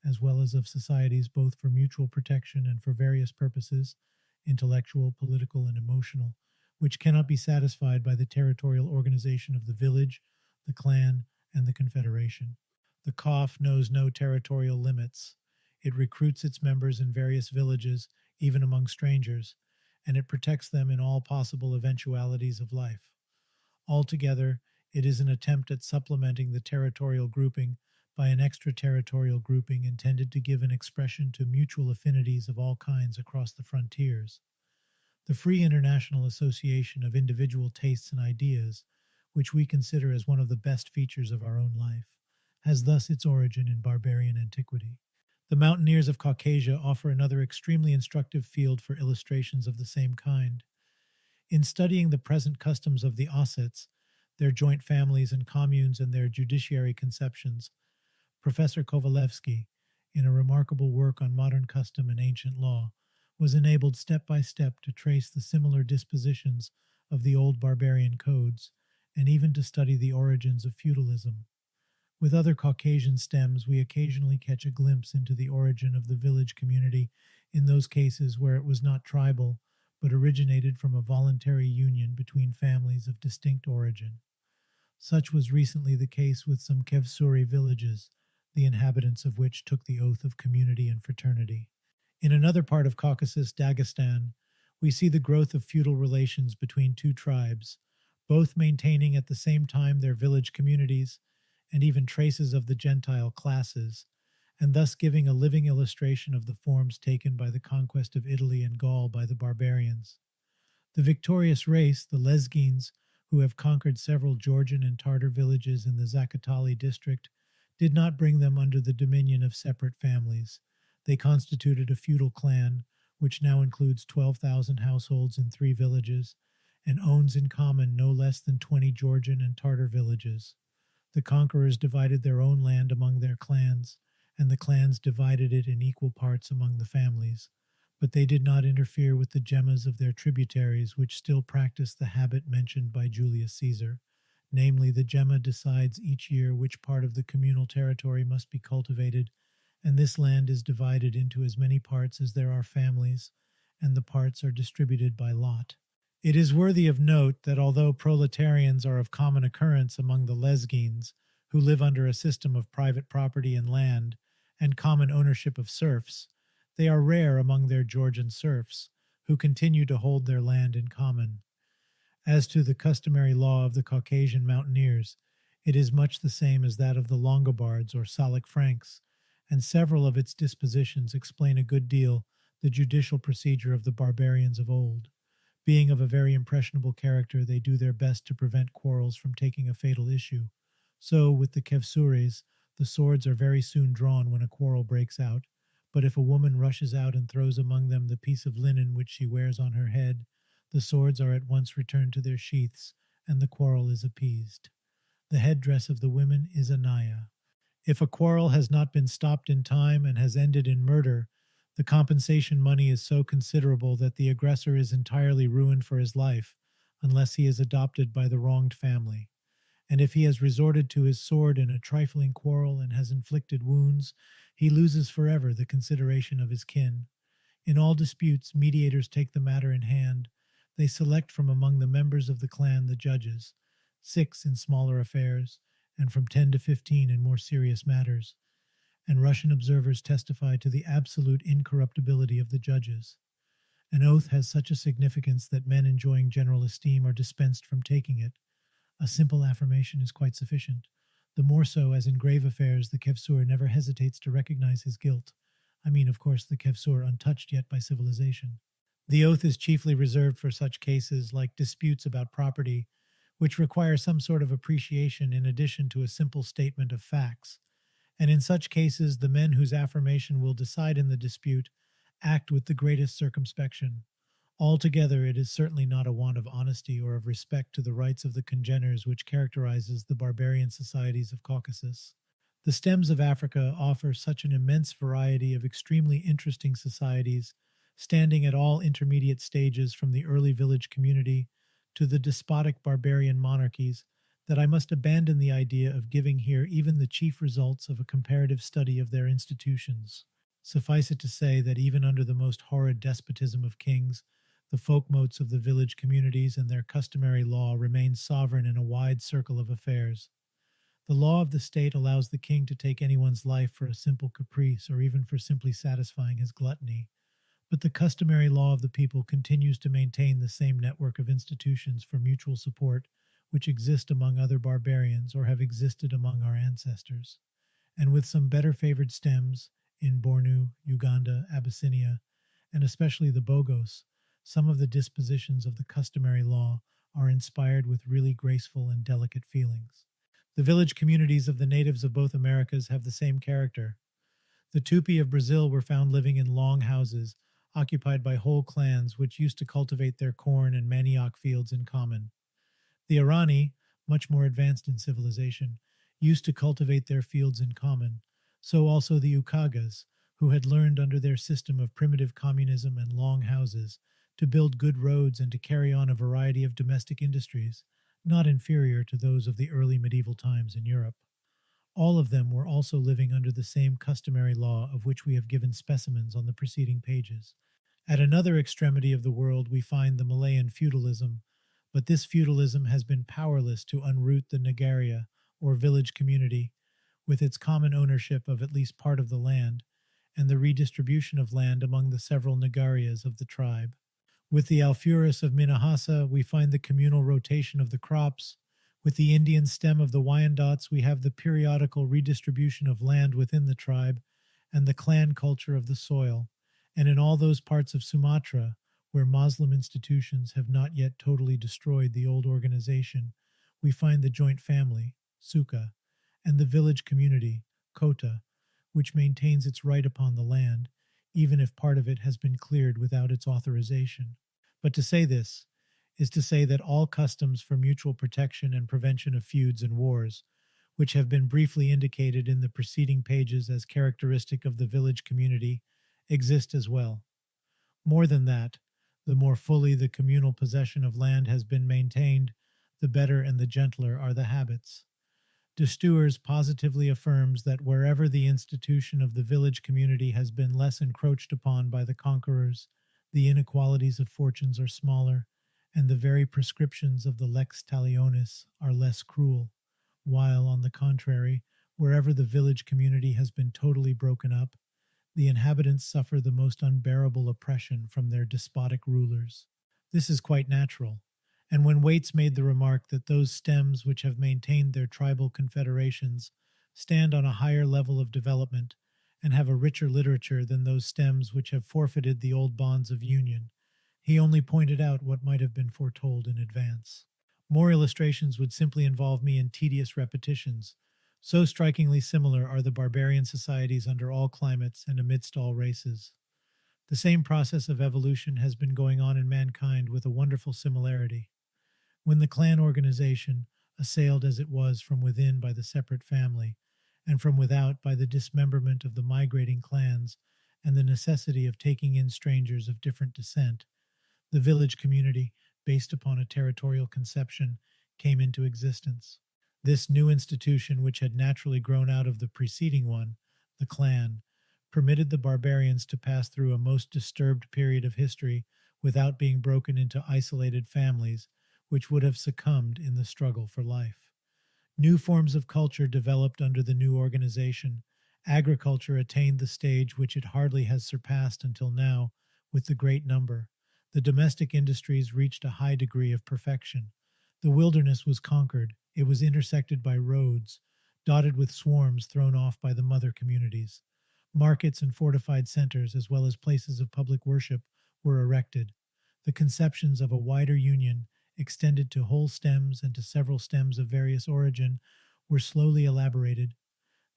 as well as of societies both for mutual protection and for various purposes, intellectual, political, and emotional, which cannot be satisfied by the territorial organization of the village, the clan, and the confederation. The Kaf knows no territorial limits. It recruits its members in various villages, even among strangers, and it protects them in all possible eventualities of life. Altogether, it is an attempt at supplementing the territorial grouping by an extraterritorial grouping intended to give an expression to mutual affinities of all kinds across the frontiers. The free international association of individual tastes and ideas, which we consider as one of the best features of our own life, has thus its origin in barbarian antiquity. The mountaineers of Caucasia offer another extremely instructive field for illustrations of the same kind. In studying the present customs of the Ossets, their joint families and communes and their judiciary conceptions, Professor Kovalevsky, in a remarkable work on modern custom and ancient law, was enabled step by step to trace the similar dispositions of the old barbarian codes, and even to study the origins of feudalism. With other Caucasian stems, we occasionally catch a glimpse into the origin of the village community in those cases where it was not tribal, but originated from a voluntary union between families of distinct origin. Such was recently the case with some Kevsuri villages, the inhabitants of which took the oath of community and fraternity. In another part of Caucasus, Dagestan, we see the growth of feudal relations between two tribes, both maintaining at the same time their village communities and even traces of the Gentile classes, and thus giving a living illustration of the forms taken by the conquest of Italy and Gaul by the barbarians. The victorious race, the Lezgins, who have conquered several Georgian and Tartar villages in the Zakatali district, did not bring them under the dominion of separate families. They constituted a feudal clan, which now includes 12,000 households in 3 villages, and owns in common no less than 20 Georgian and Tartar villages. The conquerors divided their own land among their clans, and the clans divided it in equal parts among the families, but they did not interfere with the gemmas of their tributaries, which still practiced the habit mentioned by Julius Caesar. Namely, the gemma decides each year which part of the communal territory must be cultivated, and this land is divided into as many parts as there are families, and the parts are distributed by lot. It is worthy of note that although proletarians are of common occurrence among the Lezgins, who live under a system of private property and land, and common ownership of serfs, they are rare among their Georgian serfs, who continue to hold their land in common. As to the customary law of the Caucasian mountaineers, it is much the same as that of the Longobards or Salic Franks, and several of its dispositions explain a good deal the judicial procedure of the barbarians of old. Being of a very impressionable character, they do their best to prevent quarrels from taking a fatal issue. So, with the Kevsuris, the swords are very soon drawn when a quarrel breaks out, but if a woman rushes out and throws among them the piece of linen which she wears on her head, the swords are at once returned to their sheaths, and the quarrel is appeased. The headdress of the women is a naya. If a quarrel has not been stopped in time and has ended in murder, the compensation money is so considerable that the aggressor is entirely ruined for his life, unless he is adopted by the wronged family. And if he has resorted to his sword in a trifling quarrel and has inflicted wounds, he loses forever the consideration of his kin. In all disputes, mediators take the matter in hand. They select from among the members of the clan the judges, 6 in smaller affairs, and from 10 to 15 in more serious matters. And Russian observers testify to the absolute incorruptibility of the judges. An oath has such a significance that men enjoying general esteem are dispensed from taking it. A simple affirmation is quite sufficient, the more so as in grave affairs the Kevsur never hesitates to recognize his guilt. I mean, of course, the Kevsur untouched yet by civilization. The oath is chiefly reserved for such cases like disputes about property, which require some sort of appreciation in addition to a simple statement of facts. And in such cases, the men whose affirmation will decide in the dispute act with the greatest circumspection. Altogether, it is certainly not a want of honesty or of respect to the rights of the congeners which characterizes the barbarian societies of Caucasus. The stems of Africa offer such an immense variety of extremely interesting societies, standing at all intermediate stages from the early village community to the despotic barbarian monarchies, that I must abandon the idea of giving here even the chief results of a comparative study of their institutions. Suffice it to say that even under the most horrid despotism of kings, the folkmotes of the village communities and their customary law remain sovereign in a wide circle of affairs. The law of the state allows the king to take anyone's life for a simple caprice or even for simply satisfying his gluttony. But the customary law of the people continues to maintain the same network of institutions for mutual support which exist among other barbarians or have existed among our ancestors. And with some better favored stems in Bornu, Uganda, Abyssinia, and especially the Bogos, some of the dispositions of the customary law are inspired with really graceful and delicate feelings. The village communities of the natives of both Americas have the same character. The Tupi of Brazil were found living in long houses, occupied by whole clans which used to cultivate their corn and manioc fields in common. The Irani, much more advanced in civilization, used to cultivate their fields in common. So also the Ukagas, who had learned under their system of primitive communism and long houses to build good roads and to carry on a variety of domestic industries, not inferior to those of the early medieval times in Europe. All of them were also living under the same customary law of which we have given specimens on the preceding pages. At another extremity of the world we find the Malayan feudalism, but this feudalism has been powerless to unroot the Nagaria, or village community, with its common ownership of at least part of the land, and the redistribution of land among the several Nagarias of the tribe. With the Alfuras of Minahasa, we find the communal rotation of the crops. With the Indian stem of the Wyandots, we have the periodical redistribution of land within the tribe and the clan culture of the soil. And in all those parts of Sumatra, where Moslem institutions have not yet totally destroyed the old organization, we find the joint family, Suka, and the village community, Kota, which maintains its right upon the land, even if part of it has been cleared without its authorization. But to say this is to say that all customs for mutual protection and prevention of feuds and wars, which have been briefly indicated in the preceding pages as characteristic of the village community, exist as well. More than that, the more fully the communal possession of land has been maintained, the better and the gentler are the habits. De Stuers positively affirms that wherever the institution of the village community has been less encroached upon by the conquerors, the inequalities of fortunes are smaller, and the very prescriptions of the lex talionis are less cruel, while, on the contrary, wherever the village community has been totally broken up, the inhabitants suffer the most unbearable oppression from their despotic rulers. This is quite natural, and when Waits made the remark that those stems which have maintained their tribal confederations stand on a higher level of development and have a richer literature than those stems which have forfeited the old bonds of union, he only pointed out what might have been foretold in advance. More illustrations would simply involve me in tedious repetitions. So strikingly similar are the barbarian societies under all climates and amidst all races. The same process of evolution has been going on in mankind with a wonderful similarity. When the clan organization, assailed as it was from within by the separate family, and from without by the dismemberment of the migrating clans and the necessity of taking in strangers of different descent, the village community, based upon a territorial conception, came into existence. This new institution, which had naturally grown out of the preceding one, the clan, permitted the barbarians to pass through a most disturbed period of history without being broken into isolated families, which would have succumbed in the struggle for life. New forms of culture developed under the new organization. Agriculture attained the stage which it hardly has surpassed until now, with the great number. The domestic industries reached a high degree of perfection. The wilderness was conquered. It was intersected by roads, dotted with swarms thrown off by the mother communities. Markets and fortified centers, as well as places of public worship, were erected. The conceptions of a wider union, extended to whole stems and to several stems of various origin, were slowly elaborated.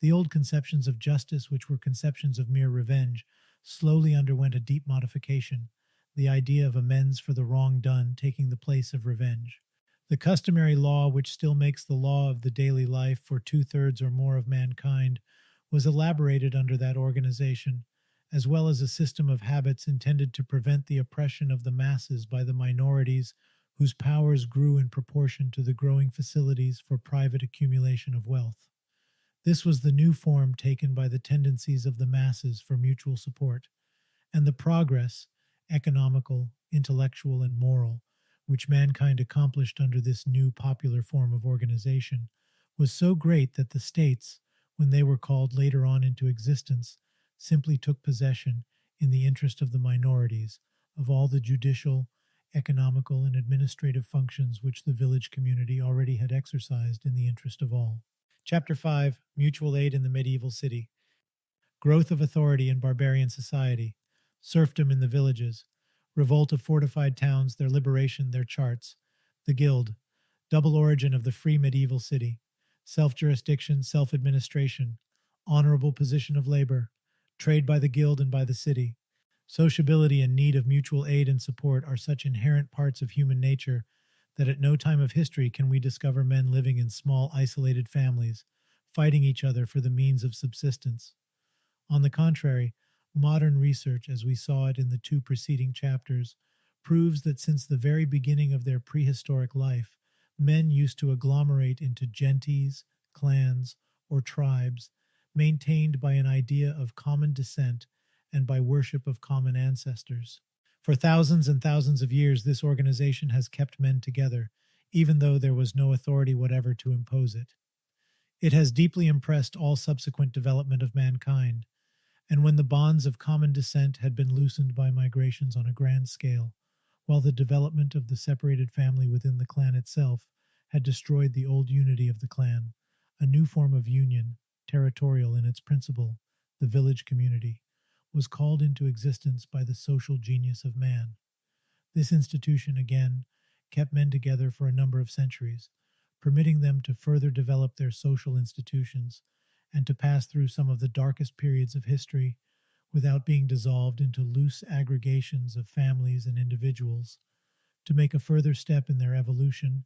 The old conceptions of justice, which were conceptions of mere revenge, slowly underwent a deep modification, the idea of amends for the wrong done taking the place of revenge. The customary law, which still makes the law of the daily life for 2/3 or more of mankind, was elaborated under that organization, as well as a system of habits intended to prevent the oppression of the masses by the minorities whose powers grew in proportion to the growing facilities for private accumulation of wealth. This was the new form taken by the tendencies of the masses for mutual support, and the progress, economical, intellectual, and moral, which mankind accomplished under this new popular form of organization, was so great that the states, when they were called later on into existence, simply took possession, in the interest of the minorities, of all the judicial, economical, and administrative functions which the village community already had exercised in the interest of all. Chapter 5: Mutual Aid in the Medieval City. Growth of authority in barbarian society, serfdom in the villages, revolt of fortified towns, their liberation, their charts, the guild, double origin of the free medieval city, self-jurisdiction, self-administration, honorable position of labor, trade by the guild and by the city. Sociability and need of mutual aid and support are such inherent parts of human nature that at no time of history can we discover men living in small, isolated families, fighting each other for the means of subsistence. On the contrary, modern research, as we saw it in the 2 preceding chapters, proves that since the very beginning of their prehistoric life, men used to agglomerate into genties, clans, or tribes, maintained by an idea of common descent and by worship of common ancestors. For thousands and thousands of years, this organization has kept men together, even though there was no authority whatever to impose it. It has deeply impressed all subsequent development of mankind, and when the bonds of common descent had been loosened by migrations on a grand scale, while the development of the separated family within the clan itself had destroyed the old unity of the clan, a new form of union, territorial in its principle, the village community, was called into existence by the social genius of man. This institution, again, kept men together for a number of centuries, permitting them to further develop their social institutions and to pass through some of the darkest periods of history without being dissolved into loose aggregations of families and individuals, to make a further step in their evolution,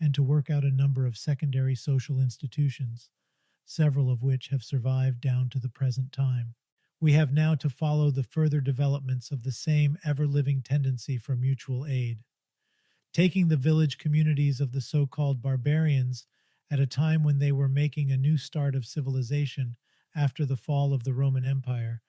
and to work out a number of secondary social institutions, several of which have survived down to the present time. We have now to follow the further developments of the same ever-living tendency for mutual aid. Taking the village communities of the so-called barbarians at a time when they were making a new start of civilization after the fall of the Roman Empire,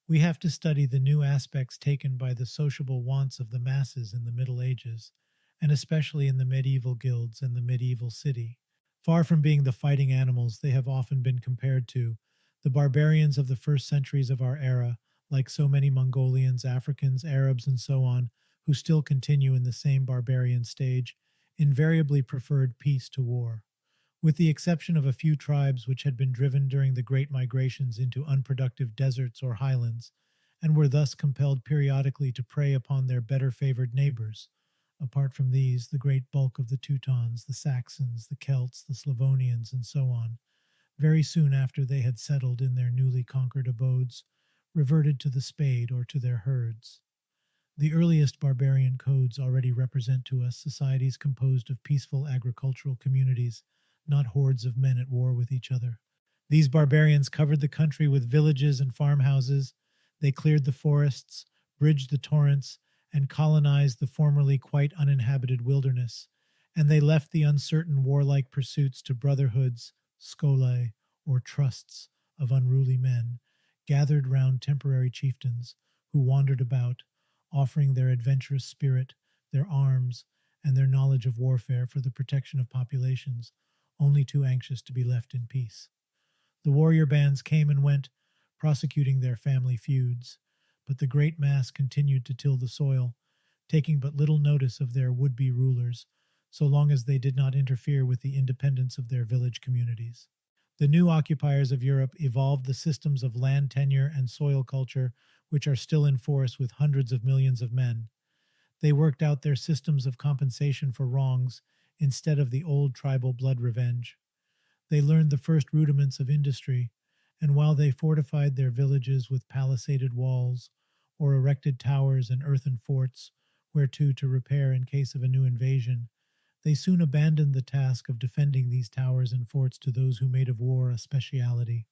we have to study the new aspects taken by the sociable wants of the masses in the Middle Ages, and especially in the medieval guilds and the medieval city. Far from being the fighting animals they have often been compared to, the barbarians of the first centuries of our era, like so many Mongolians, Africans, Arabs, and so on, who still continue in the same barbarian stage, invariably preferred peace to war. With the exception of a few tribes which had been driven during the great migrations into unproductive deserts or highlands, and were thus compelled periodically to prey upon their better favored neighbors. Apart from these, the great bulk of the Teutons, the Saxons, the Celts, the Slavonians, and so on, very soon after they had settled in their newly conquered abodes, reverted to the spade or to their herds. The earliest barbarian codes already represent to us societies composed of peaceful agricultural communities, not hordes of men at war with each other. These barbarians covered the country with villages and farmhouses. They cleared the forests, bridged the torrents, and colonized the formerly quite uninhabited wilderness, and they left the uncertain warlike pursuits to brotherhoods, scholae, or trusts of unruly men, gathered round temporary chieftains, who wandered about, offering their adventurous spirit, their arms, and their knowledge of warfare for the protection of populations, only too anxious to be left in peace. The warrior bands came and went, prosecuting their family feuds, but the great mass continued to till the soil, taking but little notice of their would-be rulers, so long as they did not interfere with the independence of their village communities. The new occupiers of Europe evolved the systems of land tenure and soil culture which are still in force with hundreds of millions of men. They worked out their systems of compensation for wrongs instead of the old tribal blood revenge. They learned the first rudiments of industry, and while they fortified their villages with palisaded walls, or erected towers and earthen forts, whereto to repair in case of a new invasion, they soon abandoned the task of defending these towers and forts to those who made of war a speciality.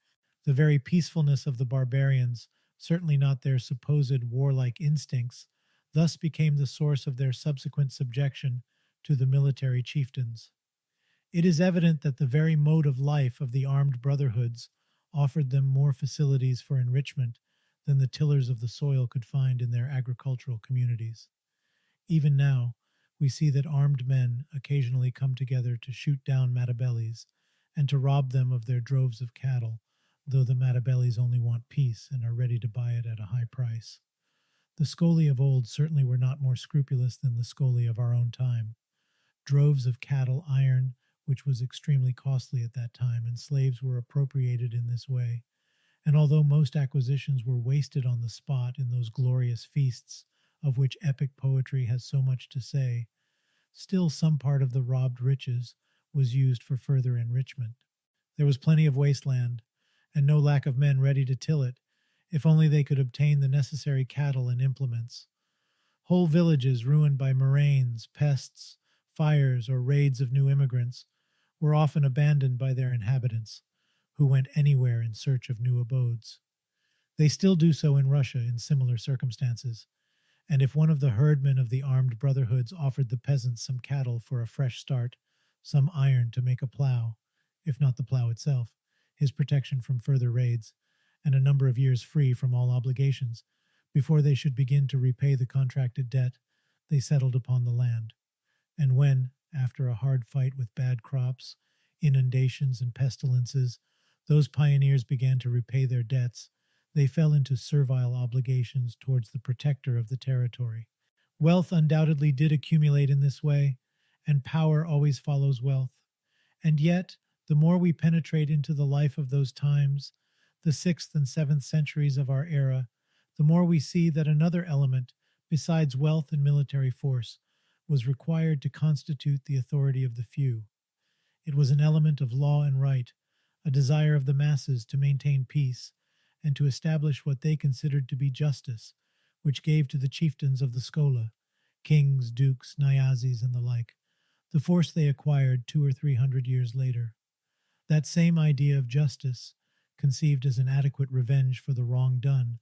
The very peacefulness of the barbarians, certainly not their supposed warlike instincts, thus became the source of their subsequent subjection to the military chieftains. It is evident that the very mode of life of the armed brotherhoods offered them more facilities for enrichment than the tillers of the soil could find in their agricultural communities. Even now, we see that armed men occasionally come together to shoot down Matabellis, and to rob them of their droves of cattle, though the Matabellis only want peace and are ready to buy it at a high price. The Scoli of old certainly were not more scrupulous than the Scoli of our own time. Droves of cattle, iron, which was extremely costly at that time, and slaves were appropriated in this way. And although most acquisitions were wasted on the spot in those glorious feasts of which epic poetry has so much to say, still some part of the robbed riches was used for further enrichment. There was plenty of wasteland, and no lack of men ready to till it, if only they could obtain the necessary cattle and implements. Whole villages ruined by murrains, pests, fires, or raids of new immigrants were often abandoned by their inhabitants, who went anywhere in search of new abodes. They still do so in Russia in similar circumstances, and if one of the herdmen of the armed brotherhoods offered the peasants some cattle for a fresh start, some iron to make a plow, if not the plow itself, his protection from further raids, and a number of years free from all obligations, before they should begin to repay the contracted debt, they settled upon the land. And when, after a hard fight with bad crops, inundations, and pestilences, those pioneers began to repay their debts, they fell into servile obligations towards the protector of the territory. Wealth undoubtedly did accumulate in this way, and power always follows wealth. And yet, the more we penetrate into the life of those times, the 6th and 7th centuries of our era, the more we see that another element, besides wealth and military force, was required to constitute the authority of the few. It was an element of law and right, a desire of the masses to maintain peace, and to establish what they considered to be justice, which gave to the chieftains of the Schola, kings, dukes, nyazis, and the like, the force they acquired 200 or 300 years later. That same idea of justice, conceived as an adequate revenge for the wrong done,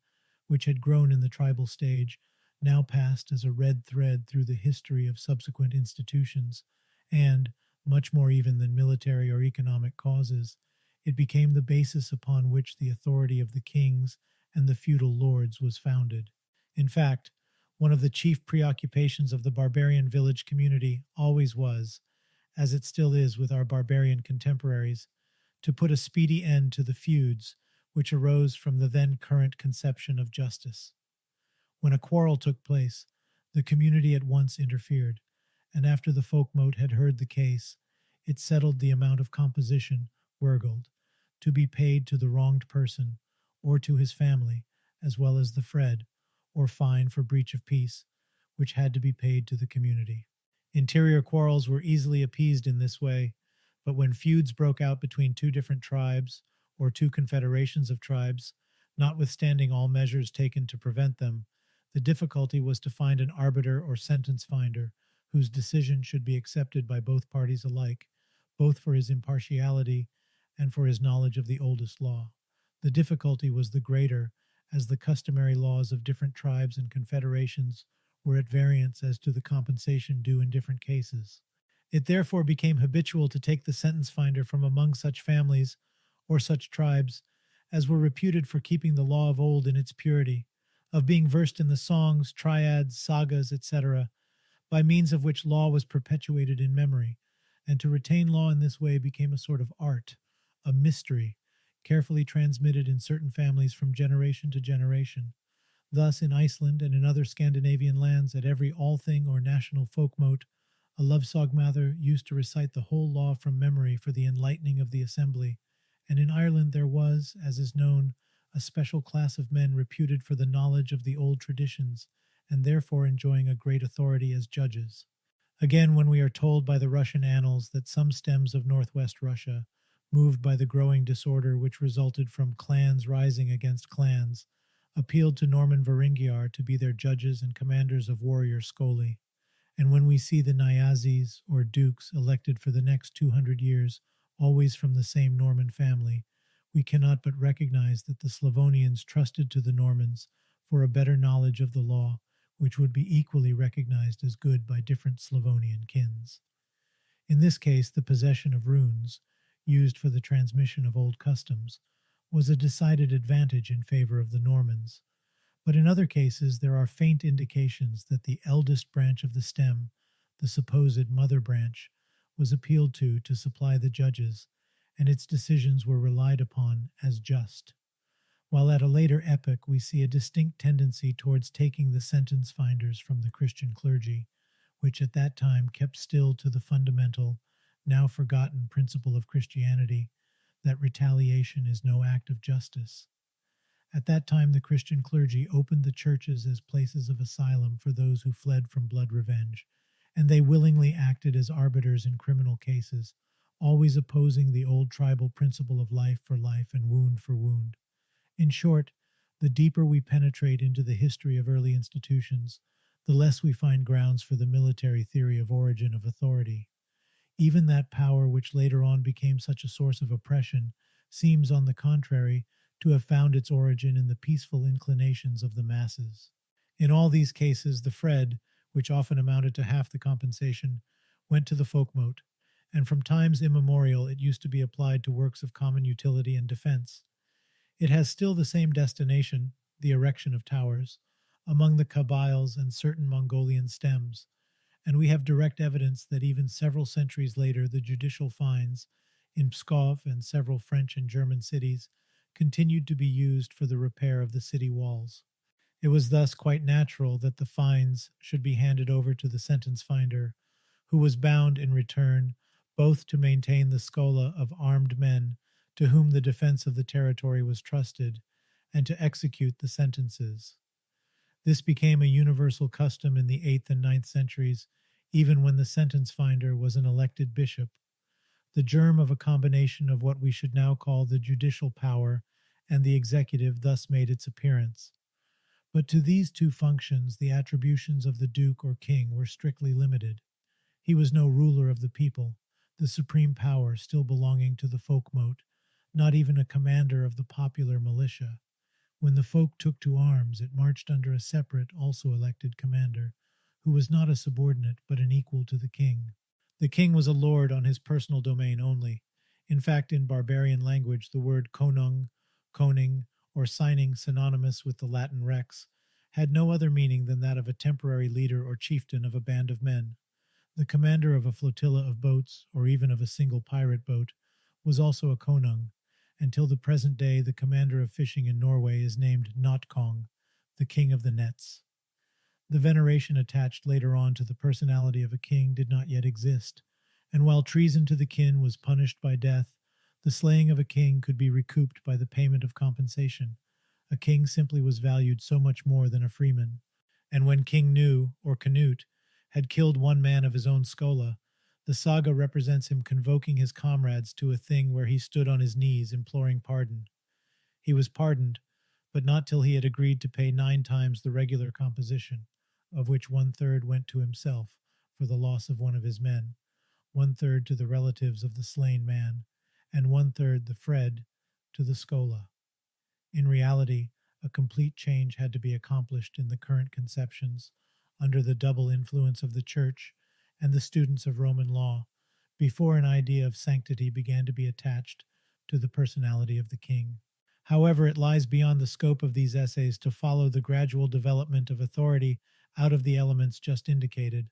which had grown in the tribal stage, now passed as a red thread through the history of subsequent institutions, and, much more even than military or economic causes, it became the basis upon which the authority of the kings and the feudal lords was founded. In fact, one of the chief preoccupations of the barbarian village community always was, as it still is with our barbarian contemporaries, to put a speedy end to the feuds which arose from the then current conception of justice. When a quarrel took place, the community at once interfered, and after the folkmote had heard the case, it settled the amount of composition, wergeld, to be paid to the wronged person, or to his family, as well as the fred, or fine for breach of peace, which had to be paid to the community. Interior quarrels were easily appeased in this way, but when feuds broke out between two different tribes, or two confederations of tribes, notwithstanding all measures taken to prevent them, the difficulty was to find an arbiter or sentence finder whose decision should be accepted by both parties alike, both for his impartiality and for his knowledge of the oldest law. The difficulty was the greater, as the customary laws of different tribes and confederations were at variance as to the compensation due in different cases. It therefore became habitual to take the sentence finder from among such families or such tribes as were reputed for keeping the law of old in its purity, of being versed in the songs, triads, sagas, etc., by means of which law was perpetuated in memory, and to retain law in this way became a sort of art, a mystery, carefully transmitted in certain families from generation to generation. Thus, in Iceland and in other Scandinavian lands, at every all-thing or national folkmote, a lovesagmother used to recite the whole law from memory for the enlightening of the assembly, and in Ireland there was, as is known, a special class of men reputed for the knowledge of the old traditions, and therefore enjoying a great authority as judges. Again, when we are told by the Russian annals that some stems of northwest Russia, moved by the growing disorder which resulted from clans rising against clans, appealed to Norman Varingiar to be their judges and commanders of warrior Scoli, and when we see the Nyazis, or dukes, elected for the next 200 years, always from the same Norman family, we cannot but recognize that the Slavonians trusted to the Normans for a better knowledge of the law, which would be equally recognized as good by different Slavonian kins. In this case, the possession of runes, used for the transmission of old customs, was a decided advantage in favor of the Normans. But in other cases there are faint indications that the eldest branch of the stem, the supposed mother branch, was appealed to supply the judges, and its decisions were relied upon as just. While at a later epoch we see a distinct tendency towards taking the sentence finders from the Christian clergy, which at that time kept still to the fundamental, now forgotten principle of Christianity, that retaliation is no act of justice. At that time the Christian clergy opened the churches as places of asylum for those who fled from blood revenge, and they willingly acted as arbiters in criminal cases, always opposing the old tribal principle of life for life and wound for wound. In short, the deeper we penetrate into the history of early institutions, the less we find grounds for the military theory of origin of authority. Even that power which later on became such a source of oppression seems, on the contrary, to have found its origin in the peaceful inclinations of the masses. In all these cases, the Fred, which often amounted to half the compensation, went to the folkmote, and from times immemorial it used to be applied to works of common utility and defense. It has still the same destination, the erection of towers, among the Kabyles and certain Mongolian stems, and we have direct evidence that even several centuries later the judicial fines in Pskov and several French and German cities continued to be used for the repair of the city walls. It was thus quite natural that the fines should be handed over to the sentence finder, who was bound in return both to maintain the schola of armed men to whom the defense of the territory was trusted, and to execute the sentences. This became a universal custom in the 8th and 9th centuries, even when the sentence finder was an elected bishop. The germ of a combination of what we should now call the judicial power and the executive thus made its appearance. But to these two functions the attributions of the duke or king were strictly limited. He was no ruler of the people, the supreme power still belonging to the folkmote, not even a commander of the popular militia. When the folk took to arms, it marched under a separate, also elected commander, who was not a subordinate but an equal to the king. The king was a lord on his personal domain only. In fact, in barbarian language, the word konung, koning, or signing synonymous with the Latin rex, had no other meaning than that of a temporary leader or chieftain of a band of men. The commander of a flotilla of boats, or even of a single pirate boat, was also a konung. Until the present day, the commander of fishing in Norway is named Notkong, the king of the nets. The veneration attached later on to the personality of a king did not yet exist, and while treason to the kin was punished by death, the slaying of a king could be recouped by the payment of compensation. A king simply was valued so much more than a freeman, and when King Nu, or Canute, had killed one man of his own schola, the saga represents him convoking his comrades to a thing where he stood on his knees imploring pardon. He was pardoned, but not till he had agreed to pay 9 times the regular composition, of which 1/3 went to himself for the loss of one of his men, 1/3 to the relatives of the slain man, and 1/3 the Fred to the schola. In reality, a complete change had to be accomplished in the current conceptions, under the double influence of the Church and the students of Roman law, before an idea of sanctity began to be attached to the personality of the king. However, it lies beyond the scope of these essays to follow the gradual development of authority out of the elements just indicated.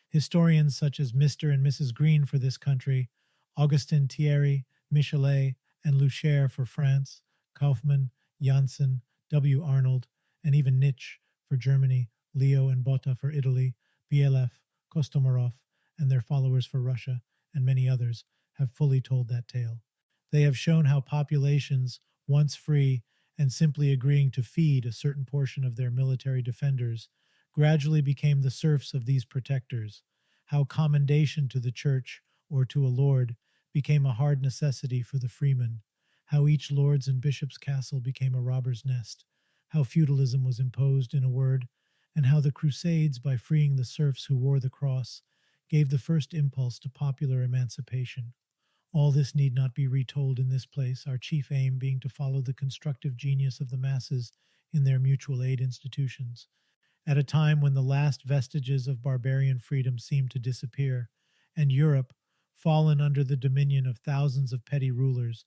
Historians such as Mr. and Mrs. Green for this country, Augustin Thierry, Michelet, and Luchaire for France, Kaufmann, Janssen, W. Arnold, and even Nietzsche for Germany, Leo and Botta for Italy, Bielef, Kostomarov, and their followers for Russia, and many others, have fully told that tale. They have shown how populations, once free and simply agreeing to feed a certain portion of their military defenders, gradually became the serfs of these protectors, how commendation to the church or to a lord became a hard necessity for the freeman, how each lord's and bishop's castle became a robber's nest, how feudalism was imposed, in a word, and how the Crusades, by freeing the serfs who wore the cross, gave the first impulse to popular emancipation. All this need not be retold in this place, our chief aim being to follow the constructive genius of the masses in their mutual aid institutions. At a time when the last vestiges of barbarian freedom seemed to disappear, and Europe, fallen under the dominion of thousands of petty rulers,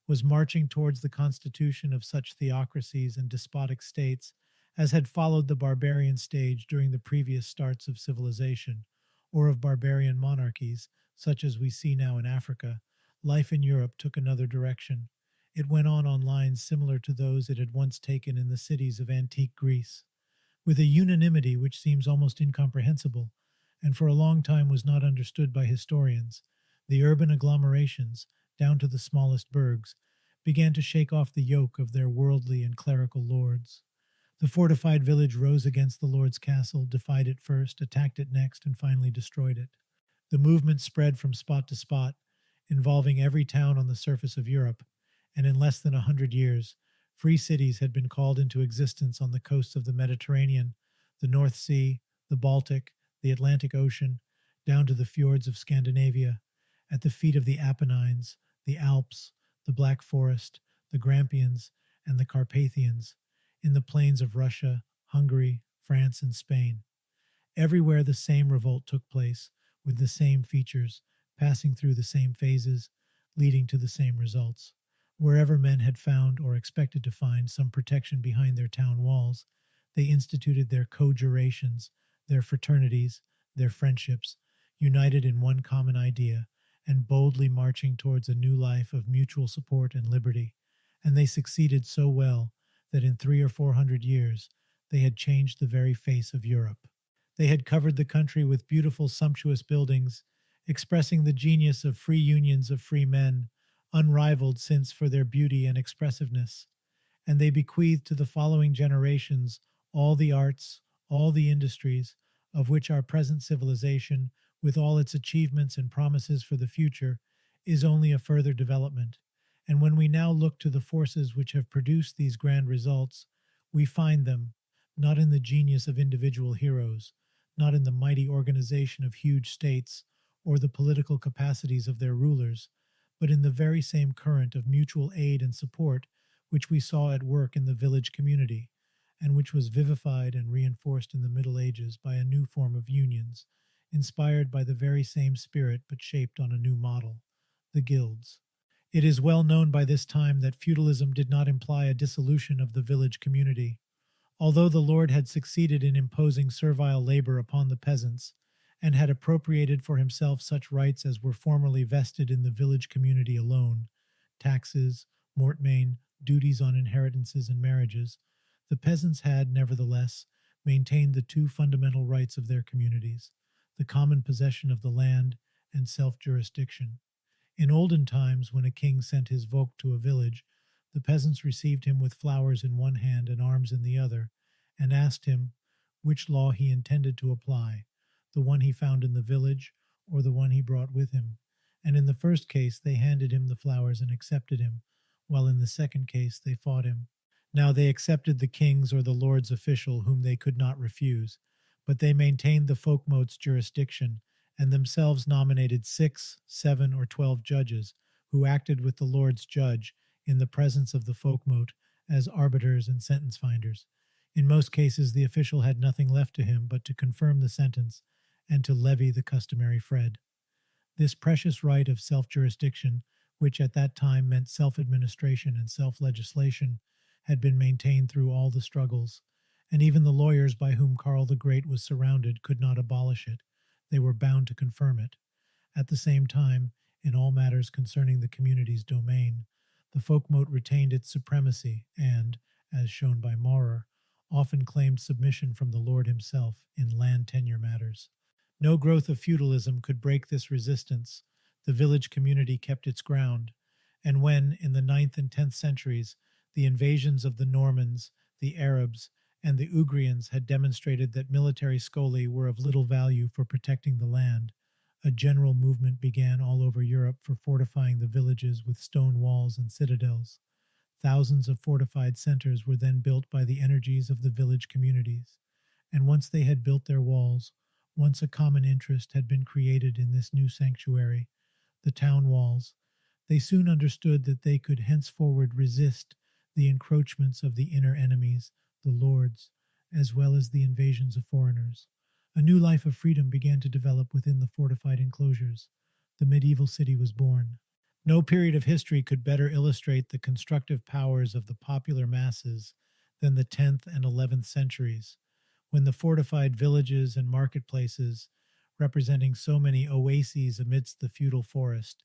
was marching towards the constitution of such theocracies and despotic states as had followed the barbarian stage during the previous starts of civilization, or of barbarian monarchies, such as we see now in Africa, life in Europe took another direction. It went on lines similar to those it had once taken in the cities of antique Greece, with a unanimity which seems almost incomprehensible, and for a long time was not understood by historians. The urban agglomerations, down to the smallest burgs, began to shake off the yoke of their worldly and clerical lords. The fortified village rose against the lord's castle, defied it first, attacked it next, and finally destroyed it. The movement spread from spot to spot, involving every town on the surface of Europe, and in less than 100 years, free cities had been called into existence on the coasts of the Mediterranean, the North Sea, the Baltic, the Atlantic Ocean, down to the fjords of Scandinavia, at the feet of the Apennines, the Alps, the Black Forest, the Grampians, and the Carpathians, in the plains of Russia, Hungary, France, and Spain. Everywhere the same revolt took place, with the same features, passing through the same phases, leading to the same results. Wherever men had found or expected to find some protection behind their town walls, they instituted their co-jurations, their fraternities, their friendships, united in one common idea, and boldly marching towards a new life of mutual support and liberty. And they succeeded so well that in 300 or 400 years they had changed the very face of Europe. They had covered the country with beautiful, sumptuous buildings, expressing the genius of free unions of free men, unrivaled since for their beauty and expressiveness. And they bequeathed to the following generations all the arts, all the industries, of which our present civilization, with all its achievements and promises for the future, is only a further development. And when we now look to the forces which have produced these grand results, we find them, not in the genius of individual heroes, not in the mighty organization of huge states, or the political capacities of their rulers, but in the very same current of mutual aid and support which we saw at work in the village community, and which was vivified and reinforced in the Middle Ages by a new form of unions, inspired by the very same spirit but shaped on a new model, the guilds. It is well known by this time that feudalism did not imply a dissolution of the village community. Although the lord had succeeded in imposing servile labor upon the peasants, and had appropriated for himself such rights as were formerly vested in the village community alone, taxes, mortmain, duties on inheritances and marriages, the peasants had, nevertheless, maintained the two fundamental rights of their communities, the common possession of the land and self-jurisdiction. In olden times, when a king sent his vogt to a village, the peasants received him with flowers in one hand and arms in the other, and asked him which law he intended to apply, the one he found in the village or the one he brought with him. And in the first case they handed him the flowers and accepted him, while in the second case they fought him. Now they accepted the king's or the lord's official whom they could not refuse, but they maintained the folkmote's jurisdiction, and themselves nominated 6, 7, or 12 judges, who acted with the lord's judge in the presence of the folkmote as arbiters and sentence finders. In most cases the official had nothing left to him but to confirm the sentence and to levy the customary fred. This precious right of self-jurisdiction, which at that time meant self-administration and self-legislation, had been maintained through all the struggles, and even the lawyers by whom Karl the Great was surrounded could not abolish it. They were bound to confirm it. At the same time, in all matters concerning the community's domain, the folkmote retained its supremacy and, as shown by Maurer, often claimed submission from the lord himself in land tenure matters. No growth of feudalism could break this resistance. The village community kept its ground, and when, in the 9th and 10th centuries, the invasions of the Normans, the Arabs, and the Ugrians had demonstrated that military scoli were of little value for protecting the land, a general movement began all over Europe for fortifying the villages with stone walls and citadels. Thousands of fortified centers were then built by the energies of the village communities, and once they had built their walls, once a common interest had been created in this new sanctuary, the town walls, they soon understood that they could henceforward resist the encroachments of the inner enemies, the lords, as well as the invasions of foreigners. A new life of freedom began to develop within the fortified enclosures. The medieval city was born. No period of history could better illustrate the constructive powers of the popular masses than the 10th and 11th centuries, when the fortified villages and marketplaces, representing so many oases amidst the feudal forest,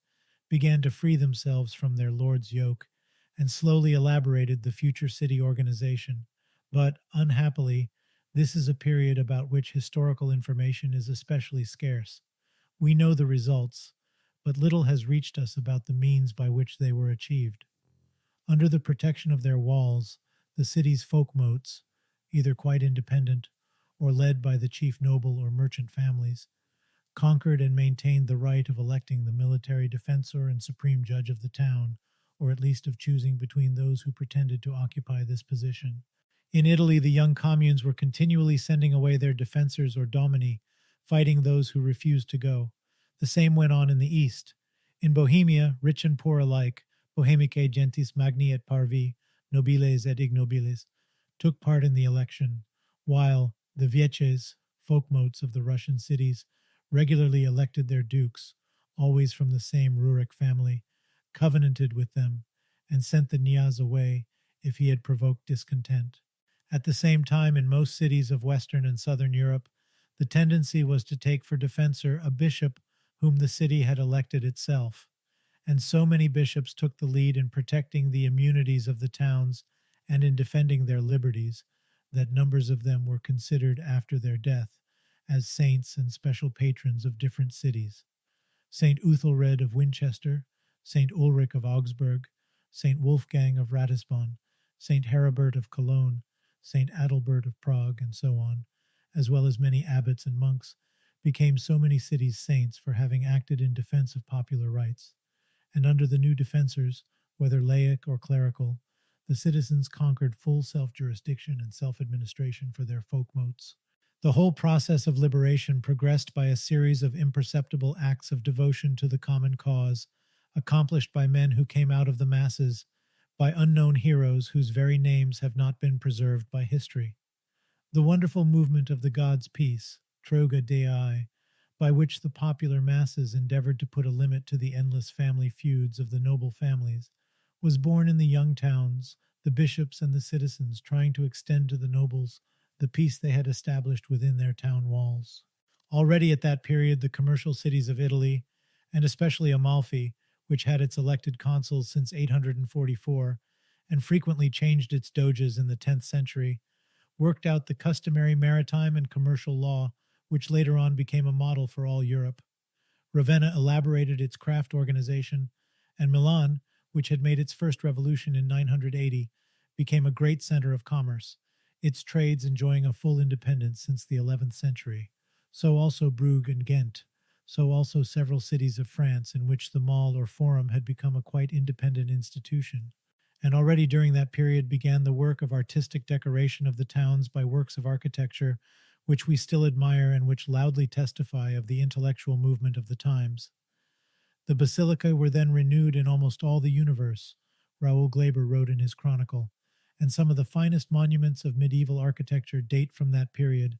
began to free themselves from their lord's yoke and slowly elaborated the future city organization. But, unhappily, this is a period about which historical information is especially scarce. We know the results, but little has reached us about the means by which they were achieved. Under the protection of their walls, the city's folk motes, either quite independent or led by the chief noble or merchant families, conquered and maintained the right of electing the military defensor and supreme judge of the town, or at least of choosing between those who pretended to occupy this position. In Italy, the young communes were continually sending away their defensors or domini, fighting those who refused to go. The same went on in the East. In Bohemia, rich and poor alike, Bohemicae gentis magni et parvi, nobiles et ignobiles, took part in the election, while the Vieches, folkmotes of the Russian cities, regularly elected their dukes, always from the same Rurik family, covenanted with them, and sent the Niaz away if he had provoked discontent. At the same time, in most cities of Western and Southern Europe, the tendency was to take for defensor a bishop whom the city had elected itself, and so many bishops took the lead in protecting the immunities of the towns and in defending their liberties, that numbers of them were considered after their death as saints and special patrons of different cities. Saint Uthelred of Winchester, Saint Ulrich of Augsburg, Saint Wolfgang of Ratisbon, Saint Heribert of Cologne, Saint Adalbert of Prague, and so on, as well as many abbots and monks, became so many cities' saints for having acted in defense of popular rights. And under the new defensors, whether laic or clerical, the citizens conquered full self-jurisdiction and self-administration for their folkmotes. The whole process of liberation progressed by a series of imperceptible acts of devotion to the common cause, accomplished by men who came out of the masses, by unknown heroes whose very names have not been preserved by history. The wonderful movement of the God's peace, Troga Dei, by which the popular masses endeavored to put a limit to the endless family feuds of the noble families, was born in the young towns, the bishops and the citizens trying to extend to the nobles the peace they had established within their town walls. Already at that period, the commercial cities of Italy, and especially Amalfi, which had its elected consuls since 844 and frequently changed its doges in the 10th century, worked out the customary maritime and commercial law, which later on became a model for all Europe. Ravenna elaborated its craft organization, and Milan, which had made its first revolution in 980, became a great center of commerce, its trades enjoying a full independence since the 11th century. So also Brugge and Ghent, so also several cities of France in which the mall or forum had become a quite independent institution. And already during that period began the work of artistic decoration of the towns by works of architecture which we still admire and which loudly testify of the intellectual movement of the times. The basilica were then renewed in almost all the universe, Raoul Glaber wrote in his chronicle, and some of the finest monuments of medieval architecture date from that period.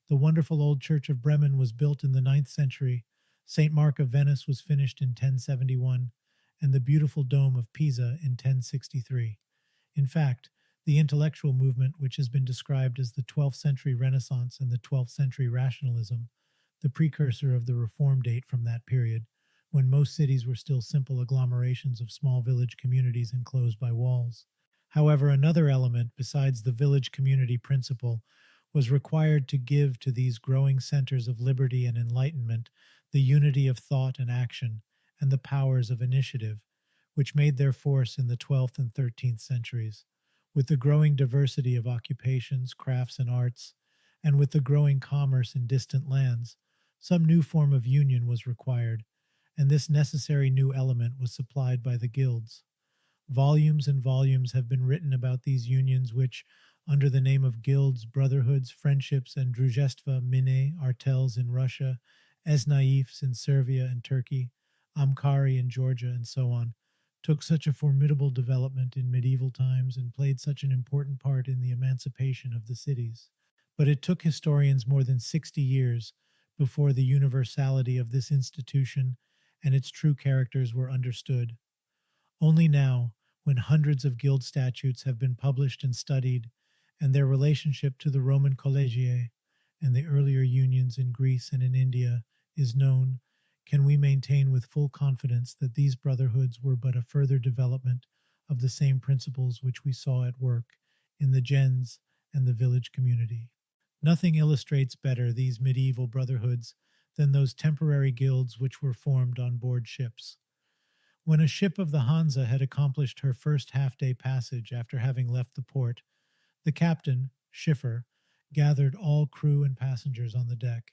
The wonderful old church of Bremen was built in the 9th century, St. Mark of Venice was finished in 1071, and the beautiful dome of Pisa in 1063. In fact, the intellectual movement, which has been described as the 12th century Renaissance and the 12th century Rationalism, the precursor of the Reform date from that period, when most cities were still simple agglomerations of small village communities enclosed by walls. However, another element besides the village community principle was required to give to these growing centers of liberty and enlightenment the unity of thought and action and the powers of initiative, which made their force in the 12th and 13th centuries. With the growing diversity of occupations, crafts, and arts, and with the growing commerce in distant lands, some new form of union was required, and this necessary new element was supplied by the guilds. Volumes and volumes have been written about these unions which, under the name of guilds, brotherhoods, friendships, and drujestva, mine, artels in Russia, esnaifs in Servia and Turkey, amkari in Georgia, and so on, took such a formidable development in medieval times and played such an important part in the emancipation of the cities. But it took historians more than 60 years before the universality of this institution and its true characters were understood. Only now, when hundreds of guild statutes have been published and studied, and their relationship to the Roman collegiae and the earlier unions in Greece and in India is known, can we maintain with full confidence that these brotherhoods were but a further development of the same principles which we saw at work in the gens and the village community. Nothing illustrates better these medieval brotherhoods than those temporary guilds which were formed on board ships. When a ship of the Hansa had accomplished her first half-day passage after having left the port, the captain, Schiffer, gathered all crew and passengers on the deck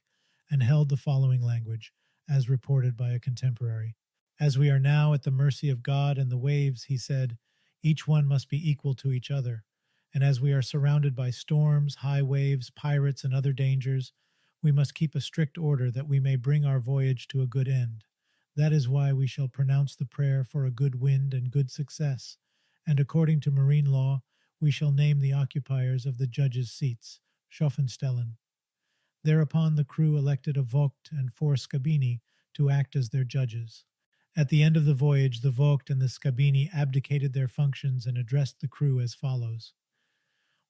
and held the following language, as reported by a contemporary. As we are now at the mercy of God and the waves, he said, each one must be equal to each other. And as we are surrounded by storms, high waves, pirates, and other dangers, we must keep a strict order that we may bring our voyage to a good end. That is why we shall pronounce the prayer for a good wind and good success, and according to marine law, we shall name the occupiers of the judges' seats, Schoffenstellen. Thereupon the crew elected a Vogt and 4 Scabini to act as their judges. At the end of the voyage, the Vogt and the Scabini abdicated their functions and addressed the crew as follows.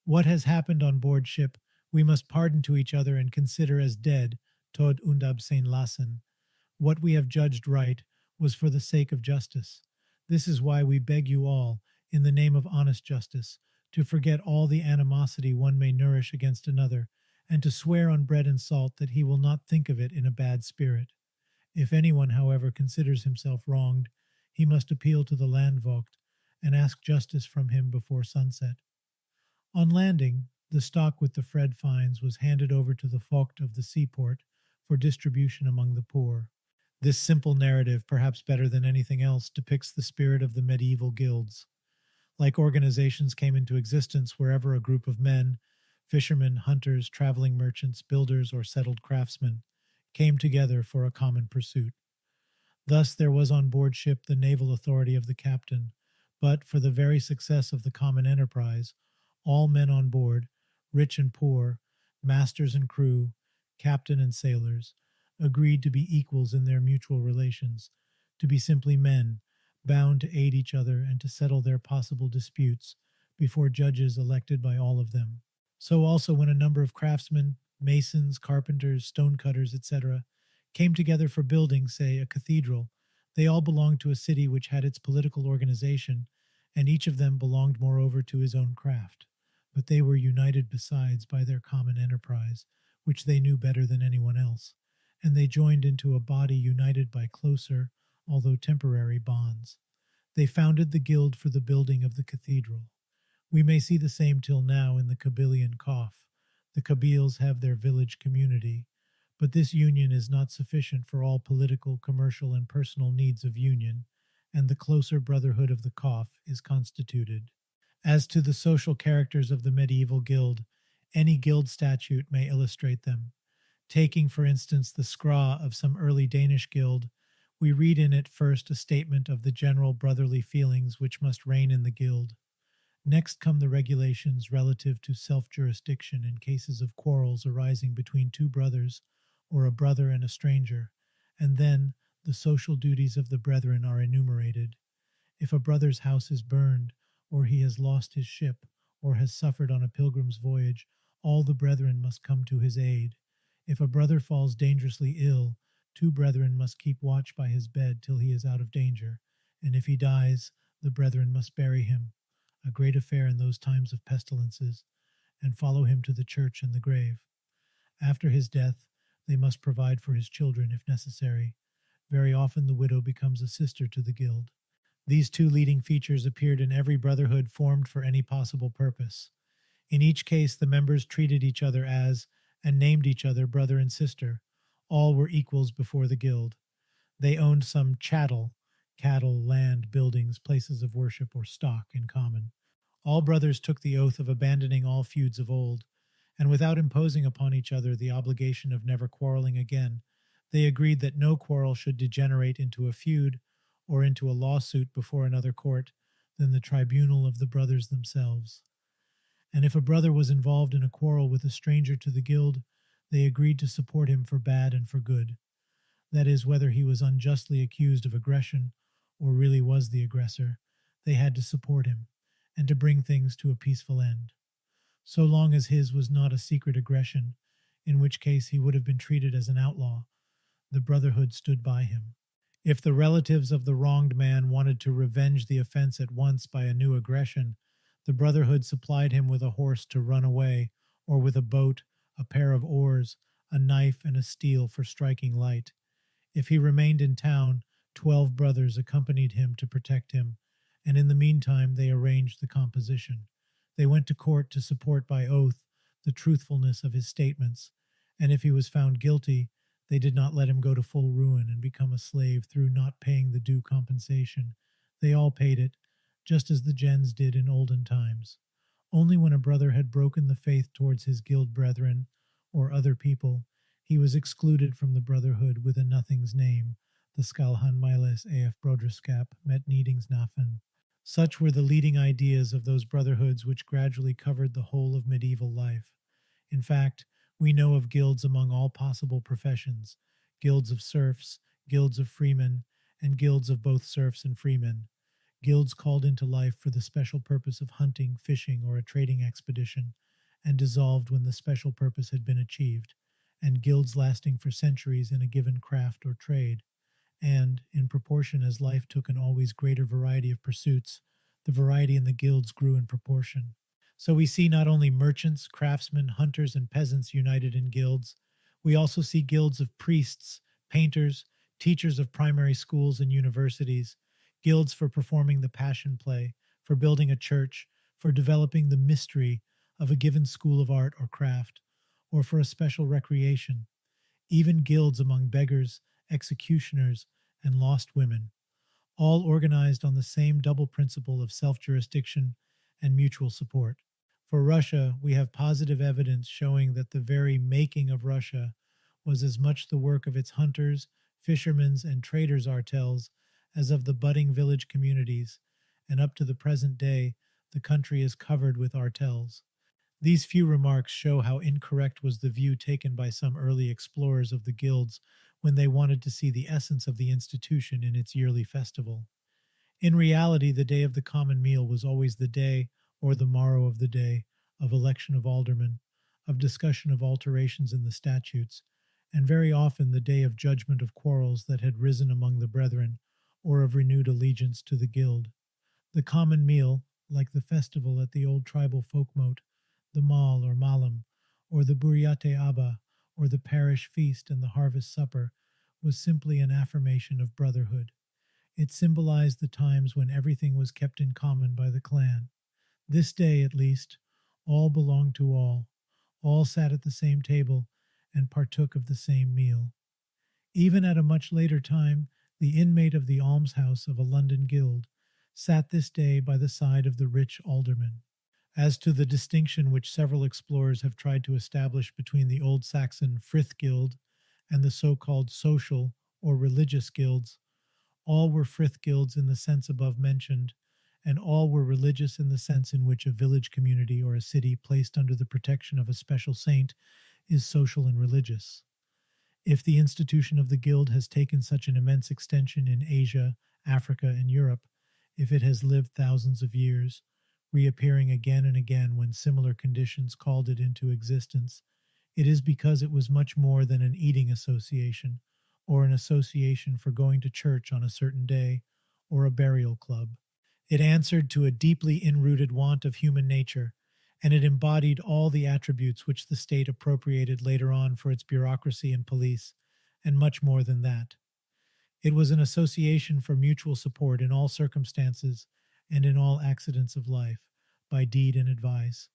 What has happened on board ship, we must pardon to each other and consider as dead, Tod und absehen lassen. What we have judged right was for the sake of justice. This is why we beg you all, in the name of honest justice, to forget all the animosity one may nourish against another, and to swear on bread and salt that he will not think of it in a bad spirit. If anyone, however, considers himself wronged, he must appeal to the Landvogt and ask justice from him before sunset. On landing, the stock with the Fred fines was handed over to the Vogt of the seaport for distribution among the poor. This simple narrative, perhaps better than anything else, depicts the spirit of the medieval guilds. Like organizations came into existence wherever a group of men, fishermen, hunters, traveling merchants, builders, or settled craftsmen, came together for a common pursuit. Thus there was on board ship the naval authority of the captain, but for the very success of the common enterprise, all men on board, rich and poor, masters and crew, captain and sailors, agreed to be equals in their mutual relations, to be simply men, bound to aid each other and to settle their possible disputes before judges elected by all of them. So also when a number of craftsmen, masons, carpenters, stonecutters, etc., came together for building, say, a cathedral, they all belonged to a city which had its political organization, and each of them belonged moreover to his own craft. But they were united besides by their common enterprise, which they knew better than anyone else, and they joined into a body united by closer, although temporary, bonds. They founded the guild for the building of the cathedral. We may see the same till now in the Kabylian Koff. The Kabyles have their village community, but this union is not sufficient for all political, commercial, and personal needs of union, and the closer brotherhood of the Koff is constituted. As to the social characters of the medieval guild, any guild statute may illustrate them. Taking, for instance, the Skra of some early Danish guild, we read in it first a statement of the general brotherly feelings which must reign in the guild. Next come the regulations relative to self-jurisdiction in cases of quarrels arising between two brothers or a brother and a stranger, and then the social duties of the brethren are enumerated. If a brother's house is burned, or he has lost his ship, or has suffered on a pilgrim's voyage, all the brethren must come to his aid. If a brother falls dangerously ill, 2 brethren must keep watch by his bed till he is out of danger, and if he dies, the brethren must bury him, a great affair in those times of pestilences, and follow him to the church and the grave. After his death, they must provide for his children if necessary. Very often the widow becomes a sister to the guild. These 2 leading features appeared in every brotherhood formed for any possible purpose. In each case, the members treated each other as, and named each other brother and sister. All were equals before the guild. They owned some chattel, cattle, land, buildings, places of worship, or stock in common. All brothers took the oath of abandoning all feuds of old, and without imposing upon each other the obligation of never quarreling again, they agreed that no quarrel should degenerate into a feud or into a lawsuit before another court than the tribunal of the brothers themselves. And if a brother was involved in a quarrel with a stranger to the guild, they agreed to support him for bad and for good. That is, whether he was unjustly accused of aggression or really was the aggressor, they had to support him and to bring things to a peaceful end. So long as his was not a secret aggression, in which case he would have been treated as an outlaw, the brotherhood stood by him. If the relatives of the wronged man wanted to revenge the offense at once by a new aggression, the brotherhood supplied him with a horse to run away, or with a boat, a pair of oars, a knife, and a steel for striking light. If he remained in town, 12 brothers accompanied him to protect him, and in the meantime they arranged the composition. They went to court to support by oath the truthfulness of his statements, and if he was found guilty, they did not let him go to full ruin and become a slave through not paying the due compensation. They all paid it, just as the gens did in olden times. Only when a brother had broken the faith towards his guild brethren or other people, he was excluded from the brotherhood with a nothing's name, the Skalhan Miles AF Broderskap met Niedingsnafen. Such were the leading ideas of those brotherhoods which gradually covered the whole of medieval life. In fact, we know of guilds among all possible professions, guilds of serfs, guilds of freemen, and guilds of both serfs and freemen. Guilds called into life for the special purpose of hunting, fishing, or a trading expedition, and dissolved when the special purpose had been achieved, and guilds lasting for centuries in a given craft or trade. And, in proportion as life took an always greater variety of pursuits, the variety in the guilds grew in proportion. So we see not only merchants, craftsmen, hunters, and peasants united in guilds, we also see guilds of priests, painters, teachers of primary schools and universities, guilds for performing the passion play, for building a church, for developing the mystery of a given school of art or craft, or for a special recreation, even guilds among beggars, executioners, and lost women, all organized on the same double principle of self-jurisdiction and mutual support. For Russia, we have positive evidence showing that the very making of Russia was as much the work of its hunters, fishermen's, and traders' artels as of the budding village communities, and up to the present day, the country is covered with artels. These few remarks show how incorrect was the view taken by some early explorers of the guilds when they wanted to see the essence of the institution in its yearly festival. In reality, the day of the common meal was always the day, or the morrow of the day, of election of aldermen, of discussion of alterations in the statutes, and very often the day of judgment of quarrels that had risen among the brethren, or of renewed allegiance to the guild. The common meal, like the festival at the old tribal folkmote, the Mal or Malam, or the Buryate Abba, or the parish feast and the harvest supper, was simply an affirmation of brotherhood. It symbolized the times when everything was kept in common by the clan. This day, at least, all belonged to all sat at the same table and partook of the same meal. Even at a much later time, the inmate of the almshouse of a London guild sat this day by the side of the rich alderman. As to the distinction which several explorers have tried to establish between the Old Saxon Frith Guild and the so-called social or religious guilds, all were Frith guilds in the sense above mentioned, and all were religious in the sense in which a village community or a city placed under the protection of a special saint is social and religious. If the institution of the guild has taken such an immense extension in Asia, Africa, and Europe, if it has lived thousands of years, reappearing again and again when similar conditions called it into existence, it is because it was much more than an eating association, or an association for going to church on a certain day, or a burial club. It answered to a deeply enrooted want of human nature, and it embodied all the attributes which the state appropriated later on for its bureaucracy and police, and much more than that. It was an association for mutual support in all circumstances and in all accidents of life, by deed and advice,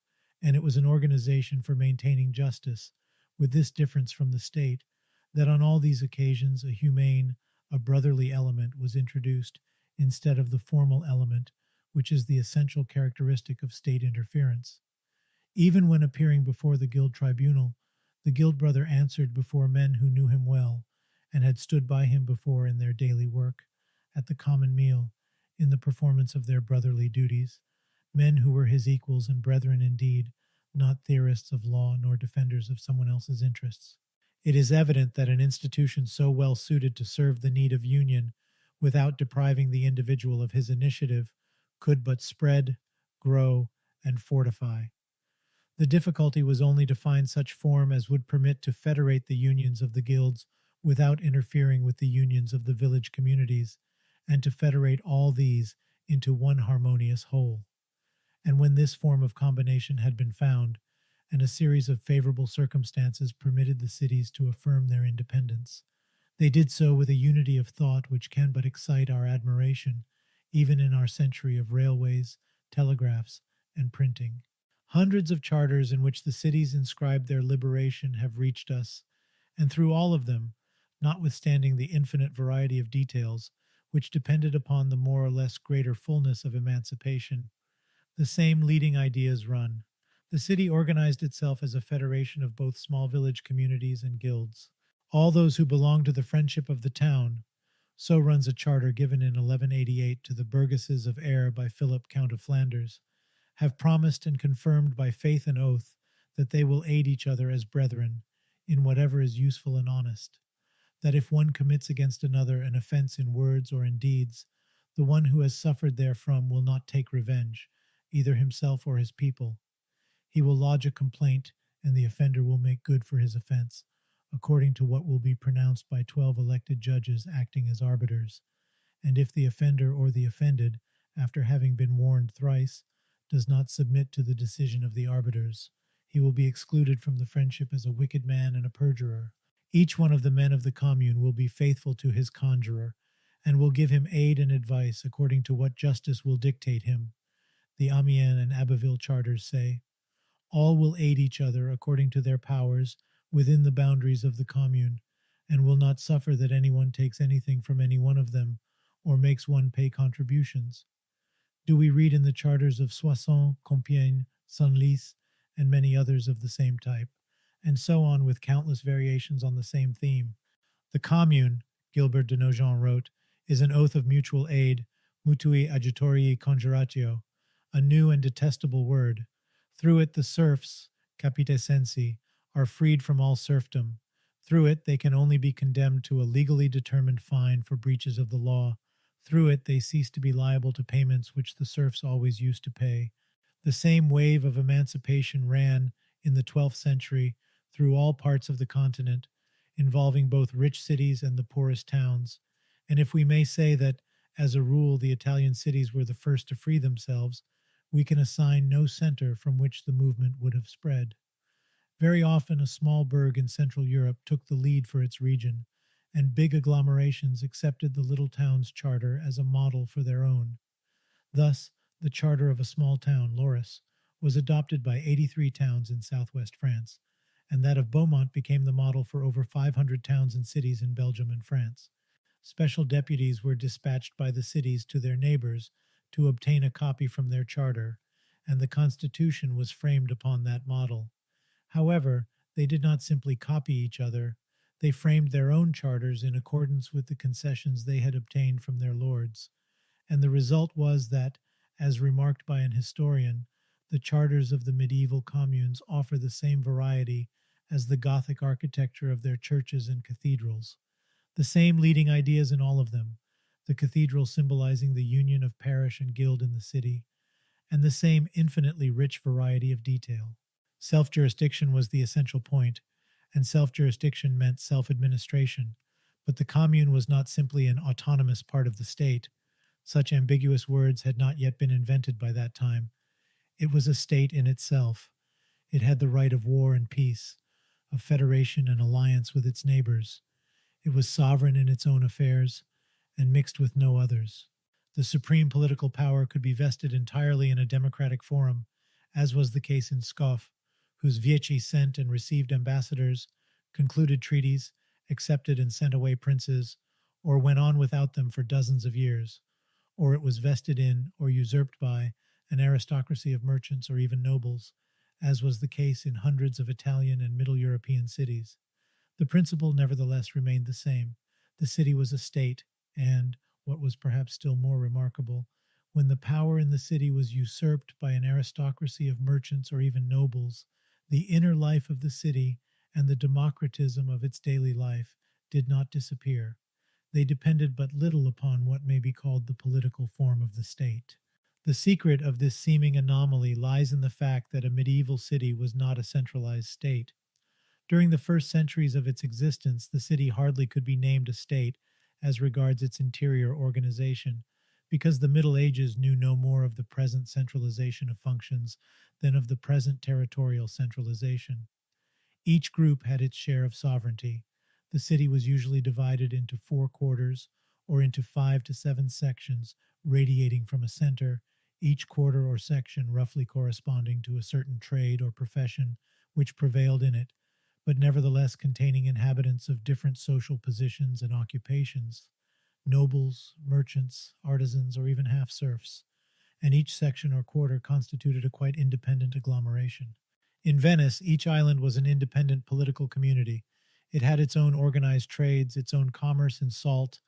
and it was an organization for maintaining justice, with this difference from the state, that on all these occasions a humane, a brotherly element was introduced instead of the formal element which is the essential characteristic of state interference. Even when appearing before the guild tribunal, the guild brother answered before men who knew him well and had stood by him before in their daily work, at the common meal, in the performance of their brotherly duties, men who were his equals and brethren indeed, not theorists of law nor defenders of someone else's interests. It is evident that an institution so well suited to serve the need of union without depriving the individual of his initiative could but spread, grow, and fortify. The difficulty was only to find such form as would permit to federate the unions of the guilds without interfering with the unions of the village communities, and to federate all these into one harmonious whole. And when this form of combination had been found, and a series of favorable circumstances permitted the cities to affirm their independence, they did so with a unity of thought which can but excite our admiration, even in our century of railways, telegraphs, and printing. Hundreds of charters in which the cities inscribed their liberation have reached us, and through all of them, notwithstanding the infinite variety of details which depended upon the more or less greater fullness of emancipation, the same leading ideas run. The city organized itself as a federation of both small village communities and guilds. All those who belong to the friendship of the town, so runs a charter given in 1188 to the burgesses of Ayr by Philip, Count of Flanders, have promised and confirmed by faith and oath that they will aid each other as brethren in whatever is useful and honest, that if one commits against another an offense in words or in deeds, the one who has suffered therefrom will not take revenge, either himself or his people. He will lodge a complaint, and the offender will make good for his offense, according to what will be pronounced by 12 elected judges acting as arbiters. And if the offender or the offended, after having been warned thrice, does not submit to the decision of the arbiters, he will be excluded from the friendship as a wicked man and a perjurer. Each one of the men of the commune will be faithful to his conjurer, and will give him aid and advice according to what justice will dictate him. The Amiens and Abbeville charters say, all will aid each other according to their powers within the boundaries of the commune, and will not suffer that anyone takes anything from any one of them, or makes one pay contributions. Do we read in the charters of Soissons, Compiègne, Senlis, and many others of the same type, and so on with countless variations on the same theme. The commune, Gilbert de Nogent wrote, is an oath of mutual aid, mutui agitorii conjuratio, a new and detestable word. Through it the serfs, capite sensi, are freed from all serfdom. Through it they can only be condemned to a legally determined fine for breaches of the law. Through it they cease to be liable to payments which the serfs always used to pay. The same wave of emancipation ran, in the 12th century, through all parts of the continent, involving both rich cities and the poorest towns. And if we may say that, as a rule, the Italian cities were the first to free themselves, we can assign no center from which the movement would have spread. Very often a small burg in Central Europe took the lead for its region, and big agglomerations accepted the little town's charter as a model for their own. Thus, the charter of a small town, Loris, was adopted by 83 towns in southwest France, and that of Beaumont became the model for over 500 towns and cities in Belgium and France. Special deputies were dispatched by the cities to their neighbors to obtain a copy from their charter, and the Constitution was framed upon that model. However, they did not simply copy each other, they framed their own charters in accordance with the concessions they had obtained from their lords, and the result was that, as remarked by an historian, the charters of the medieval communes offer the same variety as the Gothic architecture of their churches and cathedrals. The same leading ideas in all of them, the cathedral symbolizing the union of parish and guild in the city, and the same infinitely rich variety of detail. Self-jurisdiction was the essential point, and self-jurisdiction meant self-administration, but the commune was not simply an autonomous part of the state. Such ambiguous words had not yet been invented by that time. It was a state in itself. It had the right of war and peace, of federation and alliance with its neighbors. It was sovereign in its own affairs, and mixed with no others. The supreme political power could be vested entirely in a democratic forum, as was the case in Scoff, whose Vieci sent and received ambassadors, concluded treaties, accepted and sent away princes, or went on without them for dozens of years, or it was vested in or usurped by an aristocracy of merchants or even nobles, as was the case in hundreds of Italian and Middle European cities. The principle nevertheless remained the same. The city was a state, and, what was perhaps still more remarkable, when the power in the city was usurped by an aristocracy of merchants or even nobles, the inner life of the city and the democratism of its daily life did not disappear. They depended but little upon what may be called the political form of the state. The secret of this seeming anomaly lies in the fact that a medieval city was not a centralized state. During the first centuries of its existence, the city hardly could be named a state as regards its interior organization, because the Middle Ages knew no more of the present centralization of functions than of the present territorial centralization. Each group had its share of sovereignty. The city was usually divided into 4 quarters or into 5 to 7 sections radiating from a center, each quarter or section roughly corresponding to a certain trade or profession which prevailed in it, but nevertheless containing inhabitants of different social positions and occupations, nobles, merchants, artisans, or even half serfs, and each section or quarter constituted a quite independent agglomeration. In Venice, each island was an independent political community. It had its own organized trades, its own commerce in salt,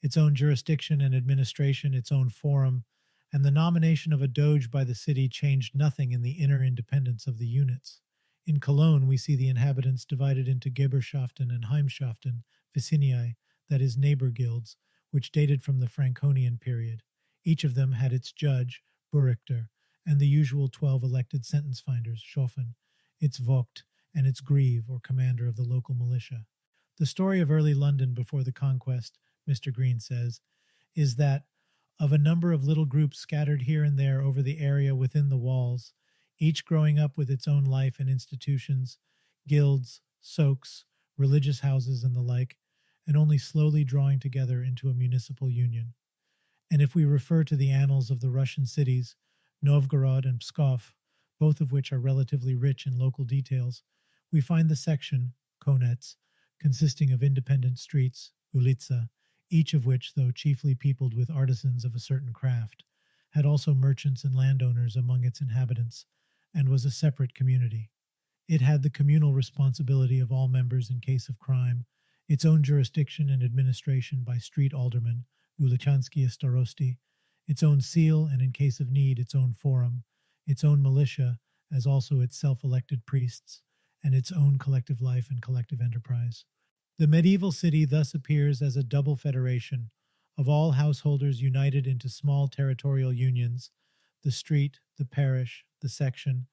its own jurisdiction and administration, its own forum, and the nomination of a doge by the city changed nothing in the inner independence of the units. In Cologne, we see the inhabitants divided into Geberschaften and Heimschaften, Viciniae, that is, neighbor guilds, which dated from the Franconian period. Each of them had its judge, Burichter, and the usual 12 elected sentence finders, Schoffen, its Vogt, and its grieve, or commander of the local militia. The story of early London before the conquest, Mr. Green says, is that of a number of little groups scattered here and there over the area within the walls, each growing up with its own life and institutions, guilds, soaks, religious houses, and the like, and only slowly drawing together into a municipal union. And if we refer to the annals of the Russian cities, Novgorod and Pskov, both of which are relatively rich in local details, we find the section, Konets, consisting of independent streets, Ulitsa, each of which, though chiefly peopled with artisans of a certain craft, had also merchants and landowners among its inhabitants, and was a separate community. It had the communal responsibility of all members in case of crime, its own jurisdiction and administration by street aldermen, Ulichansky starosti, its own seal, and in case of need, its own forum, its own militia, as also its self-elected priests, and its own collective life and collective enterprise. The medieval city thus appears as a double federation of all householders united into small territorial unions, the street, the parish, the section,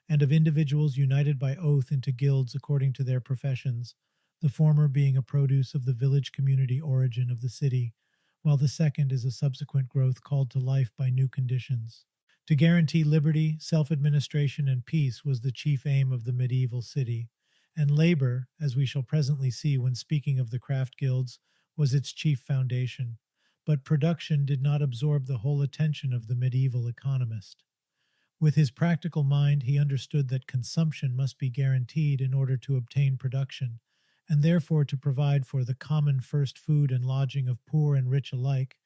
and of individuals united by oath into guilds according to their professions, the former being a produce of the village community origin of the city, while the second is a subsequent growth called to life by new conditions. To guarantee liberty, self-administration, and peace was the chief aim of the medieval city, and labor, as we shall presently see when speaking of the craft guilds, was its chief foundation. But production did not absorb the whole attention of the medieval economist. With his practical mind, he understood that consumption must be guaranteed in order to obtain production, and therefore to provide for the common first food and lodging of poor and rich alike,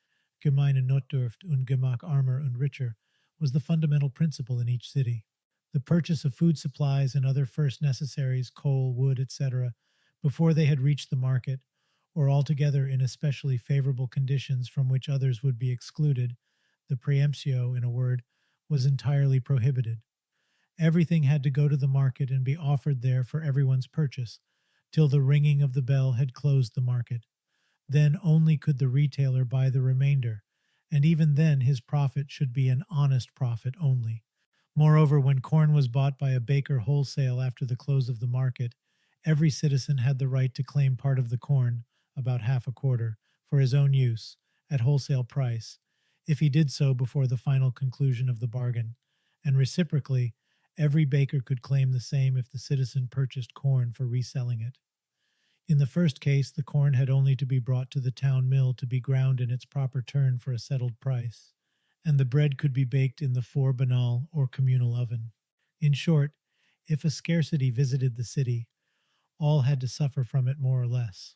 gemeine Notdurft und Gemach armer und richer, was the fundamental principle in each city. The purchase of food supplies and other first necessaries, coal, wood, etc., before they had reached the market, or altogether in especially favorable conditions from which others would be excluded, the preemptio, in a word, was entirely prohibited. Everything had to go to the market and be offered there for everyone's purchase, till the ringing of the bell had closed the market. Then only could the retailer buy the remainder, and even then his profit should be an honest profit only. Moreover, when corn was bought by a baker wholesale after the close of the market, every citizen had the right to claim part of the corn, about half a quarter, for his own use, at wholesale price, if he did so before the final conclusion of the bargain, and reciprocally, every baker could claim the same if the citizen purchased corn for reselling it. In the first case, the corn had only to be brought to the town mill to be ground in its proper turn for a settled price, and the bread could be baked in the four banal or communal oven. In short, if a scarcity visited the city, all had to suffer from it more or less.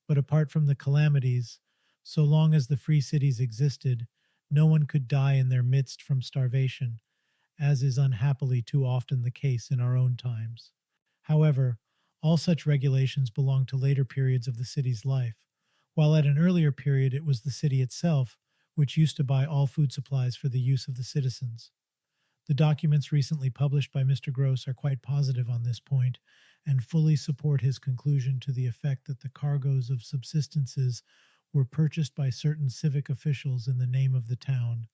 But apart from the calamities, so long as the free cities existed, no one could die in their midst from starvation, as is unhappily too often the case in our own times. However, all such regulations belong to later periods of the city's life, while at an earlier period it was the city itself which used to buy all food supplies for the use of the citizens. The documents recently published by Mr. Gross are quite positive on this point, and fully support his conclusion to the effect that the cargoes of subsistences were purchased by certain civic officials in the name of the town,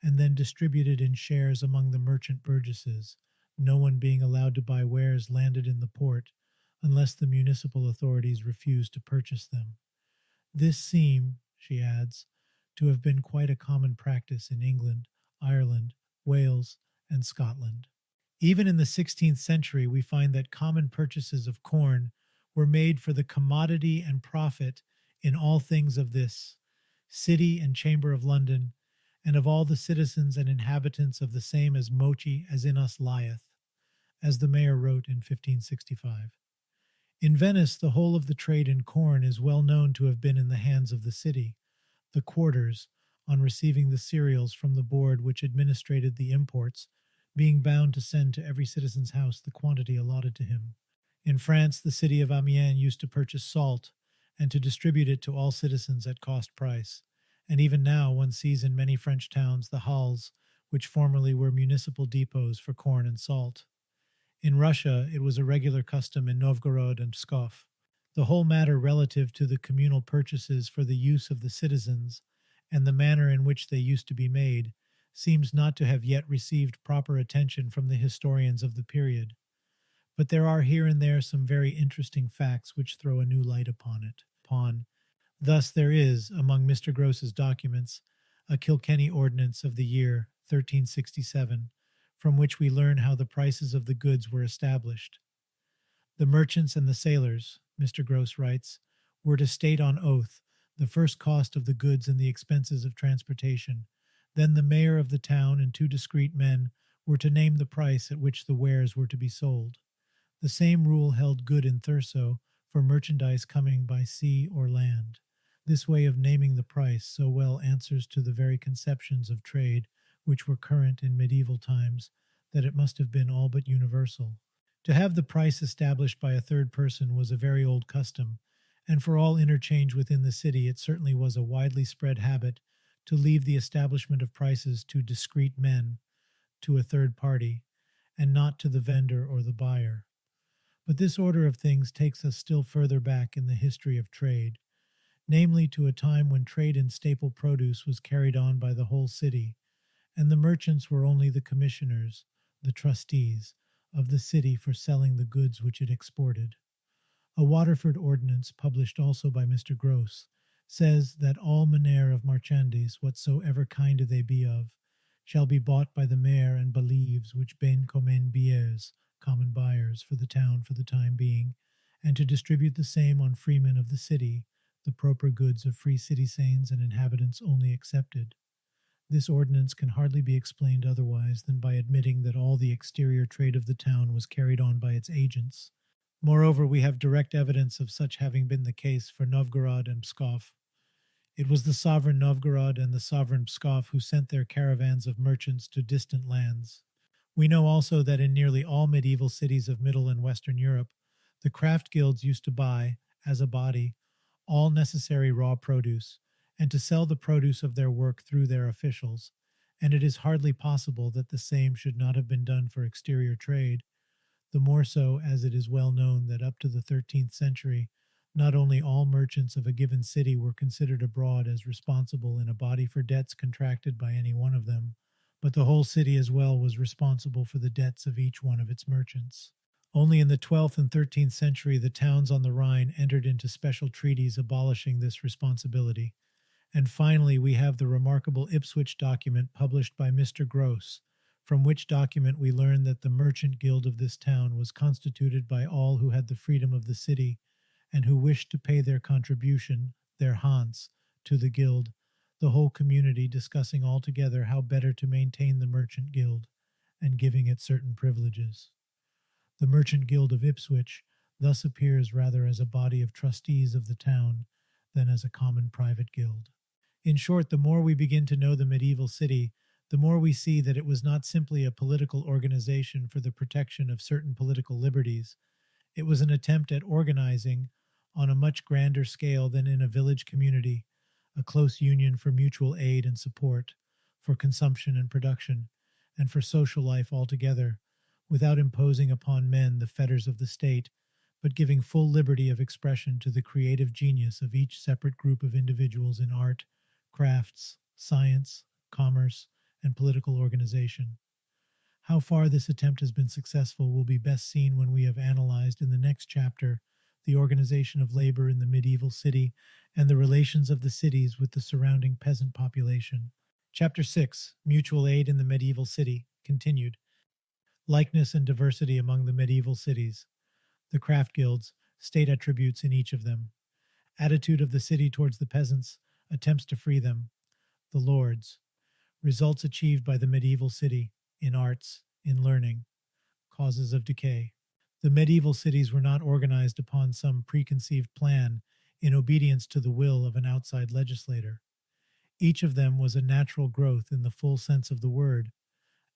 and then distributed in shares among the merchant burgesses, no one being allowed to buy wares landed in the port, unless the municipal authorities refused to purchase them. This seemed, she adds, to have been quite a common practice in England, Ireland, Wales, and Scotland. Even in the 16th century, we find that common purchases of corn were made for the commodity and profit in all things of this city and chamber of London, and of all the citizens and inhabitants of the same as mochi as in us lieth, as the mayor wrote in 1565. In Venice, the whole of the trade in corn is well known to have been in the hands of the city. The quarters, on receiving the cereals from the board which administrated the imports, being bound to send to every citizen's house the quantity allotted to him. In France, the city of Amiens used to purchase salt and to distribute it to all citizens at cost price. And even now one sees in many French towns the halls, which formerly were municipal depots for corn and salt. In Russia, it was a regular custom in Novgorod and Pskov. The whole matter relative to the communal purchases for the use of the citizens and the manner in which they used to be made seems not to have yet received proper attention from the historians of the period. But there are here and there some very interesting facts which throw a new light upon it. Thus there is, among Mr. Gross's documents, a Kilkenny ordinance of the year 1367, from which we learn how the prices of the goods were established. The merchants and the sailors, Mr. Gross writes, were to state on oath the first cost of the goods and the expenses of transportation. Then the mayor of the town and 2 discreet men were to name the price at which the wares were to be sold. The same rule held good in Thurso for merchandise coming by sea or land. This way of naming the price so well answers to the very conceptions of trade which were current in medieval times that it must have been all but universal. To have the price established by a third person was a very old custom, and for all interchange within the city it certainly was a widely spread habit to leave the establishment of prices to discreet men, to a third party, and not to the vendor or the buyer. But this order of things takes us still further back in the history of trade, namely to a time when trade in staple produce was carried on by the whole city, and the merchants were only the commissioners, the trustees, of the city for selling the goods which it exported. A Waterford ordinance, published also by Mr. Gross, says that all manner of marchandies, whatsoever kind they be of, shall be bought by the mayor and believes which ben commun biers, common buyers, for the town for the time being, and to distribute the same on freemen of the city, the proper goods of free citizens and inhabitants only excepted. This ordinance can hardly be explained otherwise than by admitting that all the exterior trade of the town was carried on by its agents. Moreover, we have direct evidence of such having been the case for Novgorod and Pskov. It was the sovereign Novgorod and the sovereign Pskov who sent their caravans of merchants to distant lands. We know also that in nearly all medieval cities of Middle and Western Europe, the craft guilds used to buy, as a body, all necessary raw produce, and to sell the produce of their work through their officials, and it is hardly possible that the same should not have been done for exterior trade, the more so as it is well known that up to the 13th century, not only all merchants of a given city were considered abroad as responsible in a body for debts contracted by any one of them, but the whole city as well was responsible for the debts of each one of its merchants. Only in the 12th and 13th century the towns on the Rhine entered into special treaties abolishing this responsibility. And finally, we have the remarkable Ipswich document published by Mr. Gross, from which document we learn that the merchant guild of this town was constituted by all who had the freedom of the city and who wished to pay their contribution, their hans, to the guild, the whole community discussing all together how better to maintain the merchant guild and giving it certain privileges. The merchant guild of Ipswich thus appears rather as a body of trustees of the town than as a common private guild. In short, the more we begin to know the medieval city, the more we see that it was not simply a political organization for the protection of certain political liberties. It was an attempt at organizing, on a much grander scale than in a village community, a close union for mutual aid and support, for consumption and production, and for social life altogether, without imposing upon men the fetters of the state, but giving full liberty of expression to the creative genius of each separate group of individuals in art, crafts, science, commerce, and political organization. How far this attempt has been successful will be best seen when we have analyzed in the next chapter the organization of labor in the medieval city and the relations of the cities with the surrounding peasant population. Chapter 6, Mutual Aid in the Medieval City, continued. Likeness and diversity among the medieval cities. The craft guilds, state attributes in each of them. Attitude of the city towards the peasants, attempts to free them. The lords. Results achieved by the medieval city, in arts, in learning. Causes of decay. The medieval cities were not organized upon some preconceived plan in obedience to the will of an outside legislator. Each of them was a natural growth in the full sense of the word,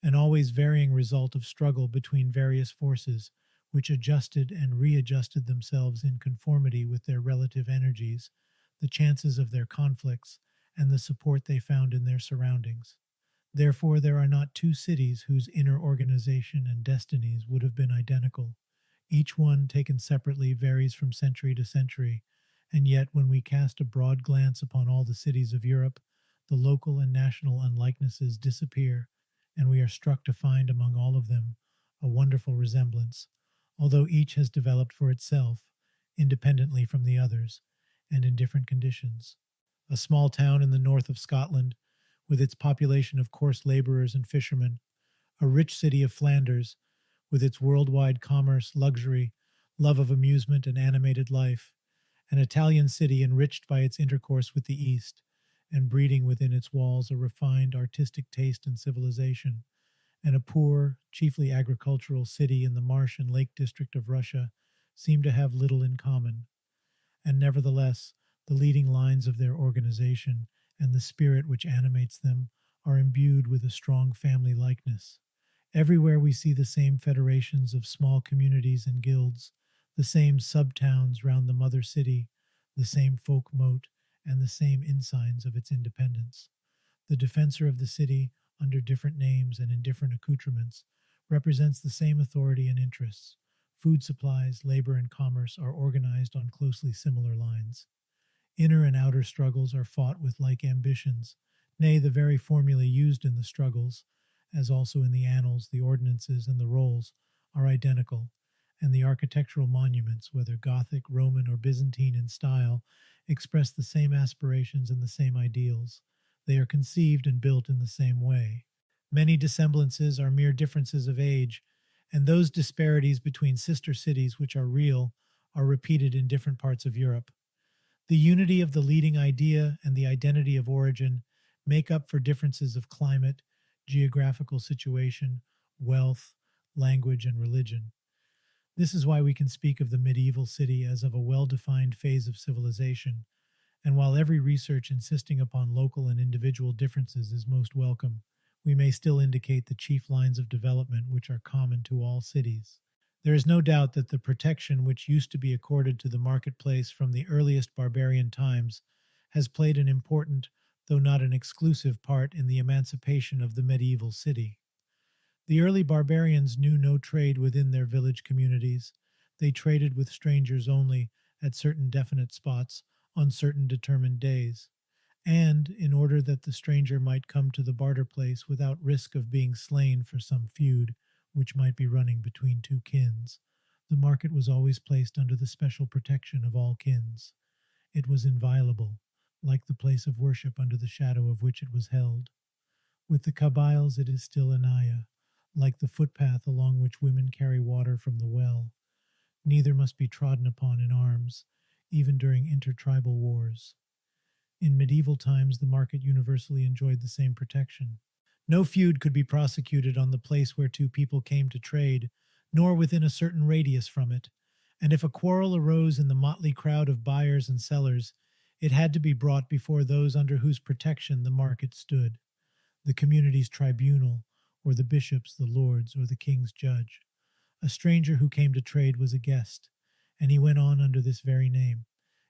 an always varying result of struggle between various forces which adjusted and readjusted themselves in conformity with their relative energies, the chances of their conflicts, and the support they found in their surroundings. Therefore, there are not two cities whose inner organization and destinies would have been identical. Each one, taken separately, varies from century to century, and yet when we cast a broad glance upon all the cities of Europe, the local and national unlikenesses disappear, and we are struck to find among all of them a wonderful resemblance, although each has developed for itself, independently from the others, and in different conditions. A small town in the north of Scotland, with its population of coarse laborers and fishermen, a rich city of Flanders, with its worldwide commerce, luxury, love of amusement, and animated life, an Italian city enriched by its intercourse with the East, and breeding within its walls a refined artistic taste and civilization, and a poor, chiefly agricultural city in the marsh and lake district of Russia seem to have little in common. And nevertheless, the leading lines of their organization and the spirit which animates them are imbued with a strong family likeness. Everywhere we see the same federations of small communities and guilds, the same sub-towns round the mother city, the same folk mote, and the same ensigns of its independence. The defensor of the city, under different names and in different accoutrements, represents the same authority and interests. Food supplies, labor, and commerce are organized on closely similar lines. Inner and outer struggles are fought with like ambitions. Nay, the very formulae used in the struggles, as also in the annals, the ordinances, and the rolls, are identical, and the architectural monuments, whether Gothic, Roman, or Byzantine in style, express the same aspirations and the same ideals. They are conceived and built in the same way. Many dissemblances are mere differences of age, and those disparities between sister cities which are real are repeated in different parts of Europe. The unity of the leading idea and the identity of origin make up for differences of climate, geographical situation, wealth, language, and religion. This is why we can speak of the medieval city as of a well-defined phase of civilization, and while every research insisting upon local and individual differences is most welcome, we may still indicate the chief lines of development which are common to all cities. There is no doubt that the protection which used to be accorded to the marketplace from the earliest barbarian times has played an important, though not an exclusive part in the emancipation of the medieval city. The early barbarians knew no trade within their village communities. They traded with strangers only at certain definite spots on certain determined days. And, in order that the stranger might come to the barter place without risk of being slain for some feud which might be running between two kins, the market was always placed under the special protection of all kins. It was inviolable, like the place of worship under the shadow of which it was held. With the Kabyles it is still anaya, like the footpath along which women carry water from the well. Neither must be trodden upon in arms, even during intertribal wars. In medieval times the market universally enjoyed the same protection. No feud could be prosecuted on the place where two people came to trade, nor within a certain radius from it, and if a quarrel arose in the motley crowd of buyers and sellers, it had to be brought before those under whose protection the market stood, the community's tribunal, or the bishop's, the lord's, or the king's judge. A stranger who came to trade was a guest, and he went on under this very name.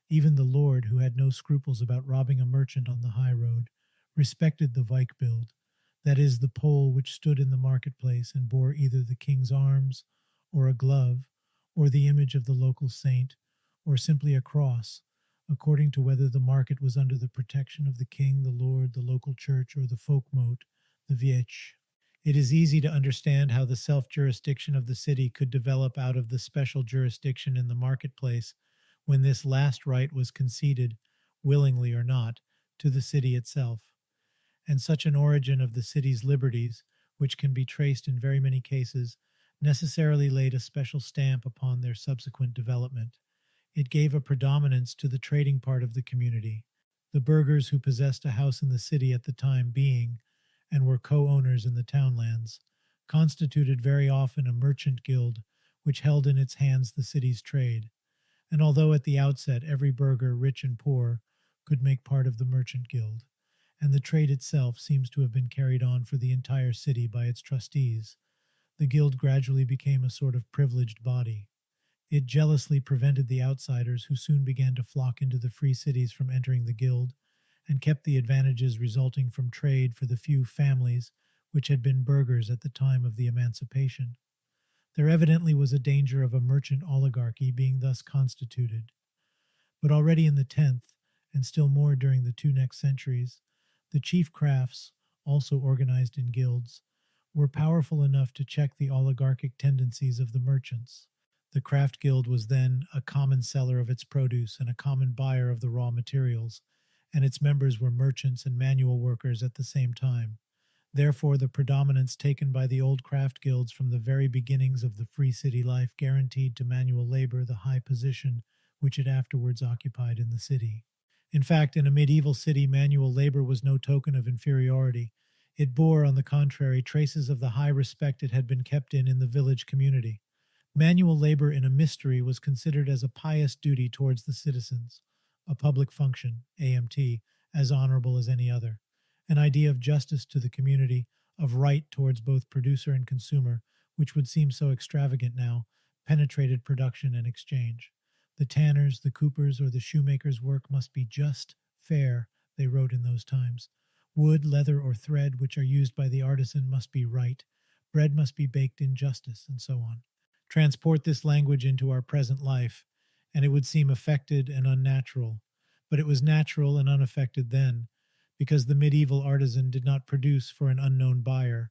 Even the lord, who had no scruples about robbing a merchant on the high road, respected the Weikbild, that is, the pole which stood in the marketplace and bore either the king's arms, or a glove, or the image of the local saint, or simply a cross, according to whether the market was under the protection of the king, the lord, the local church, or the folk mote, the Wiech. It is easy to understand how the self jurisdiction of the city could develop out of the special jurisdiction in the marketplace when this last right was conceded, willingly or not, to the city itself. And such an origin of the city's liberties, which can be traced in very many cases, necessarily laid a special stamp upon their subsequent development. It gave a predominance to the trading part of the community, the burghers who possessed a house in the city at the time being, and were co-owners in the townlands, constituted very often a merchant guild which held in its hands the city's trade. And although at the outset every burgher, rich and poor, could make part of the merchant guild, and the trade itself seems to have been carried on for the entire city by its trustees, the guild gradually became a sort of privileged body. It jealously prevented the outsiders who soon began to flock into the free cities from entering the guild, and kept the advantages resulting from trade for the few families which had been burghers at the time of the emancipation. There evidently was a danger of a merchant oligarchy being thus constituted. But already in the 10th, and still more during the two next centuries, the chief crafts, also organized in guilds, were powerful enough to check the oligarchic tendencies of the merchants. The craft guild was then a common seller of its produce and a common buyer of the raw materials, and its members were merchants and manual workers at the same time. Therefore, the predominance taken by the old craft guilds from the very beginnings of the free city life guaranteed to manual labor the high position which it afterwards occupied in the city. In fact, in a medieval city, manual labor was no token of inferiority. It bore, on the contrary, traces of the high respect it had been kept in the village community. Manual labor in a mystery was considered as a pious duty towards the citizens, a public function, AMT, as honorable as any other, an idea of justice to the community, of right towards both producer and consumer, which would seem so extravagant now, penetrated production and exchange. The tanner's, the cooper's, or the shoemaker's work must be just, fair, they wrote in those times. Wood, leather, or thread which are used by the artisan must be right. Bread must be baked in justice, and so on. Transport this language into our present life, and it would seem affected and unnatural. But it was natural and unaffected then, because the medieval artisan did not produce for an unknown buyer,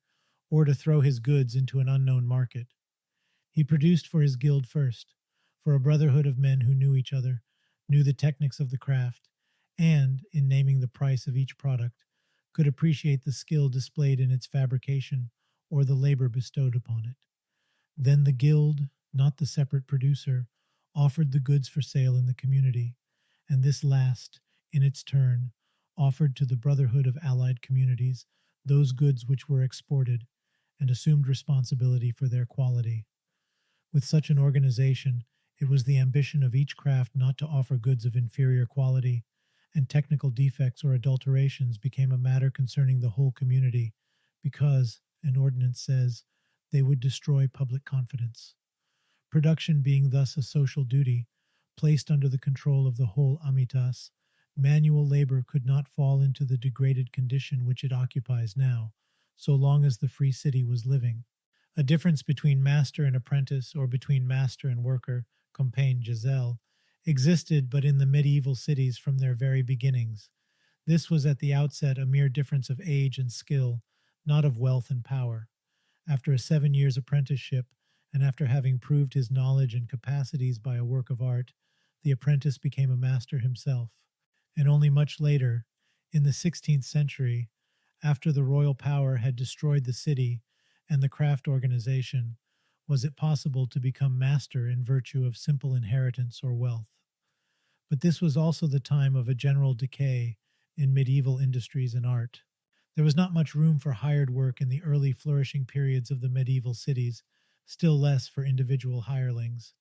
or to throw his goods into an unknown market. He produced for his guild first, for a brotherhood of men who knew each other, knew the techniques of the craft, and, in naming the price of each product, could appreciate the skill displayed in its fabrication or the labor bestowed upon it. Then the guild, not the separate producer, offered the goods for sale in the community, and this last, in its turn, offered to the brotherhood of allied communities those goods which were exported, and assumed responsibility for their quality. With such an organization, it was the ambition of each craft not to offer goods of inferior quality, and technical defects or adulterations became a matter concerning the whole community, because, an ordinance says, they would destroy public confidence. Production being thus a social duty, placed under the control of the whole amitas, manual labor could not fall into the degraded condition which it occupies now, so long as the free city was living. A difference between master and apprentice, or between master and worker, compagne Giselle, existed but in the medieval cities from their very beginnings. This was at the outset a mere difference of age and skill, not of wealth and power. After a 7 years' apprenticeship, and after having proved his knowledge and capacities by a work of art, the apprentice became a master himself. And only much later, in the 16th century, after the royal power had destroyed the city and the craft organization, was it possible to become master in virtue of simple inheritance or wealth. But this was also the time of a general decay in medieval industries and art. There was not much room for hired work in the early flourishing periods of the medieval cities, still less for individual hirelings.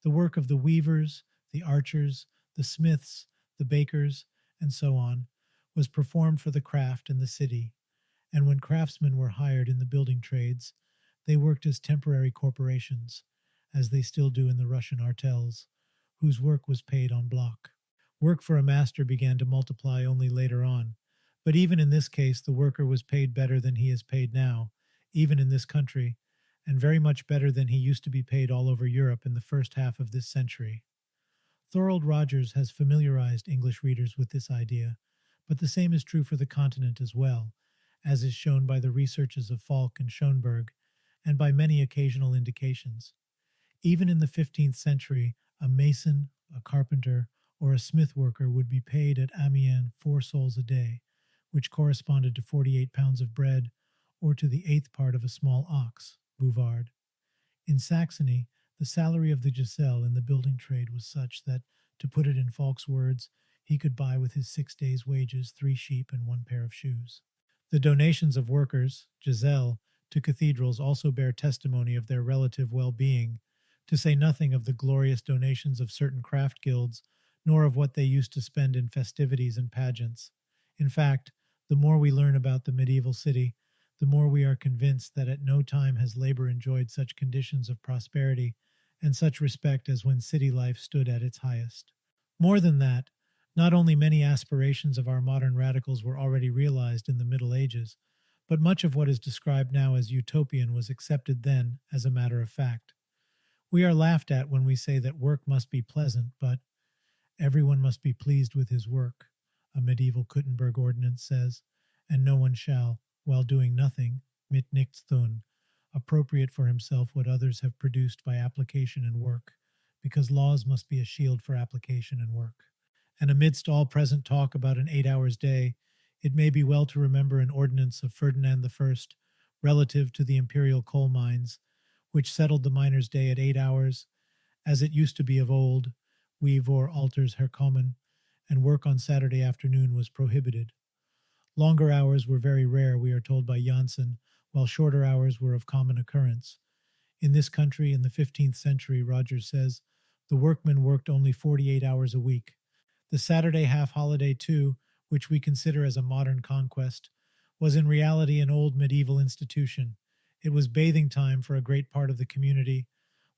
The work of the weavers, the archers, the smiths, the bakers, and so on, was performed for the craft in the city, and when craftsmen were hired in the building trades, they worked as temporary corporations, as they still do in the Russian artels, whose work was paid en bloc. Work for a master began to multiply only later on, but even in this case the worker was paid better than he is paid now, even in this country, and very much better than he used to be paid all over Europe in the first half of this century. Thorold Rogers has familiarized English readers with this idea, but the same is true for the continent as well, as is shown by the researches of Falk and Schoenberg, and by many occasional indications. Even in the 15th century, a mason, a carpenter, or a smith worker would be paid at Amiens 4 sols a day, which corresponded to 48 pounds of bread, or to the eighth part of a small ox, bouvard. In Saxony, the salary of the gesell in the building trade was such that, to put it in Falk's words, he could buy with his 6 days' wages 3 sheep and 1 pair of shoes. The donations of workers, gesell, to cathedrals also bear testimony of their relative well-being, to say nothing of the glorious donations of certain craft guilds, nor of what they used to spend in festivities and pageants. In fact, the more we learn about the medieval city, the more we are convinced that at no time has labor enjoyed such conditions of prosperity and such respect as when city life stood at its highest. More than that, not only many aspirations of our modern radicals were already realized in the Middle Ages, but much of what is described now as utopian was accepted then as a matter of fact. We are laughed at when we say that work must be pleasant, but everyone must be pleased with his work, a medieval Kuttenberg ordinance says, and no one shall, while doing nothing, mit nichts tun, appropriate for himself what others have produced by application and work, because laws must be a shield for application and work. And amidst all present talk about an 8 hours day, it may be well to remember an ordinance of Ferdinand I relative to the imperial coal mines, which settled the miner's day at 8 hours, as it used to be of old, wie vor alters herkommen, and work on Saturday afternoon was prohibited. Longer hours were very rare, we are told by Janssen, while shorter hours were of common occurrence. In this country, in the 15th century, Rogers says, the workmen worked only 48 hours a week. The Saturday half-holiday, too, which we consider as a modern conquest, was in reality an old medieval institution. It was bathing time for a great part of the community,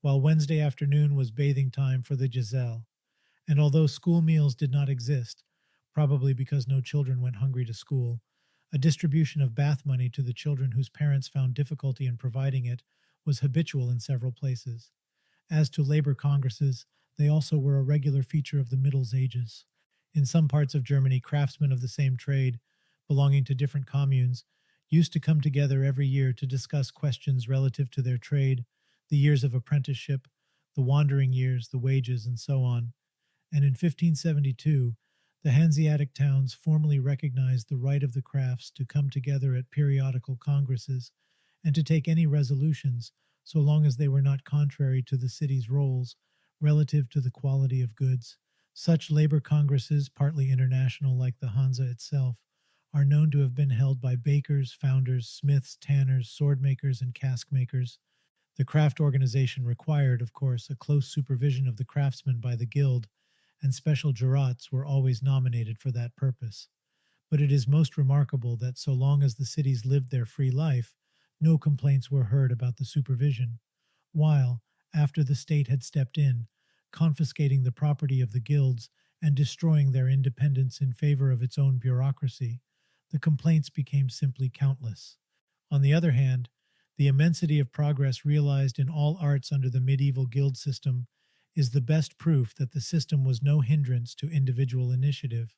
while Wednesday afternoon was bathing time for the gesell. And although school meals did not exist, probably because no children went hungry to school, a distribution of bath money to the children whose parents found difficulty in providing it was habitual in several places. As to labor congresses, they also were a regular feature of the Middle Ages. In some parts of Germany, craftsmen of the same trade, belonging to different communes, used to come together every year to discuss questions relative to their trade, the years of apprenticeship, the wandering years, the wages, and so on. And in 1572, the Hanseatic towns formally recognized the right of the crafts to come together at periodical congresses and to take any resolutions, so long as they were not contrary to the city's roles, relative to the quality of goods. Such labor congresses, partly international like the Hansa itself, are known to have been held by bakers, founders, smiths, tanners, sword makers, and cask makers. The craft organization required, of course, a close supervision of the craftsmen by the guild, and special jurats were always nominated for that purpose. But it is most remarkable that so long as the cities lived their free life, no complaints were heard about the supervision, while, after the state had stepped in, confiscating the property of the guilds and destroying their independence in favor of its own bureaucracy, the complaints became simply countless. On the other hand, the immensity of progress realized in all arts under the medieval guild system is the best proof that the system was no hindrance to individual initiative.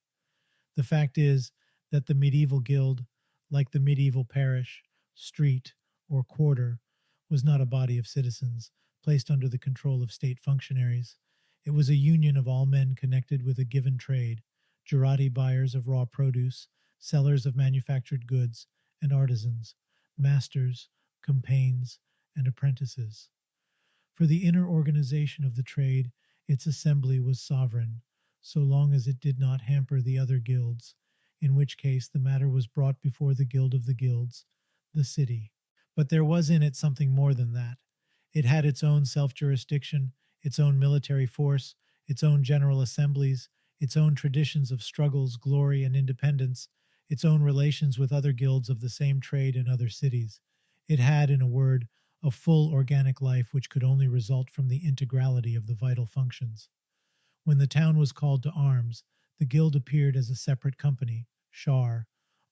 The fact is that the medieval guild, like the medieval parish, street, or quarter, was not a body of citizens placed under the control of state functionaries. It was a union of all men connected with a given trade, jurati buyers of raw produce, sellers of manufactured goods, and artisans, masters, compagnes, and apprentices. For the inner organization of the trade, its assembly was sovereign, so long as it did not hamper the other guilds, in which case the matter was brought before the guild of the guilds, the city. But there was in it something more than that. It had its own self-jurisdiction, its own military force, its own general assemblies, its own traditions of struggles, glory, and independence, its own relations with other guilds of the same trade in other cities. It had, in a word, a full organic life which could only result from the integrality of the vital functions. When the town was called to arms, the guild appeared as a separate company, schar,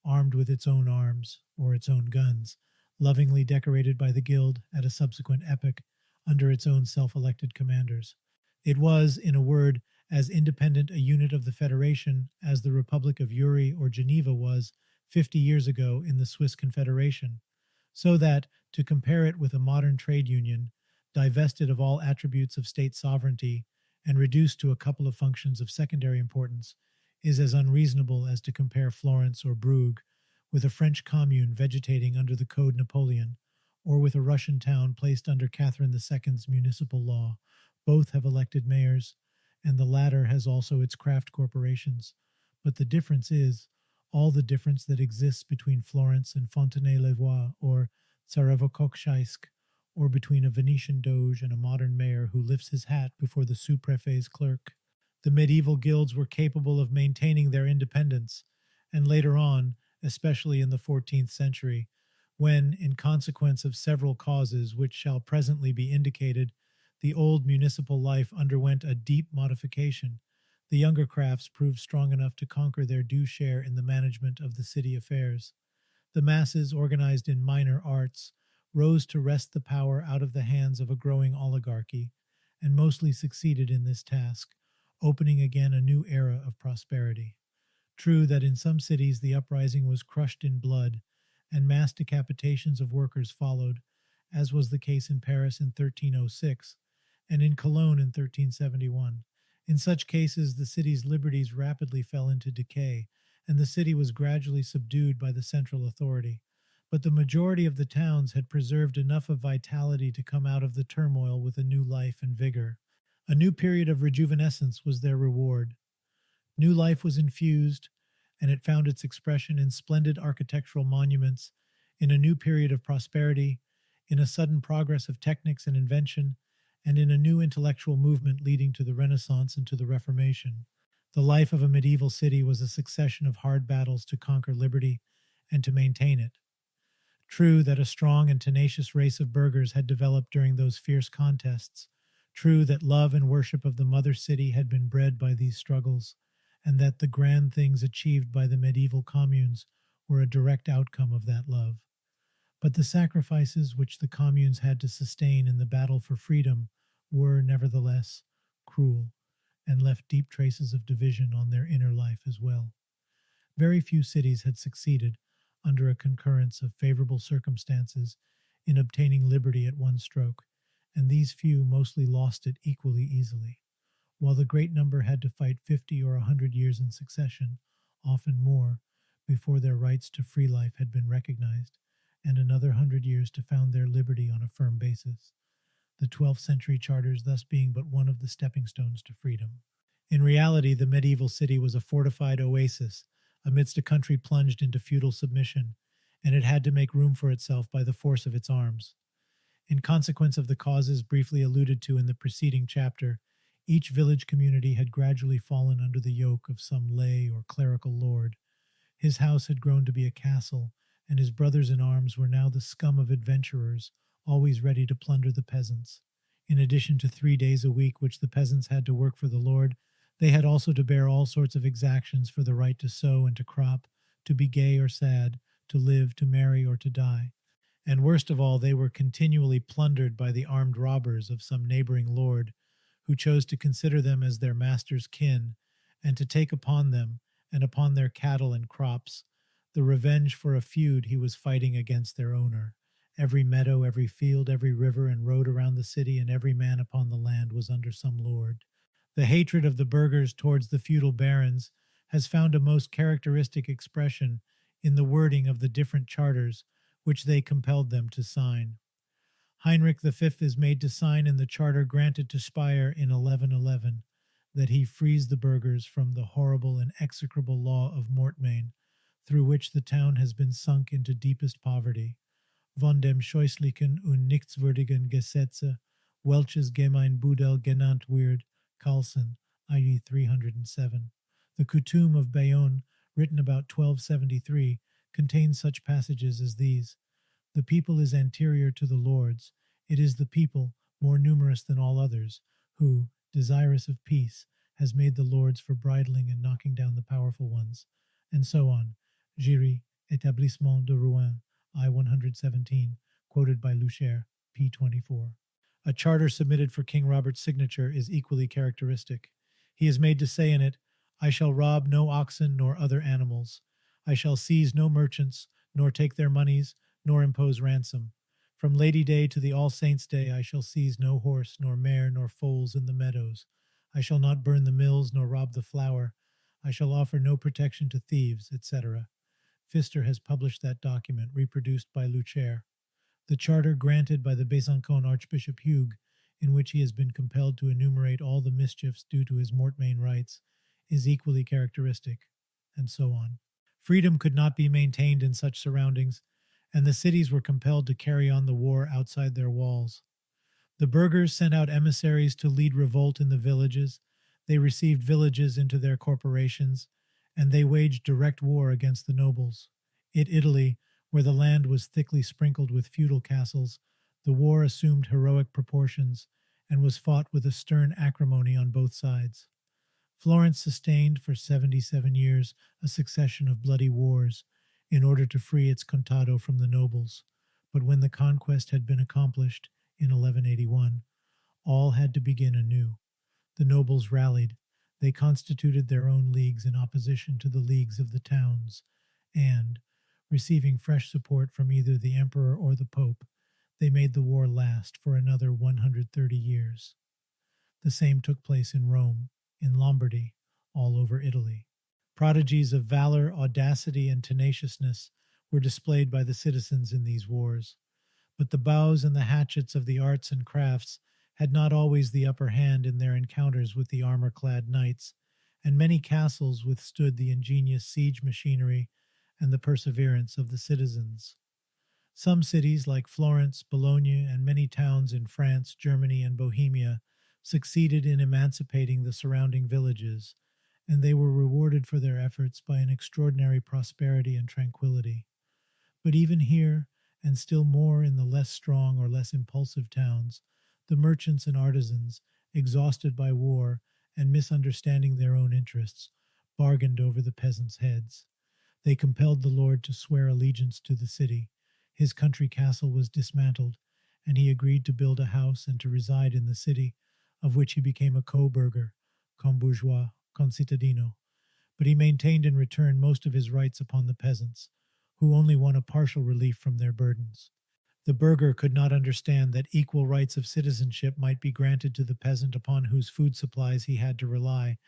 armed with its own arms, or its own guns, lovingly decorated by the guild at a subsequent epoch under its own self-elected commanders. It was, in a word, as independent a unit of the Federation as the Republic of Uri or Geneva was 50 years ago in the Swiss Confederation, so that, to compare it with a modern trade union, divested of all attributes of state sovereignty and reduced to a couple of functions of secondary importance, is as unreasonable as to compare Florence or Brugge with a French commune vegetating under the Code Napoleon, or with a Russian town placed under Catherine II's municipal law. Both have elected mayors, and the latter has also its craft corporations. But the difference is all the difference that exists between Florence and Fontenay-les-Voix or Tsarevo-Kokshaisk, or between a Venetian doge and a modern mayor who lifts his hat before the sous-prefet's clerk. The medieval guilds were capable of maintaining their independence, and later on, especially in the 14th century, when, in consequence of several causes which shall presently be indicated, the old municipal life underwent a deep modification, the younger crafts proved strong enough to conquer their due share in the management of the city affairs. The masses, organized in minor arts, rose to wrest the power out of the hands of a growing oligarchy, and mostly succeeded in this task, opening again a new era of prosperity. True that in some cities the uprising was crushed in blood, and mass decapitations of workers followed, as was the case in Paris in 1306, and in Cologne in 1371. In such cases, the city's liberties rapidly fell into decay, and the city was gradually subdued by the central authority. But the majority of the towns had preserved enough of vitality to come out of the turmoil with a new life and vigor. A new period of rejuvenescence was their reward. New life was infused, and it found its expression in splendid architectural monuments, in a new period of prosperity, in a sudden progress of techniques and invention, and in a new intellectual movement leading to the Renaissance and to the Reformation. The life of a medieval city was a succession of hard battles to conquer liberty and to maintain it. True that a strong and tenacious race of burghers had developed during those fierce contests. True that love and worship of the mother city had been bred by these struggles, and that the grand things achieved by the medieval communes were a direct outcome of that love. But the sacrifices which the communes had to sustain in the battle for freedom were, nevertheless, cruel, and left deep traces of division on their inner life as well. Very few cities had succeeded, under a concurrence of favorable circumstances, in obtaining liberty at one stroke, and these few mostly lost it equally easily, while the great number had to fight 50 or 100 years in succession, often more, before their rights to free life had been recognized, and another 100 years to found their liberty on a firm basis, the 12th century charters thus being but one of the stepping stones to freedom. In reality, the medieval city was a fortified oasis amidst a country plunged into feudal submission, and it had to make room for itself by the force of its arms. In consequence of the causes briefly alluded to in the preceding chapter, each village community had gradually fallen under the yoke of some lay or clerical lord. His house had grown to be a castle, and his brothers-in-arms were now the scum of adventurers, always ready to plunder the peasants. In addition to 3 days a week which the peasants had to work for the lord, they had also to bear all sorts of exactions for the right to sow and to crop, to be gay or sad, to live, to marry, or to die. And worst of all, they were continually plundered by the armed robbers of some neighboring lord, who chose to consider them as their master's kin, and to take upon them, and upon their cattle and crops, the revenge for a feud he was fighting against their owner. Every meadow, every field, every river and road around the city, and every man upon the land was under some lord. The hatred of the burghers towards the feudal barons has found a most characteristic expression in the wording of the different charters which they compelled them to sign. Heinrich V is made to sign in the charter granted to Speyer in 1111 that he frees the burghers from the horrible and execrable law of Mortmain, through which the town has been sunk into deepest poverty. Von dem scheußlichen und nichtswürdigen Gesetze, welches gemein Budel genannt wird, Carlson, i.e. 307. The Coutume of Bayonne, written about 1273, contains such passages as these. The people is anterior to the lords. It is the people, more numerous than all others, who, desirous of peace, has made the lords for bridling and knocking down the powerful ones, and so on. Giry, Établissement de Rouen, I 117, quoted by Luchaire, p. 24. A charter submitted for King Robert's signature is equally characteristic. He is made to say in it, "I shall rob no oxen nor other animals. I shall seize no merchants, nor take their moneys, nor impose ransom. From Lady Day to the All Saints' Day I shall seize no horse, nor mare, nor foals in the meadows. I shall not burn the mills, nor rob the flour. I shall offer no protection to thieves, etc. Pfister has published that document, reproduced by Luchaire. The charter granted by the Besançon Archbishop Hugues, in which he has been compelled to enumerate all the mischiefs due to his mortmain rights, is equally characteristic, and so on. Freedom could not be maintained in such surroundings, and the cities were compelled to carry on the war outside their walls. The burghers sent out emissaries to lead revolt in the villages. They received villages into their corporations, and they waged direct war against the nobles. In Italy, where the land was thickly sprinkled with feudal castles, the war assumed heroic proportions and was fought with a stern acrimony on both sides. Florence sustained for 77 years a succession of bloody wars in order to free its contado from the nobles, but when the conquest had been accomplished in 1181, all had to begin anew. The nobles rallied. They constituted their own leagues in opposition to the leagues of the towns, and, receiving fresh support from either the emperor or the pope, they made the war last for another 130 years. The same took place in Rome, in Lombardy, all over Italy. Prodigies of valor, audacity, and tenaciousness were displayed by the citizens in these wars, but the bows and the hatchets of the arts and crafts had not always the upper hand in their encounters with the armor-clad knights, and many castles withstood the ingenious siege machinery and the perseverance of the citizens. Some cities, like Florence, Bologna, and many towns in France, Germany, and Bohemia, succeeded in emancipating the surrounding villages, and they were rewarded for their efforts by an extraordinary prosperity and tranquility. But even here, and still more in the less strong or less impulsive towns, the merchants and artisans, exhausted by war and misunderstanding their own interests, bargained over the peasants' heads. They compelled the lord to swear allegiance to the city. His country castle was dismantled, and he agreed to build a house and to reside in the city, of which he became a co-burgher, combourgeois, concitadino. But he maintained in return most of his rights upon the peasants, who only won a partial relief from their burdens. The burgher could not understand that equal rights of citizenship might be granted to the peasant upon whose food supplies he had to rely,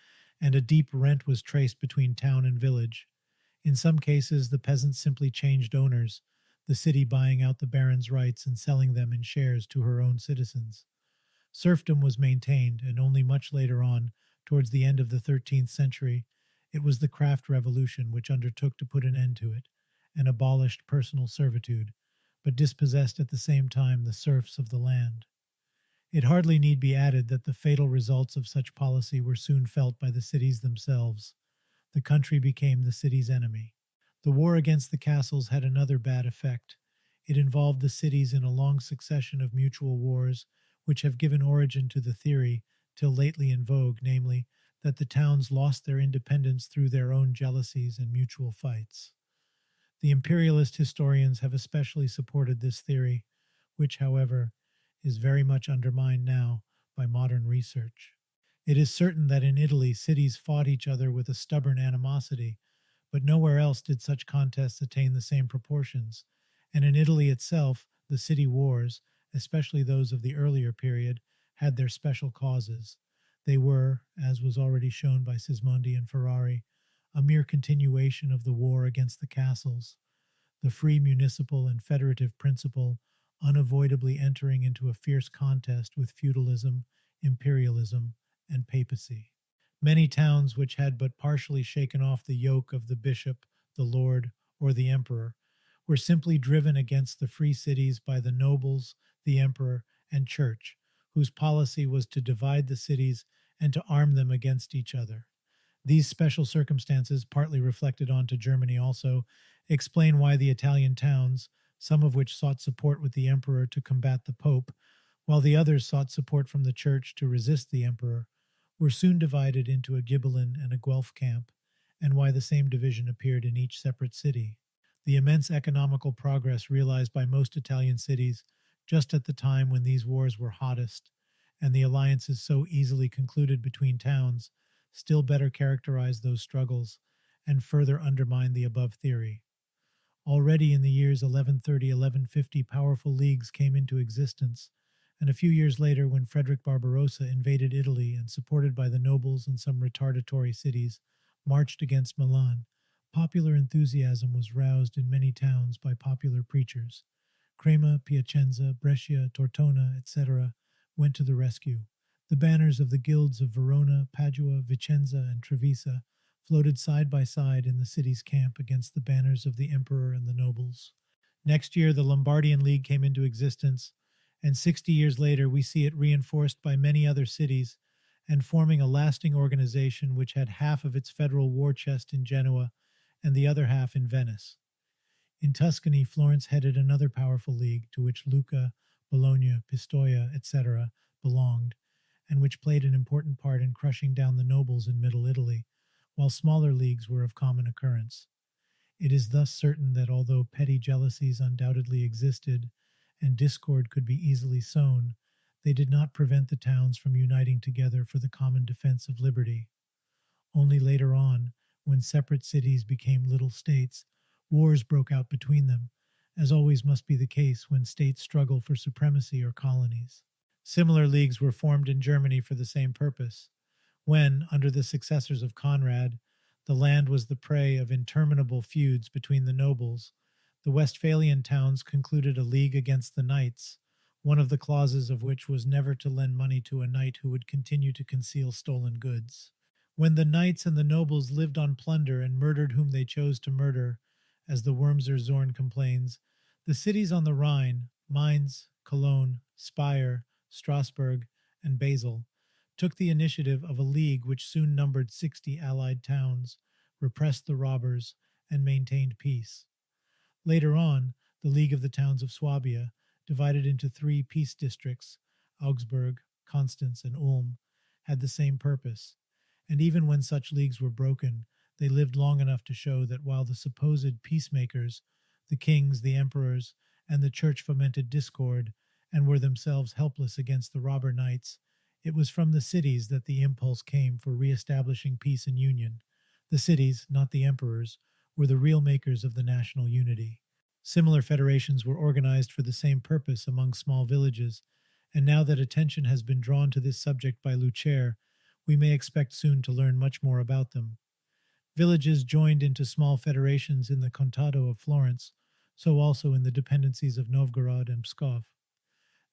and a deep rent was traced between town and village. In some cases, the peasants simply changed owners, the city buying out the baron's rights and selling them in shares to her own citizens. Serfdom was maintained, and only much later on, towards the end of the 13th century, it was the craft revolution which undertook to put an end to it, and abolished personal servitude, but dispossessed at the same time the serfs of the land. It hardly need be added that the fatal results of such policy were soon felt by the cities themselves. The country became the city's enemy. The war against the castles had another bad effect. It involved the cities in a long succession of mutual wars, which have given origin to the theory, till lately in vogue, namely, that the towns lost their independence through their own jealousies and mutual fights. The imperialist historians have especially supported this theory, which, however, is very much undermined now by modern research. It is certain that in Italy cities fought each other with a stubborn animosity, but nowhere else did such contests attain the same proportions, and in Italy itself the city wars, especially those of the earlier period, had their special causes. They were, as was already shown by Sismondi and Ferrari, a mere continuation of the war against the castles, the free municipal and federative principle unavoidably entering into a fierce contest with feudalism, imperialism, and papacy. Many towns which had but partially shaken off the yoke of the bishop, the lord, or the emperor were simply driven against the free cities by the nobles, the emperor, and church, whose policy was to divide the cities and to arm them against each other. These special circumstances, partly reflected onto Germany also, explain why the Italian towns, some of which sought support with the emperor to combat the pope, while the others sought support from the church to resist the emperor, were soon divided into a Ghibelline and a Guelph camp, and why the same division appeared in each separate city. The immense economical progress realized by most Italian cities just at the time when these wars were hottest, and the alliances so easily concluded between towns, still better characterize those struggles, and further undermine the above theory. Already in the years 1130-1150, powerful leagues came into existence, and a few years later, when Frederick Barbarossa invaded Italy and, supported by the nobles and some retardatory cities, marched against Milan, popular enthusiasm was roused in many towns by popular preachers. Crema, Piacenza, Brescia, Tortona, etc., went to the rescue. The banners of the guilds of Verona, Padua, Vicenza, and Trevisa floated side by side in the city's camp against the banners of the emperor and the nobles. Next year, the Lombardian League came into existence, and 60 years later, we see it reinforced by many other cities and forming a lasting organization which had half of its federal war chest in Genoa and the other half in Venice. In Tuscany, Florence headed another powerful league to which Lucca, Bologna, Pistoia, etc. belonged, and which played an important part in crushing down the nobles in Middle Italy, while smaller leagues were of common occurrence. It is thus certain that although petty jealousies undoubtedly existed and discord could be easily sown, they did not prevent the towns from uniting together for the common defense of liberty. Only later on, when separate cities became little states, wars broke out between them, as always must be the case when states struggle for supremacy or colonies. Similar leagues were formed in Germany for the same purpose. When, under the successors of Conrad, the land was the prey of interminable feuds between the nobles, the Westphalian towns concluded a league against the knights, one of the clauses of which was never to lend money to a knight who would continue to conceal stolen goods. When the knights and the nobles lived on plunder and murdered whom they chose to murder, as the Wormser Zorn complains, the cities on the Rhine, Mainz, Cologne, Speyer, Strasbourg, and Basel, took the initiative of a league which soon numbered 60 allied towns, repressed the robbers, and maintained peace. Later on, the League of the Towns of Swabia, divided into 3 peace districts, Augsburg, Constance, and Ulm, had the same purpose, and even when such leagues were broken, they lived long enough to show that while the supposed peacemakers, the kings, the emperors, and the church fomented discord and were themselves helpless against the robber knights, it was from the cities that the impulse came for re-establishing peace and union. The cities, not the emperors, were the real makers of the national unity. Similar federations were organized for the same purpose among small villages, and now that attention has been drawn to this subject by Lucer, we may expect soon to learn much more about them. Villages joined into small federations in the Contado of Florence, so also in the dependencies of Novgorod and Pskov.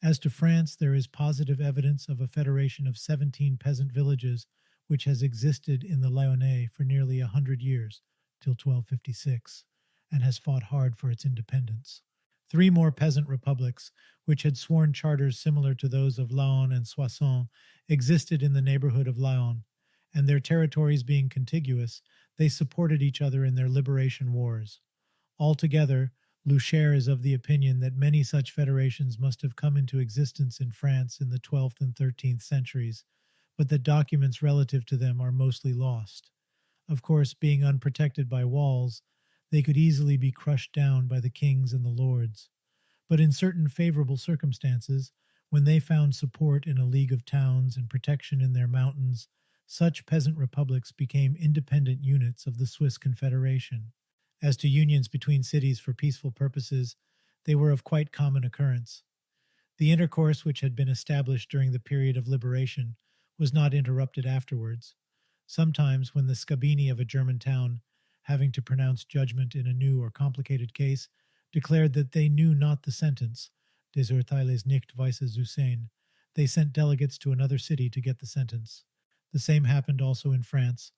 As to France, there is positive evidence of a federation of 17 peasant villages which has existed in the Lyonnais for nearly 100 years, till 1256, and has fought hard for its independence. 3 more peasant republics, which had sworn charters similar to those of Laon and Soissons, existed in the neighborhood of Laon, and their territories being contiguous, they supported each other in their liberation wars. Altogether, Lucer is of the opinion that many such federations must have come into existence in France in the 12th and 13th centuries, but that documents relative to them are mostly lost. Of course, being unprotected by walls, they could easily be crushed down by the kings and the lords. But in certain favorable circumstances, when they found support in a league of towns and protection in their mountains, such peasant republics became independent units of the Swiss Confederation. As to unions between cities for peaceful purposes, they were of quite common occurrence. The intercourse which had been established during the period of liberation was not interrupted afterwards. Sometimes, when the scabini of a German town, having to pronounce judgment in a new or complicated case, declared that they knew not the sentence, des Urteiles nicht weise zu sein, they sent delegates to another city to get the sentence. The same happened also in France,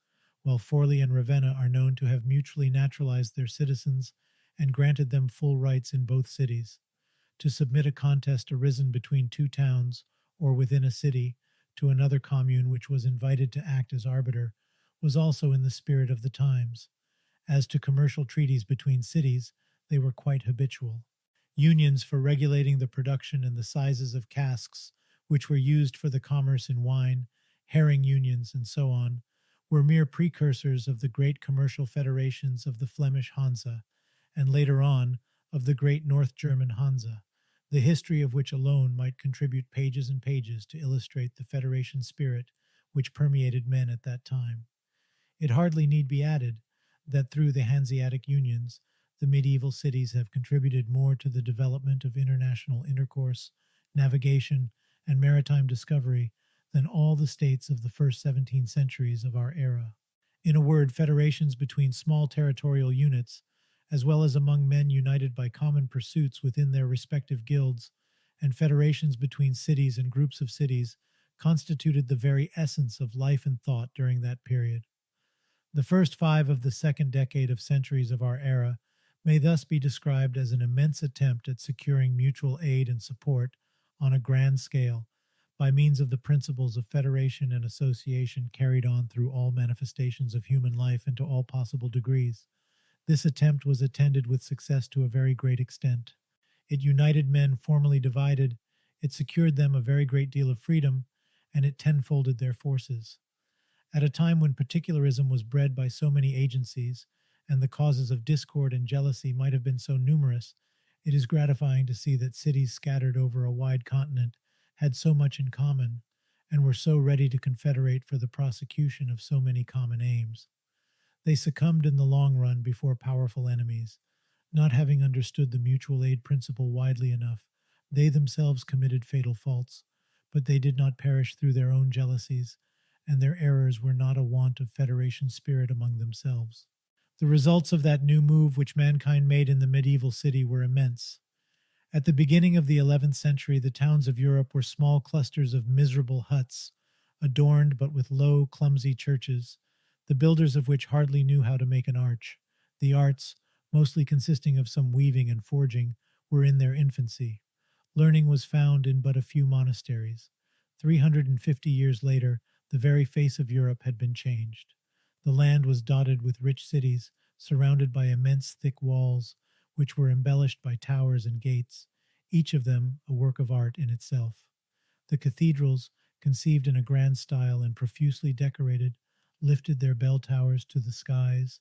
while Forli and Ravenna are known to have mutually naturalized their citizens and granted them full rights in both cities. To submit a contest arisen between 2 towns, or within a city, to another commune which was invited to act as arbiter, was also in the spirit of the times. As to commercial treaties between cities, they were quite habitual. Unions for regulating the production and the sizes of casks, which were used for the commerce in wine, herring unions, and so on, were mere precursors of the great commercial federations of the Flemish Hansa, and later on of the great North German Hansa, the history of which alone might contribute pages and pages to illustrate the federation spirit which permeated men at that time. It hardly need be added that through the Hanseatic unions, the medieval cities have contributed more to the development of international intercourse, navigation, and maritime discovery than all the states of the first 17 centuries of our era. In a word, federations between small territorial units, as well as among men united by common pursuits within their respective guilds, and federations between cities and groups of cities, constituted the very essence of life and thought during that period. The first five of the second decade of centuries of our era may thus be described as an immense attempt at securing mutual aid and support on a grand scale by means of the principles of federation and association carried on through all manifestations of human life and to all possible degrees. This attempt was attended with success to a very great extent. It united men formerly divided, it secured them a very great deal of freedom, and it tenfolded their forces. At a time when particularism was bred by so many agencies, and the causes of discord and jealousy might have been so numerous, it is gratifying to see that cities scattered over a wide continent had so much in common, and were so ready to confederate for the prosecution of so many common aims. They succumbed in the long run before powerful enemies. Not having understood the mutual aid principle widely enough, they themselves committed fatal faults, but they did not perish through their own jealousies, and their errors were not a want of federation spirit among themselves. The results of that new move which mankind made in the medieval city were immense. At the beginning of the 11th century, the towns of Europe were small clusters of miserable huts, adorned but with low, clumsy churches, the builders of which hardly knew how to make an arch. The arts, mostly consisting of some weaving and forging, were in their infancy. Learning was found in but a few monasteries. 350 years later, the very face of Europe had been changed. The land was dotted with rich cities, surrounded by immense thick walls, which were embellished by towers and gates, each of them a work of art in itself. The cathedrals, conceived in a grand style and profusely decorated, lifted their bell towers to the skies,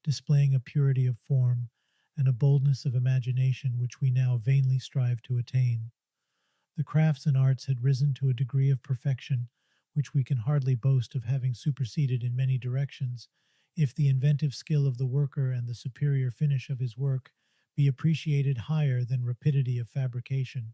displaying a purity of form and a boldness of imagination which we now vainly strive to attain. The crafts and arts had risen to a degree of perfection which we can hardly boast of having superseded in many directions, if the inventive skill of the worker and the superior finish of his work be appreciated higher than rapidity of fabrication.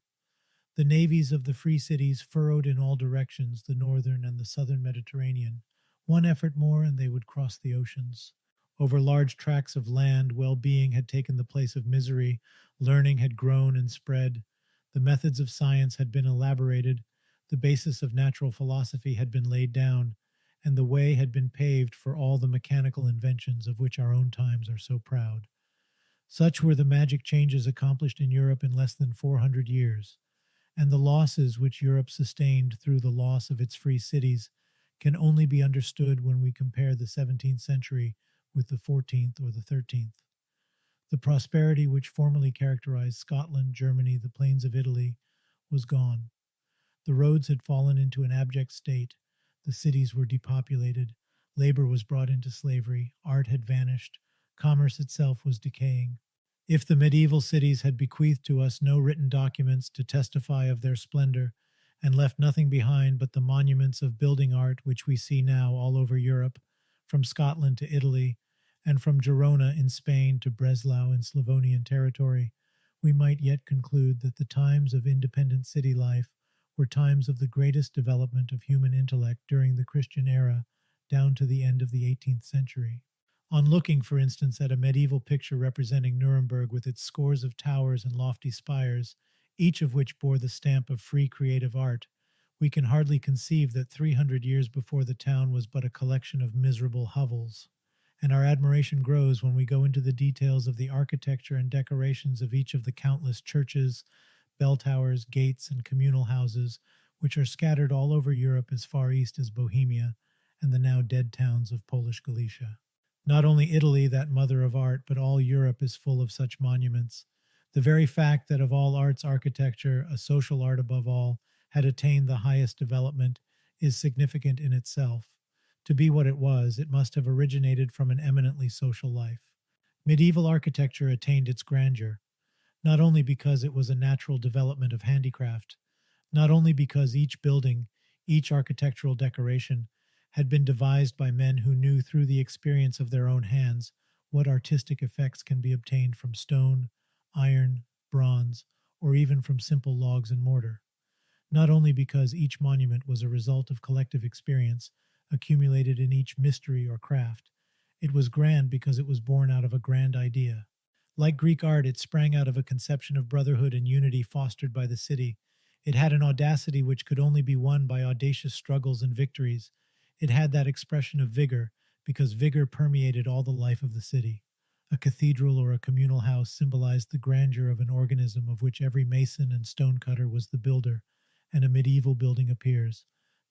The navies of the free cities furrowed in all directions the northern and the southern Mediterranean. One effort more and they would cross the oceans. Over large tracts of land, well-being had taken the place of misery, learning had grown and spread, the methods of science had been elaborated, the basis of natural philosophy had been laid down, and the way had been paved for all the mechanical inventions of which our own times are so proud. Such were the magic changes accomplished in Europe in less than 400 years, and the losses which Europe sustained through the loss of its free cities can only be understood when we compare the 17th century with the 14th or the 13th. The prosperity which formerly characterized Scotland, Germany, the plains of Italy, was gone. The roads had fallen into an abject state, the cities were depopulated, labor was brought into slavery, art had vanished, commerce itself was decaying. If the medieval cities had bequeathed to us no written documents to testify of their splendor, and left nothing behind but the monuments of building art which we see now all over Europe, from Scotland to Italy, and from Girona in Spain to Breslau in Slavonian territory, we might yet conclude that the times of independent city life were times of the greatest development of human intellect during the Christian era down to the end of the 18th century. On looking, for instance, at a medieval picture representing Nuremberg with its scores of towers and lofty spires, each of which bore the stamp of free creative art, we can hardly conceive that 300 years before the town was but a collection of miserable hovels. And our admiration grows when we go into the details of the architecture and decorations of each of the countless churches, bell towers, gates, and communal houses, which are scattered all over Europe as far east as Bohemia and the now dead towns of Polish Galicia. Not only Italy, that mother of art, but all Europe is full of such monuments. The very fact that of all arts, architecture, a social art above all, had attained the highest development is significant in itself. To be what it was, it must have originated from an eminently social life. Medieval architecture attained its grandeur, not only because it was a natural development of handicraft, not only because each building, each architectural decoration, had been devised by men who knew through the experience of their own hands what artistic effects can be obtained from stone, iron, bronze, or even from simple logs and mortar. Not only because each monument was a result of collective experience accumulated in each mystery or craft, it was grand because it was born out of a grand idea. Like Greek art, it sprang out of a conception of brotherhood and unity fostered by the city. It had an audacity which could only be won by audacious struggles and victories. It had that expression of vigor because vigor permeated all the life of the city. A cathedral or a communal house symbolized the grandeur of an organism of which every mason and stonecutter was the builder, and a medieval building appears,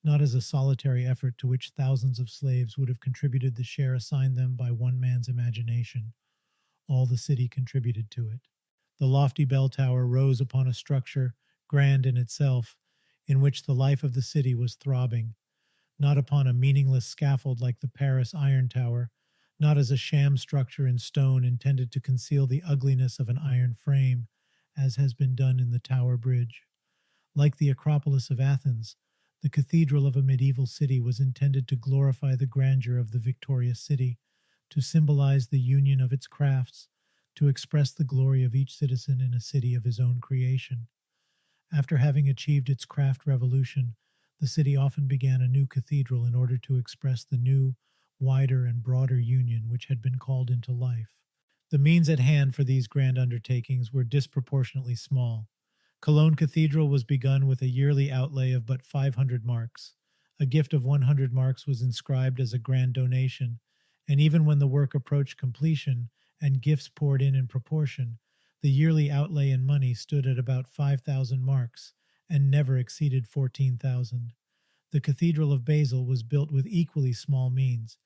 not as a solitary effort to which thousands of slaves would have contributed the share assigned them by one man's imagination. All the city contributed to it. The lofty bell tower rose upon a structure, grand in itself, in which the life of the city was throbbing, not upon a meaningless scaffold like the Paris Iron Tower, not as a sham structure in stone intended to conceal the ugliness of an iron frame, as has been done in the Tower Bridge. Like the Acropolis of Athens, the cathedral of a medieval city was intended to glorify the grandeur of the victorious city, to symbolize the union of its crafts, to express the glory of each citizen in a city of his own creation. After having achieved its craft revolution, the city often began a new cathedral in order to express the new, wider, and broader union which had been called into life. The means at hand for these grand undertakings were disproportionately small. Cologne Cathedral was begun with a yearly outlay of but 500 marks. A gift of 100 marks was inscribed as a grand donation, and even when the work approached completion and gifts poured in proportion, the yearly outlay in money stood at about 5,000 marks and never exceeded 14,000. The Cathedral of Basel was built with equally small means,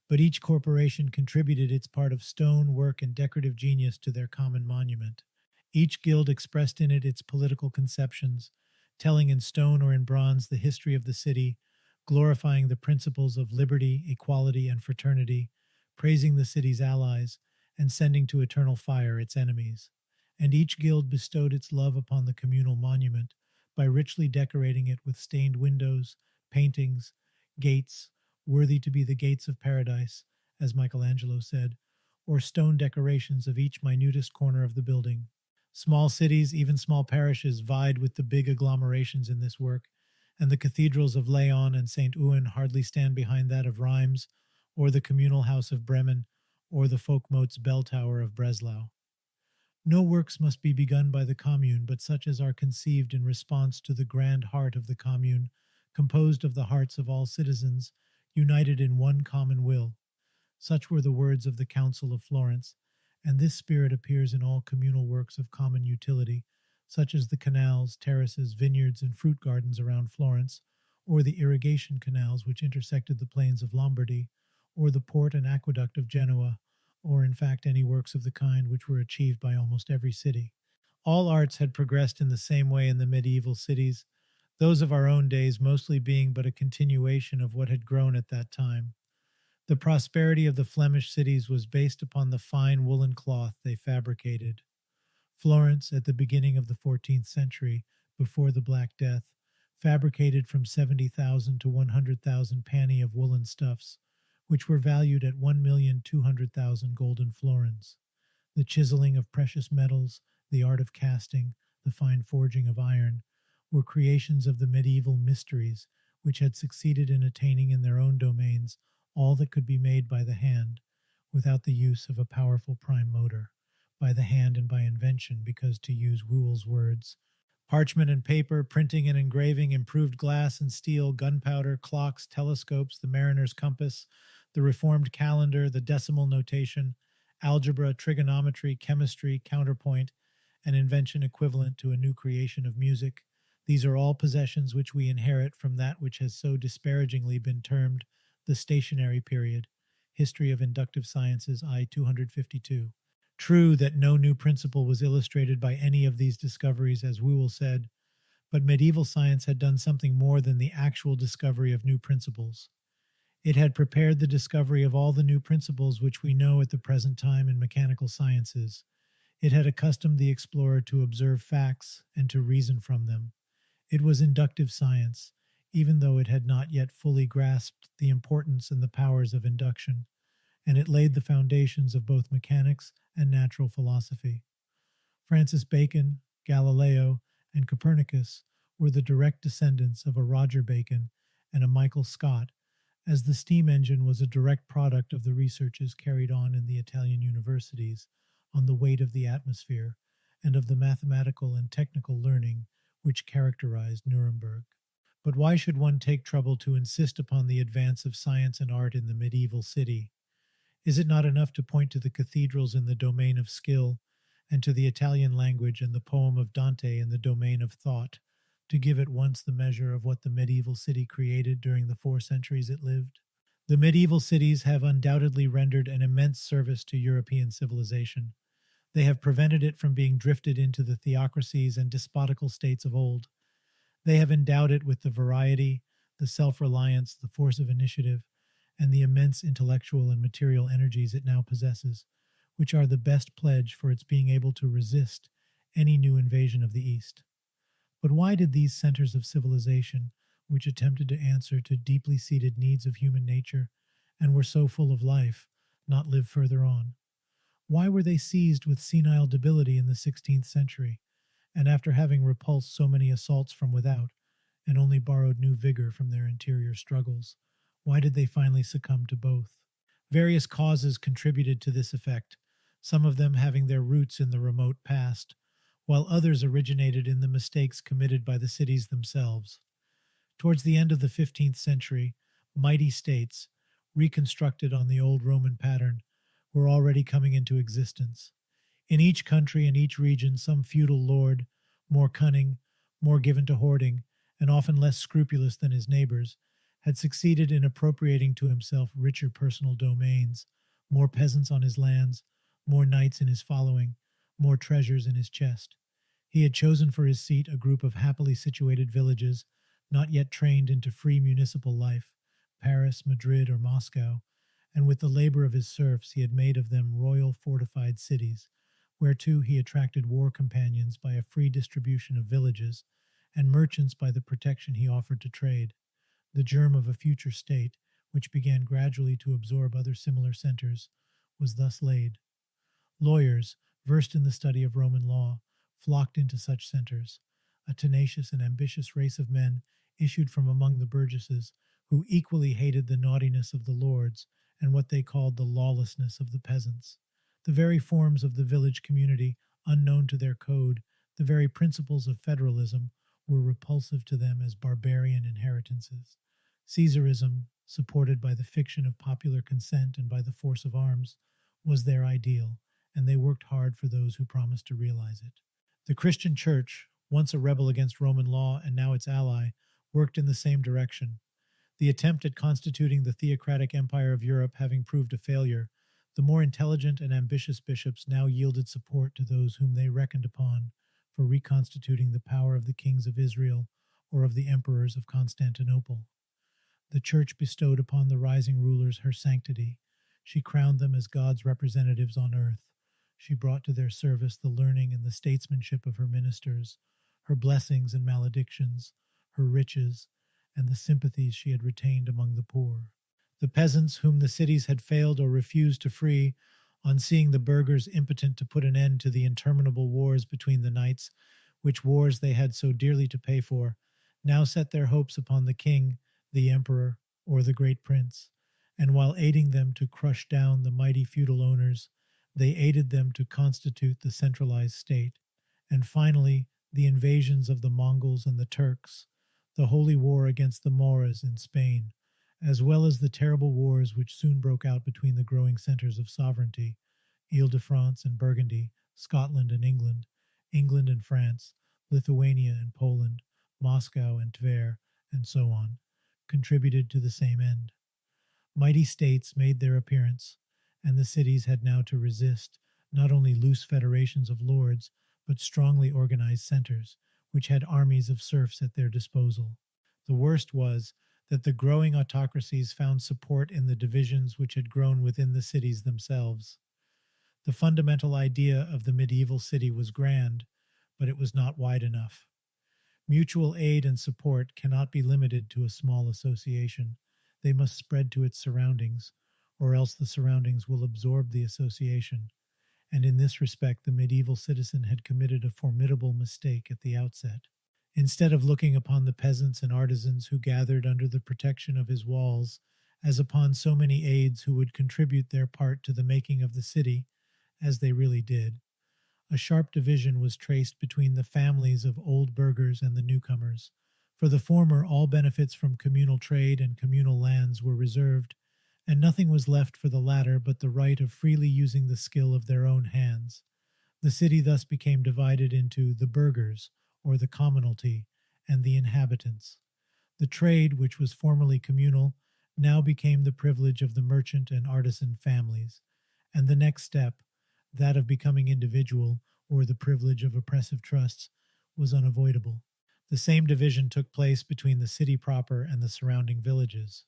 but each corporation contributed its part of stone, work, and decorative genius to their common monument. Each guild expressed in it its political conceptions, telling in stone or in bronze the history of the city, glorifying the principles of liberty, equality, and fraternity, praising the city's allies, and sending to eternal fire its enemies. And each guild bestowed its love upon the communal monument by richly decorating it with stained windows, paintings, gates, worthy to be the gates of paradise, as Michelangelo said, or stone decorations of each minutest corner of the building. Small cities, even small parishes, vied with the big agglomerations in this work, and the cathedrals of Leon and St. Ouen hardly stand behind that of Reims, or the communal house of Bremen, or the Folkmote's bell tower of Breslau. No works must be begun by the commune but such as are conceived in response to the grand heart of the commune, composed of the hearts of all citizens, united in one common will. Such were the words of the Council of Florence, and this spirit appears in all communal works of common utility, such as the canals, terraces, vineyards, and fruit gardens around Florence, or the irrigation canals which intersected the plains of Lombardy, or the port and aqueduct of Genoa, or in fact any works of the kind which were achieved by almost every city. All arts had progressed in the same way in the medieval cities, those of our own days mostly being but a continuation of what had grown at that time. The prosperity of the Flemish cities was based upon the fine woolen cloth they fabricated. Florence, at the beginning of the 14th century, before the Black Death, fabricated from 70,000 to 100,000 panni of woolen stuffs, which were valued at 1,200,000 golden florins. The chiseling of precious metals, the art of casting, the fine forging of iron, were creations of the medieval mysteries, which had succeeded in attaining in their own domains all that could be made by the hand, without the use of a powerful prime motor, by the hand and by invention, because, to use Whewell's words, parchment and paper, printing and engraving, improved glass and steel, gunpowder, clocks, telescopes, the mariner's compass, the reformed calendar, the decimal notation, algebra, trigonometry, chemistry, counterpoint, an invention equivalent to a new creation of music. These are all possessions which we inherit from that which has so disparagingly been termed the stationary period, History of Inductive Sciences, I 252. True that no new principle was illustrated by any of these discoveries, as Whewell said, but medieval science had done something more than the actual discovery of new principles. It had prepared the discovery of all the new principles which we know at the present time in mechanical sciences. It had accustomed the explorer to observe facts and to reason from them. It was inductive science, even though it had not yet fully grasped the importance and the powers of induction, and it laid the foundations of both mechanics and natural philosophy. Francis Bacon, Galileo, and Copernicus were the direct descendants of a Roger Bacon and a Michael Scott, as the steam engine was a direct product of the researches carried on in the Italian universities on the weight of the atmosphere and of the mathematical and technical learning which characterized Nuremberg. But why should one take trouble to insist upon the advance of science and art in the medieval city? Is it not enough to point to the cathedrals in the domain of skill, and to the Italian language and the poem of Dante in the domain of thought, to give at once the measure of what the medieval city created during the 4 centuries it lived? The medieval cities have undoubtedly rendered an immense service to European civilization. They have prevented it from being drifted into the theocracies and despotical states of old. They have endowed it with the variety, the self-reliance, the force of initiative, and the immense intellectual and material energies it now possesses, which are the best pledge for its being able to resist any new invasion of the East. But why did these centers of civilization, which attempted to answer to deeply seated needs of human nature and were so full of life, not live further on? Why were they seized with senile debility in the 16th century, and after having repulsed so many assaults from without, and only borrowed new vigor from their interior struggles, why did they finally succumb to both? Various causes contributed to this effect, some of them having their roots in the remote past, while others originated in the mistakes committed by the cities themselves. Towards the end of the 15th century, mighty states, reconstructed on the old Roman pattern, were already coming into existence. In each country and each region, some feudal lord, more cunning, more given to hoarding, and often less scrupulous than his neighbors, had succeeded in appropriating to himself richer personal domains, more peasants on his lands, more knights in his following, more treasures in his chest. He had chosen for his seat a group of happily situated villages, not yet trained into free municipal life, Paris, Madrid, or Moscow, and with the labor of his serfs he had made of them royal fortified cities, whereto he attracted war companions by a free distribution of villages, and merchants by the protection he offered to trade. The germ of a future state, which began gradually to absorb other similar centers, was thus laid. Lawyers, versed in the study of Roman law, flocked into such centers. A tenacious and ambitious race of men issued from among the burgesses, who equally hated the naughtiness of the lords and what they called the lawlessness of the peasants. The very forms of the village community, unknown to their code, the very principles of federalism, were repulsive to them as barbarian inheritances. Caesarism, supported by the fiction of popular consent and by the force of arms, was their ideal, and they worked hard for those who promised to realize it. The Christian Church, once a rebel against Roman law and now its ally, worked in the same direction. The attempt at constituting the theocratic empire of Europe having proved a failure, the more intelligent and ambitious bishops now yielded support to those whom they reckoned upon for reconstituting the power of the kings of Israel or of the emperors of Constantinople. The Church bestowed upon the rising rulers her sanctity. She crowned them as God's representatives on earth. She brought to their service the learning and the statesmanship of her ministers, her blessings and maledictions, her riches, and the sympathies she had retained among the poor. The peasants whom the cities had failed or refused to free, on seeing the burghers impotent to put an end to the interminable wars between the knights, which wars they had so dearly to pay for, now set their hopes upon the king, the emperor, or the great prince, and while aiding them to crush down the mighty feudal owners, they aided them to constitute the centralized state, and finally the invasions of the Mongols and the Turks, the holy war against the Moors in Spain, as well as the terrible wars which soon broke out between the growing centers of sovereignty, Ile-de-France and Burgundy, Scotland and England, England and France, Lithuania and Poland, Moscow and Tver, and so on, contributed to the same end. Mighty states made their appearance, and the cities had now to resist not only loose federations of lords, but strongly organized centers, which had armies of serfs at their disposal. The worst was that the growing autocracies found support in the divisions which had grown within the cities themselves. The fundamental idea of the medieval city was grand, but it was not wide enough. Mutual aid and support cannot be limited to a small association. They must spread to its surroundings, or else the surroundings will absorb the association. And in this respect, the medieval citizen had committed a formidable mistake at the outset. Instead of looking upon the peasants and artisans who gathered under the protection of his walls as upon so many aides who would contribute their part to the making of the city, as they really did, a sharp division was traced between the families of old burghers and the newcomers. For the former, all benefits from communal trade and communal lands were reserved, and nothing was left for the latter but the right of freely using the skill of their own hands. The city thus became divided into the burghers, or the commonalty, and the inhabitants. The trade, which was formerly communal, now became the privilege of the merchant and artisan families, and the next step, that of becoming individual, or the privilege of oppressive trusts, was unavoidable. The same division took place between the city proper and the surrounding villages.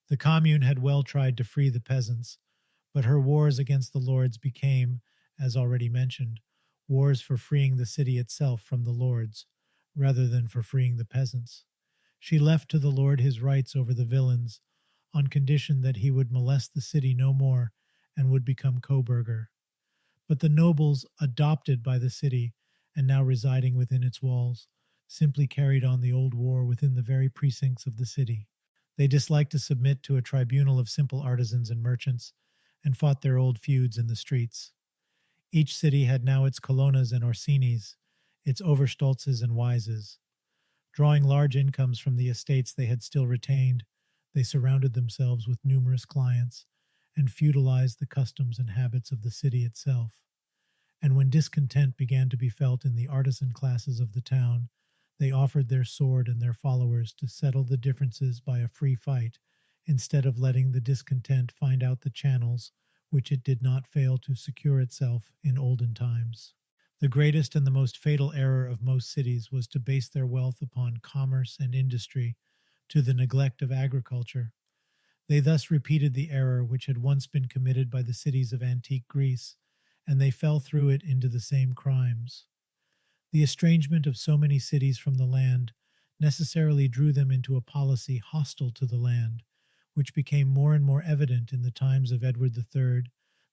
The commune had well tried to free the peasants, but her wars against the lords became, as already mentioned, wars for freeing the city itself from the lords, rather than for freeing the peasants. She left to the lord his rights over the villains, on condition that he would molest the city no more and would become co-burgher. But the nobles, adopted by the city and now residing within its walls, simply carried on the old war within the very precincts of the city. They disliked to submit to a tribunal of simple artisans and merchants, and fought their old feuds in the streets. Each city had now its colonnas and orsinis, its overstolzes and wises. Drawing large incomes from the estates they had still retained, they surrounded themselves with numerous clients, and feudalized the customs and habits of the city itself. And when discontent began to be felt in the artisan classes of the town, they offered their sword and their followers to settle the differences by a free fight, instead of letting the discontent find out the channels which it did not fail to secure itself in olden times. The greatest and the most fatal error of most cities was to base their wealth upon commerce and industry, to the neglect of agriculture. They thus repeated the error which had once been committed by the cities of antique Greece, and they fell through it into the same crimes. The estrangement of so many cities from the land necessarily drew them into a policy hostile to the land, which became more and more evident in the times of Edward III,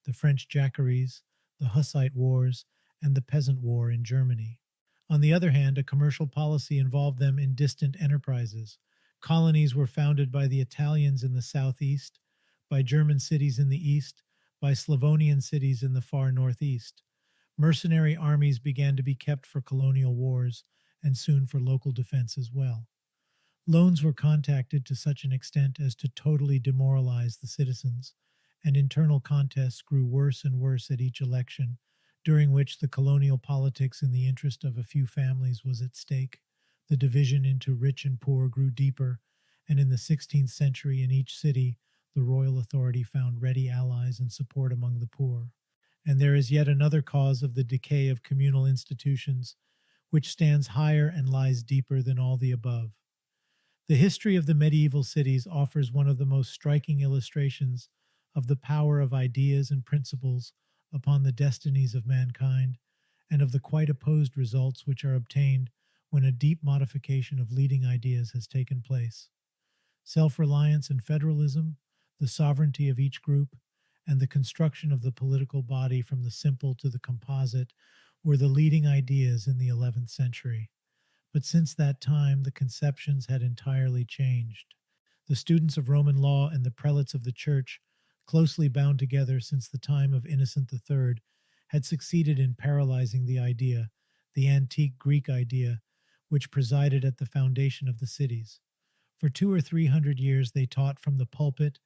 the French Jacqueries, the Hussite Wars, and the Peasant War in Germany. On the other hand, a commercial policy involved them in distant enterprises. Colonies were founded by the Italians in the southeast, by German cities in the east, by Slavonian cities in the far northeast. Mercenary armies began to be kept for colonial wars, and soon for local defense as well. Loans were contracted to such an extent as to totally demoralize the citizens, and internal contests grew worse and worse at each election, during which the colonial politics in the interest of a few families was at stake. The division into rich and poor grew deeper, and in the 16th century in each city, the royal authority found ready allies and support among the poor. And there is yet another cause of the decay of communal institutions, which stands higher and lies deeper than all the above. The history of the medieval cities offers one of the most striking illustrations of the power of ideas and principles upon the destinies of mankind, and of the quite opposed results which are obtained when a deep modification of leading ideas has taken place. Self-reliance and federalism, the sovereignty of each group, and the construction of the political body from the simple to the composite were the leading ideas in the 11th century. But since that time, the conceptions had entirely changed. The students of Roman law and the prelates of the Church, closely bound together since the time of Innocent III, had succeeded in paralyzing the idea, the antique Greek idea, which presided at the foundation of the cities. For 200 or 300 years they taught from the pulpit,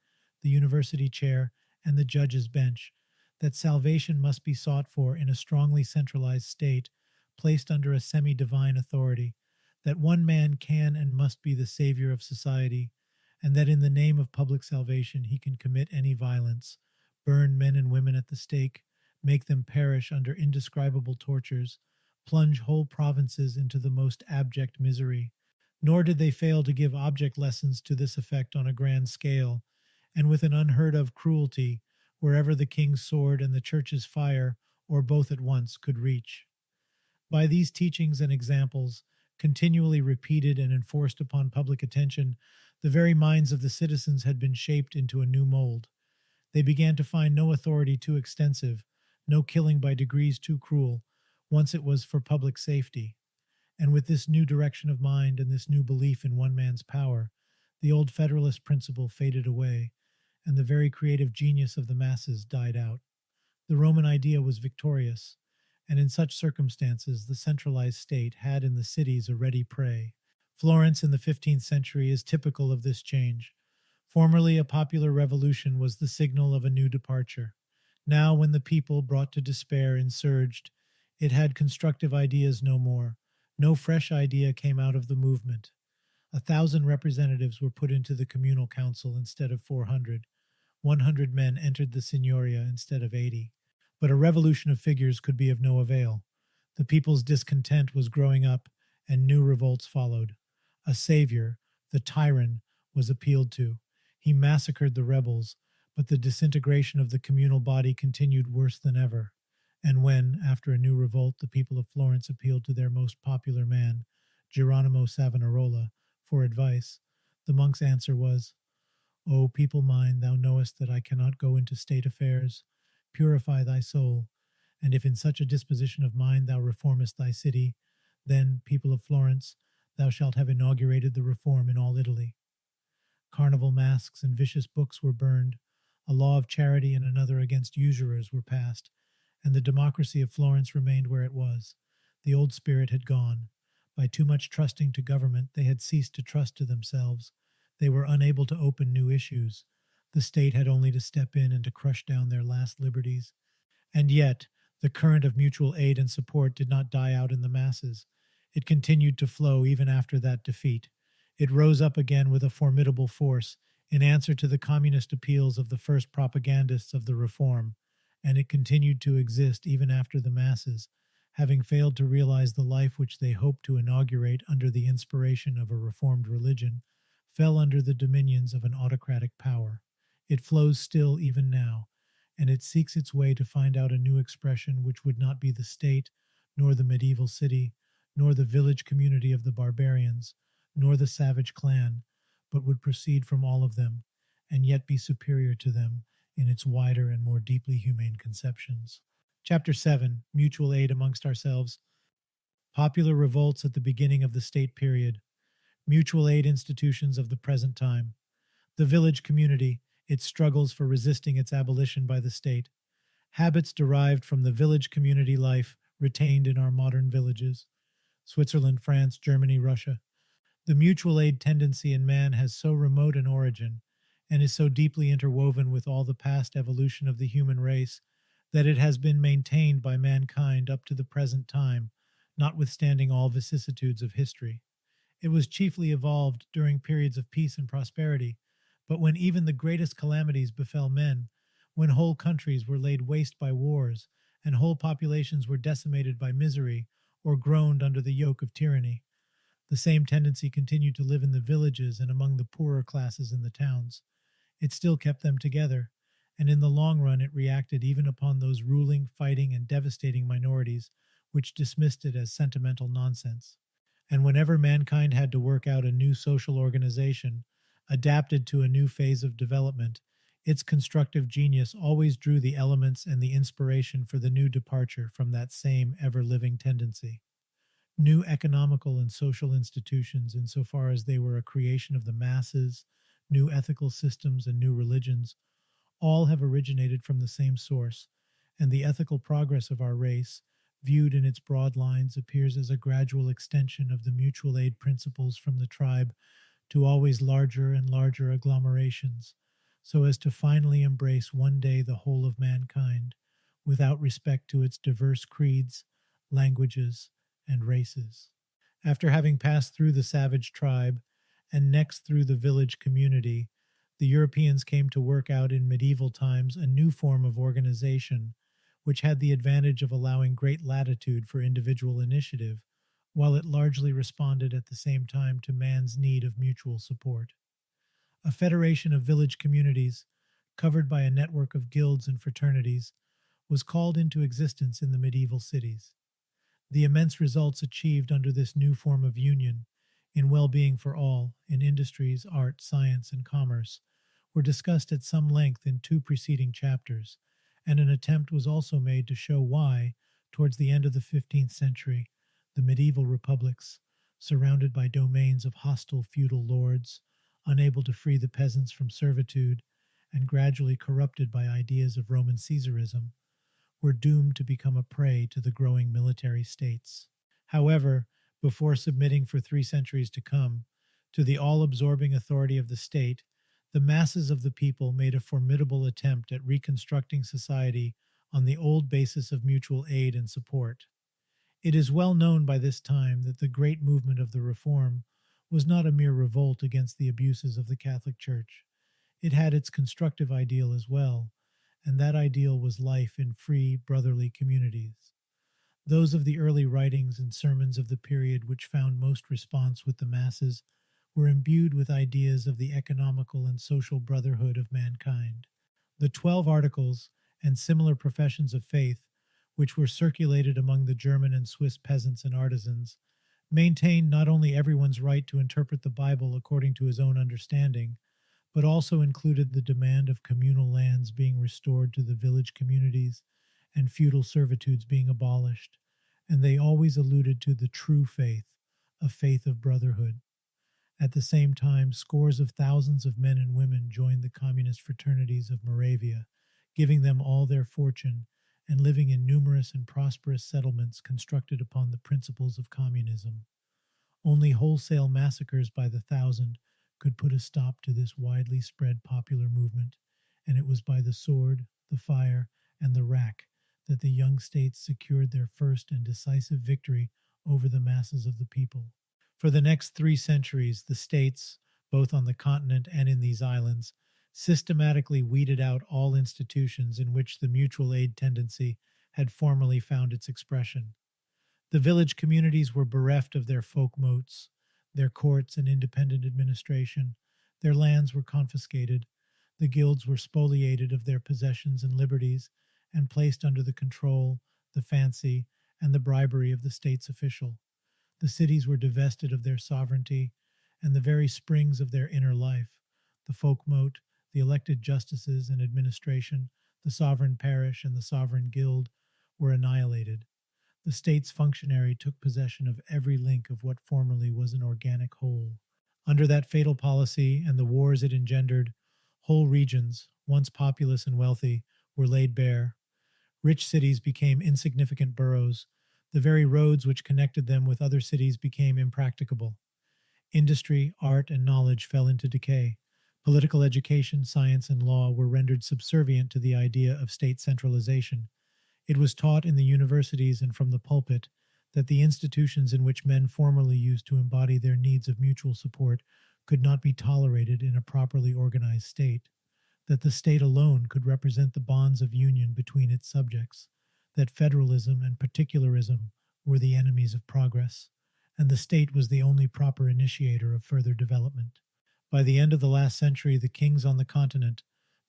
the university chair, and the judge's bench that salvation must be sought for in a strongly centralized state, placed under a semi-divine authority, that one man can and must be the savior of society, and that in the name of public salvation he can commit any violence, burn men and women at the stake, make them perish under indescribable tortures, plunge whole provinces into the most abject misery. Nor did they fail to give object lessons to this effect on a grand scale, and with an unheard-of cruelty, wherever the king's sword and the church's fire, or both at once, could reach. By these teachings and examples, continually repeated and enforced upon public attention, the very minds of the citizens had been shaped into a new mold. They began to find no authority too extensive, no killing by degrees too cruel, once it was for public safety. And with this new direction of mind and this new belief in one man's power, the old Federalist principle faded away, and the very creative genius of the masses died out. The Roman idea was victorious, and in such circumstances the centralized state had in the cities a ready prey. Florence in the 15th century is typical of this change. Formerly, a popular revolution was the signal of a new departure. Now, when the people, brought to despair, insurged, it had constructive ideas no more. No fresh idea came out of the movement. 1,000 representatives were put into the communal council instead of 400. 100 men entered the signoria instead of 80. But a revolution of figures could be of no avail. The people's discontent was growing up, and new revolts followed. A savior, the tyrant, was appealed to. He massacred the rebels, but the disintegration of the communal body continued worse than ever. And when, after a new revolt, the people of Florence appealed to their most popular man, Geronimo Savonarola, for advice, the monk's answer was, "O people mine, thou knowest that I cannot go into state affairs. Purify thy soul, and if in such a disposition of mind thou reformest thy city, then, people of Florence, thou shalt have inaugurated the reform in all Italy." Carnival masks and vicious books were burned, a law of charity and another against usurers were passed, and the democracy of Florence remained where it was. The old spirit had gone. By too much trusting to government, they had ceased to trust to themselves. They were unable to open new issues. The state had only to step in and to crush down their last liberties. And yet, the current of mutual aid and support did not die out in the masses. It continued to flow even after that defeat. It rose up again with a formidable force in answer to the communist appeals of the first propagandists of the reform, and it continued to exist even after the masses, having failed to realize the life which they hoped to inaugurate under the inspiration of a reformed religion, fell under the dominions of an autocratic power. It flows still even now, and it seeks its way to find out a new expression which would not be the state, nor the medieval city, nor the village community of the barbarians, nor the savage clan, but would proceed from all of them, and yet be superior to them in its wider and more deeply humane conceptions. Chapter 7, Mutual Aid Amongst Ourselves. Popular revolts at the beginning of the state period. Mutual aid institutions of the present time. The village community, its struggles for resisting its abolition by the state. Habits derived from the village community life retained in our modern villages. Switzerland, France, Germany, Russia. The mutual aid tendency in man has so remote an origin, and is so deeply interwoven with all the past evolution of the human race, that it has been maintained by mankind up to the present time, notwithstanding all vicissitudes of history. It was chiefly evolved during periods of peace and prosperity, but when even the greatest calamities befell men, when whole countries were laid waste by wars, and whole populations were decimated by misery, or groaned under the yoke of tyranny, the same tendency continued to live in the villages and among the poorer classes in the towns. It still kept them together, and in the long run it reacted even upon those ruling, fighting, and devastating minorities which dismissed it as sentimental nonsense. And whenever mankind had to work out a new social organization, adapted to a new phase of development, its constructive genius always drew the elements and the inspiration for the new departure from that same ever-living tendency. New economical and social institutions, insofar as they were a creation of the masses, new ethical systems, and new religions, all have originated from the same source, and the ethical progress of our race, viewed in its broad lines, appears as a gradual extension of the mutual aid principles from the tribe to always larger and larger agglomerations, so as to finally embrace one day the whole of mankind, without respect to its diverse creeds, languages, and races. After having passed through the savage tribe, and next through the village community, the Europeans came to work out in medieval times a new form of organization, which had the advantage of allowing great latitude for individual initiative, while it largely responded at the same time to man's need of mutual support. A federation of village communities, covered by a network of guilds and fraternities, was called into existence in the medieval cities. The immense results achieved under this new form of union, in well-being for all, in industries, art, science, and commerce, were discussed at some length in two preceding chapters, and an attempt was also made to show why, towards the end of the 15th century, the medieval republics, surrounded by domains of hostile feudal lords, unable to free the peasants from servitude, and gradually corrupted by ideas of Roman Caesarism, were doomed to become a prey to the growing military states. However, before submitting for 3 centuries to come to the all-absorbing authority of the state, the masses of the people made a formidable attempt at reconstructing society on the old basis of mutual aid and support. It is well known by this time that the great movement of the Reform was not a mere revolt against the abuses of the Catholic Church. It had its constructive ideal as well, and that ideal was life in free, brotherly communities. Those of the early writings and sermons of the period which found most response with the masses were imbued with ideas of the economical and social brotherhood of mankind. The 12 Articles and similar professions of faith, which were circulated among the German and Swiss peasants and artisans, maintained not only everyone's right to interpret the Bible according to his own understanding, but also included the demand of communal lands being restored to the village communities and feudal servitudes being abolished, and they always alluded to the true faith, a faith of brotherhood. At the same time, scores of thousands of men and women joined the communist fraternities of Moravia, giving them all their fortune and living in numerous and prosperous settlements constructed upon the principles of communism. Only wholesale massacres by the thousand could put a stop to this widely spread popular movement, and it was by the sword, the fire, and the rack that the young states secured their first and decisive victory over the masses of the people. For the next 3 centuries, the states, both on the continent and in these islands, systematically weeded out all institutions in which the mutual aid tendency had formerly found its expression. The village communities were bereft of their folk motes, their courts and independent administration, their lands were confiscated, the guilds were spoliated of their possessions and liberties, and placed under the control, the fancy, and the bribery of the state's official. The cities were divested of their sovereignty, and the very springs of their inner life, the folk mote, the elected justices and administration, the sovereign parish, and the sovereign guild, were annihilated. The state's functionary took possession of every link of what formerly was an organic whole. Under that fatal policy and the wars it engendered, whole regions, once populous and wealthy, were laid bare. Rich cities became insignificant boroughs. The very roads which connected them with other cities became impracticable. Industry, art, and knowledge fell into decay. Political education, science, and law were rendered subservient to the idea of state centralization. It was taught in the universities and from the pulpit that the institutions in which men formerly used to embody their needs of mutual support could not be tolerated in a properly organized state, that the state alone could represent the bonds of union between its subjects, that federalism and particularism were the enemies of progress, and the state was the only proper initiator of further development. By the end of the last century, the kings on the continent,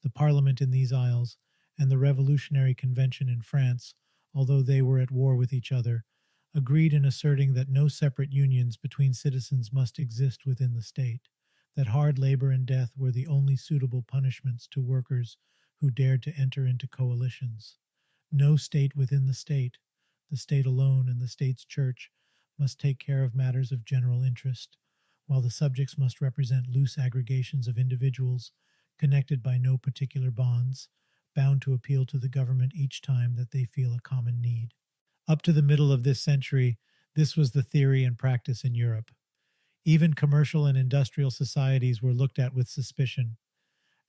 the parliament in these isles, and the Revolutionary Convention in France, although they were at war with each other, agreed in asserting that no separate unions between citizens must exist within the state, that hard labor and death were the only suitable punishments to workers who dared to enter into coalitions. No state within the state alone and the state's church, must take care of matters of general interest, while the subjects must represent loose aggregations of individuals connected by no particular bonds, bound to appeal to the government each time that they feel a common need. Up to the middle of this century, this was the theory and practice in Europe. Even commercial and industrial societies were looked at with suspicion.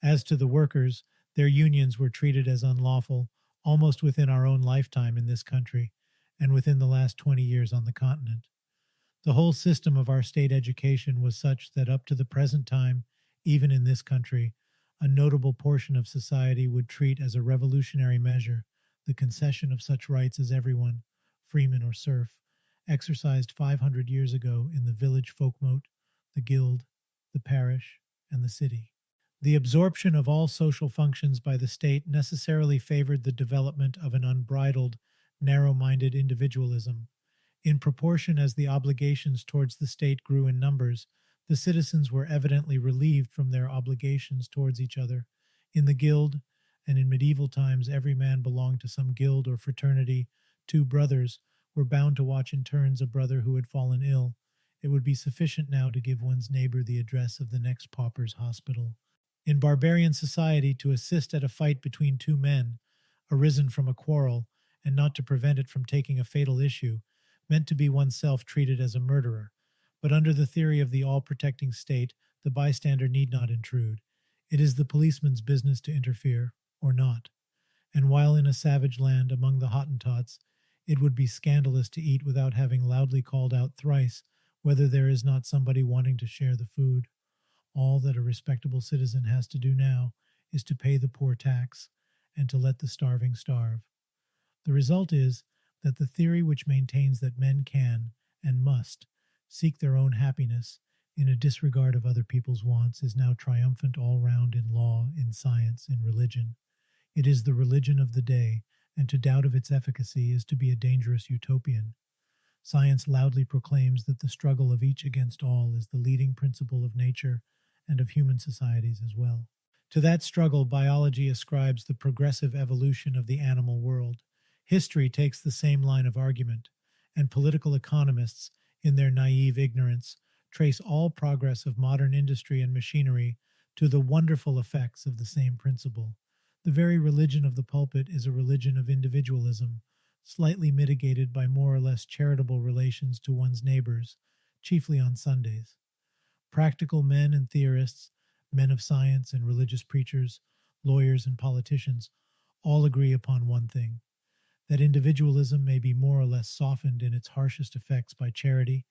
As to the workers, their unions were treated as unlawful almost within our own lifetime in this country and within the last 20 years on the continent. The whole system of our state education was such that up to the present time, even in this country, a notable portion of society would treat as a revolutionary measure the concession of such rights as everyone, freeman or serf, exercised 500 years ago in the village folkmote, the guild, the parish, and the city. The absorption of all social functions by the state necessarily favored the development of an unbridled, narrow-minded individualism. In proportion as the obligations towards the state grew in numbers, The citizens were evidently relieved from their obligations towards each other. In the guild, and in medieval times, every man belonged to some guild or fraternity. Two brothers were bound to watch in turns a brother who had fallen ill. It would be sufficient now to give one's neighbor the address of the next pauper's hospital. In barbarian society, to assist at a fight between two men, arisen from a quarrel, and not to prevent it from taking a fatal issue, meant to be oneself treated as a murderer. But under the theory of the all-protecting state, the bystander need not intrude. It is the policeman's business to interfere, or not. And while in a savage land among the Hottentots, it would be scandalous to eat without having loudly called out thrice whether there is not somebody wanting to share the food. All that a respectable citizen has to do now is to pay the poor tax and to let the starving starve. The result is that the theory which maintains that men can and must seek their own happiness in a disregard of other people's wants is now triumphant all round in law, in science, in religion. It is the religion of the day, and to doubt of its efficacy is to be a dangerous utopian. Science loudly proclaims that the struggle of each against all is the leading principle of nature and of human societies as well. To that struggle, biology ascribes the progressive evolution of the animal world. History takes the same line of argument, and political economists, in their naive ignorance, trace all progress of modern industry and machinery to the wonderful effects of the same principle. The very religion of the pulpit is a religion of individualism, slightly mitigated by more or less charitable relations to one's neighbors, chiefly on Sundays. Practical men and theorists, men of science and religious preachers, lawyers and politicians, all agree upon one thing: that individualism may be more or less softened in its harshest effects by charity,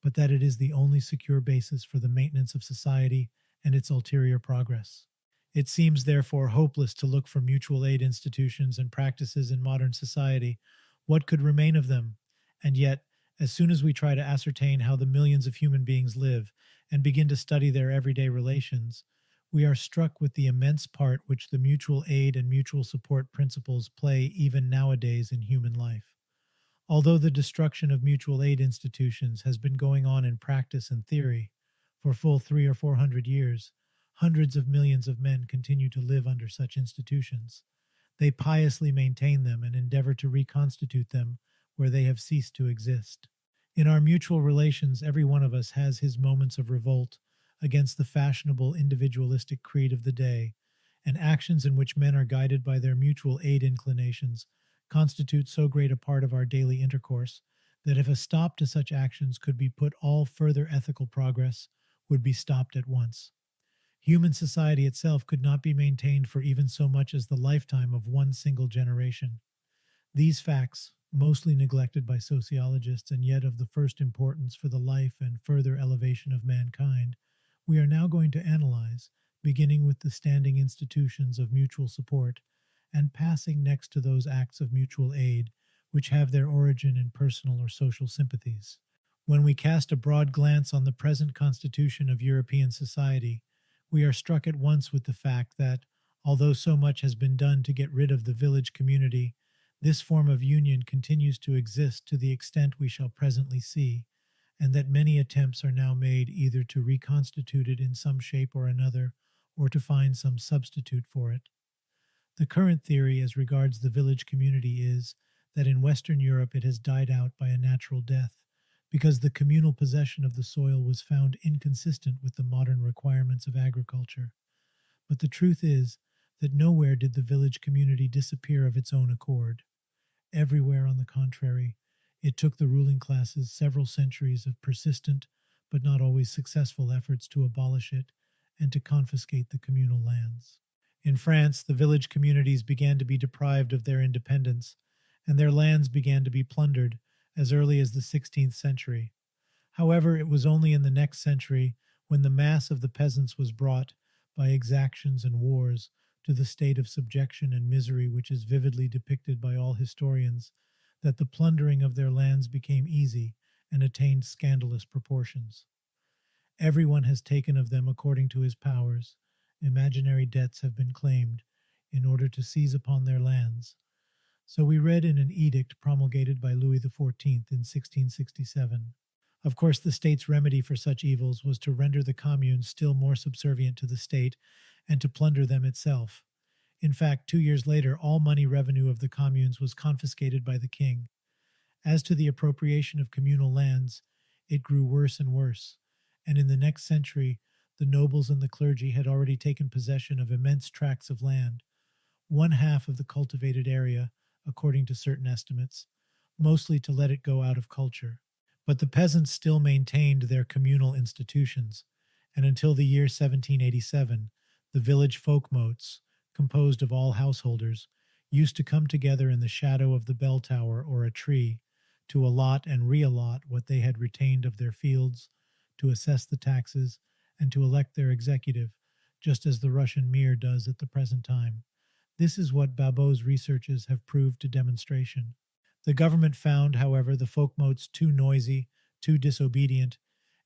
but that it is the only secure basis for the maintenance of society and its ulterior progress. It seems therefore hopeless to look for mutual aid institutions and practices in modern society. What could remain of them? And yet, as soon as we try to ascertain how the millions of human beings live and begin to study their everyday relations, we are struck with the immense part which the mutual aid and mutual support principles play even nowadays in human life. Although the destruction of mutual aid institutions has been going on in practice and theory for full 300 or 400 years, hundreds of millions of men continue to live under such institutions. They piously maintain them and endeavor to reconstitute them where they have ceased to exist. In our mutual relations, every one of us has his moments of revolt against the fashionable individualistic creed of the day, and actions in which men are guided by their mutual aid inclinations constitute so great a part of our daily intercourse that if a stop to such actions could be put, all further ethical progress would be stopped at once. Human society itself could not be maintained for even so much as the lifetime of one single generation. These facts, mostly neglected by sociologists and yet of the first importance for the life and further elevation of mankind, we are now going to analyze, beginning with the standing institutions of mutual support and passing next to those acts of mutual aid which have their origin in personal or social sympathies. When we cast a broad glance on the present constitution of European society, we are struck at once with the fact that, although so much has been done to get rid of the village community, this form of union continues to exist to the extent we shall presently see, and that many attempts are now made either to reconstitute it in some shape or another, or to find some substitute for it. The current theory as regards the village community is that in Western Europe it has died out by a natural death, because the communal possession of the soil was found inconsistent with the modern requirements of agriculture. But the truth is that nowhere did the village community disappear of its own accord. Everywhere, on the contrary, it took the ruling classes several centuries of persistent, but not always successful efforts to abolish it and to confiscate the communal lands. In France, the village communities began to be deprived of their independence, and their lands began to be plundered as early as the 16th century. However, it was only in the next century, when the mass of the peasants was brought, by exactions and wars, to the state of subjection and misery which is vividly depicted by all historians, that the plundering of their lands became easy and attained scandalous proportions. Everyone has taken of them according to his powers. Imaginary debts have been claimed in order to seize upon their lands. So we read in an edict promulgated by Louis XIV in 1667. Of course, the state's remedy for such evils was to render the communes still more subservient to the state and to plunder them itself. In fact, 2 years later, all money revenue of the communes was confiscated by the king. As to the appropriation of communal lands, it grew worse and worse, and in the next century, the nobles and the clergy had already taken possession of immense tracts of land, one half of the cultivated area, according to certain estimates, mostly to let it go out of culture. But the peasants still maintained their communal institutions, and until the year 1787, the village folkmotes, composed of all householders, used to come together in the shadow of the bell tower or a tree to allot and re-allot what they had retained of their fields, to assess the taxes, and to elect their executive, just as the Russian Mir does at the present time. This is what Babot's researches have proved to demonstration. The government found, however, the folkmotes too noisy, too disobedient,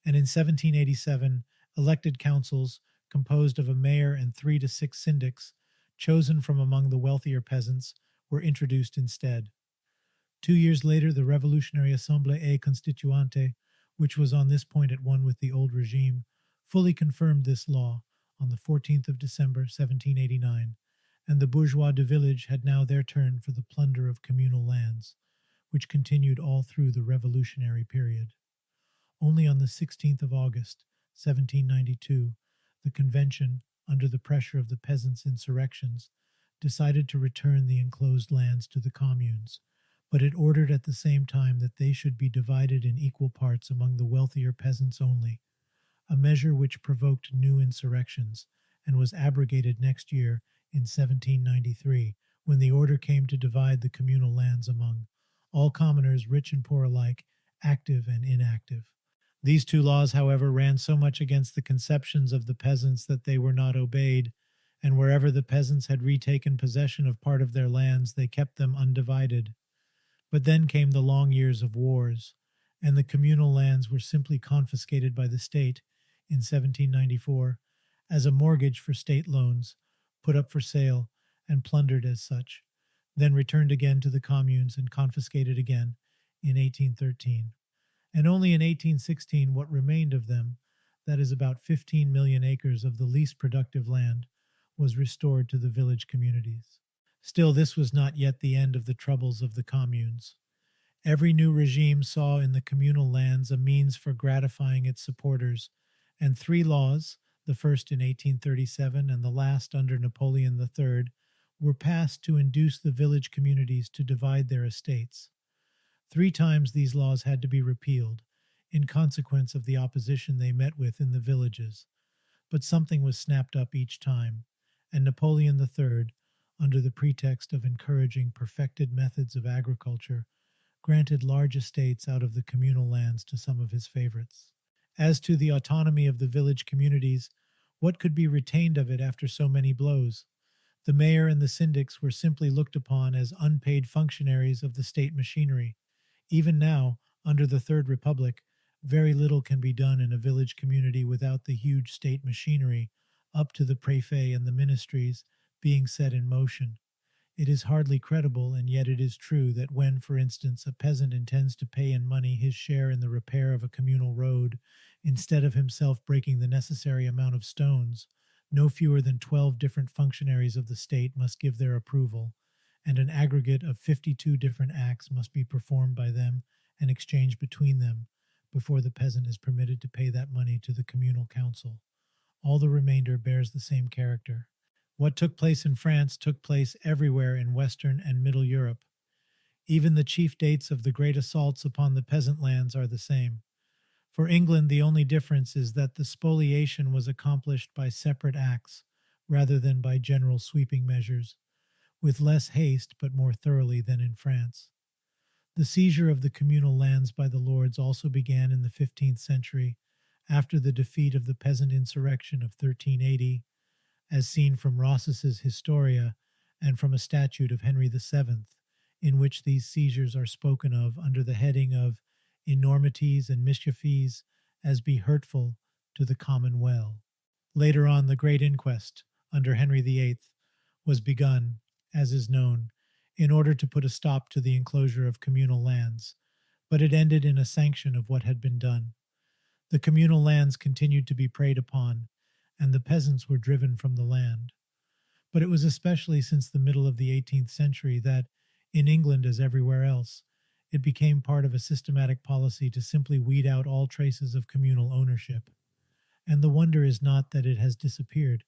and in 1787 elected councils, composed of a mayor and 3 to 6 syndics, chosen from among the wealthier peasants, were introduced instead. 2 years later, the Revolutionary Assemblée Constituante, which was on this point at one with the old regime, fully confirmed this law on the 14th of December, 1789, and the bourgeois du village had now their turn for the plunder of communal lands, which continued all through the revolutionary period. Only on the 16th of August, 1792, the convention, under the pressure of the peasants' insurrections, decided to return the enclosed lands to the communes, but it ordered at the same time that they should be divided in equal parts among the wealthier peasants only, a measure which provoked new insurrections and was abrogated next year in 1793, when the order came to divide the communal lands among all commoners, rich and poor alike, active and inactive. These 2 laws, however, ran so much against the conceptions of the peasants that they were not obeyed, and wherever the peasants had retaken possession of part of their lands, they kept them undivided. But then came the long years of wars, and the communal lands were simply confiscated by the state in 1794 as a mortgage for state loans, put up for sale, and plundered as such, then returned again to the communes and confiscated again in 1813. And only in 1816 what remained of them, that is about 15 million acres of the least productive land, was restored to the village communities. Still, this was not yet the end of the troubles of the communes. Every new regime saw in the communal lands a means for gratifying its supporters, and 3 laws, the first in 1837 and the last under Napoleon III, were passed to induce the village communities to divide their estates. 3 times these laws had to be repealed, in consequence of the opposition they met with in the villages, but something was snapped up each time, and Napoleon III, under the pretext of encouraging perfected methods of agriculture, granted large estates out of the communal lands to some of his favorites. As to the autonomy of the village communities, what could be retained of it after so many blows? The mayor and the syndics were simply looked upon as unpaid functionaries of the state machinery. Even now, under the Third Republic, very little can be done in a village community without the huge state machinery, up to the préfet and the ministries, being set in motion. It is hardly credible, and yet it is true, that when, for instance, a peasant intends to pay in money his share in the repair of a communal road, instead of himself breaking the necessary amount of stones, no fewer than 12 different functionaries of the state must give their approval, and an aggregate of 52 different acts must be performed by them and exchanged between them before the peasant is permitted to pay that money to the communal council. All the remainder bears the same character. What took place in France took place everywhere in Western and Middle Europe. Even the chief dates of the great assaults upon the peasant lands are the same. For England, the only difference is that the spoliation was accomplished by separate acts rather than by general sweeping measures, with less haste but more thoroughly than in France. The seizure of the communal lands by the lords also began in the 15th century, after the defeat of the peasant insurrection of 1380, as seen from Ross's Historia and from a statute of Henry VII, in which these seizures are spoken of under the heading of enormities and mischiefs as be hurtful to the common weal. Later on, the Great Inquest, under Henry VIII, was begun, as is known, in order to put a stop to the enclosure of communal lands, but it ended in a sanction of what had been done. The communal lands continued to be preyed upon, and the peasants were driven from the land. But it was especially since the middle of the 18th century that, in England as everywhere else, it became part of a systematic policy to simply weed out all traces of communal ownership. And the wonder is not that it has disappeared,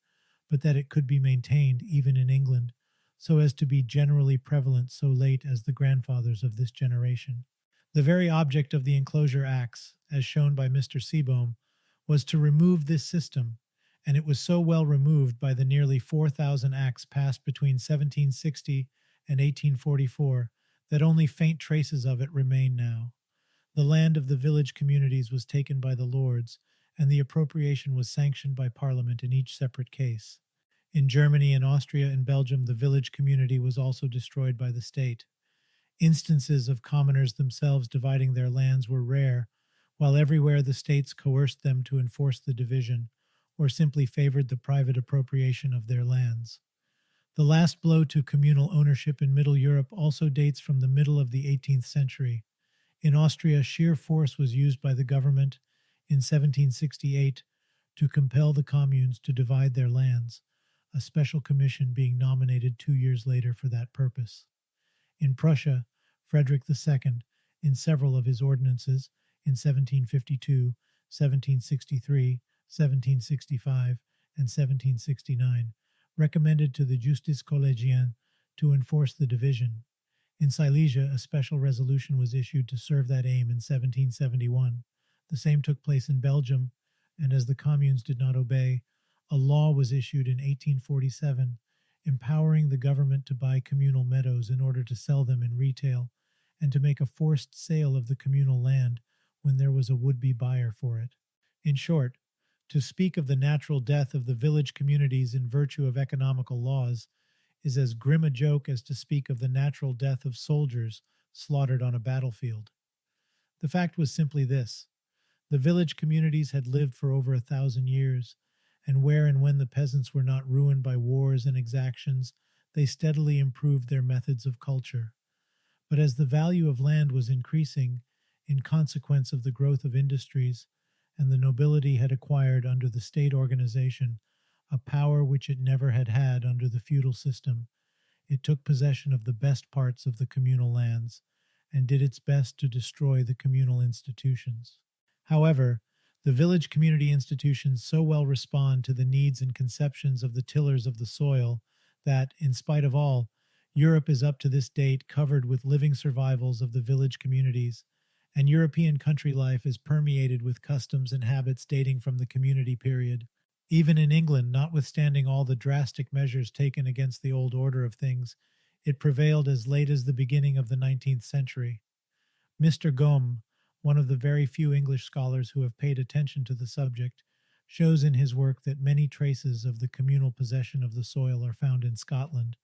but that it could be maintained even in England, so as to be generally prevalent so late as the grandfathers of this generation. The very object of the Enclosure Acts, as shown by Mr. Seebohm, was to remove this system, and it was so well removed by the nearly 4,000 acts passed between 1760 and 1844 that only faint traces of it remain now. The land of the village communities was taken by the lords, and the appropriation was sanctioned by Parliament in each separate case. In Germany and Austria and Belgium, the village community was also destroyed by the state. Instances of commoners themselves dividing their lands were rare, while everywhere the states coerced them to enforce the division, or simply favored the private appropriation of their lands. The last blow to communal ownership in Middle Europe also dates from the middle of the 18th century. In Austria, sheer force was used by the government in 1768 to compel the communes to divide their lands, a special commission being nominated 2 years later for that purpose. In Prussia, Frederick II, in several of his ordinances in 1752, 1763, 1765, and 1769, recommended to the Justice Collegienne to enforce the division. In Silesia, a special resolution was issued to serve that aim in 1771. The same took place in Belgium, and as the communes did not obey, a law was issued in 1847 empowering the government to buy communal meadows in order to sell them in retail and to make a forced sale of the communal land when there was a would-be buyer for it. In short, to speak of the natural death of the village communities in virtue of economical laws is as grim a joke as to speak of the natural death of soldiers slaughtered on a battlefield. The fact was simply this: the village communities had lived for over 1,000 years, and where and when the peasants were not ruined by wars and exactions, they steadily improved their methods of culture. But as the value of land was increasing in consequence of the growth of industries, and the nobility had acquired under the state organization a power which it never had had under the feudal system, it took possession of the best parts of the communal lands and did its best to destroy the communal institutions. However, the village community institutions so well respond to the needs and conceptions of the tillers of the soil that, in spite of all, Europe is up to this date covered with living survivals of the village communities, and European country life is permeated with customs and habits dating from the community period. Even in England, notwithstanding all the drastic measures taken against the old order of things, it prevailed as late as the beginning of the 19th century. Mr. Gomme, one of the very few English scholars who have paid attention to the subject, shows in his work that many traces of the communal possession of the soil are found in Scotland,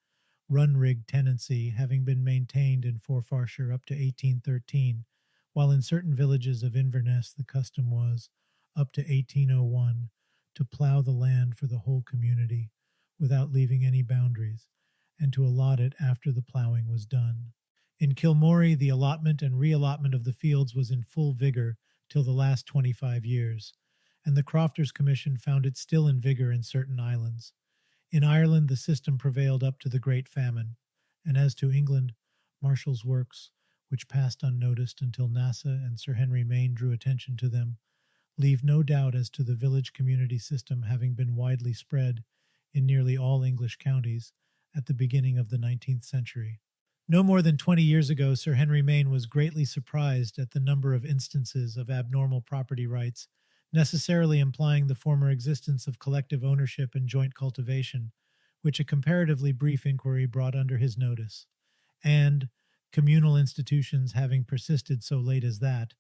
run-rig tenancy having been maintained in Forfarshire up to 1813, while in certain villages of Inverness the custom was, up to 1801, to plough the land for the whole community, without leaving any boundaries, and to allot it after the ploughing was done. In Kilmorey, the allotment and reallotment of the fields was in full vigor till the last 25 years, and the Crofters Commission found it still in vigor in certain islands. In Ireland, the system prevailed up to the Great Famine, and as to England, Marshall's works, which passed unnoticed until NASA and Sir Henry Maine drew attention to them, leave no doubt as to the village community system having been widely spread in nearly all English counties at the beginning of the 19th century. No more than 20 years ago, Sir Henry Maine was greatly surprised at the number of instances of abnormal property rights, necessarily implying the former existence of collective ownership and joint cultivation, which a comparatively brief inquiry brought under his notice. And, communal institutions having persisted so late as that,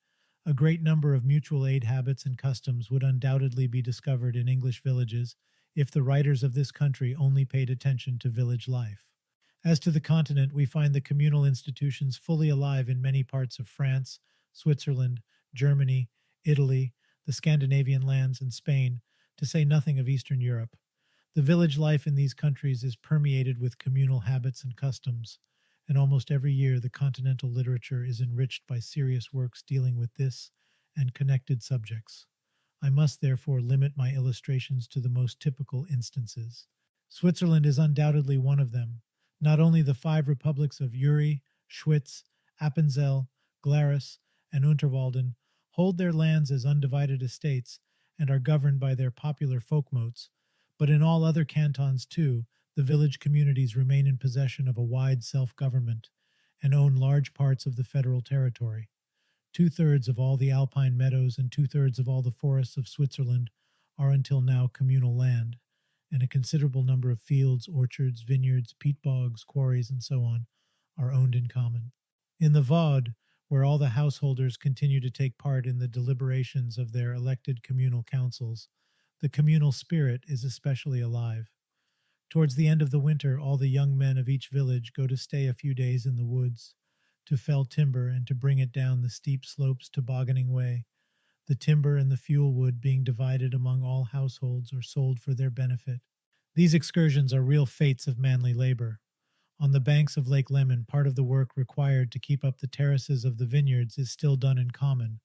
a great number of mutual aid habits and customs would undoubtedly be discovered in English villages if the writers of this country only paid attention to village life. As to the continent, we find the communal institutions fully alive in many parts of France, Switzerland, Germany, Italy, the Scandinavian lands, and Spain, to say nothing of Eastern Europe. The village life in these countries is permeated with communal habits and customs, and almost every year the continental literature is enriched by serious works dealing with this and connected subjects. I must therefore limit my illustrations to the most typical instances. Switzerland is undoubtedly one of them. Not only the five republics of Uri, Schwyz, Appenzell, Glarus, and Unterwalden hold their lands as undivided estates and are governed by their popular folkmotes, but in all other cantons too, the village communities remain in possession of a wide self-government and own large parts of the federal territory. Two-thirds of all the alpine meadows and two-thirds of all the forests of Switzerland are until now communal land, and a considerable number of fields, orchards, vineyards, peat bogs, quarries, and so on are owned in common. In the Vaud, where all the householders continue to take part in the deliberations of their elected communal councils, the communal spirit is especially alive. Towards the end of the winter, all the young men of each village go to stay a few days in the woods, to fell timber and to bring it down the steep slopes tobogganing way, the timber and the fuel wood being divided among all households or sold for their benefit. These excursions are real feats of manly labor. On the banks of Lake Leman, part of the work required to keep up the terraces of the vineyards is still done in common,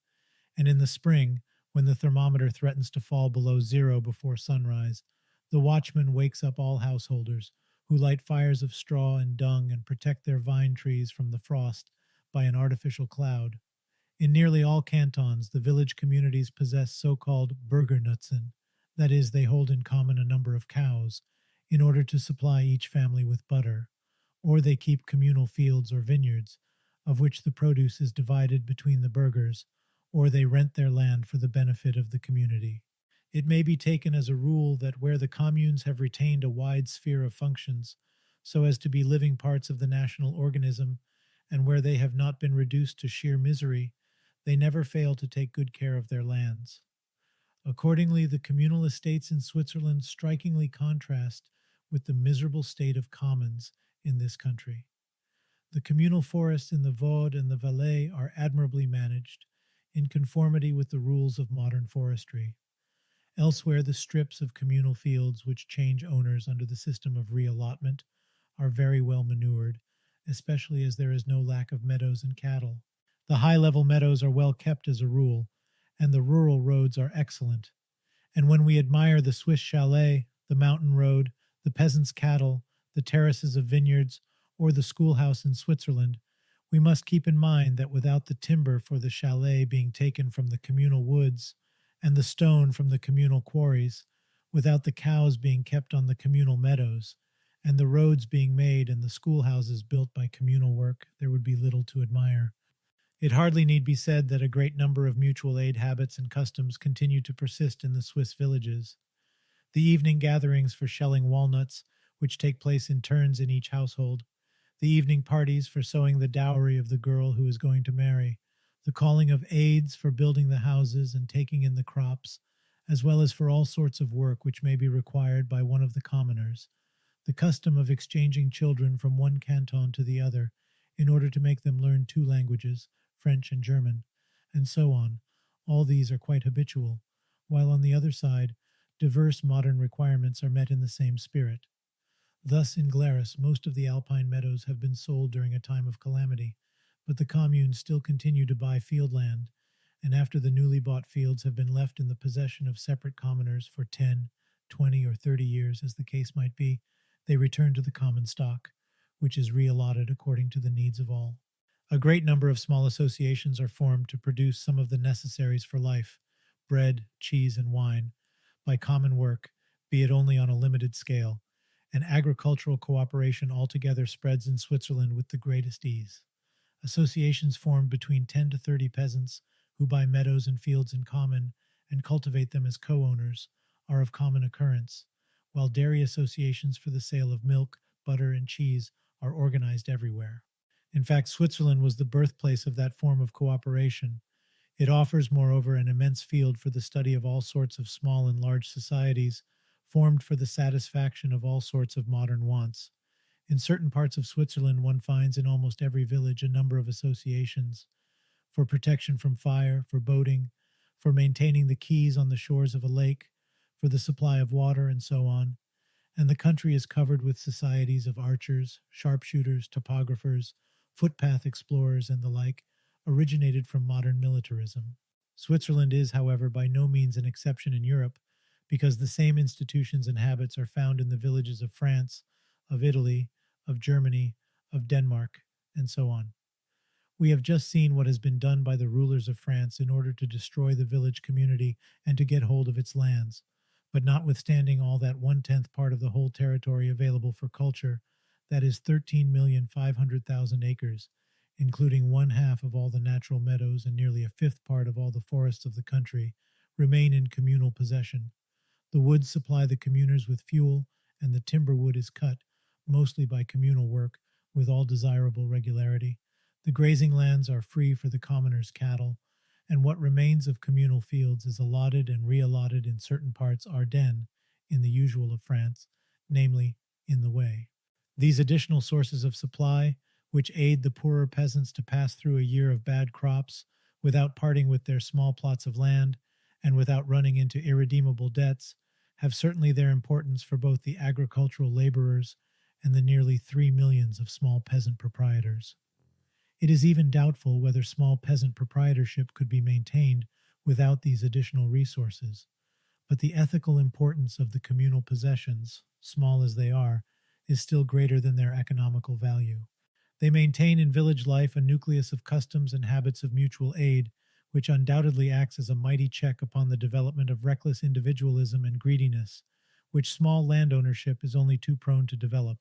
and in the spring, when the thermometer threatens to fall below zero before sunrise, the watchman wakes up all householders, who light fires of straw and dung and protect their vine trees from the frost by an artificial cloud. In nearly all cantons, the village communities possess so-called Bürgernutzen, that is, they hold in common a number of cows, in order to supply each family with butter, or they keep communal fields or vineyards, of which the produce is divided between the burghers, or they rent their land for the benefit of the community. It may be taken as a rule that where the communes have retained a wide sphere of functions, so as to be living parts of the national organism, and where they have not been reduced to sheer misery, they never fail to take good care of their lands. Accordingly, the communal estates in Switzerland strikingly contrast with the miserable state of commons in this country. The communal forests in the Vaud and the Valais are admirably managed, in conformity with the rules of modern forestry. Elsewhere, the strips of communal fields which change owners under the system of reallotment are very well manured, especially as there is no lack of meadows and cattle. The high-level meadows are well kept as a rule, and the rural roads are excellent. And when we admire the Swiss chalet, the mountain road, the peasants' cattle, the terraces of vineyards, or the schoolhouse in Switzerland, we must keep in mind that without the timber for the chalet being taken from the communal woods, and the stone from the communal quarries, without the cows being kept on the communal meadows, and the roads being made and the schoolhouses built by communal work, there would be little to admire. It hardly need be said that a great number of mutual aid habits and customs continue to persist in the Swiss villages. The evening gatherings for shelling walnuts, which take place in turns in each household, the evening parties for sowing the dowry of the girl who is going to marry, the calling of aids for building the houses and taking in the crops, as well as for all sorts of work which may be required by one of the commoners, the custom of exchanging children from one canton to the other in order to make them learn two languages, French and German, and so on. All these are quite habitual, while on the other side, diverse modern requirements are met in the same spirit. Thus, in Glarus, most of the alpine meadows have been sold during a time of calamity, but the communes still continue to buy field land, and after the newly bought fields have been left in the possession of separate commoners for 10, 20, or 30 years, as the case might be, they return to the common stock, which is reallotted according to the needs of all. A great number of small associations are formed to produce some of the necessaries for life, bread, cheese, and wine, by common work, be it only on a limited scale, and agricultural cooperation altogether spreads in Switzerland with the greatest ease. Associations formed between 10 to 30 peasants who buy meadows and fields in common and cultivate them as co-owners are of common occurrence, while dairy associations for the sale of milk, butter, and cheese are organized everywhere. In fact, Switzerland was the birthplace of that form of cooperation. It offers, moreover, an immense field for the study of all sorts of small and large societies, formed for the satisfaction of all sorts of modern wants. In certain parts of Switzerland, one finds in almost every village a number of associations for protection from fire, for boating, for maintaining the quays on the shores of a lake, for the supply of water, and so on. and the country is covered with societies of archers, sharpshooters, topographers, footpath explorers, and the like, originated from modern militarism. Switzerland is, however, by no means an exception in Europe, because the same institutions and habits are found in the villages of France, of Italy, of Germany, of Denmark, and so on. We have just seen what has been done by the rulers of France in order to destroy the village community and to get hold of its lands. But notwithstanding all that 1/10 part of the whole territory available for culture, that is 13,500,000 acres, including 1/2 of all the natural meadows and nearly 1/5 part of all the forests of the country, remain in communal possession. The woods supply the communers with fuel, and the timber wood is cut, mostly by communal work, with all desirable regularity. The grazing lands are free for the commoners' cattle, and what remains of communal fields is allotted and reallotted in certain parts Ardennes, in the usual of France, namely, in the way. These additional sources of supply, which aid the poorer peasants to pass through a year of bad crops, without parting with their small plots of land, and without running into irredeemable debts, have certainly their importance for both the agricultural laborers and the nearly 3 millions of small peasant proprietors. It is even doubtful whether small peasant proprietorship could be maintained without these additional resources, but the ethical importance of the communal possessions, small as they are, is still greater than their economical value. They maintain in village life a nucleus of customs and habits of mutual aid, which undoubtedly acts as a mighty check upon the development of reckless individualism and greediness, which small land ownership is only too prone to develop.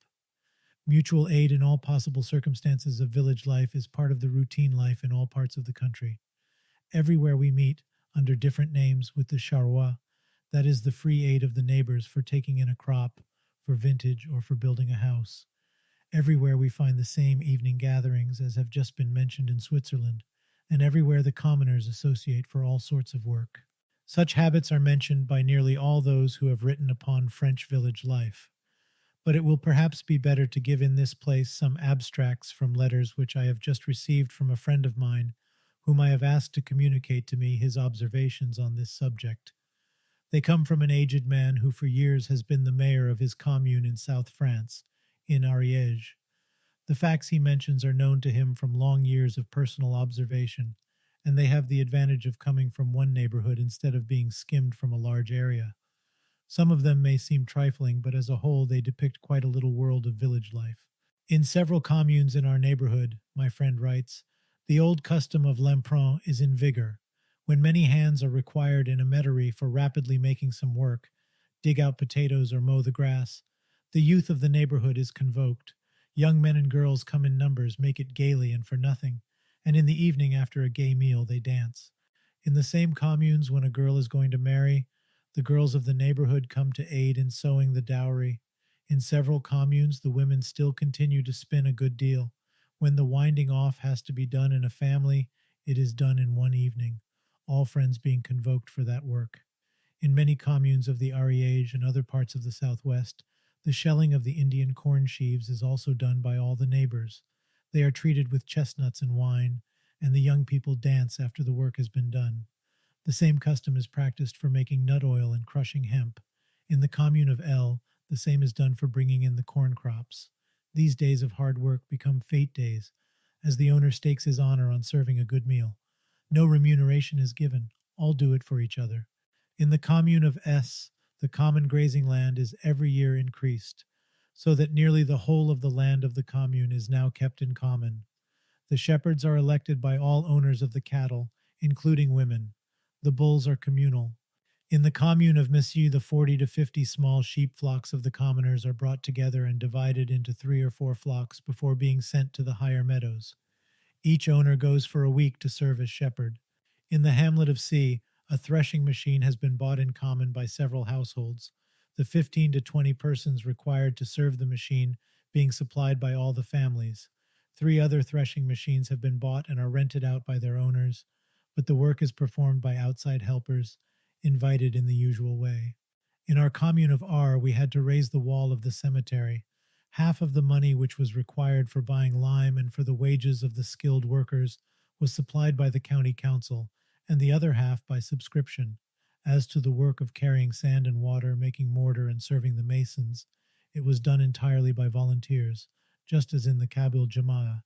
Mutual aid in all possible circumstances of village life is part of the routine life in all parts of the country. Everywhere we meet, under different names, with the charroi, that is the free aid of the neighbors for taking in a crop, for vintage, or for building a house. Everywhere we find the same evening gatherings as have just been mentioned in Switzerland, and everywhere the commoners associate for all sorts of work. Such habits are mentioned by nearly all those who have written upon French village life. But it will perhaps be better to give in this place some abstracts from letters which I have just received from a friend of mine, whom I have asked to communicate to me his observations on this subject. They come from an aged man who for years has been the mayor of his commune in South France, in Ariège. The facts he mentions are known to him from long years of personal observation, and they have the advantage of coming from one neighborhood instead of being skimmed from a large area. Some of them may seem trifling, but as a whole they depict quite a little world of village life. In several communes in our neighborhood, my friend writes, the old custom of l'emprunt is in vigor. When many hands are required in a metairie for rapidly making some work, dig out potatoes or mow the grass, the youth of the neighborhood is convoked. Young men and girls come in numbers, make it gaily and for nothing, and in the evening after a gay meal they dance. In the same communes, when a girl is going to marry, the girls of the neighborhood come to aid in sowing the dowry. In several communes, the women still continue to spin a good deal. When the winding off has to be done in a family, it is done in one evening, all friends being convoked for that work. In many communes of the Ariège and other parts of the southwest, the shelling of the Indian corn sheaves is also done by all the neighbors. They are treated with chestnuts and wine, and the young people dance after the work has been done. The same custom is practiced for making nut oil and crushing hemp. In the commune of L, the same is done for bringing in the corn crops. These days of hard work become fete days, as the owner stakes his honor on serving a good meal. No remuneration is given, all do it for each other. In the commune of S, the common grazing land is every year increased, so that nearly the whole of the land of the commune is now kept in common. The shepherds are elected by all owners of the cattle, including women. The bulls are communal. In the commune of Monsieur, the 40 to 50 small sheep flocks of the commoners are brought together and divided into 3 or 4 flocks before being sent to the higher meadows. Each owner goes for a week to serve as shepherd. In the hamlet of C, a threshing machine has been bought in common by several households, the 15 to 20 persons required to serve the machine being supplied by all the families. 3 other threshing machines have been bought and are rented out by their owners, but the work is performed by outside helpers, invited in the usual way. In our commune of R, we had to raise the wall of the cemetery. Half of the money which was required for buying lime and for the wages of the skilled workers was supplied by the county council, and the other half by subscription. As to the work of carrying sand and water, making mortar, and serving the masons, It was done entirely by volunteers, just as in the Kabul Jama'a.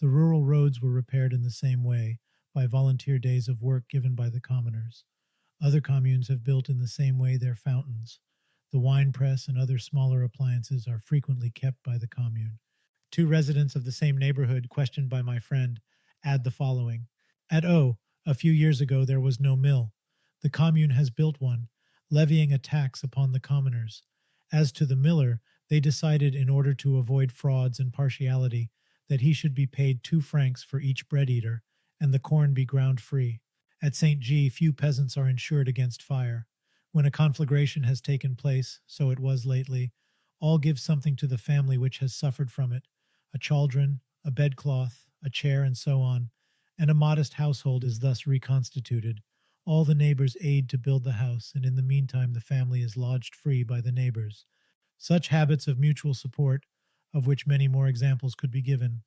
The rural roads were repaired in the same way, by volunteer days of work given by the commoners. Other communes have built in the same way their fountains. The wine press and other smaller appliances are frequently kept by the commune. Two residents of the same neighborhood, questioned by my friend, add the following. At O, a few years ago there was no mill. The commune has built one, levying a tax upon the commoners. As to the miller, they decided, in order to avoid frauds and partiality, that he should be paid 2 francs for each bread eater, and the corn be ground free. At St. G, few peasants are insured against fire. When a conflagration has taken place, so it was lately, all give something to the family which has suffered from it, a chaldron, a bedcloth, a chair, and so on, and a modest household is thus reconstituted. All the neighbors aid to build the house, and in the meantime the family is lodged free by the neighbors. Such habits of mutual support, of which many more examples could be given,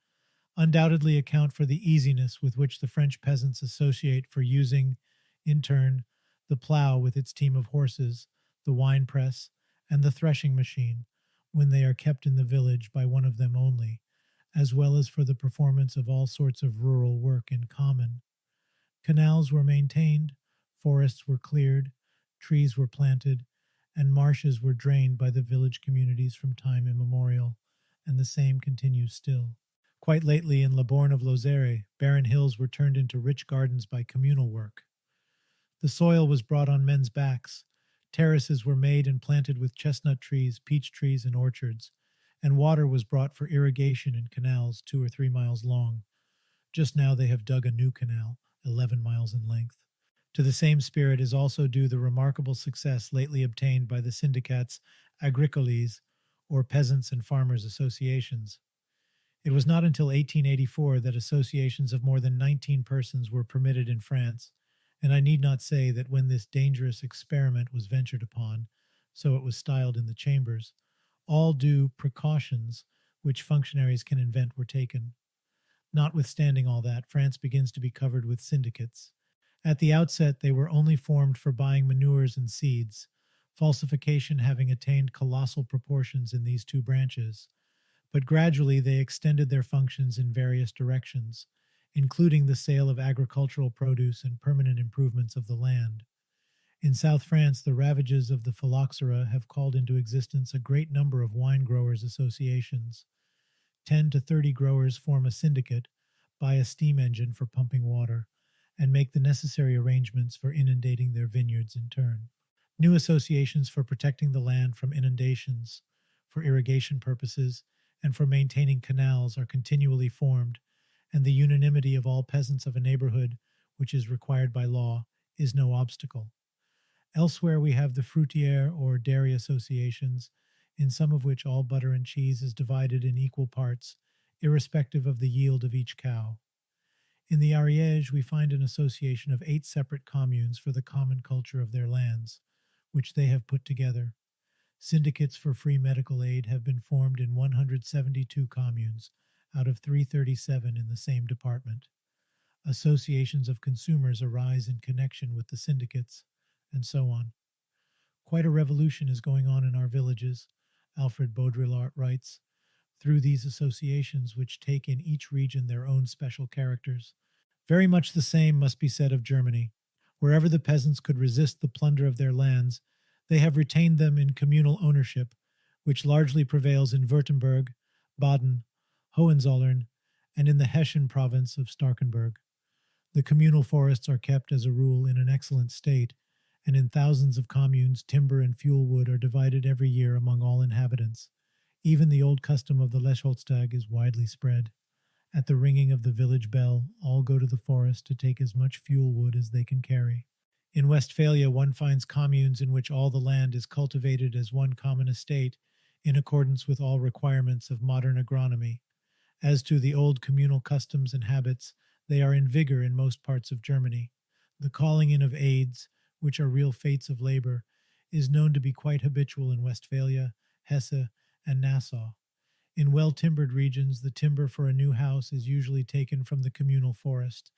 undoubtedly account for the easiness with which the French peasants associate for using, in turn, the plough with its team of horses, the wine press, and the threshing machine, when they are kept in the village by one of them only, as well as for the performance of all sorts of rural work in common. Canals were maintained, forests were cleared, trees were planted, and marshes were drained by the village communities from time immemorial, and the same continues still. Quite lately, in Labourne of Lozère, barren hills were turned into rich gardens by communal work. The soil was brought on men's backs, terraces were made and planted with chestnut trees, peach trees, and orchards, and water was brought for irrigation in canals 2 or 3 miles long. Just now they have dug a new canal, 11 miles in length. To the same spirit is also due the remarkable success lately obtained by the syndicats agricoles, or peasants and farmers associations. It was not until 1884 that associations of more than 19 persons were permitted in France, and I need not say that when this dangerous experiment was ventured upon, so it was styled in the chambers, all due precautions which functionaries can invent were taken. Notwithstanding all that, France begins to be covered with syndicates. At the outset, they were only formed for buying manures and seeds, falsification having attained colossal proportions in these 2 branches, but gradually they extended their functions in various directions, including the sale of agricultural produce and permanent improvements of the land. In South France, the ravages of the phylloxera have called into existence a great number of wine growers' associations. 10 to 30 growers form a syndicate, buy a steam engine for pumping water, and make the necessary arrangements for inundating their vineyards in turn. New associations for protecting the land from inundations, for irrigation purposes, and for maintaining canals are continually formed, and the unanimity of all peasants of a neighborhood, which is required by law, is no obstacle. Elsewhere we have the fruitière or dairy associations, in some of which all butter and cheese is divided in equal parts, irrespective of the yield of each cow. In the Ariège we find an association of 8 separate communes for the common culture of their lands, which they have put together. Syndicates for free medical aid have been formed in 172 communes, out of 337 in the same department. Associations of consumers arise in connection with the syndicates, and so on. Quite a revolution is going on in our villages, Alfred Baudrillard writes, through these associations which take in each region their own special characters. Very much the same must be said of Germany. Wherever the peasants could resist the plunder of their lands, they have retained them in communal ownership, which largely prevails in Württemberg, Baden, Hohenzollern, and in the Hessian province of Starkenburg. The communal forests are kept, as a rule, in an excellent state, and in thousands of communes timber and fuel wood are divided every year among all inhabitants. Even the old custom of the Leschholztag is widely spread. At the ringing of the village bell, all go to the forest to take as much fuel wood as they can carry. In Westphalia, one finds communes in which all the land is cultivated as one common estate, in accordance with all requirements of modern agronomy. As to the old communal customs and habits, they are in vigor in most parts of Germany. The calling in of aids, which are real fates of labor, is known to be quite habitual in Westphalia, Hesse, and Nassau. In well-timbered regions, the timber for a new house is usually taken from the communal forest,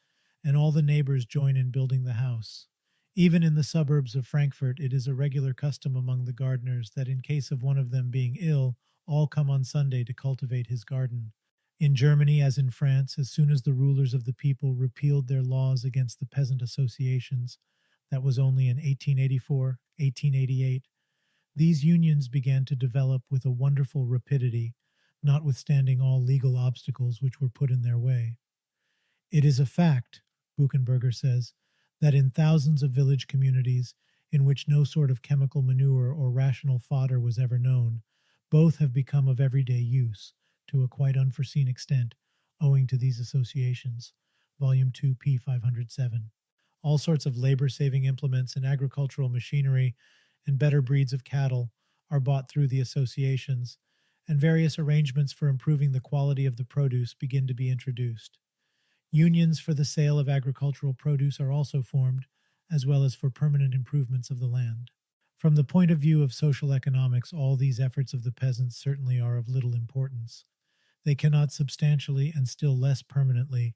and all the neighbors join in building the house. Even in the suburbs of Frankfurt, it is a regular custom among the gardeners that in case of one of them being ill, all come on Sunday to cultivate his garden. In Germany, as in France, as soon as the rulers of the people repealed their laws against the peasant associations, that was only in 1884, 1888, these unions began to develop with a wonderful rapidity, notwithstanding all legal obstacles which were put in their way. It is a fact, Buchenberger says, that in thousands of village communities in which no sort of chemical manure or rational fodder was ever known, both have become of everyday use to a quite unforeseen extent, owing to these associations. Volume 2, p. 507. All sorts of labor-saving implements and agricultural machinery and better breeds of cattle are bought through the associations, and various arrangements for improving the quality of the produce begin to be introduced. Unions for the sale of agricultural produce are also formed, as well as for permanent improvements of the land. From the point of view of social economics, all these efforts of the peasants certainly are of little importance. They cannot substantially, and still less permanently,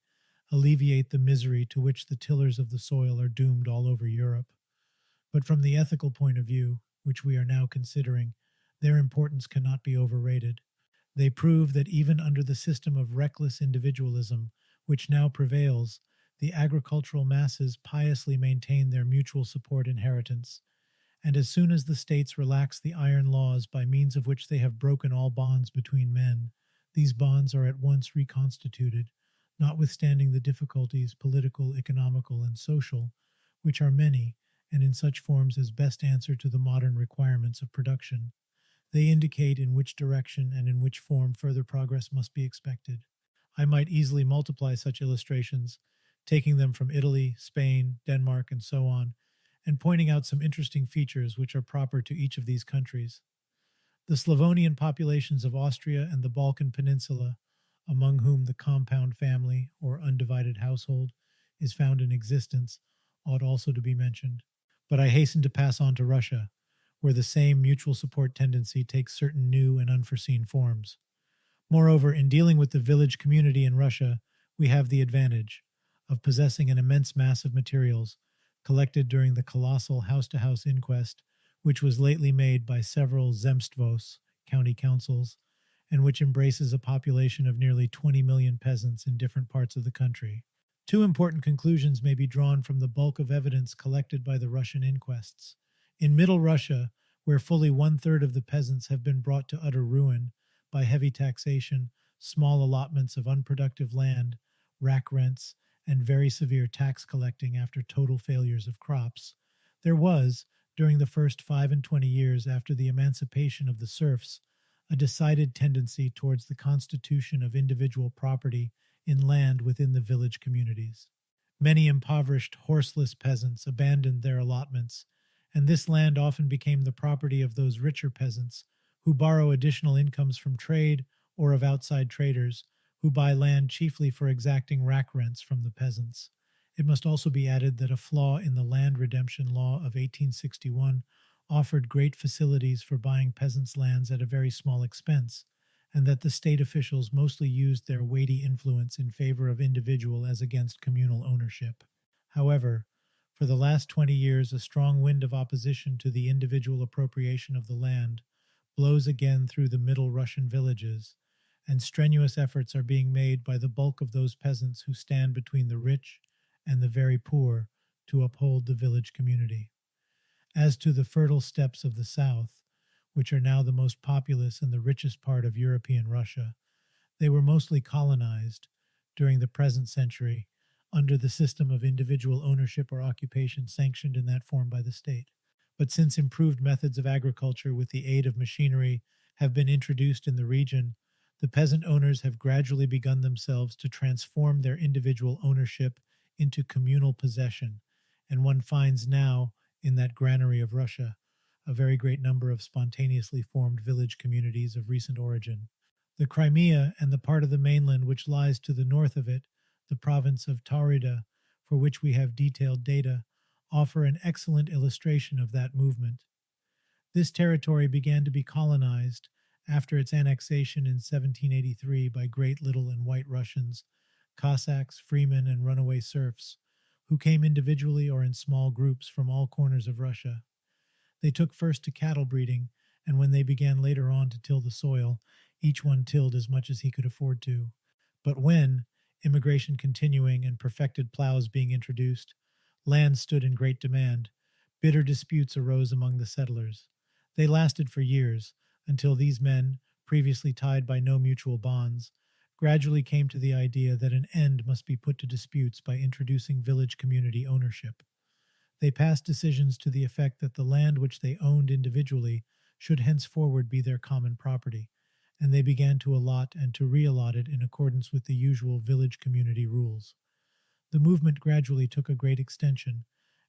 alleviate the misery to which the tillers of the soil are doomed all over Europe. But from the ethical point of view, which we are now considering, their importance cannot be overrated. They prove that even under the system of reckless individualism, which now prevails, the agricultural masses piously maintain their mutual support inheritance, and as soon as the states relax the iron laws by means of which they have broken all bonds between men, these bonds are at once reconstituted, notwithstanding the difficulties, political, economical, and social, which are many, and in such forms as best answer to the modern requirements of production. They indicate in which direction and in which form further progress must be expected. I might easily multiply such illustrations, taking them from Italy, Spain, Denmark, and so on, and pointing out some interesting features which are proper to each of these countries. The Slavonian populations of Austria and the Balkan Peninsula, among whom the compound family, or undivided household, is found in existence, ought also to be mentioned. But I hasten to pass on to Russia, where the same mutual support tendency takes certain new and unforeseen forms. Moreover, in dealing with the village community in Russia, we have the advantage of possessing an immense mass of materials collected during the colossal house-to-house inquest, which was lately made by several zemstvos, county councils, and which embraces a population of nearly 20 million peasants in different parts of the country. Two important conclusions may be drawn from the bulk of evidence collected by the Russian inquests. In Middle Russia, where fully one-third of the peasants have been brought to utter ruin by heavy taxation, small allotments of unproductive land, rack rents, and very severe tax collecting after total failures of crops, there was, during the first 25 years after the emancipation of the serfs, a decided tendency towards the constitution of individual property in land within the village communities. Many impoverished, horseless peasants abandoned their allotments, and this land often became the property of those richer peasants who borrow additional incomes from trade or of outside traders, who buy land chiefly for exacting rack rents from the peasants. It must also be added that a flaw in the land redemption law of 1861 offered great facilities for buying peasants' lands at a very small expense, and that the state officials mostly used their weighty influence in favor of individual as against communal ownership. However, for the last 20 years, a strong wind of opposition to the individual appropriation of the land blows again through the Middle Russian villages, and strenuous efforts are being made by the bulk of those peasants who stand between the rich and the very poor to uphold the village community. As to the fertile steppes of the south, which are now the most populous and the richest part of European Russia, they were mostly colonized during the present century under the system of individual ownership or occupation sanctioned in that form by the state. But since improved methods of agriculture with the aid of machinery have been introduced in the region, the peasant owners have gradually begun themselves to transform their individual ownership into communal possession, and one finds now, in that granary of Russia, a very great number of spontaneously formed village communities of recent origin. The Crimea and the part of the mainland which lies to the north of it, the province of Taurida, for which we have detailed data, offer an excellent illustration of that movement. This territory began to be colonized after its annexation in 1783 by great little and white Russians, Cossacks, freemen, and runaway serfs, who came individually or in small groups from all corners of Russia. They took first to cattle breeding, and when they began later on to till the soil, each one tilled as much as he could afford to. But when, immigration continuing and perfected plows being introduced, land stood in great demand, bitter disputes arose among the settlers. They lasted for years, until these men, previously tied by no mutual bonds, gradually came to the idea that an end must be put to disputes by introducing village community ownership. They passed decisions to the effect that the land which they owned individually should henceforward be their common property, and they began to allot and to re-allot it in accordance with the usual village community rules. The movement gradually took a great extension,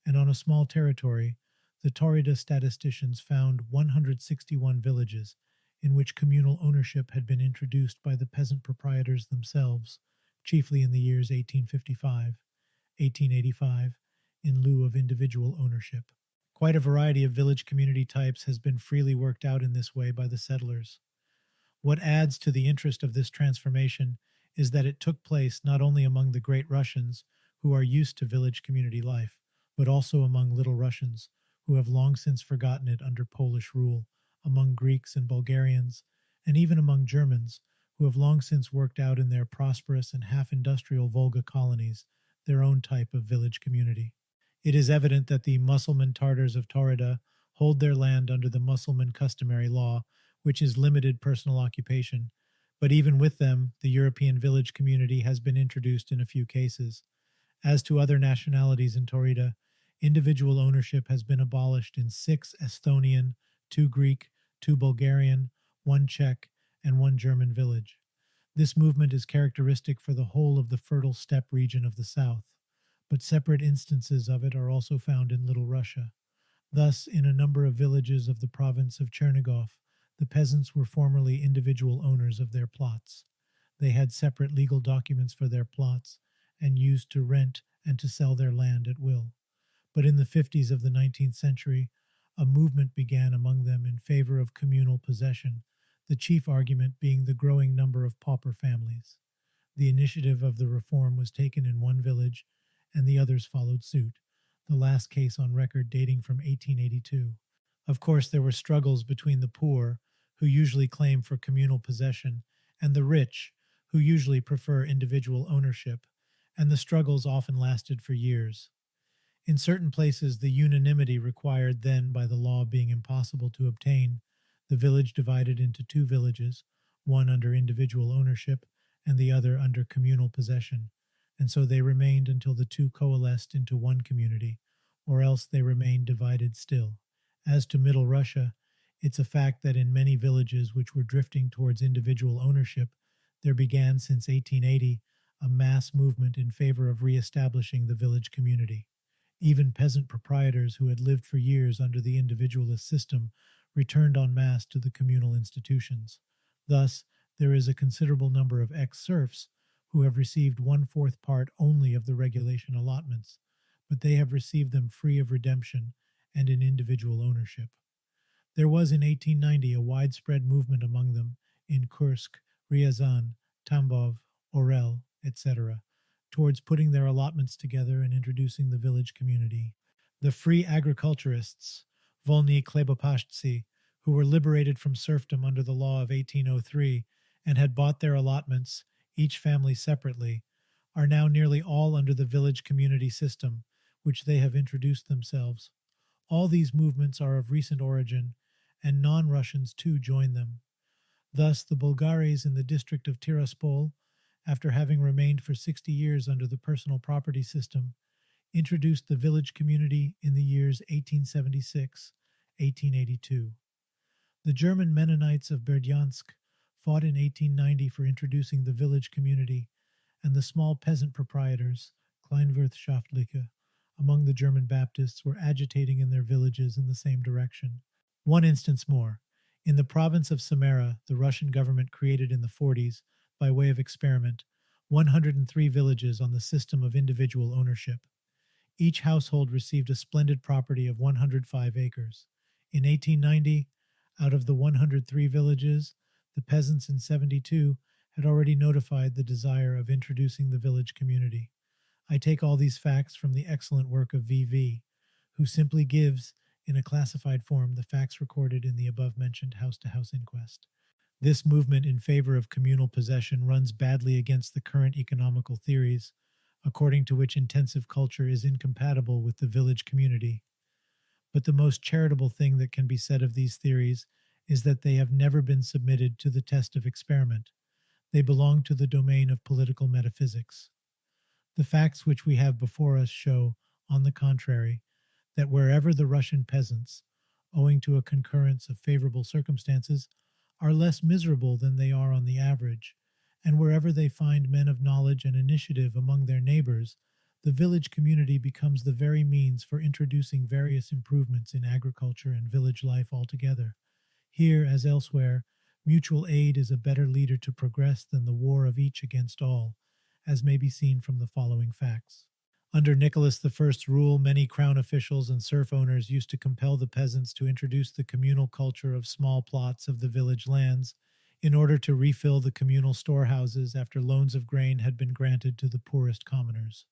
and on a small territory, the Taurida statisticians found 161 villages in which communal ownership had been introduced by the peasant proprietors themselves, chiefly in the years 1855, 1885, in lieu of individual ownership. Quite a variety of village community types has been freely worked out in this way by the settlers. What adds to the interest of this transformation is that it took place not only among the Great Russians, who are used to village community life, but also among Little Russians, who have long since forgotten it under Polish rule, among Greeks and Bulgarians, and even among Germans, who have long since worked out in their prosperous and half-industrial Volga colonies their own type of village community. It is evident that the Mussulman Tartars of Taurida hold their land under the Mussulman customary law, which is limited personal occupation, but even with them, the European village community has been introduced in a few cases. As to other nationalities in Taurida, individual ownership has been abolished in 6 Estonian, 2 Greek, 2 Bulgarian, 1 Czech, and 1 German village. This movement is characteristic for the whole of the fertile steppe region of the south, but separate instances of it are also found in Little Russia. Thus, in a number of villages of the province of Chernigov, the peasants were formerly individual owners of their plots. They had separate legal documents for their plots and used to rent and to sell their land at will. But in the 50s of the 19th century, a movement began among them in favor of communal possession, the chief argument being the growing number of pauper families. The initiative of the reform was taken in one village, and the others followed suit, the last case on record dating from 1882. Of course, there were struggles between the poor, who usually claim for communal possession, and the rich, who usually prefer individual ownership, and the struggles often lasted for years. In certain places, the unanimity required then by the law being impossible to obtain, the village divided into 2 villages, one under individual ownership and the other under communal possession, and so they remained until the 2 coalesced into one community, or else they remained divided still. As to Middle Russia, it's a fact that in many villages which were drifting towards individual ownership, there began since 1880 a mass movement in favor of re-establishing the village community. Even peasant proprietors who had lived for years under the individualist system returned en masse to the communal institutions. Thus, there is a considerable number of ex-serfs who have received 1/4 part only of the regulation allotments, but they have received them free of redemption and in individual ownership. There was in 1890 a widespread movement among them in Kursk, Ryazan, Tambov, Orel, etc., towards putting their allotments together and introducing the village community. The free agriculturists, Volny Khlebopashtsy, who were liberated from serfdom under the law of 1803 and had bought their allotments, each family separately, are now nearly all under the village community system, which they have introduced themselves. All these movements are of recent origin, and non-Russians too join them. Thus, the Bulgaris in the district of Tiraspol, after having remained for 60 years under the personal property system, introduced the village community in the years 1876, 1882. The German Mennonites of Berdyansk fought in 1890 for introducing the village community, and the small peasant proprietors, Kleinwirtschaftliche, among the German Baptists were agitating in their villages in the same direction. One instance more. In the province of Samara, the Russian government created in the 40s, by way of experiment, 103 villages on the system of individual ownership. Each household received a splendid property of 105 acres. In 1890, out of the 103 villages, the peasants in 72 had already notified the desire of introducing the village community. I take all these facts from the excellent work of V.V., who simply gives, in a classified form, the facts recorded in the above-mentioned house-to-house inquest. This movement in favor of communal possession runs badly against the current economical theories, according to which intensive culture is incompatible with the village community. But the most charitable thing that can be said of these theories is that they have never been submitted to the test of experiment. They belong to the domain of political metaphysics. The facts which we have before us show, on the contrary, that wherever the Russian peasants, owing to a concurrence of favorable circumstances, are less miserable than they are on the average, and wherever they find men of knowledge and initiative among their neighbors, the village community becomes the very means for introducing various improvements in agriculture and village life altogether. Here, as elsewhere, mutual aid is a better leader to progress than the war of each against all, as may be seen from the following facts. Under Nicholas I's rule, many crown officials and serf owners used to compel the peasants to introduce the communal culture of small plots of the village lands in order to refill the communal storehouses after loans of grain had been granted to the poorest commoners.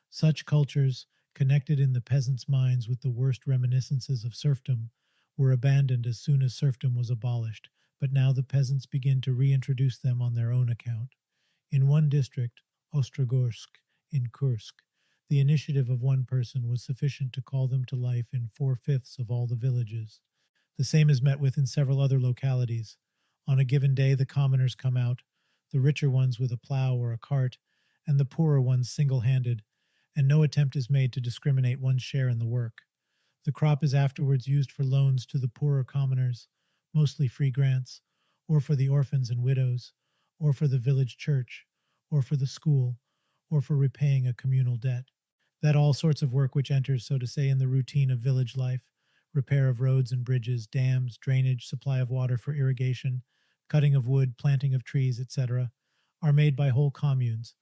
Such cultures, connected in the peasants' minds with the worst reminiscences of serfdom, were abandoned as soon as serfdom was abolished, but now the peasants begin to reintroduce them on their own account. In one district, Ostrogorsk, in Kursk, the initiative of one person was sufficient to call them to life in 4/5 of all the villages. The same is met with in several other localities. On a given day, the commoners come out, the richer ones with a plow or a cart, and the poorer ones single-handed, and no attempt is made to discriminate one's share in the work. The crop is afterwards used for loans to the poorer commoners, mostly free grants, or for the orphans and widows, or for the village church, or for the school, or for repaying a communal debt. That all sorts of work which enters, so to say, in the routine of village life, repair of roads and bridges, dams, drainage, supply of water for irrigation, cutting of wood, planting of trees, etc., are made by whole communes,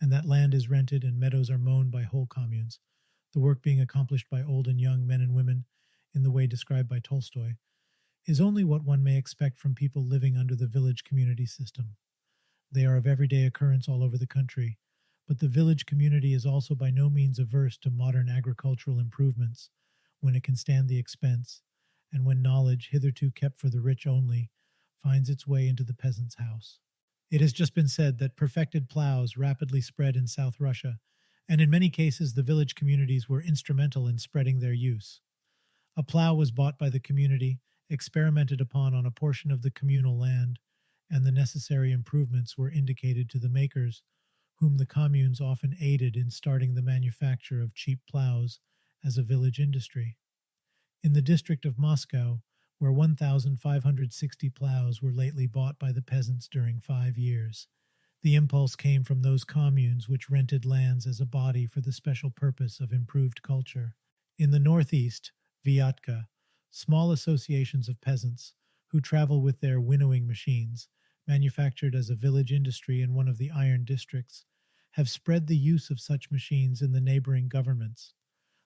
and that land is rented and meadows are mown by whole communes, the work being accomplished by old and young men and women in the way described by Tolstoy, is only what one may expect from people living under the village community system. They are of everyday occurrence all over the country, but the village community is also by no means averse to modern agricultural improvements when it can stand the expense, and when knowledge, hitherto kept for the rich only, finds its way into the peasant's house. It has just been said that perfected plows rapidly spread in South Russia, and in many cases the village communities were instrumental in spreading their use. A plow was bought by the community, experimented upon on a portion of the communal land, and the necessary improvements were indicated to the makers, whom the communes often aided in starting the manufacture of cheap plows as a village industry. In the district of Moscow, where 1,560 plows were lately bought by the peasants during 5 years, the impulse came from those communes which rented lands as a body for the special purpose of improved culture. In the northeast, Vyatka, small associations of peasants, who travel with their winnowing machines, manufactured as a village industry in one of the iron districts, have spread the use of such machines in the neighboring governments.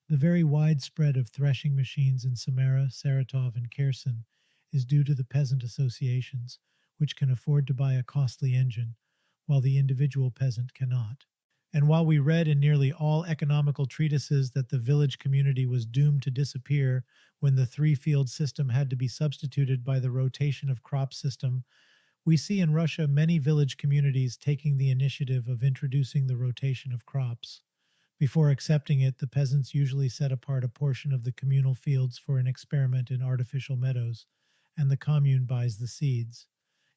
The very wide spread of threshing machines in Samara, Saratov, and Kherson is due to the peasant associations, which can afford to buy a costly engine, while the individual peasant cannot. And while we read in nearly all economical treatises that the village community was doomed to disappear when the three-field system had to be substituted by the rotation of crop system, we see in Russia many village communities taking the initiative of introducing the rotation of crops. Before accepting it, the peasants usually set apart a portion of the communal fields for an experiment in artificial meadows, and the commune buys the seeds.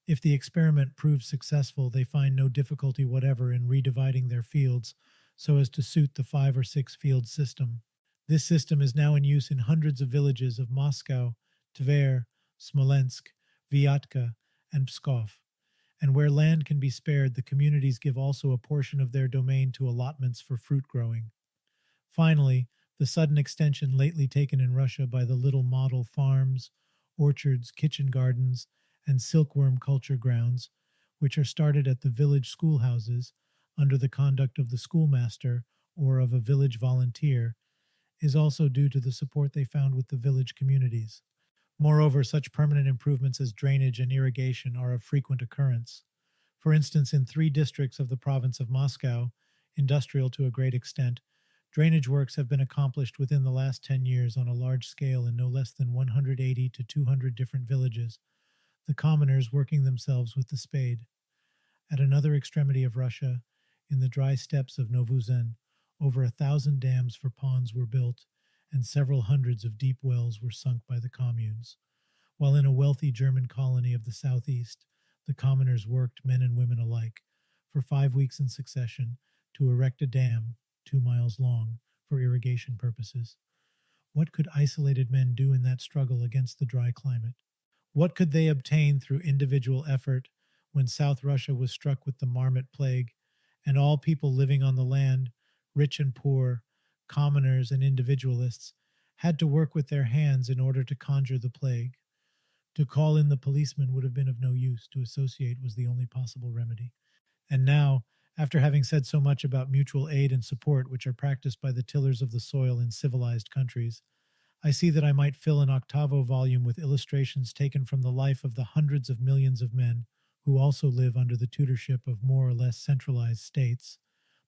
If the experiment proves successful, they find no difficulty whatever in redividing their fields so as to suit the 5 or 6 field system. This system is now in use in hundreds of villages of Moscow, Tver, Smolensk, Vyatka, and Pskov. And where land can be spared, the communities give also a portion of their domain to allotments for fruit growing. Finally, the sudden extension lately taken in Russia by the little model farms, orchards, kitchen gardens, and silkworm culture grounds, which are started at the village schoolhouses under the conduct of the schoolmaster or of a village volunteer, is also due to the support they found with the village communities. Moreover, such permanent improvements as drainage and irrigation are of frequent occurrence. For instance, in 3 districts of the province of Moscow, industrial to a great extent. Drainage works have been accomplished within the last 10 years on a large scale in no less than 180 to 200 different villages, the commoners working themselves with the spade. At another extremity of Russia, in the dry steppes of Novuzen, over 1,000 dams for ponds were built, and several hundreds of deep wells were sunk by the communes. While in a wealthy German colony of the southeast, the commoners worked, men and women alike, for 5 weeks in succession to erect a dam 2 miles long for irrigation purposes. What could isolated men do in that struggle against the dry climate? What could they obtain through individual effort when South Russia was struck with the marmot plague, and all people living on the land, rich and poor, commoners and individualists, had to work with their hands in order to conjure the plague? To call in the policeman would have been of no use. To associate was the only possible remedy. And now, after having said so much about mutual aid and support which are practiced by the tillers of the soil in civilized countries, I see that I might fill an octavo volume with illustrations taken from the life of the hundreds of millions of men who also live under the tutorship of more or less centralized states,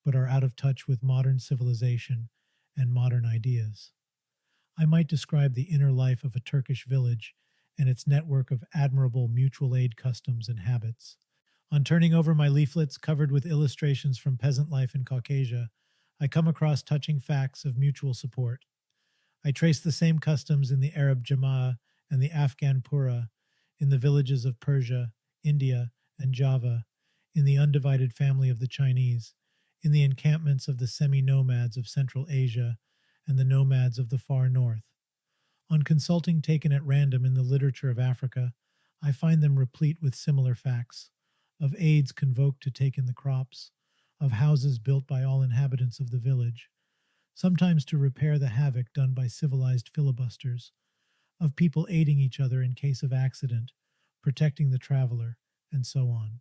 but are out of touch with modern civilization and modern ideas. I might describe the inner life of a Turkish village and its network of admirable mutual aid customs and habits. On turning over my leaflets covered with illustrations from peasant life in Caucasia, I come across touching facts of mutual support. I trace the same customs in the Arab Jama'ah and the Afghan Pura, in the villages of Persia, India, and Java, in the undivided family of the Chinese, in the encampments of the semi-nomads of Central Asia and the nomads of the far north. On consulting taken at random in the literature of Africa, I find them replete with similar facts, of aids convoked to take in the crops, of houses built by all inhabitants of the village, sometimes to repair the havoc done by civilized filibusters, of people aiding each other in case of accident, protecting the traveler, and so on.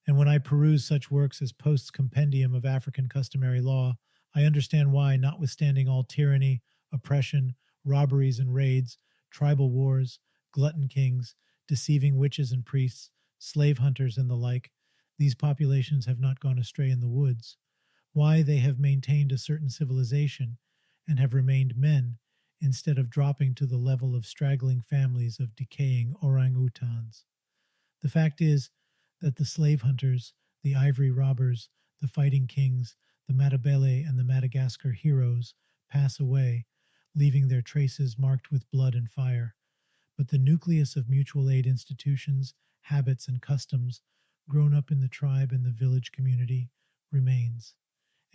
And when I peruse such works as Post's Compendium of African Customary Law, I understand why, notwithstanding all tyranny, oppression, robberies and raids, tribal wars, glutton kings, deceiving witches and priests, slave hunters and the like, these populations have not gone astray in the woods, why they have maintained a certain civilization and have remained men instead of dropping to the level of straggling families of decaying orang-utans. The fact is that the slave hunters, the ivory robbers, the fighting kings, the Matabele and the Madagascar heroes pass away, leaving their traces marked with blood and fire. But the nucleus of mutual aid institutions, habits, and customs, grown up in the tribe and the village community, remains.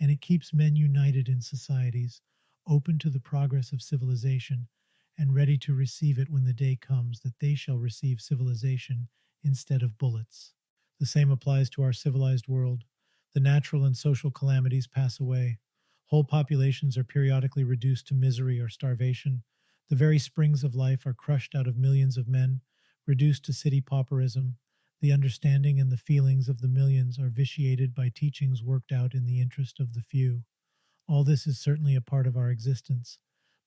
And it keeps men united in societies, open to the progress of civilization, and ready to receive it when the day comes that they shall receive civilization instead of bullets. The same applies to our civilized world. The natural and social calamities pass away. Whole populations are periodically reduced to misery or starvation. The very springs of life are crushed out of millions of men, reduced to city pauperism. The understanding and the feelings of the millions are vitiated by teachings worked out in the interest of the few. All this is certainly a part of our existence,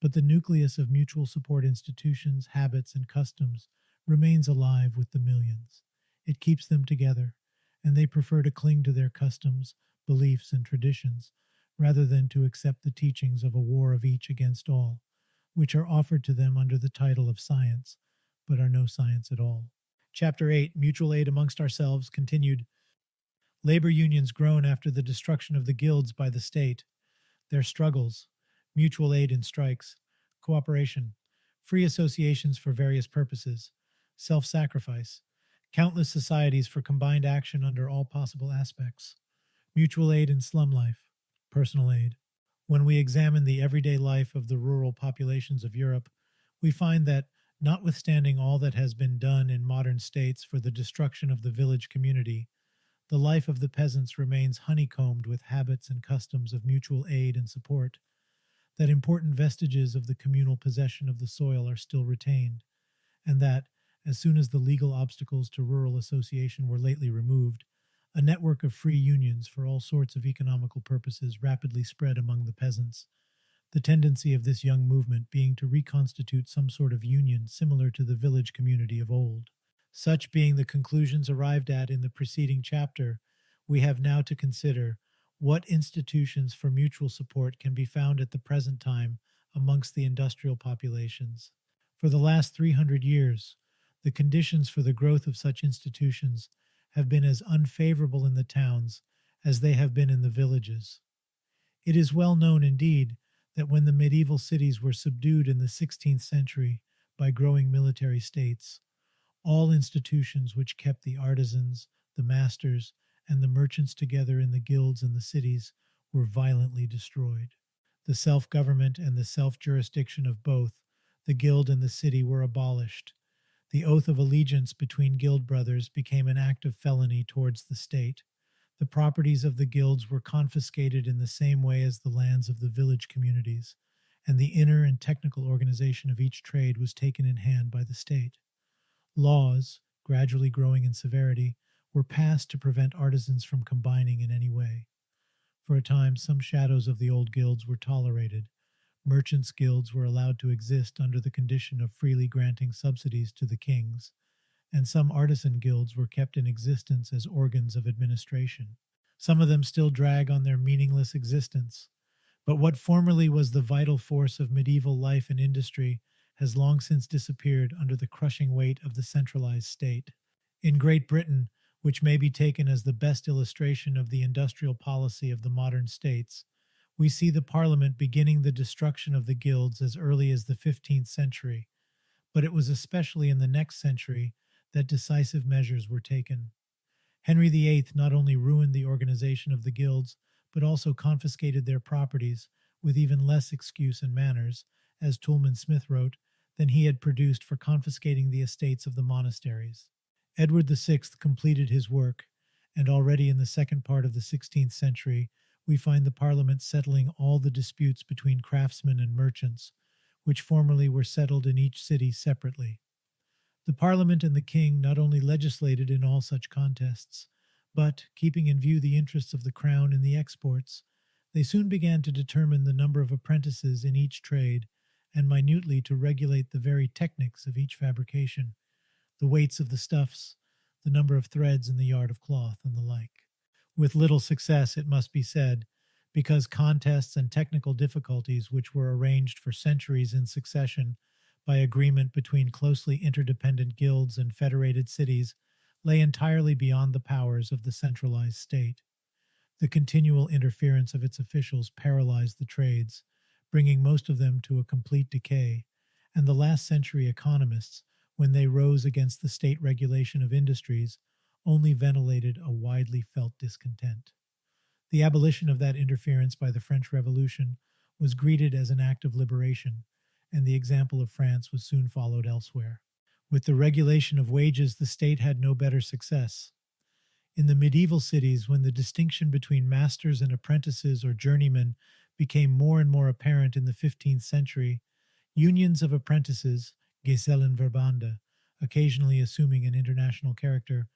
but the nucleus of mutual support institutions, habits, and customs remains alive with the millions. It keeps them together, and they prefer to cling to their customs, beliefs, and traditions, rather than to accept the teachings of a war of each against all, which are offered to them under the title of science, but are no science at all. Chapter 8, Mutual Aid Amongst Ourselves, continued. Labor unions grown after the destruction of the guilds by the state. Their struggles, mutual aid in strikes, cooperation, free associations for various purposes, self-sacrifice, countless societies for combined action under all possible aspects, mutual aid in slum life, personal aid. When we examine the everyday life of the rural populations of Europe, we find that, notwithstanding all that has been done in modern states for the destruction of the village community, the life of the peasants remains honeycombed with habits and customs of mutual aid and support, that important vestiges of the communal possession of the soil are still retained, and that, as soon as the legal obstacles to rural association were lately removed, a network of free unions for all sorts of economical purposes rapidly spread among the peasants, the tendency of this young movement being to reconstitute some sort of union similar to the village community of old. Such being the conclusions arrived at in the preceding chapter, we have now to consider What institutions for mutual support can be found at the present time amongst the industrial populations? For the last 300 years, the conditions for the growth of such institutions have been as unfavorable in the towns as they have been in the villages. It is well known indeed that when the medieval cities were subdued in the 16th century by growing military states, all institutions which kept the artisans, the masters, and the merchants together in the guilds in the cities were violently destroyed. The self government and the self jurisdiction of both, the guild and the city, were abolished. The oath of allegiance between guild brothers became an act of felony towards the state. The properties of the guilds were confiscated in the same way as the lands of the village communities, and the inner and technical organization of each trade was taken in hand by the state. Laws, gradually growing in severity, were passed to prevent artisans from combining in any way. For a time, some shadows of the old guilds were tolerated. Merchants' guilds were allowed to exist under the condition of freely granting subsidies to the kings, and some artisan guilds were kept in existence as organs of administration. Some of them still drag on their meaningless existence, but what formerly was the vital force of medieval life and industry has long since disappeared under the crushing weight of the centralized state. In Great Britain, which may be taken as the best illustration of the industrial policy of the modern states, we see the Parliament beginning the destruction of the guilds as early as the 15th century, but it was especially in the next century that decisive measures were taken. Henry VIII not only ruined the organization of the guilds, but also confiscated their properties with even less excuse and manners, as Toulmin Smith wrote, than he had produced for confiscating the estates of the monasteries. Edward VI completed his work, and already in the second part of the 16th century, we find the Parliament settling all the disputes between craftsmen and merchants, which formerly were settled in each city separately. The Parliament and the King not only legislated in all such contests, but, keeping in view the interests of the Crown in the exports, they soon began to determine the number of apprentices in each trade, and minutely to regulate the very techniques of each fabrication, the weights of the stuffs, the number of threads in the yard of cloth, and the like. With little success, it must be said, because contests and technical difficulties which were arranged for centuries in succession by agreement between closely interdependent guilds and federated cities lay entirely beyond the powers of the centralized state. The continual interference of its officials paralyzed the trades, bringing most of them to a complete decay, and the last century economists, when they rose against the state regulation of industries, only ventilated a widely felt discontent. The abolition of that interference by the French Revolution was greeted as an act of liberation, and the example of France was soon followed elsewhere. With the regulation of wages, the state had no better success. In the medieval cities, when the distinction between masters and apprentices or journeymen became more and more apparent in the 15th century, unions of apprentices, Gesellenverbande, occasionally assuming an international character,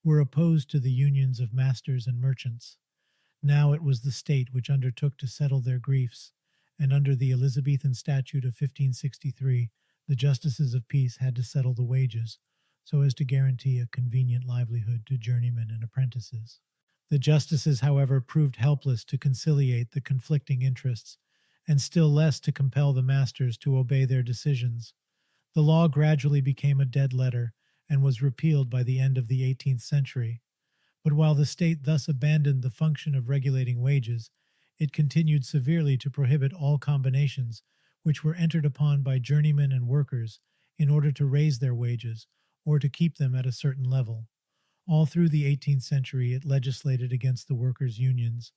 were opposed to the unions of masters and merchants. Now it was the state which undertook to settle their griefs, and under the Elizabethan Statute of 1563, the justices of peace had to settle the wages, so as to guarantee a convenient livelihood to journeymen and apprentices. The justices, however, proved helpless to conciliate the conflicting interests, and still less to compel the masters to obey their decisions. The law gradually became a dead letter, and was repealed by the end of the 18th century. But while the state thus abandoned the function of regulating wages, it continued severely to prohibit all combinations which were entered upon by journeymen and workers in order to raise their wages or to keep them at a certain level. All through the 18th century it legislated against the workers' unions,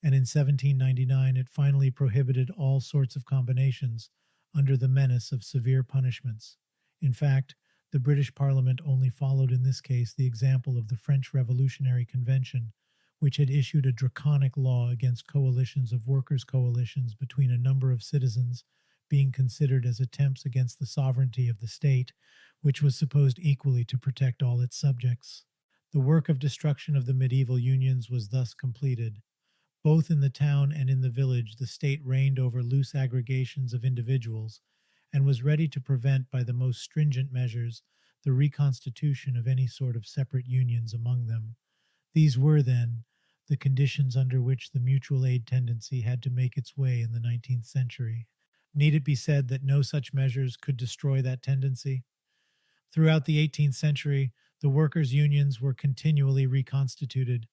and in 1799 it finally prohibited all sorts of combinations under the menace of severe punishments. In fact, the British Parliament only followed in this case the example of the French Revolutionary Convention, which had issued a draconic law against coalitions of workers' coalitions between a number of citizens, being considered as attempts against the sovereignty of the state, which was supposed equally to protect all its subjects. The work of destruction of the medieval unions was thus completed. Both in the town and in the village, the state reigned over loose aggregations of individuals, and was ready to prevent by the most stringent measures the reconstitution of any sort of separate unions among them. These were, then, the conditions under which the mutual aid tendency had to make its way in the 19th century. Need it be said that no such measures could destroy that tendency? Throughout the 18th century, the workers' unions were continually reconstituted,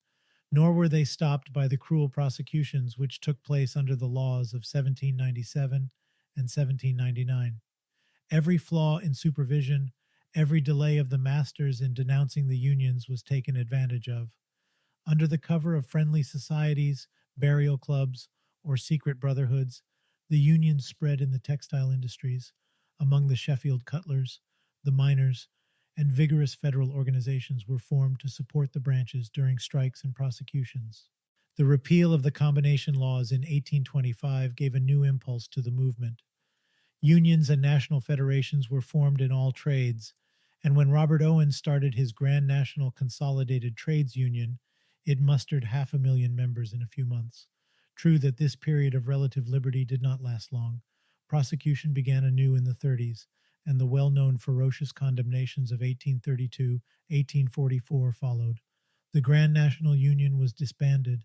nor were they stopped by the cruel prosecutions which took place under the laws of 1797 and 1799. Every flaw in supervision, every delay of the masters in denouncing the unions was taken advantage of. Under the cover of friendly societies, burial clubs, or secret brotherhoods, the unions spread in the textile industries, among the Sheffield cutlers, the miners, and vigorous federal organizations were formed to support the branches during strikes and prosecutions. The repeal of the combination laws in 1825 gave a new impulse to the movement. Unions and national federations were formed in all trades, and when Robert Owen started his Grand National Consolidated Trades Union, it mustered 500,000 members in a few months. True that this period of relative liberty did not last long. Prosecution began anew in the 30s, and the well-known ferocious condemnations of 1832, 1844 followed. The Grand National Union was disbanded,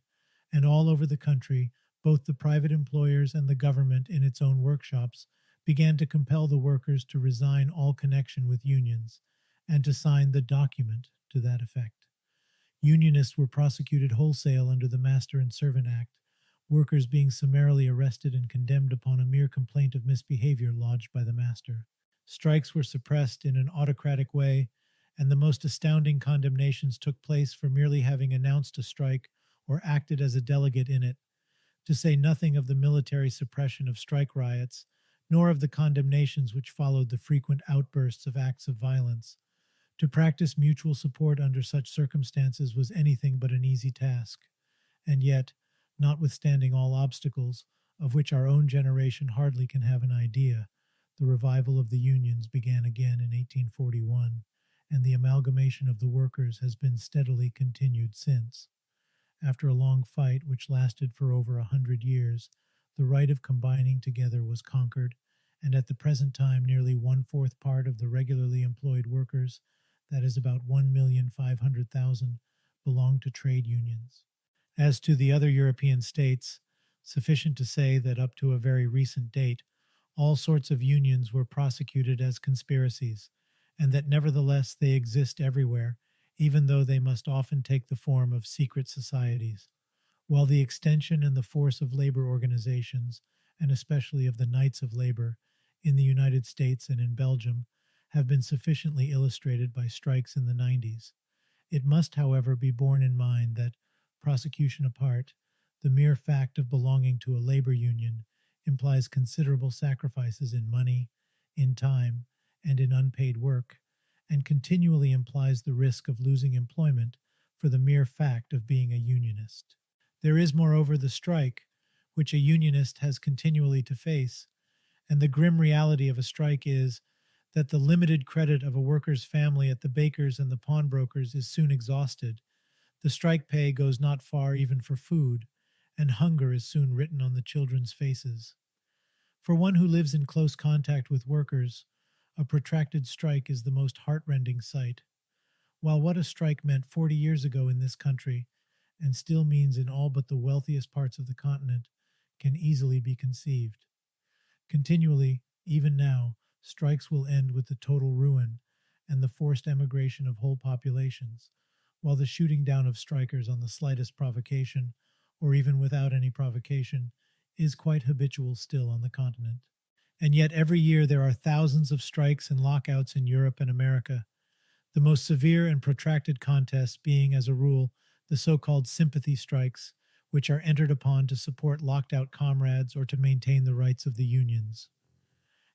and all over the country, both the private employers and the government in its own workshops began to compel the workers to resign all connection with unions and to sign the document to that effect. Unionists were prosecuted wholesale under the Master and Servant Act, workers being summarily arrested and condemned upon a mere complaint of misbehavior lodged by the master. Strikes were suppressed in an autocratic way, and the most astounding condemnations took place for merely having announced a strike or acted as a delegate in it, to say nothing of the military suppression of strike riots, nor of the condemnations which followed the frequent outbursts of acts of violence. To practice mutual support under such circumstances was anything but an easy task, and yet, notwithstanding all obstacles, of which our own generation hardly can have an idea, the revival of the unions began again in 1841, and the amalgamation of the workers has been steadily continued since. After a long fight which lasted for over 100 years, the right of combining together was conquered, and at the present time nearly 1/4 part of the regularly employed workers, that is about 1,500,000, belong to trade unions. As to the other European states, sufficient to say that up to a very recent date, all sorts of unions were prosecuted as conspiracies, and that nevertheless they exist everywhere, even though they must often take the form of secret societies. While the extension and the force of labor organizations, and especially of the Knights of Labor, in the United States and in Belgium, have been sufficiently illustrated by strikes in the 90s. It must, however, be borne in mind that, prosecution apart, the mere fact of belonging to a labor union implies considerable sacrifices in money, in time, and in unpaid work, and continually implies the risk of losing employment for the mere fact of being a unionist. There is, moreover, the strike, which a unionist has continually to face, and the grim reality of a strike is that the limited credit of a worker's family at the baker's and the pawnbroker's is soon exhausted. The strike pay goes not far even for food, and hunger is soon written on the children's faces. For one who lives in close contact with workers, a protracted strike is the most heartrending sight. While what a strike meant 40 years ago in this country, and still means in all but the wealthiest parts of the continent, can easily be conceived. Continually, even now, strikes will end with the total ruin and the forced emigration of whole populations, while the shooting down of strikers on the slightest provocation, or even without any provocation, is quite habitual still on the continent. And yet every year there are thousands of strikes and lockouts in Europe and America, the most severe and protracted contests being, as a rule, the so-called sympathy strikes, which are entered upon to support locked-out comrades or to maintain the rights of the unions.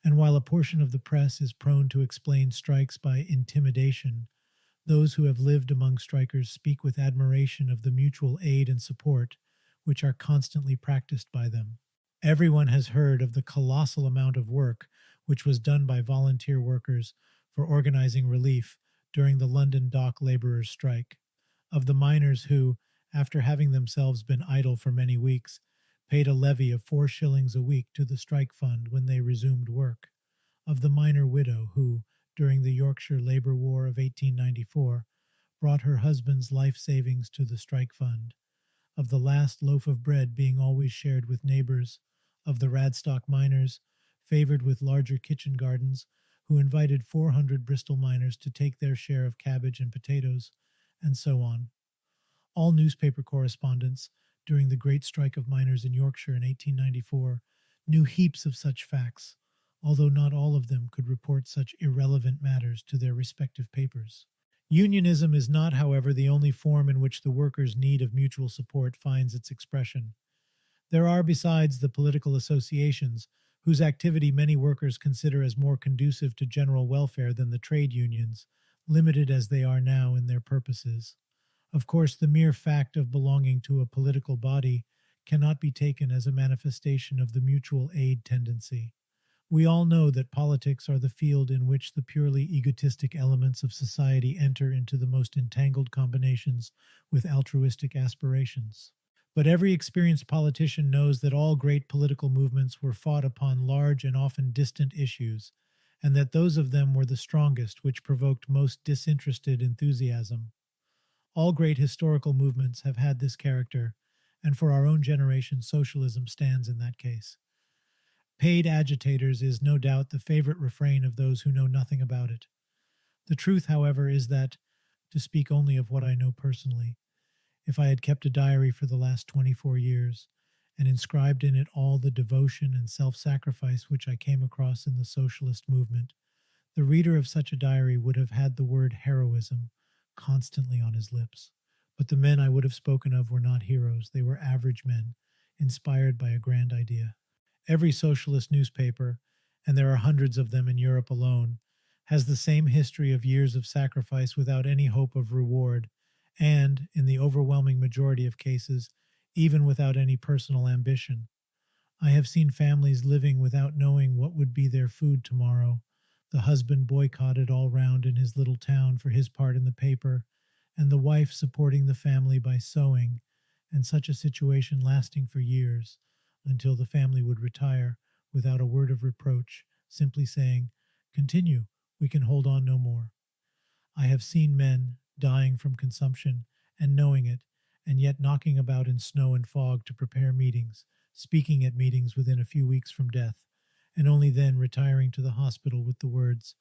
And while a portion of the press is prone to explain strikes by intimidation, those who have lived among strikers speak with admiration of the mutual aid and support which are constantly practiced by them. Everyone has heard of the colossal amount of work which was done by volunteer workers for organizing relief during the London dock laborers' strike, of the miners who, after having themselves been idle for many weeks, paid a levy of 4 shillings a week to the strike fund when they resumed work, of the miner widow who, during the Yorkshire Labour War of 1894, brought her husband's life savings to the strike fund, of the last loaf of bread being always shared with neighbors, of the Radstock miners, favored with larger kitchen gardens, who invited 400 Bristol miners to take their share of cabbage and potatoes, and so on. All newspaper correspondents during the great strike of miners in Yorkshire in 1894 knew heaps of such facts, although not all of them could report such irrelevant matters to their respective papers. Unionism is not, however, the only form in which the workers' need of mutual support finds its expression. There are, besides, the political associations, whose activity many workers consider as more conducive to general welfare than the trade unions, limited as they are now in their purposes. Of course, the mere fact of belonging to a political body cannot be taken as a manifestation of the mutual aid tendency. We all know that politics are the field in which the purely egotistic elements of society enter into the most entangled combinations with altruistic aspirations. But every experienced politician knows that all great political movements were fought upon large and often distant issues, and that those of them were the strongest which provoked most disinterested enthusiasm. All great historical movements have had this character, and for our own generation, socialism stands in that case. Paid agitators is no doubt the favorite refrain of those who know nothing about it. The truth, however, is that, to speak only of what I know personally, if I had kept a diary for the last 24 years and inscribed in it all the devotion and self-sacrifice which I came across in the socialist movement, the reader of such a diary would have had the word heroism constantly on his lips. But the men I would have spoken of were not heroes. They were average men, inspired by a grand idea. Every socialist newspaper, and there are hundreds of them in Europe alone, has the same history of years of sacrifice without any hope of reward, and, in the overwhelming majority of cases, even without any personal ambition. I have seen families living without knowing what would be their food tomorrow, the husband boycotted all round in his little town for his part in the paper, and the wife supporting the family by sewing, and such a situation lasting for years, until the family would retire without a word of reproach, simply saying, "Continue, we can hold on no more." I have seen men dying from consumption and knowing it, and yet knocking about in snow and fog to prepare meetings, speaking at meetings within a few weeks from death, and only then retiring to the hospital with the words,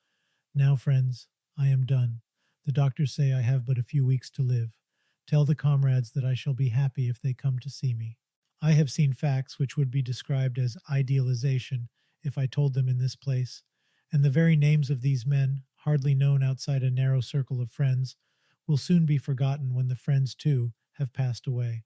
"Now, friends, I am done. The doctors say I have but a few weeks to live. Tell the comrades that I shall be happy if they come to see me." I have seen facts which would be described as idealization if I told them in this place, and the very names of these men, hardly known outside a narrow circle of friends, will soon be forgotten when the friends, too, have passed away.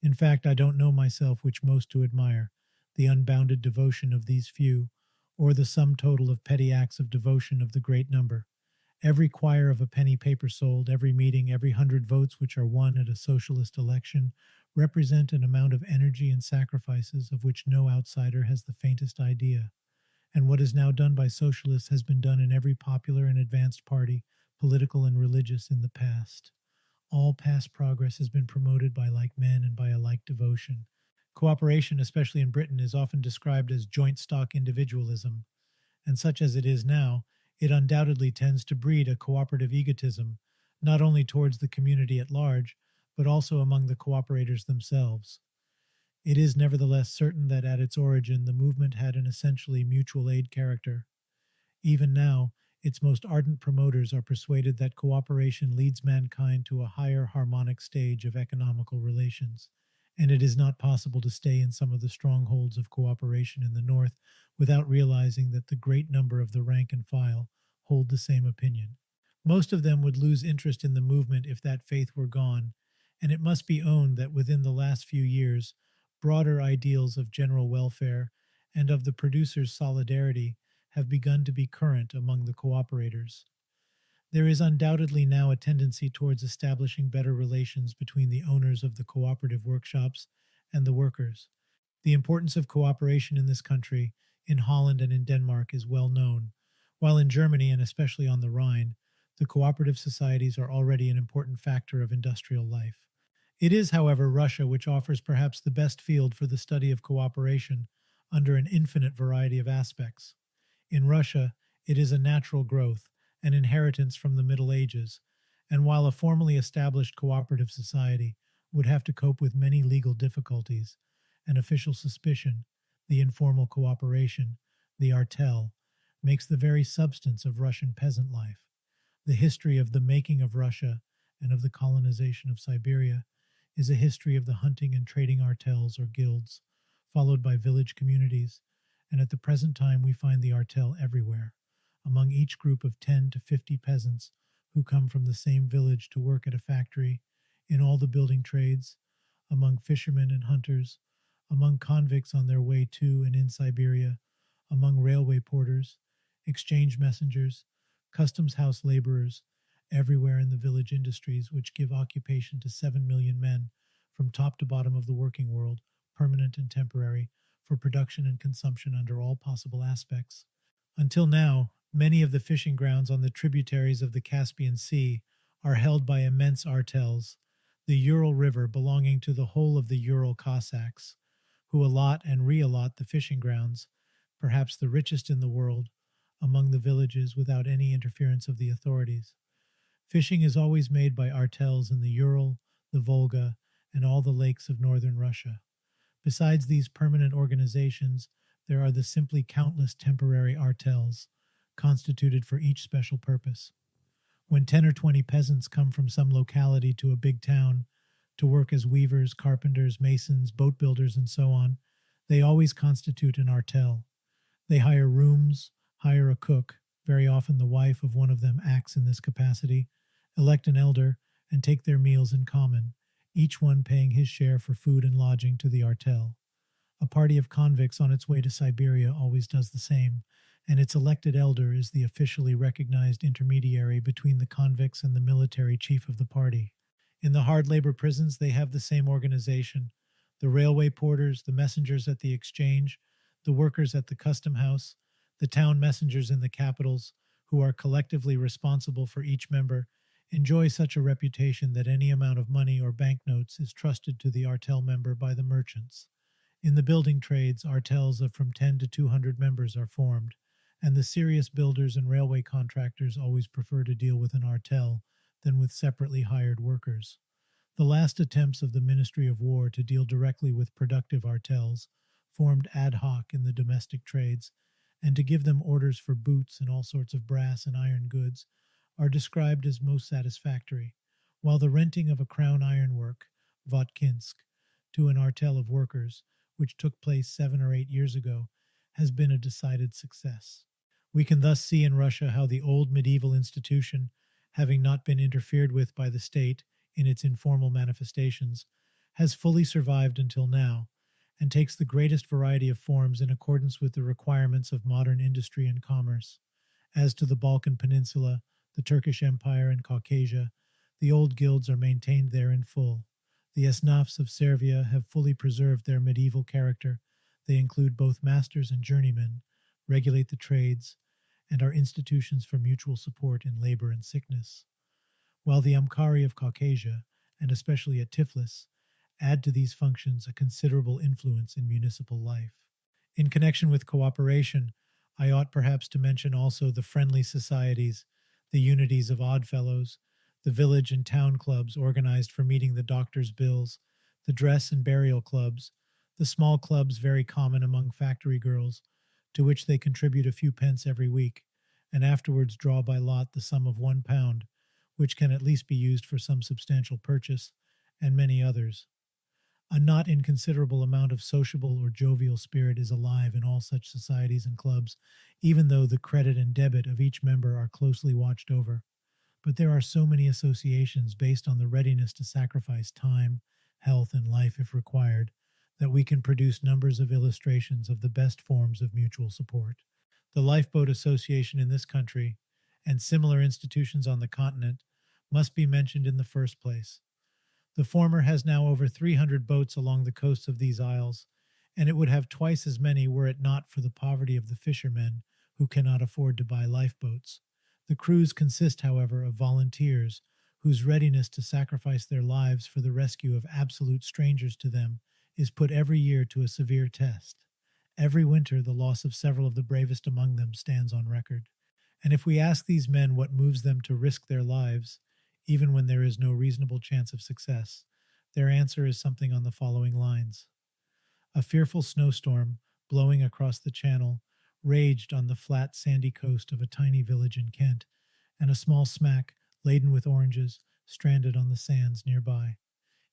In fact, I don't know myself which most to admire, the unbounded devotion of these few, or the sum total of petty acts of devotion of the great number. Every quire of a penny paper sold, every meeting, every 100 votes which are won at a socialist election, represent an amount of energy and sacrifices of which no outsider has the faintest idea. And what is now done by socialists has been done in every popular and advanced party, political and religious, in the past. All past progress has been promoted by like men and by a like devotion. Cooperation, especially in Britain, is often described as joint stock individualism, and such as it is now, it undoubtedly tends to breed a cooperative egotism, not only towards the community at large, but also among the cooperators themselves. It is nevertheless certain that at its origin the movement had an essentially mutual aid character. Even now, its most ardent promoters are persuaded that cooperation leads mankind to a higher harmonic stage of economical relations, and it is not possible to stay in some of the strongholds of cooperation in the North without realizing that the great number of the rank and file hold the same opinion. Most of them would lose interest in the movement if that faith were gone, and it must be owned that within the last few years, broader ideals of general welfare and of the producers' solidarity have begun to be current among the cooperators. There is undoubtedly now a tendency towards establishing better relations between the owners of the cooperative workshops and the workers. The importance of cooperation in this country, in Holland and in Denmark, is well known, while in Germany, and especially on the Rhine, the cooperative societies are already an important factor of industrial life. It is, however, Russia which offers perhaps the best field for the study of cooperation under an infinite variety of aspects. In Russia, it is a natural growth, an inheritance from the Middle Ages, and while a formally established cooperative society, would have to cope with many legal difficulties, and official suspicion, the informal cooperation, the artel, makes the very substance of Russian peasant life. The history of the making of Russia and of the colonization of Siberia is a history of the hunting and trading artels or guilds, followed by village communities, and at the present time we find the artel everywhere, among each group of 10 to 50 peasants who come from the same village to work at a factory, in all the building trades, among fishermen and hunters, among convicts on their way to and in Siberia, among railway porters, exchange messengers, customs house laborers, everywhere in the village industries which give occupation to 7 million men from top to bottom of the working world, permanent and temporary, for production and consumption under all possible aspects. Until now, many of the fishing grounds on the tributaries of the Caspian Sea are held by immense artels, the Ural River belonging to the whole of the Ural Cossacks, who allot and re-allot the fishing grounds, perhaps the richest in the world, among the villages without any interference of the authorities. Fishing is always made by artels in the Ural, the Volga, and all the lakes of northern Russia. Besides these permanent organizations, there are the simply countless temporary artels, constituted for each special purpose. When 10 or 20 peasants come from some locality to a big town to work as weavers, carpenters, masons, boat builders, and so on, they always constitute an artel. They hire rooms, hire a cook, very often the wife of one of them acts in this capacity, elect an elder, and take their meals in common, each one paying his share for food and lodging to the artel. A party of convicts on its way to Siberia always does the same, and its elected elder is the officially recognized intermediary between the convicts and the military chief of the party. In the hard labor prisons, they have the same organization. The railway porters, the messengers at the exchange, the workers at the custom house, the town messengers in the capitals, who are collectively responsible for each member, enjoy such a reputation that any amount of money or banknotes is trusted to the artel member by the merchants. In the building trades, artels of from 10 to 200 members are formed, and the serious builders and railway contractors always prefer to deal with an artel than with separately hired workers. The last attempts of the Ministry of War to deal directly with productive artels, formed ad hoc in the domestic trades, and to give them orders for boots and all sorts of brass and iron goods, are described as most satisfactory, while the renting of a crown ironwork, Votkinsk, to an artel of workers, which took place 7 or 8 years ago, has been a decided success. We can thus see in Russia how the old medieval institution, having not been interfered with by the state in its informal manifestations, has fully survived until now, and takes the greatest variety of forms in accordance with the requirements of modern industry and commerce. As to the Balkan Peninsula, the Turkish Empire, and Caucasia, the old guilds are maintained there in full. The esnafs of Servia have fully preserved their medieval character. They include both masters and journeymen, regulate the trades, and are institutions for mutual support in labor and sickness. While the Amkari of Caucasia, and especially at Tiflis, add to these functions a considerable influence in municipal life. In connection with cooperation, I ought perhaps to mention also the friendly societies, the unities of oddfellows, the village and town clubs organized for meeting the doctor's bills, the dress and burial clubs, the small clubs very common among factory girls, to which they contribute a few pence every week, and afterwards draw by lot the sum of £1, which can at least be used for some substantial purchase, and many others. A not inconsiderable amount of sociable or jovial spirit is alive in all such societies and clubs, even though the credit and debit of each member are closely watched over. But there are so many associations based on the readiness to sacrifice time, health, and life if required, that we can produce numbers of illustrations of the best forms of mutual support. The Lifeboat Association in this country, and similar institutions on the continent, must be mentioned in the first place. The former has now over 300 boats along the coasts of these isles, and it would have twice as many were it not for the poverty of the fishermen who cannot afford to buy lifeboats. The crews consist, however, of volunteers whose readiness to sacrifice their lives for the rescue of absolute strangers to them is put every year to a severe test. Every winter the loss of several of the bravest among them stands on record. And if we ask these men what moves them to risk their lives, even when there is no reasonable chance of success, Their answer is something on the following lines. A fearful snowstorm, blowing across the channel, raged on the flat, sandy coast of a tiny village in Kent, and a small smack, laden with oranges, stranded on the sands nearby.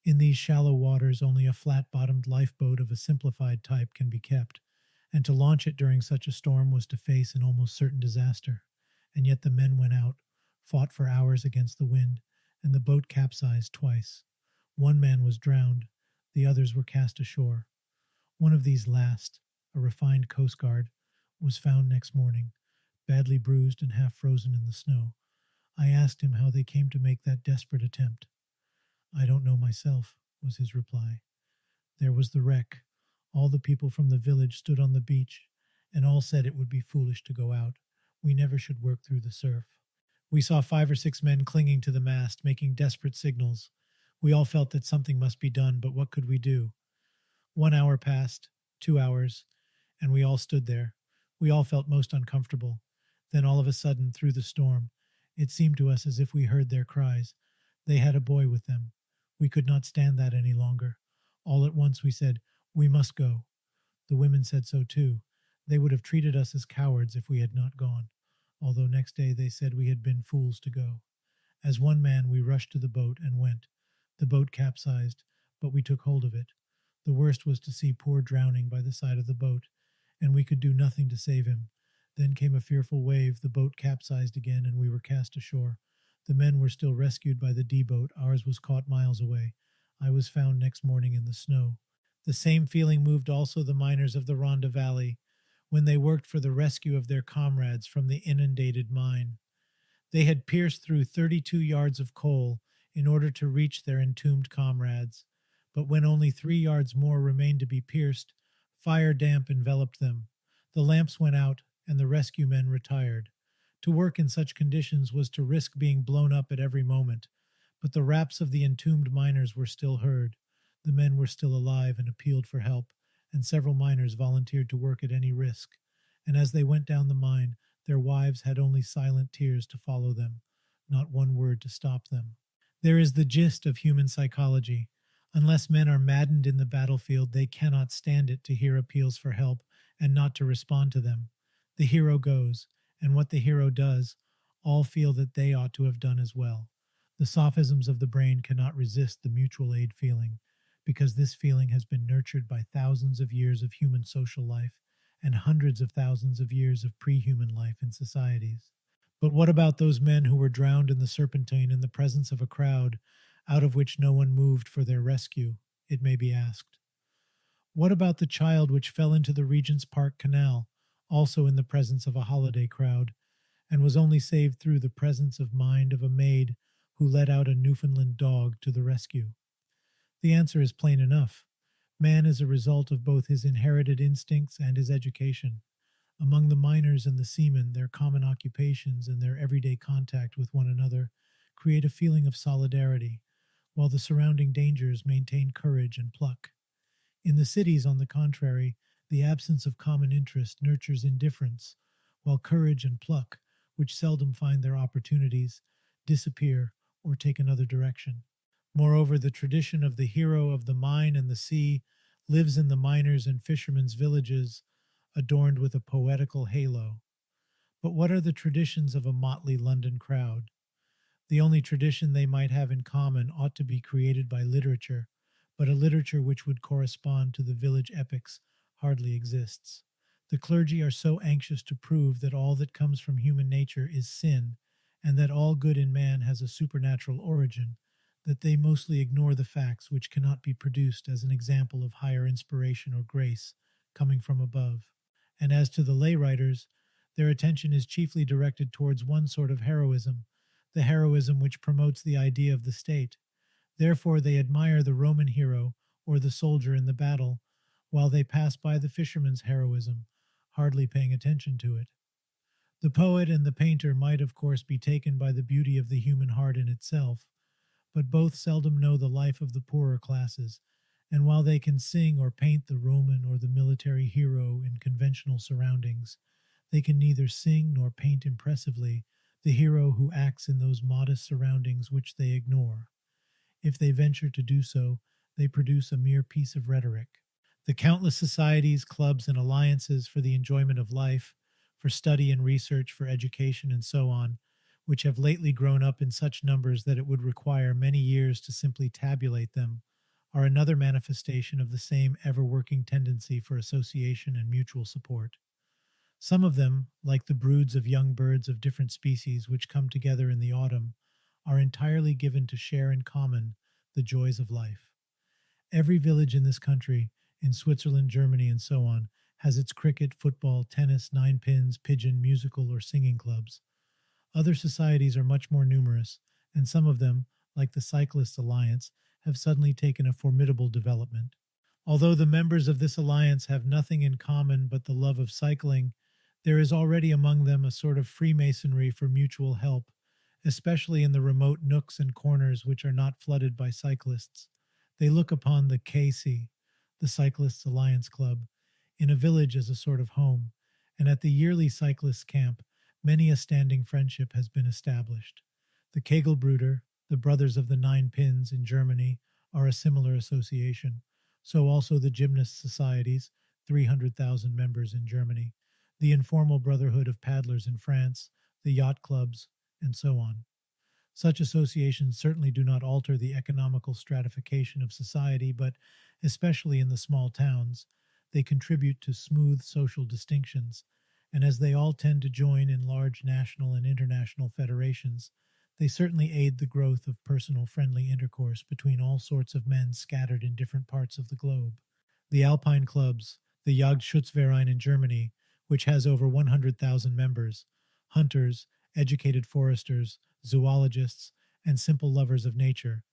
In these shallow waters, only a flat-bottomed lifeboat of a simplified type can be kept, and to launch it during such a storm was to face an almost certain disaster. And yet the men went out, fought for hours against the wind, and the boat capsized twice. One man was drowned, the others were cast ashore. One of these last, a refined coast guard, was found next morning, badly bruised and half frozen in the snow. I asked him how they came to make that desperate attempt. I don't know myself, was his reply. There was the wreck. All the people from the village stood on the beach, and all said it would be foolish to go out. We never should work through the surf. We saw 5 or 6 men clinging to the mast, making desperate signals. We all felt that something must be done, but what could we do? 1 hour passed, 2 hours, and we all stood there. We all felt most uncomfortable. Then all of a sudden, through the storm, it seemed to us as if we heard their cries. They had a boy with them. We could not stand that any longer. All at once we said, "We must go." The women said so too. They would have treated us as cowards if we had not gone, although next day they said we had been fools to go. As one man, we rushed to the boat and went. The boat capsized, but we took hold of it. The worst was to see poor drowning by the side of the boat, and we could do nothing to save him. Then came a fearful wave, the boat capsized again, and we were cast ashore. The men were still rescued by the D-boat. Ours was caught miles away. I was found next morning in the snow. The same feeling moved also the miners of the Rhondda Valley when they worked for the rescue of their comrades from the inundated mine. They had pierced through 32 yards of coal in order to reach their entombed comrades, but when only 3 yards more remained to be pierced, fire damp enveloped them. The lamps went out, and the rescue men retired. To work in such conditions was to risk being blown up at every moment, but the raps of the entombed miners were still heard. The men were still alive and appealed for help, and several miners volunteered to work at any risk. And as they went down the mine, their wives had only silent tears to follow them, not one word to stop them. There is the gist of human psychology. Unless men are maddened in the battlefield, they cannot stand it to hear appeals for help and not to respond to them. The hero goes, and what the hero does, all feel that they ought to have done as well. The sophisms of the brain cannot resist the mutual aid feeling, because this feeling has been nurtured by thousands of years of human social life and hundreds of thousands of years of pre-human life in societies. But what about those men who were drowned in the Serpentine in the presence of a crowd out of which no one moved for their rescue, it may be asked? What about the child which fell into the Regent's Park Canal, also in the presence of a holiday crowd, and was only saved through the presence of mind of a maid who led out a Newfoundland dog to the rescue? The answer is plain enough. Man is a result of both his inherited instincts and his education. Among the miners and the seamen, their common occupations and their everyday contact with one another create a feeling of solidarity, while the surrounding dangers maintain courage and pluck. In the cities, on the contrary, the absence of common interest nurtures indifference, while courage and pluck, which seldom find their opportunities, disappear or take another direction. Moreover, the tradition of the hero of the mine and the sea lives in the miners' and fishermen's villages, adorned with a poetical halo. But what are the traditions of a motley London crowd? The only tradition they might have in common ought to be created by literature, but a literature which would correspond to the village epics hardly exists. The clergy are so anxious to prove that all that comes from human nature is sin, and that all good in man has a supernatural origin, that they mostly ignore the facts which cannot be produced as an example of higher inspiration or grace coming from above. And as to the lay writers, their attention is chiefly directed towards one sort of heroism, the heroism which promotes the idea of the state. Therefore they admire the Roman hero or the soldier in the battle, while they pass by the fisherman's heroism, hardly paying attention to it. The poet and the painter might, of course, be taken by the beauty of the human heart in itself, but both seldom know the life of the poorer classes, and while they can sing or paint the Roman or the military hero in conventional surroundings, they can neither sing nor paint impressively the hero who acts in those modest surroundings which they ignore. If they venture to do so, they produce a mere piece of rhetoric. The countless societies, clubs, and alliances for the enjoyment of life, for study and research, for education, and so on, which have lately grown up in such numbers that it would require many years to simply tabulate them, are another manifestation of the same ever working tendency for association and mutual support. Some of them, like the broods of young birds of different species which come together in the autumn, are entirely given to share in common the joys of life. Every village in this country, in Switzerland, Germany, and so on, has its cricket, football, tennis, nine pins, pigeon, musical, or singing clubs. Other societies are much more numerous, and some of them, like the Cyclists' Alliance, have suddenly taken a formidable development. Although the members of this alliance have nothing in common but the love of cycling, there is already among them a sort of Freemasonry for mutual help, especially in the remote nooks and corners which are not flooded by cyclists. They look upon the KC, the Cyclists' Alliance Club, in a village as a sort of home, and at the yearly cyclists' camp, many a standing friendship has been established. The Kegelbrüder, the Brothers of the Nine Pins in Germany, are a similar association. So also the gymnast societies, 300,000 members in Germany, the informal brotherhood of paddlers in France, the yacht clubs, and so on. Such associations certainly do not alter the economical stratification of society, but, especially in the small towns, they contribute to smooth social distinctions, and as they all tend to join in large national and international federations, they certainly aid the growth of personal friendly intercourse between all sorts of men scattered in different parts of the globe. The Alpine clubs, the Jagdschutzverein in Germany, which has over 100,000 members, hunters, educated foresters, zoologists, and simple lovers of nature,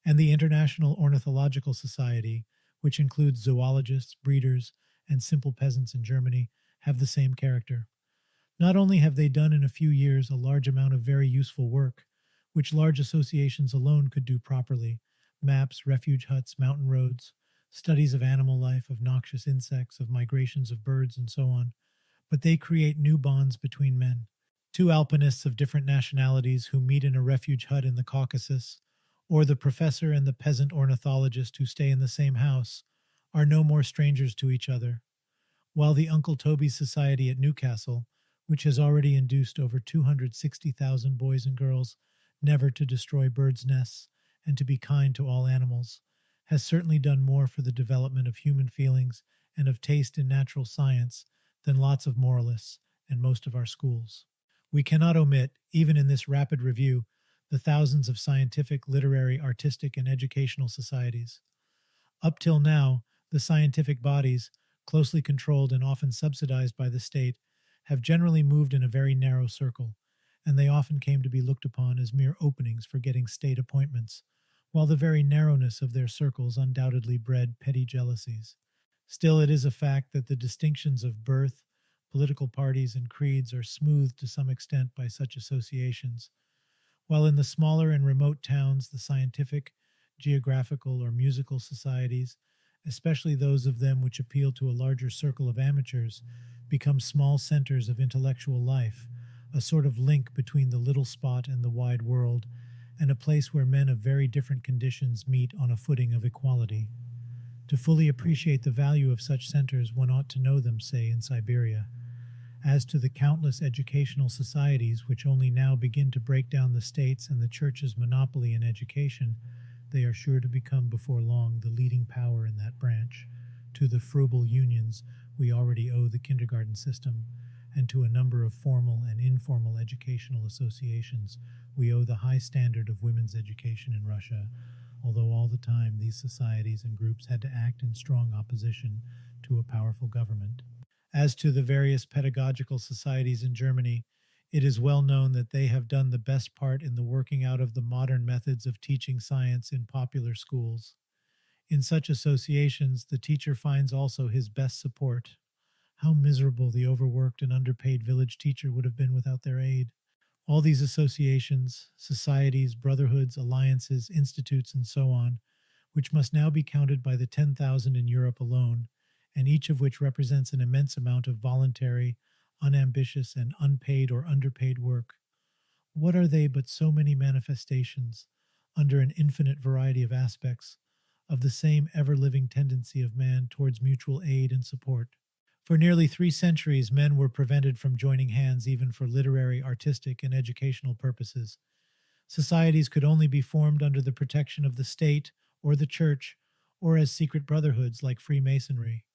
and the International Ornithological Society, which includes zoologists, breeders, and simple peasants in Germany, have the same character. Not only have they done in a few years a large amount of very useful work, which large associations alone could do properly, maps, refuge huts, mountain roads, studies of animal life, of noxious insects, of migrations of birds, and so on, but they create new bonds between men. Two alpinists of different nationalities who meet in a refuge hut in the Caucasus, or the professor and the peasant ornithologist who stay in the same house, are no more strangers to each other. While the Uncle Toby's Society at Newcastle, which has already induced over 260,000 boys and girls never to destroy birds' nests and to be kind to all animals, has certainly done more for the development of human feelings and of taste in natural science than lots of moralists and most of our schools. We cannot omit, even in this rapid review, the thousands of scientific, literary, artistic, and educational societies. Up till now, the scientific bodies, closely controlled and often subsidized by the state, have generally moved in a very narrow circle, and they often came to be looked upon as mere openings for getting state appointments, while the very narrowness of their circles undoubtedly bred petty jealousies. Still, it is a fact that the distinctions of birth, political parties, and creeds are smoothed to some extent by such associations, while in the smaller and remote towns the scientific, geographical, or musical societies, especially those of them which appeal to a larger circle of amateurs, become small centers of intellectual life, a sort of link between the little spot and the wide world, and a place where men of very different conditions meet on a footing of equality. To fully appreciate the value of such centers, one ought to know them, say, in Siberia. As to the countless educational societies which only now begin to break down the state's and the church's monopoly in education, they are sure to become before long the leading power in that branch. To the frugal unions we already owe the kindergarten system, and to a number of formal and informal educational associations we owe the high standard of women's education in Russia, although all the time these societies and groups had to act in strong opposition to a powerful government. As to the various pedagogical societies in Germany, it is well known that they have done the best part in the working out of the modern methods of teaching science in popular schools. In such associations, the teacher finds also his best support. How miserable the overworked and underpaid village teacher would have been without their aid. All these associations, societies, brotherhoods, alliances, institutes, and so on, which must now be counted by the 10,000 in Europe alone, and each of which represents an immense amount of voluntary, unambitious, and unpaid or underpaid work. What are they but so many manifestations, under an infinite variety of aspects, of the same ever-living tendency of man towards mutual aid and support. For nearly 3 centuries, men were prevented from joining hands even for literary, artistic, and educational purposes. Societies could only be formed under the protection of the state or the church, or as secret brotherhoods like Freemasonry.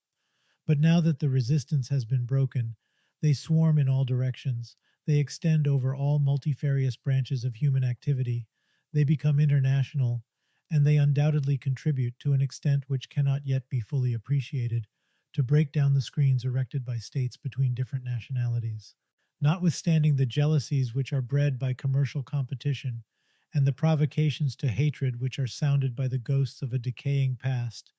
But now that the resistance has been broken, they swarm in all directions. They extend over all multifarious branches of human activity. They become international, and they undoubtedly contribute, to an extent which cannot yet be fully appreciated, to break down the screens erected by states between different nationalities. Notwithstanding the jealousies which are bred by commercial competition, and the provocations to hatred which are sounded by the ghosts of a decaying past,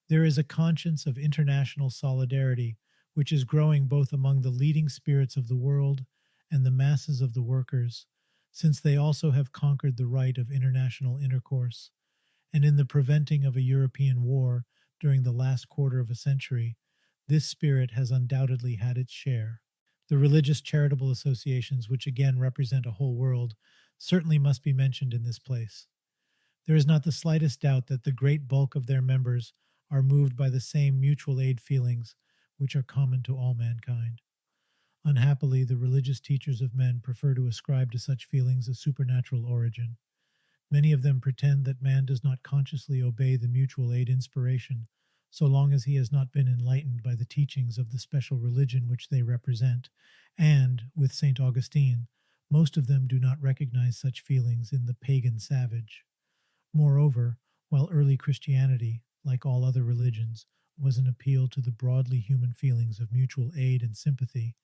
there is a conscience of international solidarity which is growing both among the leading spirits of the world and the masses of the workers, since they also have conquered the right of international intercourse, and in the preventing of a European war during the last quarter of a century, this spirit has undoubtedly had its share. The religious charitable associations, which again represent a whole world, certainly must be mentioned in this place. There is not the slightest doubt that the great bulk of their members are moved by the same mutual aid feelings which are common to all mankind. Unhappily, the religious teachers of men prefer to ascribe to such feelings a supernatural origin. Many of them pretend that man does not consciously obey the mutual aid inspiration, so long as he has not been enlightened by the teachings of the special religion which they represent, and, with St. Augustine, most of them do not recognize such feelings in the pagan savage. Moreover, while early Christianity, like all other religions, was an appeal to the broadly human feelings of mutual aid and sympathy,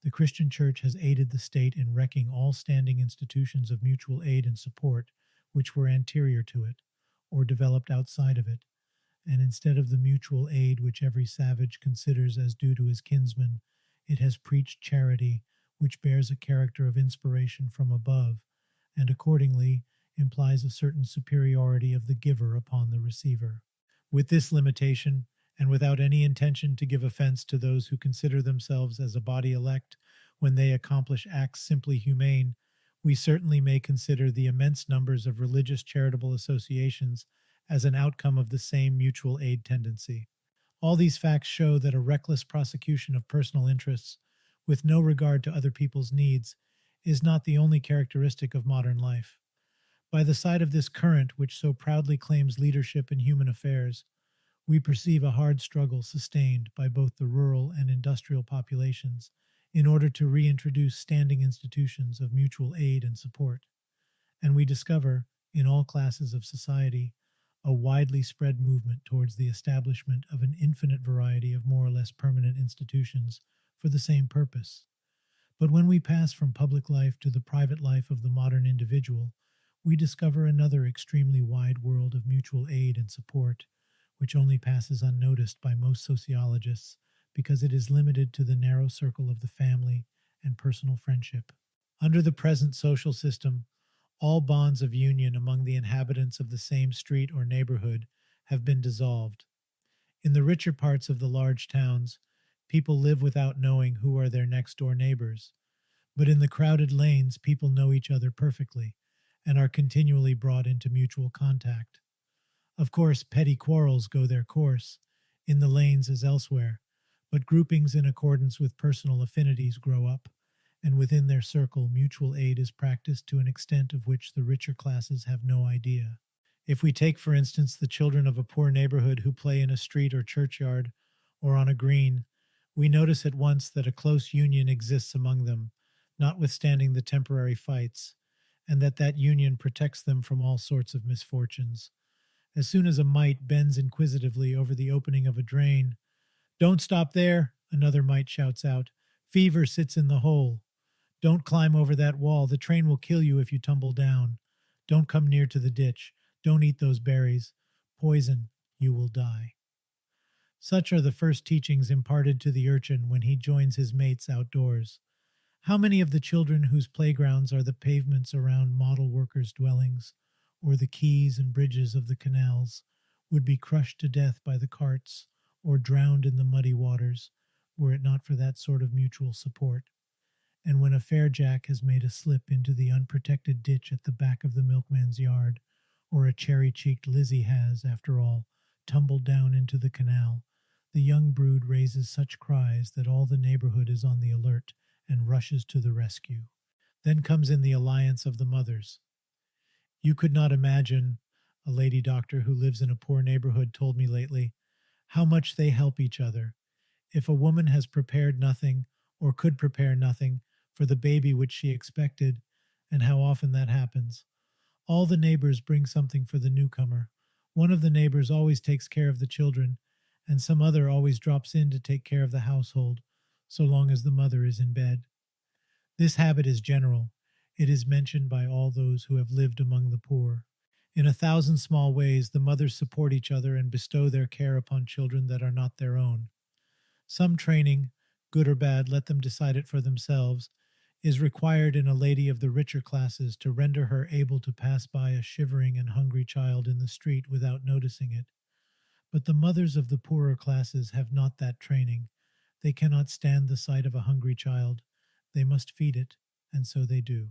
the Christian Church has aided the state in wrecking all standing institutions of mutual aid and support which were anterior to it, or developed outside of it, and instead of the mutual aid which every savage considers as due to his kinsman, it has preached charity which bears a character of inspiration from above, and accordingly implies a certain superiority of the giver upon the receiver. With this limitation, and without any intention to give offense to those who consider themselves as a body elect when they accomplish acts simply humane, we certainly may consider the immense numbers of religious charitable associations as an outcome of the same mutual aid tendency. All these facts show that a reckless prosecution of personal interests, with no regard to other people's needs, is not the only characteristic of modern life. By the side of this current which so proudly claims leadership in human affairs, we perceive a hard struggle sustained by both the rural and industrial populations in order to reintroduce standing institutions of mutual aid and support. And we discover, in all classes of society, a widely spread movement towards the establishment of an infinite variety of more or less permanent institutions for the same purpose. But when we pass from public life to the private life of the modern individual, we discover another extremely wide world of mutual aid and support, which only passes unnoticed by most sociologists because it is limited to the narrow circle of the family and personal friendship. Under the present social system, all bonds of union among the inhabitants of the same street or neighborhood have been dissolved. In the richer parts of the large towns, people live without knowing who are their next-door neighbors. But in the crowded lanes, people know each other perfectly and are continually brought into mutual contact. Of course, petty quarrels go their course, in the lanes as elsewhere, but groupings in accordance with personal affinities grow up, and within their circle mutual aid is practiced to an extent of which the richer classes have no idea. If we take, for instance, the children of a poor neighborhood who play in a street or churchyard, or on a green, we notice at once that a close union exists among them, notwithstanding the temporary fights, and that union protects them from all sorts of misfortunes. As soon as a mite bends inquisitively over the opening of a drain, "Don't stop there," another mite shouts out. "Fever sits in the hole. Don't climb over that wall. The train will kill you if you tumble down. Don't come near to the ditch. Don't eat those berries. Poison, you will die." Such are the first teachings imparted to the urchin when he joins his mates outdoors. How many of the children whose playgrounds are the pavements around model workers' dwellings, or the quays and bridges of the canals, would be crushed to death by the carts, or drowned in the muddy waters, were it not for that sort of mutual support? And when a fair jack has made a slip into the unprotected ditch at the back of the milkman's yard, or a cherry-cheeked Lizzie has, after all, tumbled down into the canal, the young brood raises such cries that all the neighborhood is on the alert and rushes to the rescue. Then comes in the alliance of the mothers. You could not imagine, a lady doctor who lives in a poor neighborhood told me lately, how much they help each other. If a woman has prepared nothing, or could prepare nothing, for the baby which she expected, and how often that happens, all the neighbors bring something for the newcomer. One of the neighbors always takes care of the children, and some other always drops in to take care of the household, so long as the mother is in bed. This habit is general. It is mentioned by all those who have lived among the poor. In 1,000 small ways, the mothers support each other and bestow their care upon children that are not their own. Some training, good or bad, let them decide it for themselves, is required in a lady of the richer classes to render her able to pass by a shivering and hungry child in the street without noticing it. But the mothers of the poorer classes have not that training. They cannot stand the sight of a hungry child. They must feed it, and so they do.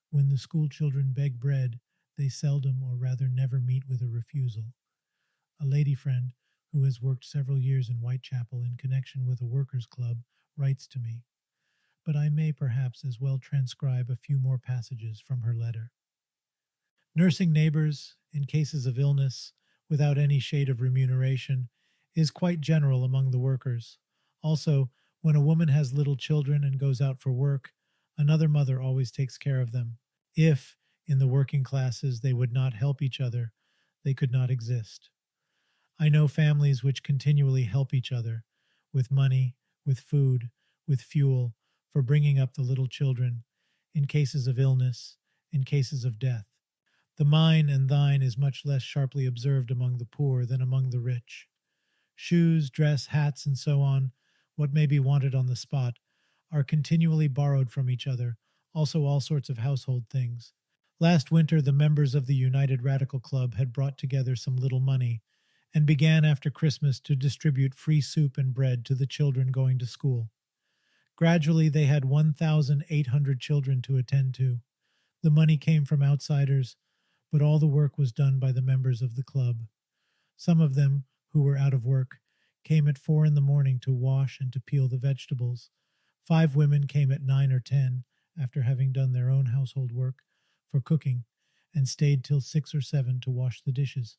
When the school children beg bread, they seldom or rather never meet with a refusal. A lady friend, who has worked several years in Whitechapel in connection with a workers' club, writes to me, but I may perhaps as well transcribe a few more passages from her letter. Nursing neighbors in cases of illness, without any shade of remuneration, is quite general among the workers. Also, when a woman has little children and goes out for work, another mother always takes care of them. If, in the working classes, they would not help each other, they could not exist. I know families which continually help each other, with money, with food, with fuel, for bringing up the little children, in cases of illness, in cases of death. The mine and thine is much less sharply observed among the poor than among the rich. Shoes, dress, hats, and so on, what may be wanted on the spot, are continually borrowed from each other, also all sorts of household things. Last winter, the members of the United Radical Club had brought together some little money, and began after Christmas to distribute free soup and bread to the children going to school. Gradually, they had 1,800 children to attend to. The money came from outsiders, but all the work was done by the members of the club. Some of them, who were out of work, came at 4 a.m. to wash and to peel the vegetables. 5 women came at 9 or 10, after having done their own household work, for cooking, and stayed till 6 or 7 to wash the dishes.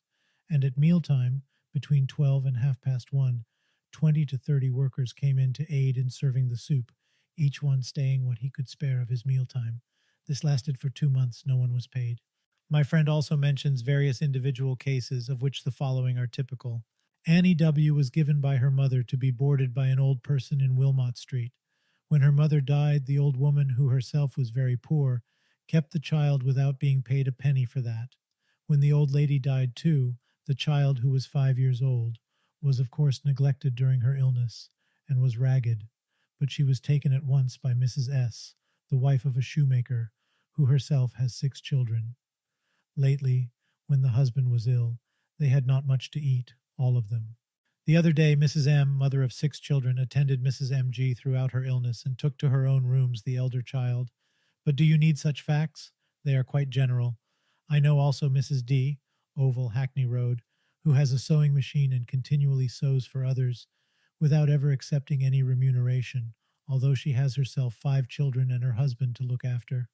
And at mealtime, between 12 and 1:30, 20 to 30 workers came in to aid in serving the soup, each one staying what he could spare of his mealtime. This lasted for 2 months. No one was paid. My friend also mentions various individual cases, of which the following are typical. Annie W. was given by her mother to be boarded by an old person in Wilmot Street. When her mother died, the old woman, who herself was very poor, kept the child without being paid a penny for that. When the old lady died too, the child, who was 5 years old, was of course neglected during her illness, and was ragged, but she was taken at once by Mrs. S., the wife of a shoemaker, who herself has 6 children. Lately, when the husband was ill, they had not much to eat, all of them. The other day, Mrs. M., mother of 6 children, attended Mrs. M.G. throughout her illness and took to her own rooms the elder child. But do you need such facts? They are quite general. I know also Mrs. D., Oval, Hackney Road, who has a sewing machine and continually sews for others, without ever accepting any remuneration, although she has herself 5 children and her husband to look after,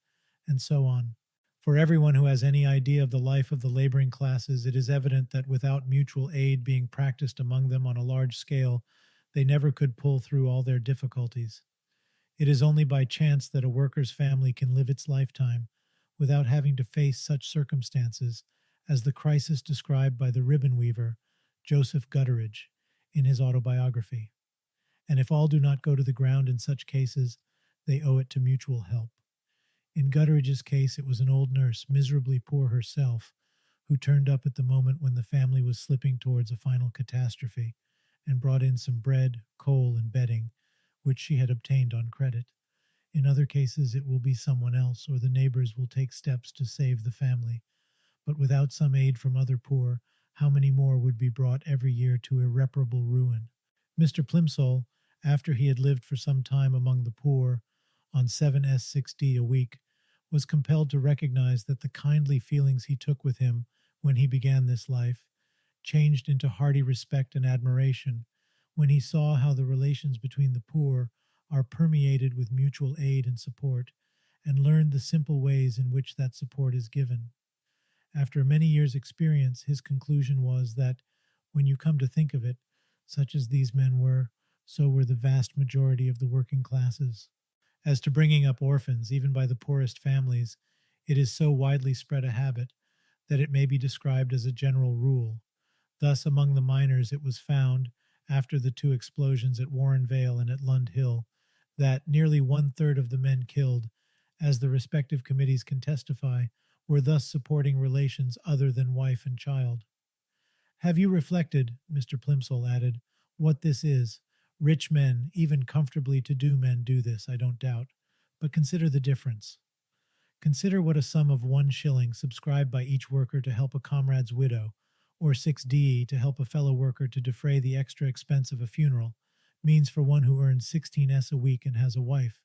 and so on. For everyone who has any idea of the life of the laboring classes, it is evident that without mutual aid being practiced among them on a large scale, they never could pull through all their difficulties. It is only by chance that a worker's family can live its lifetime without having to face such circumstances as the crisis described by the ribbon weaver, Joseph Gutteridge, in his autobiography. And if all do not go to the ground in such cases, they owe it to mutual help. In Gutteridge's case, it was an old nurse, miserably poor herself, who turned up at the moment when the family was slipping towards a final catastrophe, and brought in some bread, coal, and bedding, which she had obtained on credit. In other cases, it will be someone else, or the neighbors will take steps to save the family. But without some aid from other poor, how many more would be brought every year to irreparable ruin? Mr. Plimsoll, after he had lived for some time among the poor, on 7s. 6d. a week, was compelled to recognize that the kindly feelings he took with him when he began this life changed into hearty respect and admiration when he saw how the relations between the poor are permeated with mutual aid and support, and learned the simple ways in which that support is given. After many years' experience, his conclusion was that, when you come to think of it, such as these men were, so were the vast majority of the working classes. As to bringing up orphans, even by the poorest families, it is so widely spread a habit that it may be described as a general rule. Thus, among the miners, it was found, after the two explosions at Warren Vale and at Lund Hill, that nearly one-third of the men killed, as the respective committees can testify, were thus supporting relations other than wife and child. Have you reflected, Mr. Plimsoll added, what this is? Rich men, even comfortably to-do men, do this, I don't doubt. But consider the difference. Consider what a sum of 1 shilling subscribed by each worker to help a comrade's widow, or 6 DE to help a fellow worker to defray the extra expense of a funeral, means for one who earns 16s a week and has a wife,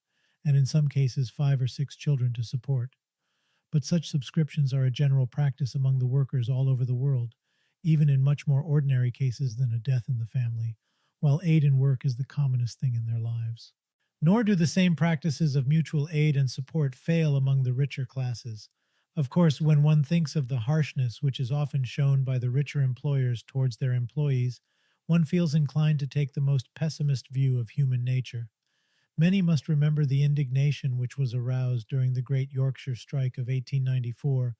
and in some cases 5 or 6 children to support. But such subscriptions are a general practice among the workers all over the world, even in much more ordinary cases than a death in the family, while aid in work is the commonest thing in their lives. Nor do the same practices of mutual aid and support fail among the richer classes. Of course, when one thinks of the harshness which is often shown by the richer employers towards their employees, one feels inclined to take the most pessimist view of human nature. Many must remember the indignation which was aroused during the great Yorkshire strike of 1894,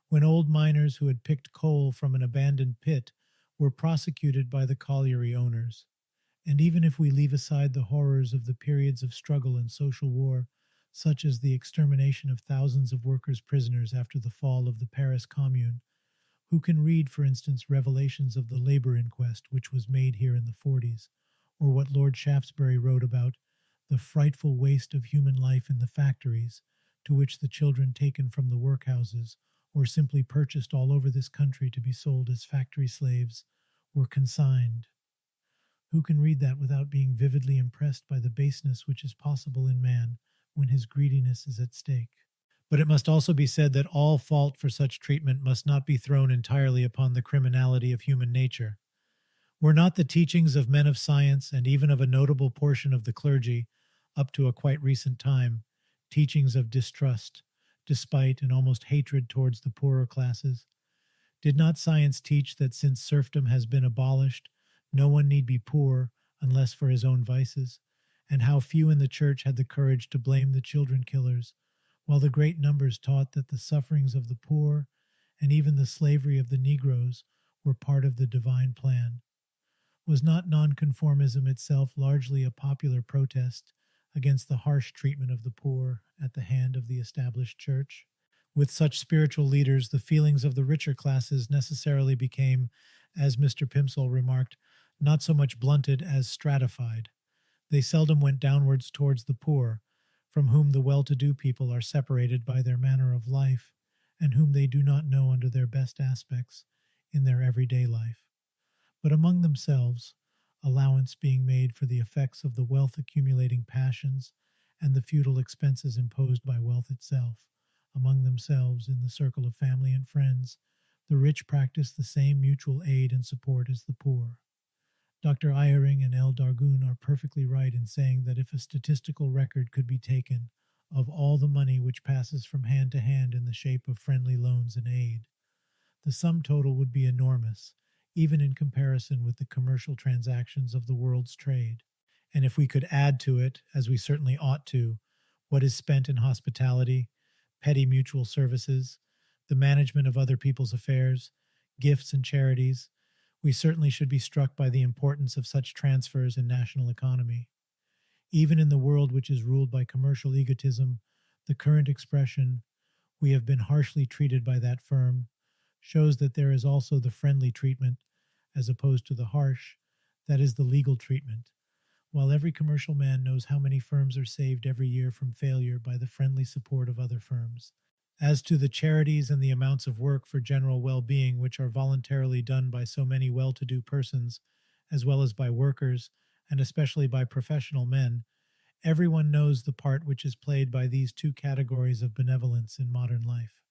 when old miners who had picked coal from an abandoned pit were prosecuted by the colliery owners. And even if we leave aside the horrors of the periods of struggle and social war, such as the extermination of thousands of workers' prisoners after the fall of the Paris Commune, who can read, for instance, revelations of the labor inquest which was made here in the 40s, or what Lord Shaftesbury wrote about the frightful waste of human life in the factories, to which the children taken from the workhouses, or simply purchased all over this country to be sold as factory slaves, were consigned. Who can read that without being vividly impressed by the baseness which is possible in man when his greediness is at stake? But it must also be said that all fault for such treatment must not be thrown entirely upon the criminality of human nature. Were not the teachings of men of science, and even of a notable portion of the clergy, up to a quite recent time, teachings of distrust, despite, and almost hatred towards the poorer classes? Did not science teach that since serfdom has been abolished, no one need be poor unless for his own vices, and how few in the church had the courage to blame the children killers, while the great numbers taught that the sufferings of the poor and even the slavery of the Negroes were part of the divine plan? Was not nonconformism itself largely a popular protest against the harsh treatment of the poor at the hand of the established church? With such spiritual leaders, the feelings of the richer classes necessarily became, as Mr. Plimsoll remarked, not so much blunted as stratified. They seldom went downwards towards the poor, from whom the well-to-do people are separated by their manner of life, and whom they do not know under their best aspects in their everyday life. But among themselves, allowance being made for the effects of the wealth-accumulating passions and the futile expenses imposed by wealth itself, among themselves in the circle of family and friends, the rich practice the same mutual aid and support as the poor. Dr. Eyring and L. Dargun are perfectly right in saying that if a statistical record could be taken of all the money which passes from hand to hand in the shape of friendly loans and aid, the sum total would be enormous, even in comparison with the commercial transactions of the world's trade. And if we could add to it, as we certainly ought to, what is spent in hospitality, petty mutual services, the management of other people's affairs, gifts and charities, we certainly should be struck by the importance of such transfers in national economy. Even in the world which is ruled by commercial egotism, the current expression, "we have been harshly treated by that firm," shows that there is also the friendly treatment, as opposed to the harsh, that is the legal treatment, while every commercial man knows how many firms are saved every year from failure by the friendly support of other firms. As to the charities and the amounts of work for general well-being which are voluntarily done by so many well-to-do persons, as well as by workers, and especially by professional men, Everyone knows the part which is played by these two categories of benevolence in modern life.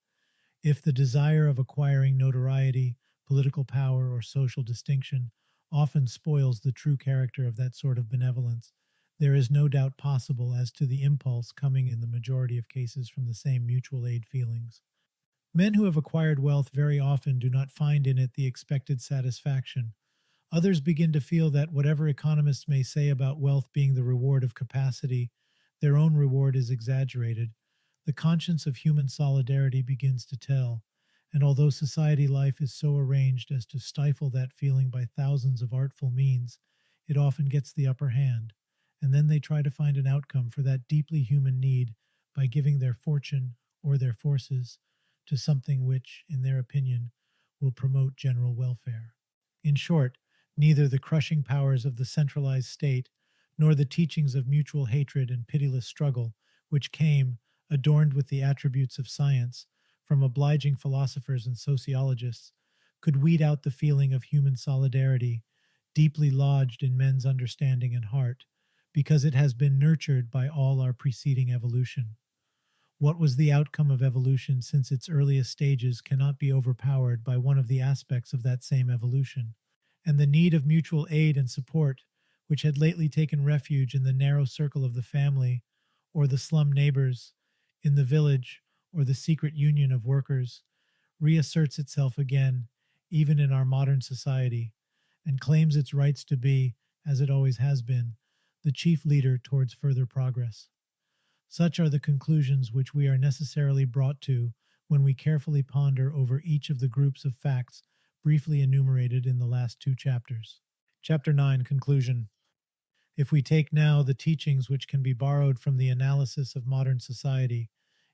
If the desire of acquiring notoriety, political power, or social distinction often spoils the true character of that sort of benevolence, there is no doubt possible as to the impulse coming in the majority of cases from the same mutual aid feelings. Men who have acquired wealth very often do not find in it the expected satisfaction. Others begin to feel that whatever economists may say about wealth being the reward of capacity, their own reward is exaggerated. The conscience of human solidarity begins to tell, and although society life is so arranged as to stifle that feeling by thousands of artful means, it often gets the upper hand, and then they try to find an outcome for that deeply human need by giving their fortune or their forces to something which, in their opinion, will promote general welfare. In short, neither the crushing powers of the centralized state nor the teachings of mutual hatred and pitiless struggle, which came, adorned with the attributes of science, from obliging philosophers and sociologists, could weed out the feeling of human solidarity, deeply lodged in men's understanding and heart, because it has been nurtured by all our preceding evolution. What was the outcome of evolution since its earliest stages cannot be overpowered by one of the aspects of that same evolution, and the need of mutual aid and support, which had lately taken refuge in the narrow circle of the family, or the slum neighbors, in the village, or the secret union of workers, reasserts itself again, even in our modern society, and claims its rights to be, as it always has been, the chief leader towards further progress. Such are the conclusions which we are necessarily brought to when we carefully ponder over each of the groups of facts briefly enumerated in the last two chapters. Chapter 9, Conclusion. If we take now the teachings which can be borrowed from the analysis of modern society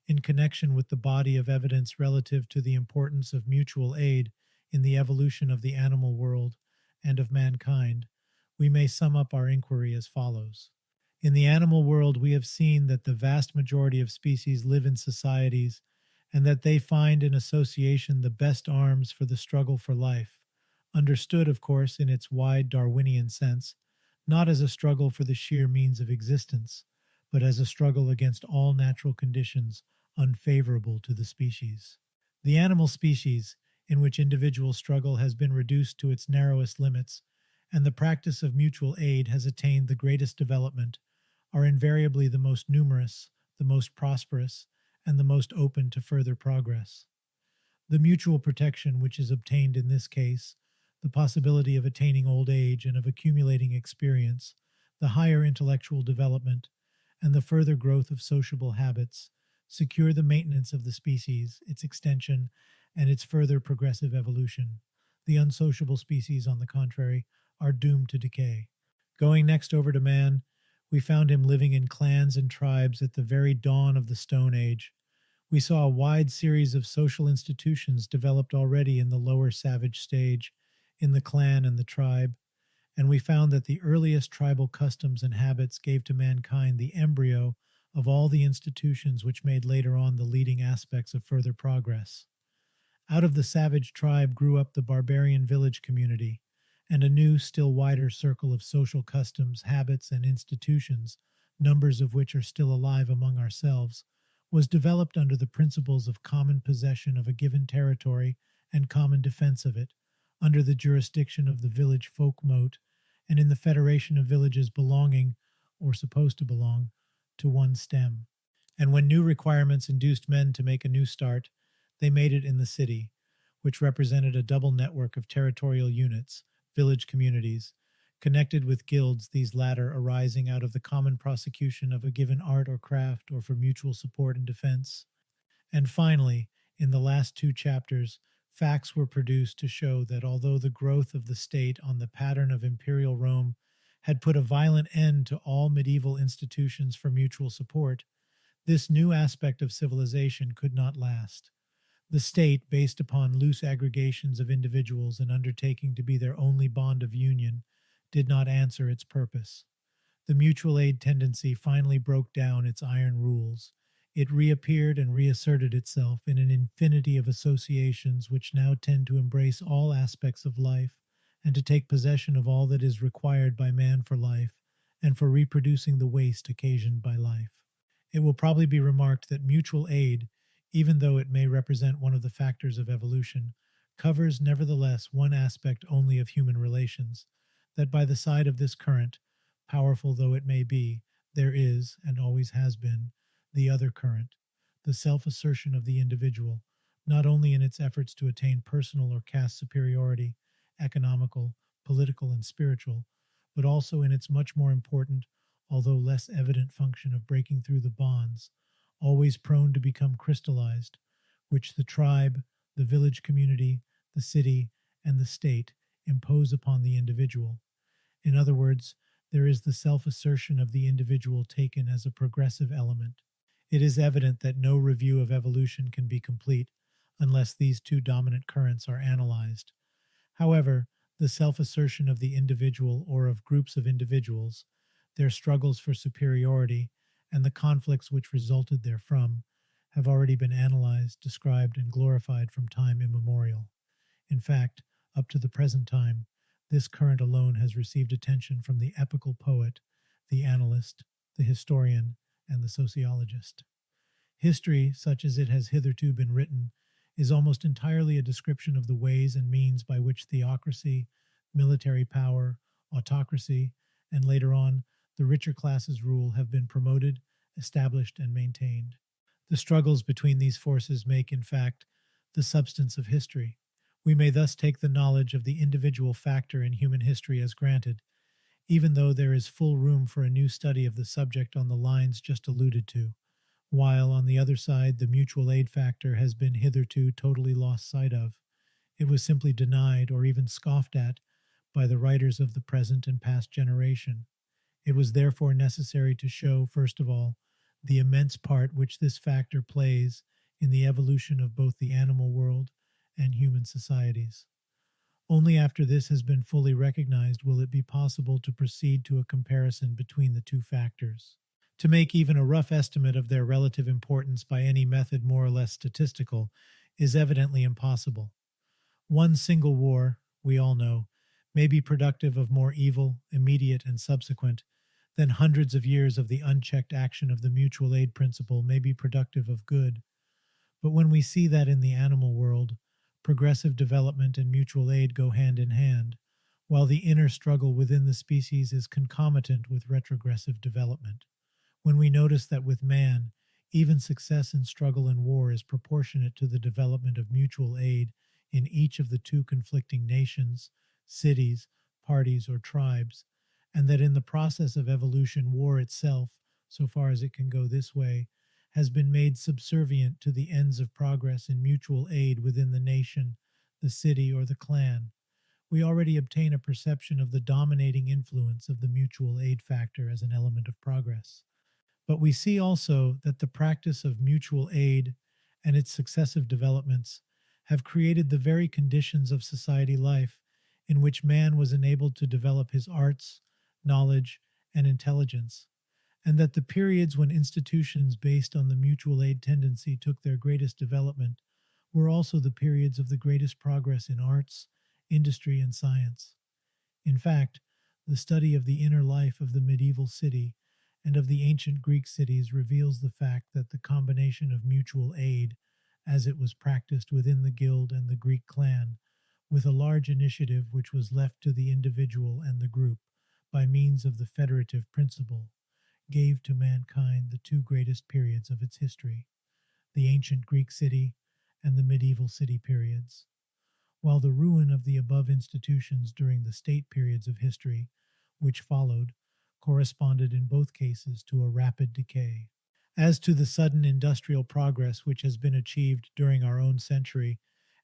in connection with the body of evidence relative to the importance of mutual aid in the evolution of the animal world and of mankind, we may sum up our inquiry as follows. In the animal world, we have seen that the vast majority of species live in societies and that they find in association the best arms for the struggle for life, understood, of course, in its wide Darwinian sense, not as a struggle for the sheer means of existence, but as a struggle against all natural conditions unfavorable to the species. The animal species, in which individual struggle has been reduced to its narrowest limits, and the practice of mutual aid has attained the greatest development, are invariably the most numerous, the most prosperous, and the most open to further progress. The mutual protection which is obtained in this case, the possibility of attaining old age and of accumulating experience, the higher intellectual development, and the further growth of sociable habits, secure the maintenance of the species, its extension, and its further progressive evolution. The unsociable species, on the contrary, are doomed to decay. Going next over to man, we found him living in clans and tribes at the very dawn of the Stone Age. We saw a wide series of social institutions developed already in the lower savage stage, in the clan and the tribe, and we found that the earliest tribal customs and habits gave to mankind the embryo of all the institutions which made later on the leading aspects of further progress. Out of the savage tribe grew up the barbarian village community, and a new, still wider circle of social customs, habits, and institutions, numbers of which are still alive among ourselves, was developed under the principles of common possession of a given territory and common defense of it, under the jurisdiction of the village folk mote, and in the federation of villages belonging, or supposed to belong, to one stem. And when new requirements induced men to make a new start, they made it in the city, which represented a double network of territorial units, village communities, connected with guilds, these latter arising out of the common prosecution of a given art or craft or for mutual support and defense. And finally, in the last two chapters, facts were produced to show that although the growth of the state on the pattern of imperial Rome had put a violent end to all medieval institutions for mutual support, this new aspect of civilization could not last. The state, based upon loose aggregations of individuals and undertaking to be their only bond of union, did not answer its purpose. The mutual aid tendency finally broke down its iron rules. It reappeared and reasserted itself in an infinity of associations which now tend to embrace all aspects of life and to take possession of all that is required by man for life, and for reproducing the waste occasioned by life. It will probably be remarked that mutual aid, even though it may represent one of the factors of evolution, covers nevertheless one aspect only of human relations, that by the side of this current, powerful though it may be, there is, and always has been, the other current, the self assertion of the individual, not only in its efforts to attain personal or caste superiority, economical, political, and spiritual, but also in its much more important, although less evident function of breaking through the bonds, always prone to become crystallized, which the tribe, the village community, the city, and the state impose upon the individual. In other words, there is the self assertion of the individual taken as a progressive element. It is evident that no review of evolution can be complete unless these two dominant currents are analyzed. However, the self assertion of the individual or of groups of individuals, their struggles for superiority, and the conflicts which resulted therefrom have already been analyzed, described, and glorified from time immemorial. In fact, up to the present time, this current alone has received attention from the epical poet, the analyst, the historian, and the sociologist. History, such as it has hitherto been written, is almost entirely a description of the ways and means by which theocracy, military power, autocracy, and later on, the richer classes' rule have been promoted, established, and maintained. The struggles between these forces make, in fact, the substance of history. We may thus take the knowledge of the individual factor in human history as granted, even though there is full room for a new study of the subject on the lines just alluded to, while, on the other side, the mutual aid factor has been hitherto totally lost sight of. It was simply denied or even scoffed at by the writers of the present and past generation. It was therefore necessary to show, first of all, the immense part which this factor plays in the evolution of both the animal world and human societies. Only after this has been fully recognized will it be possible to proceed to a comparison between the two factors. To make even a rough estimate of their relative importance by any method more or less statistical is evidently impossible. One single war, we all know, may be productive of more evil, immediate and subsequent, than hundreds of years of the unchecked action of the mutual aid principle may be productive of good. But when we see that in the animal world, progressive development and mutual aid go hand in hand, while the inner struggle within the species is concomitant with retrogressive development, when we notice that with man, even success in struggle and war is proportionate to the development of mutual aid in each of the two conflicting nations, cities, parties, or tribes, and that in the process of evolution, war itself, so far as it can go this way, has been made subservient to the ends of progress in mutual aid within the nation, the city, or the clan, we already obtain a perception of the dominating influence of the mutual aid factor as an element of progress. But we see also that the practice of mutual aid and its successive developments have created the very conditions of society life in which man was enabled to develop his arts, knowledge, and intelligence, and that the periods when institutions based on the mutual aid tendency took their greatest development were also the periods of the greatest progress in arts, industry, and science. In fact, the study of the inner life of the medieval city and of the ancient Greek cities reveals the fact that the combination of mutual aid, as it was practiced within the guild and the Greek clan, with a large initiative which was left to the individual and the group by means of the federative principle, gave to mankind the two greatest periods of its history, the ancient Greek city and the medieval city periods, while the ruin of the above institutions during the state periods of history, which followed, corresponded in both cases to a rapid decay. As to the sudden industrial progress which has been achieved during our own century,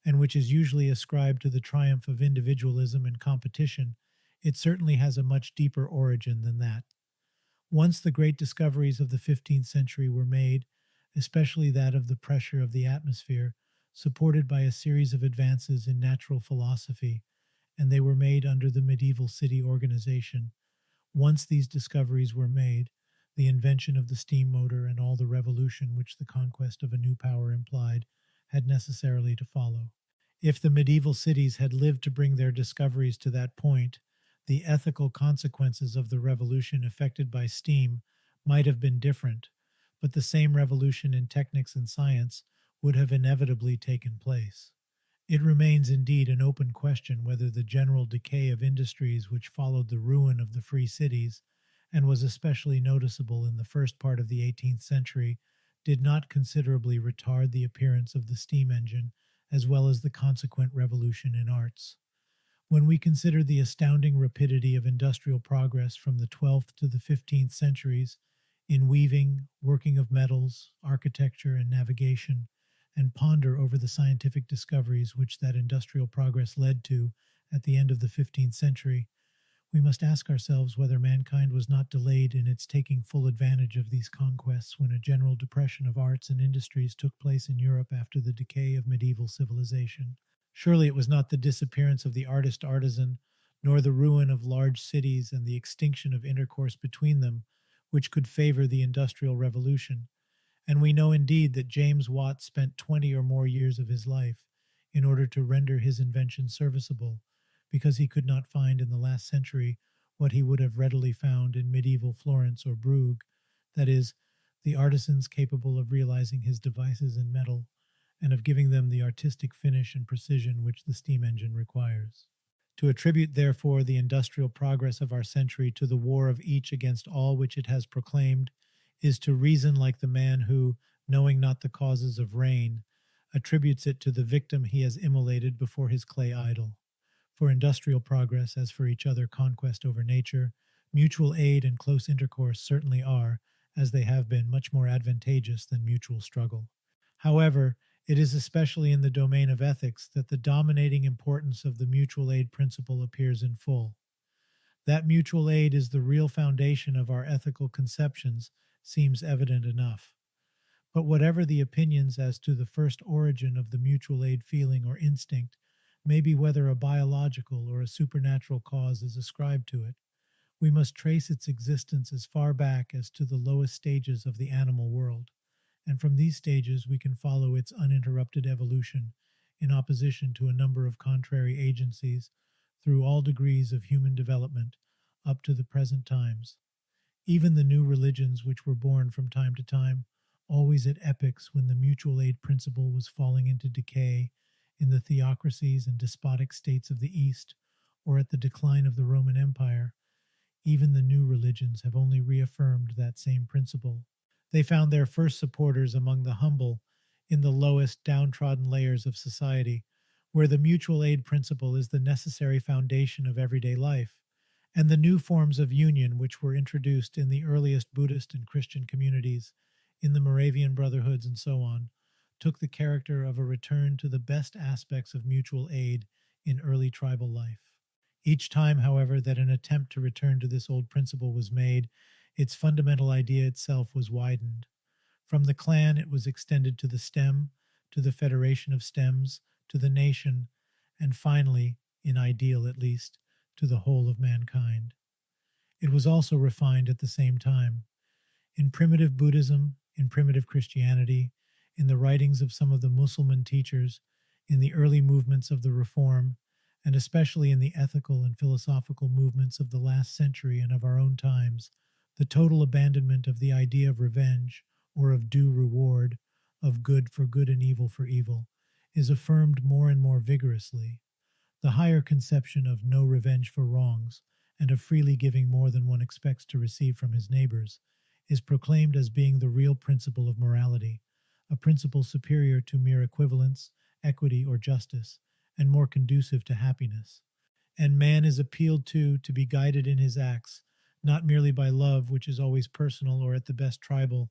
and which is usually ascribed to the triumph of individualism and competition, it certainly has a much deeper origin than that. Once the great discoveries of the 15th century were made, especially that of the pressure of the atmosphere, supported by a series of advances in natural philosophy, and they were made under the medieval city organization. Once these discoveries were made, the invention of the steam motor and all the revolution which the conquest of a new power implied had necessarily to follow. If the medieval cities had lived to bring their discoveries to that point, the ethical consequences of the revolution effected by steam might have been different, but the same revolution in technics and science would have inevitably taken place. It remains indeed an open question whether the general decay of industries which followed the ruin of the free cities, and was especially noticeable in the first part of the 18th century, did not considerably retard the appearance of the steam engine as well as the consequent revolution in arts. When we consider the astounding rapidity of industrial progress from the 12th to the 15th centuries in weaving, working of metals, architecture, and navigation, and ponder over the scientific discoveries which that industrial progress led to at the end of the 15th century, we must ask ourselves whether mankind was not delayed in its taking full advantage of these conquests when a general depression of arts and industries took place in Europe after the decay of medieval civilization. Surely it was not the disappearance of the artist-artisan, nor the ruin of large cities and the extinction of intercourse between them, which could favor the Industrial Revolution. And we know indeed that James Watt spent 20 or more years of his life in order to render his invention serviceable, because he could not find in the last century what he would have readily found in medieval Florence or Brugge, that is, the artisans capable of realizing his devices in metal and of giving them the artistic finish and precision which the steam engine requires. To attribute, therefore, the industrial progress of our century to the war of each against all which it has proclaimed is to reason like the man who, knowing not the causes of rain, attributes it to the victim he has immolated before his clay idol. For industrial progress, as for each other conquest over nature, mutual aid and close intercourse certainly are, as they have been, much more advantageous than mutual struggle. However, it is especially in the domain of ethics that the dominating importance of the mutual aid principle appears in full. That mutual aid is the real foundation of our ethical conceptions seems evident enough. But whatever the opinions as to the first origin of the mutual aid feeling or instinct, may be whether a biological or a supernatural cause is ascribed to it, we must trace its existence as far back as to the lowest stages of the animal world, and from these stages we can follow its uninterrupted evolution in opposition to a number of contrary agencies through all degrees of human development up to the present times. Even the new religions which were born from time to time, always at epochs when the mutual aid principle was falling into decay, in the theocracies and despotic states of the East, or at the decline of the Roman Empire, even the new religions have only reaffirmed that same principle. They found their first supporters among the humble, in the lowest downtrodden layers of society, where the mutual aid principle is the necessary foundation of everyday life, and the new forms of union which were introduced in the earliest Buddhist and Christian communities, in the Moravian brotherhoods and so on, took the character of a return to the best aspects of mutual aid in early tribal life. Each time, however, that an attempt to return to this old principle was made, its fundamental idea itself was widened. From the clan it was extended to the stem, to the federation of stems, to the nation, and finally, in ideal at least, to the whole of mankind. It was also refined at the same time. In primitive Buddhism, in primitive Christianity, in the writings of some of the Mussulman teachers, in the early movements of the Reform, and especially in the ethical and philosophical movements of the last century and of our own times, the total abandonment of the idea of revenge, or of due reward, of good for good and evil for evil, is affirmed more and more vigorously. The higher conception of no revenge for wrongs, and of freely giving more than one expects to receive from his neighbors, is proclaimed as being the real principle of morality, a principle superior to mere equivalence, equity, or justice, and more conducive to happiness. And man is appealed to be guided in his acts, not merely by love, which is always personal or at the best tribal,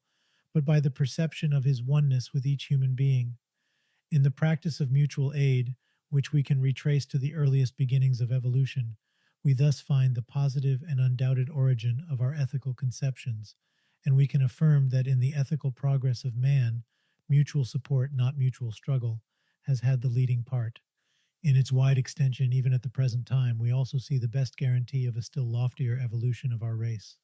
but by the perception of his oneness with each human being. In the practice of mutual aid, which we can retrace to the earliest beginnings of evolution, we thus find the positive and undoubted origin of our ethical conceptions, and we can affirm that in the ethical progress of man, mutual support, not mutual struggle, has had the leading part. In its wide extension, even at the present time, we also see the best guarantee of a still loftier evolution of our race.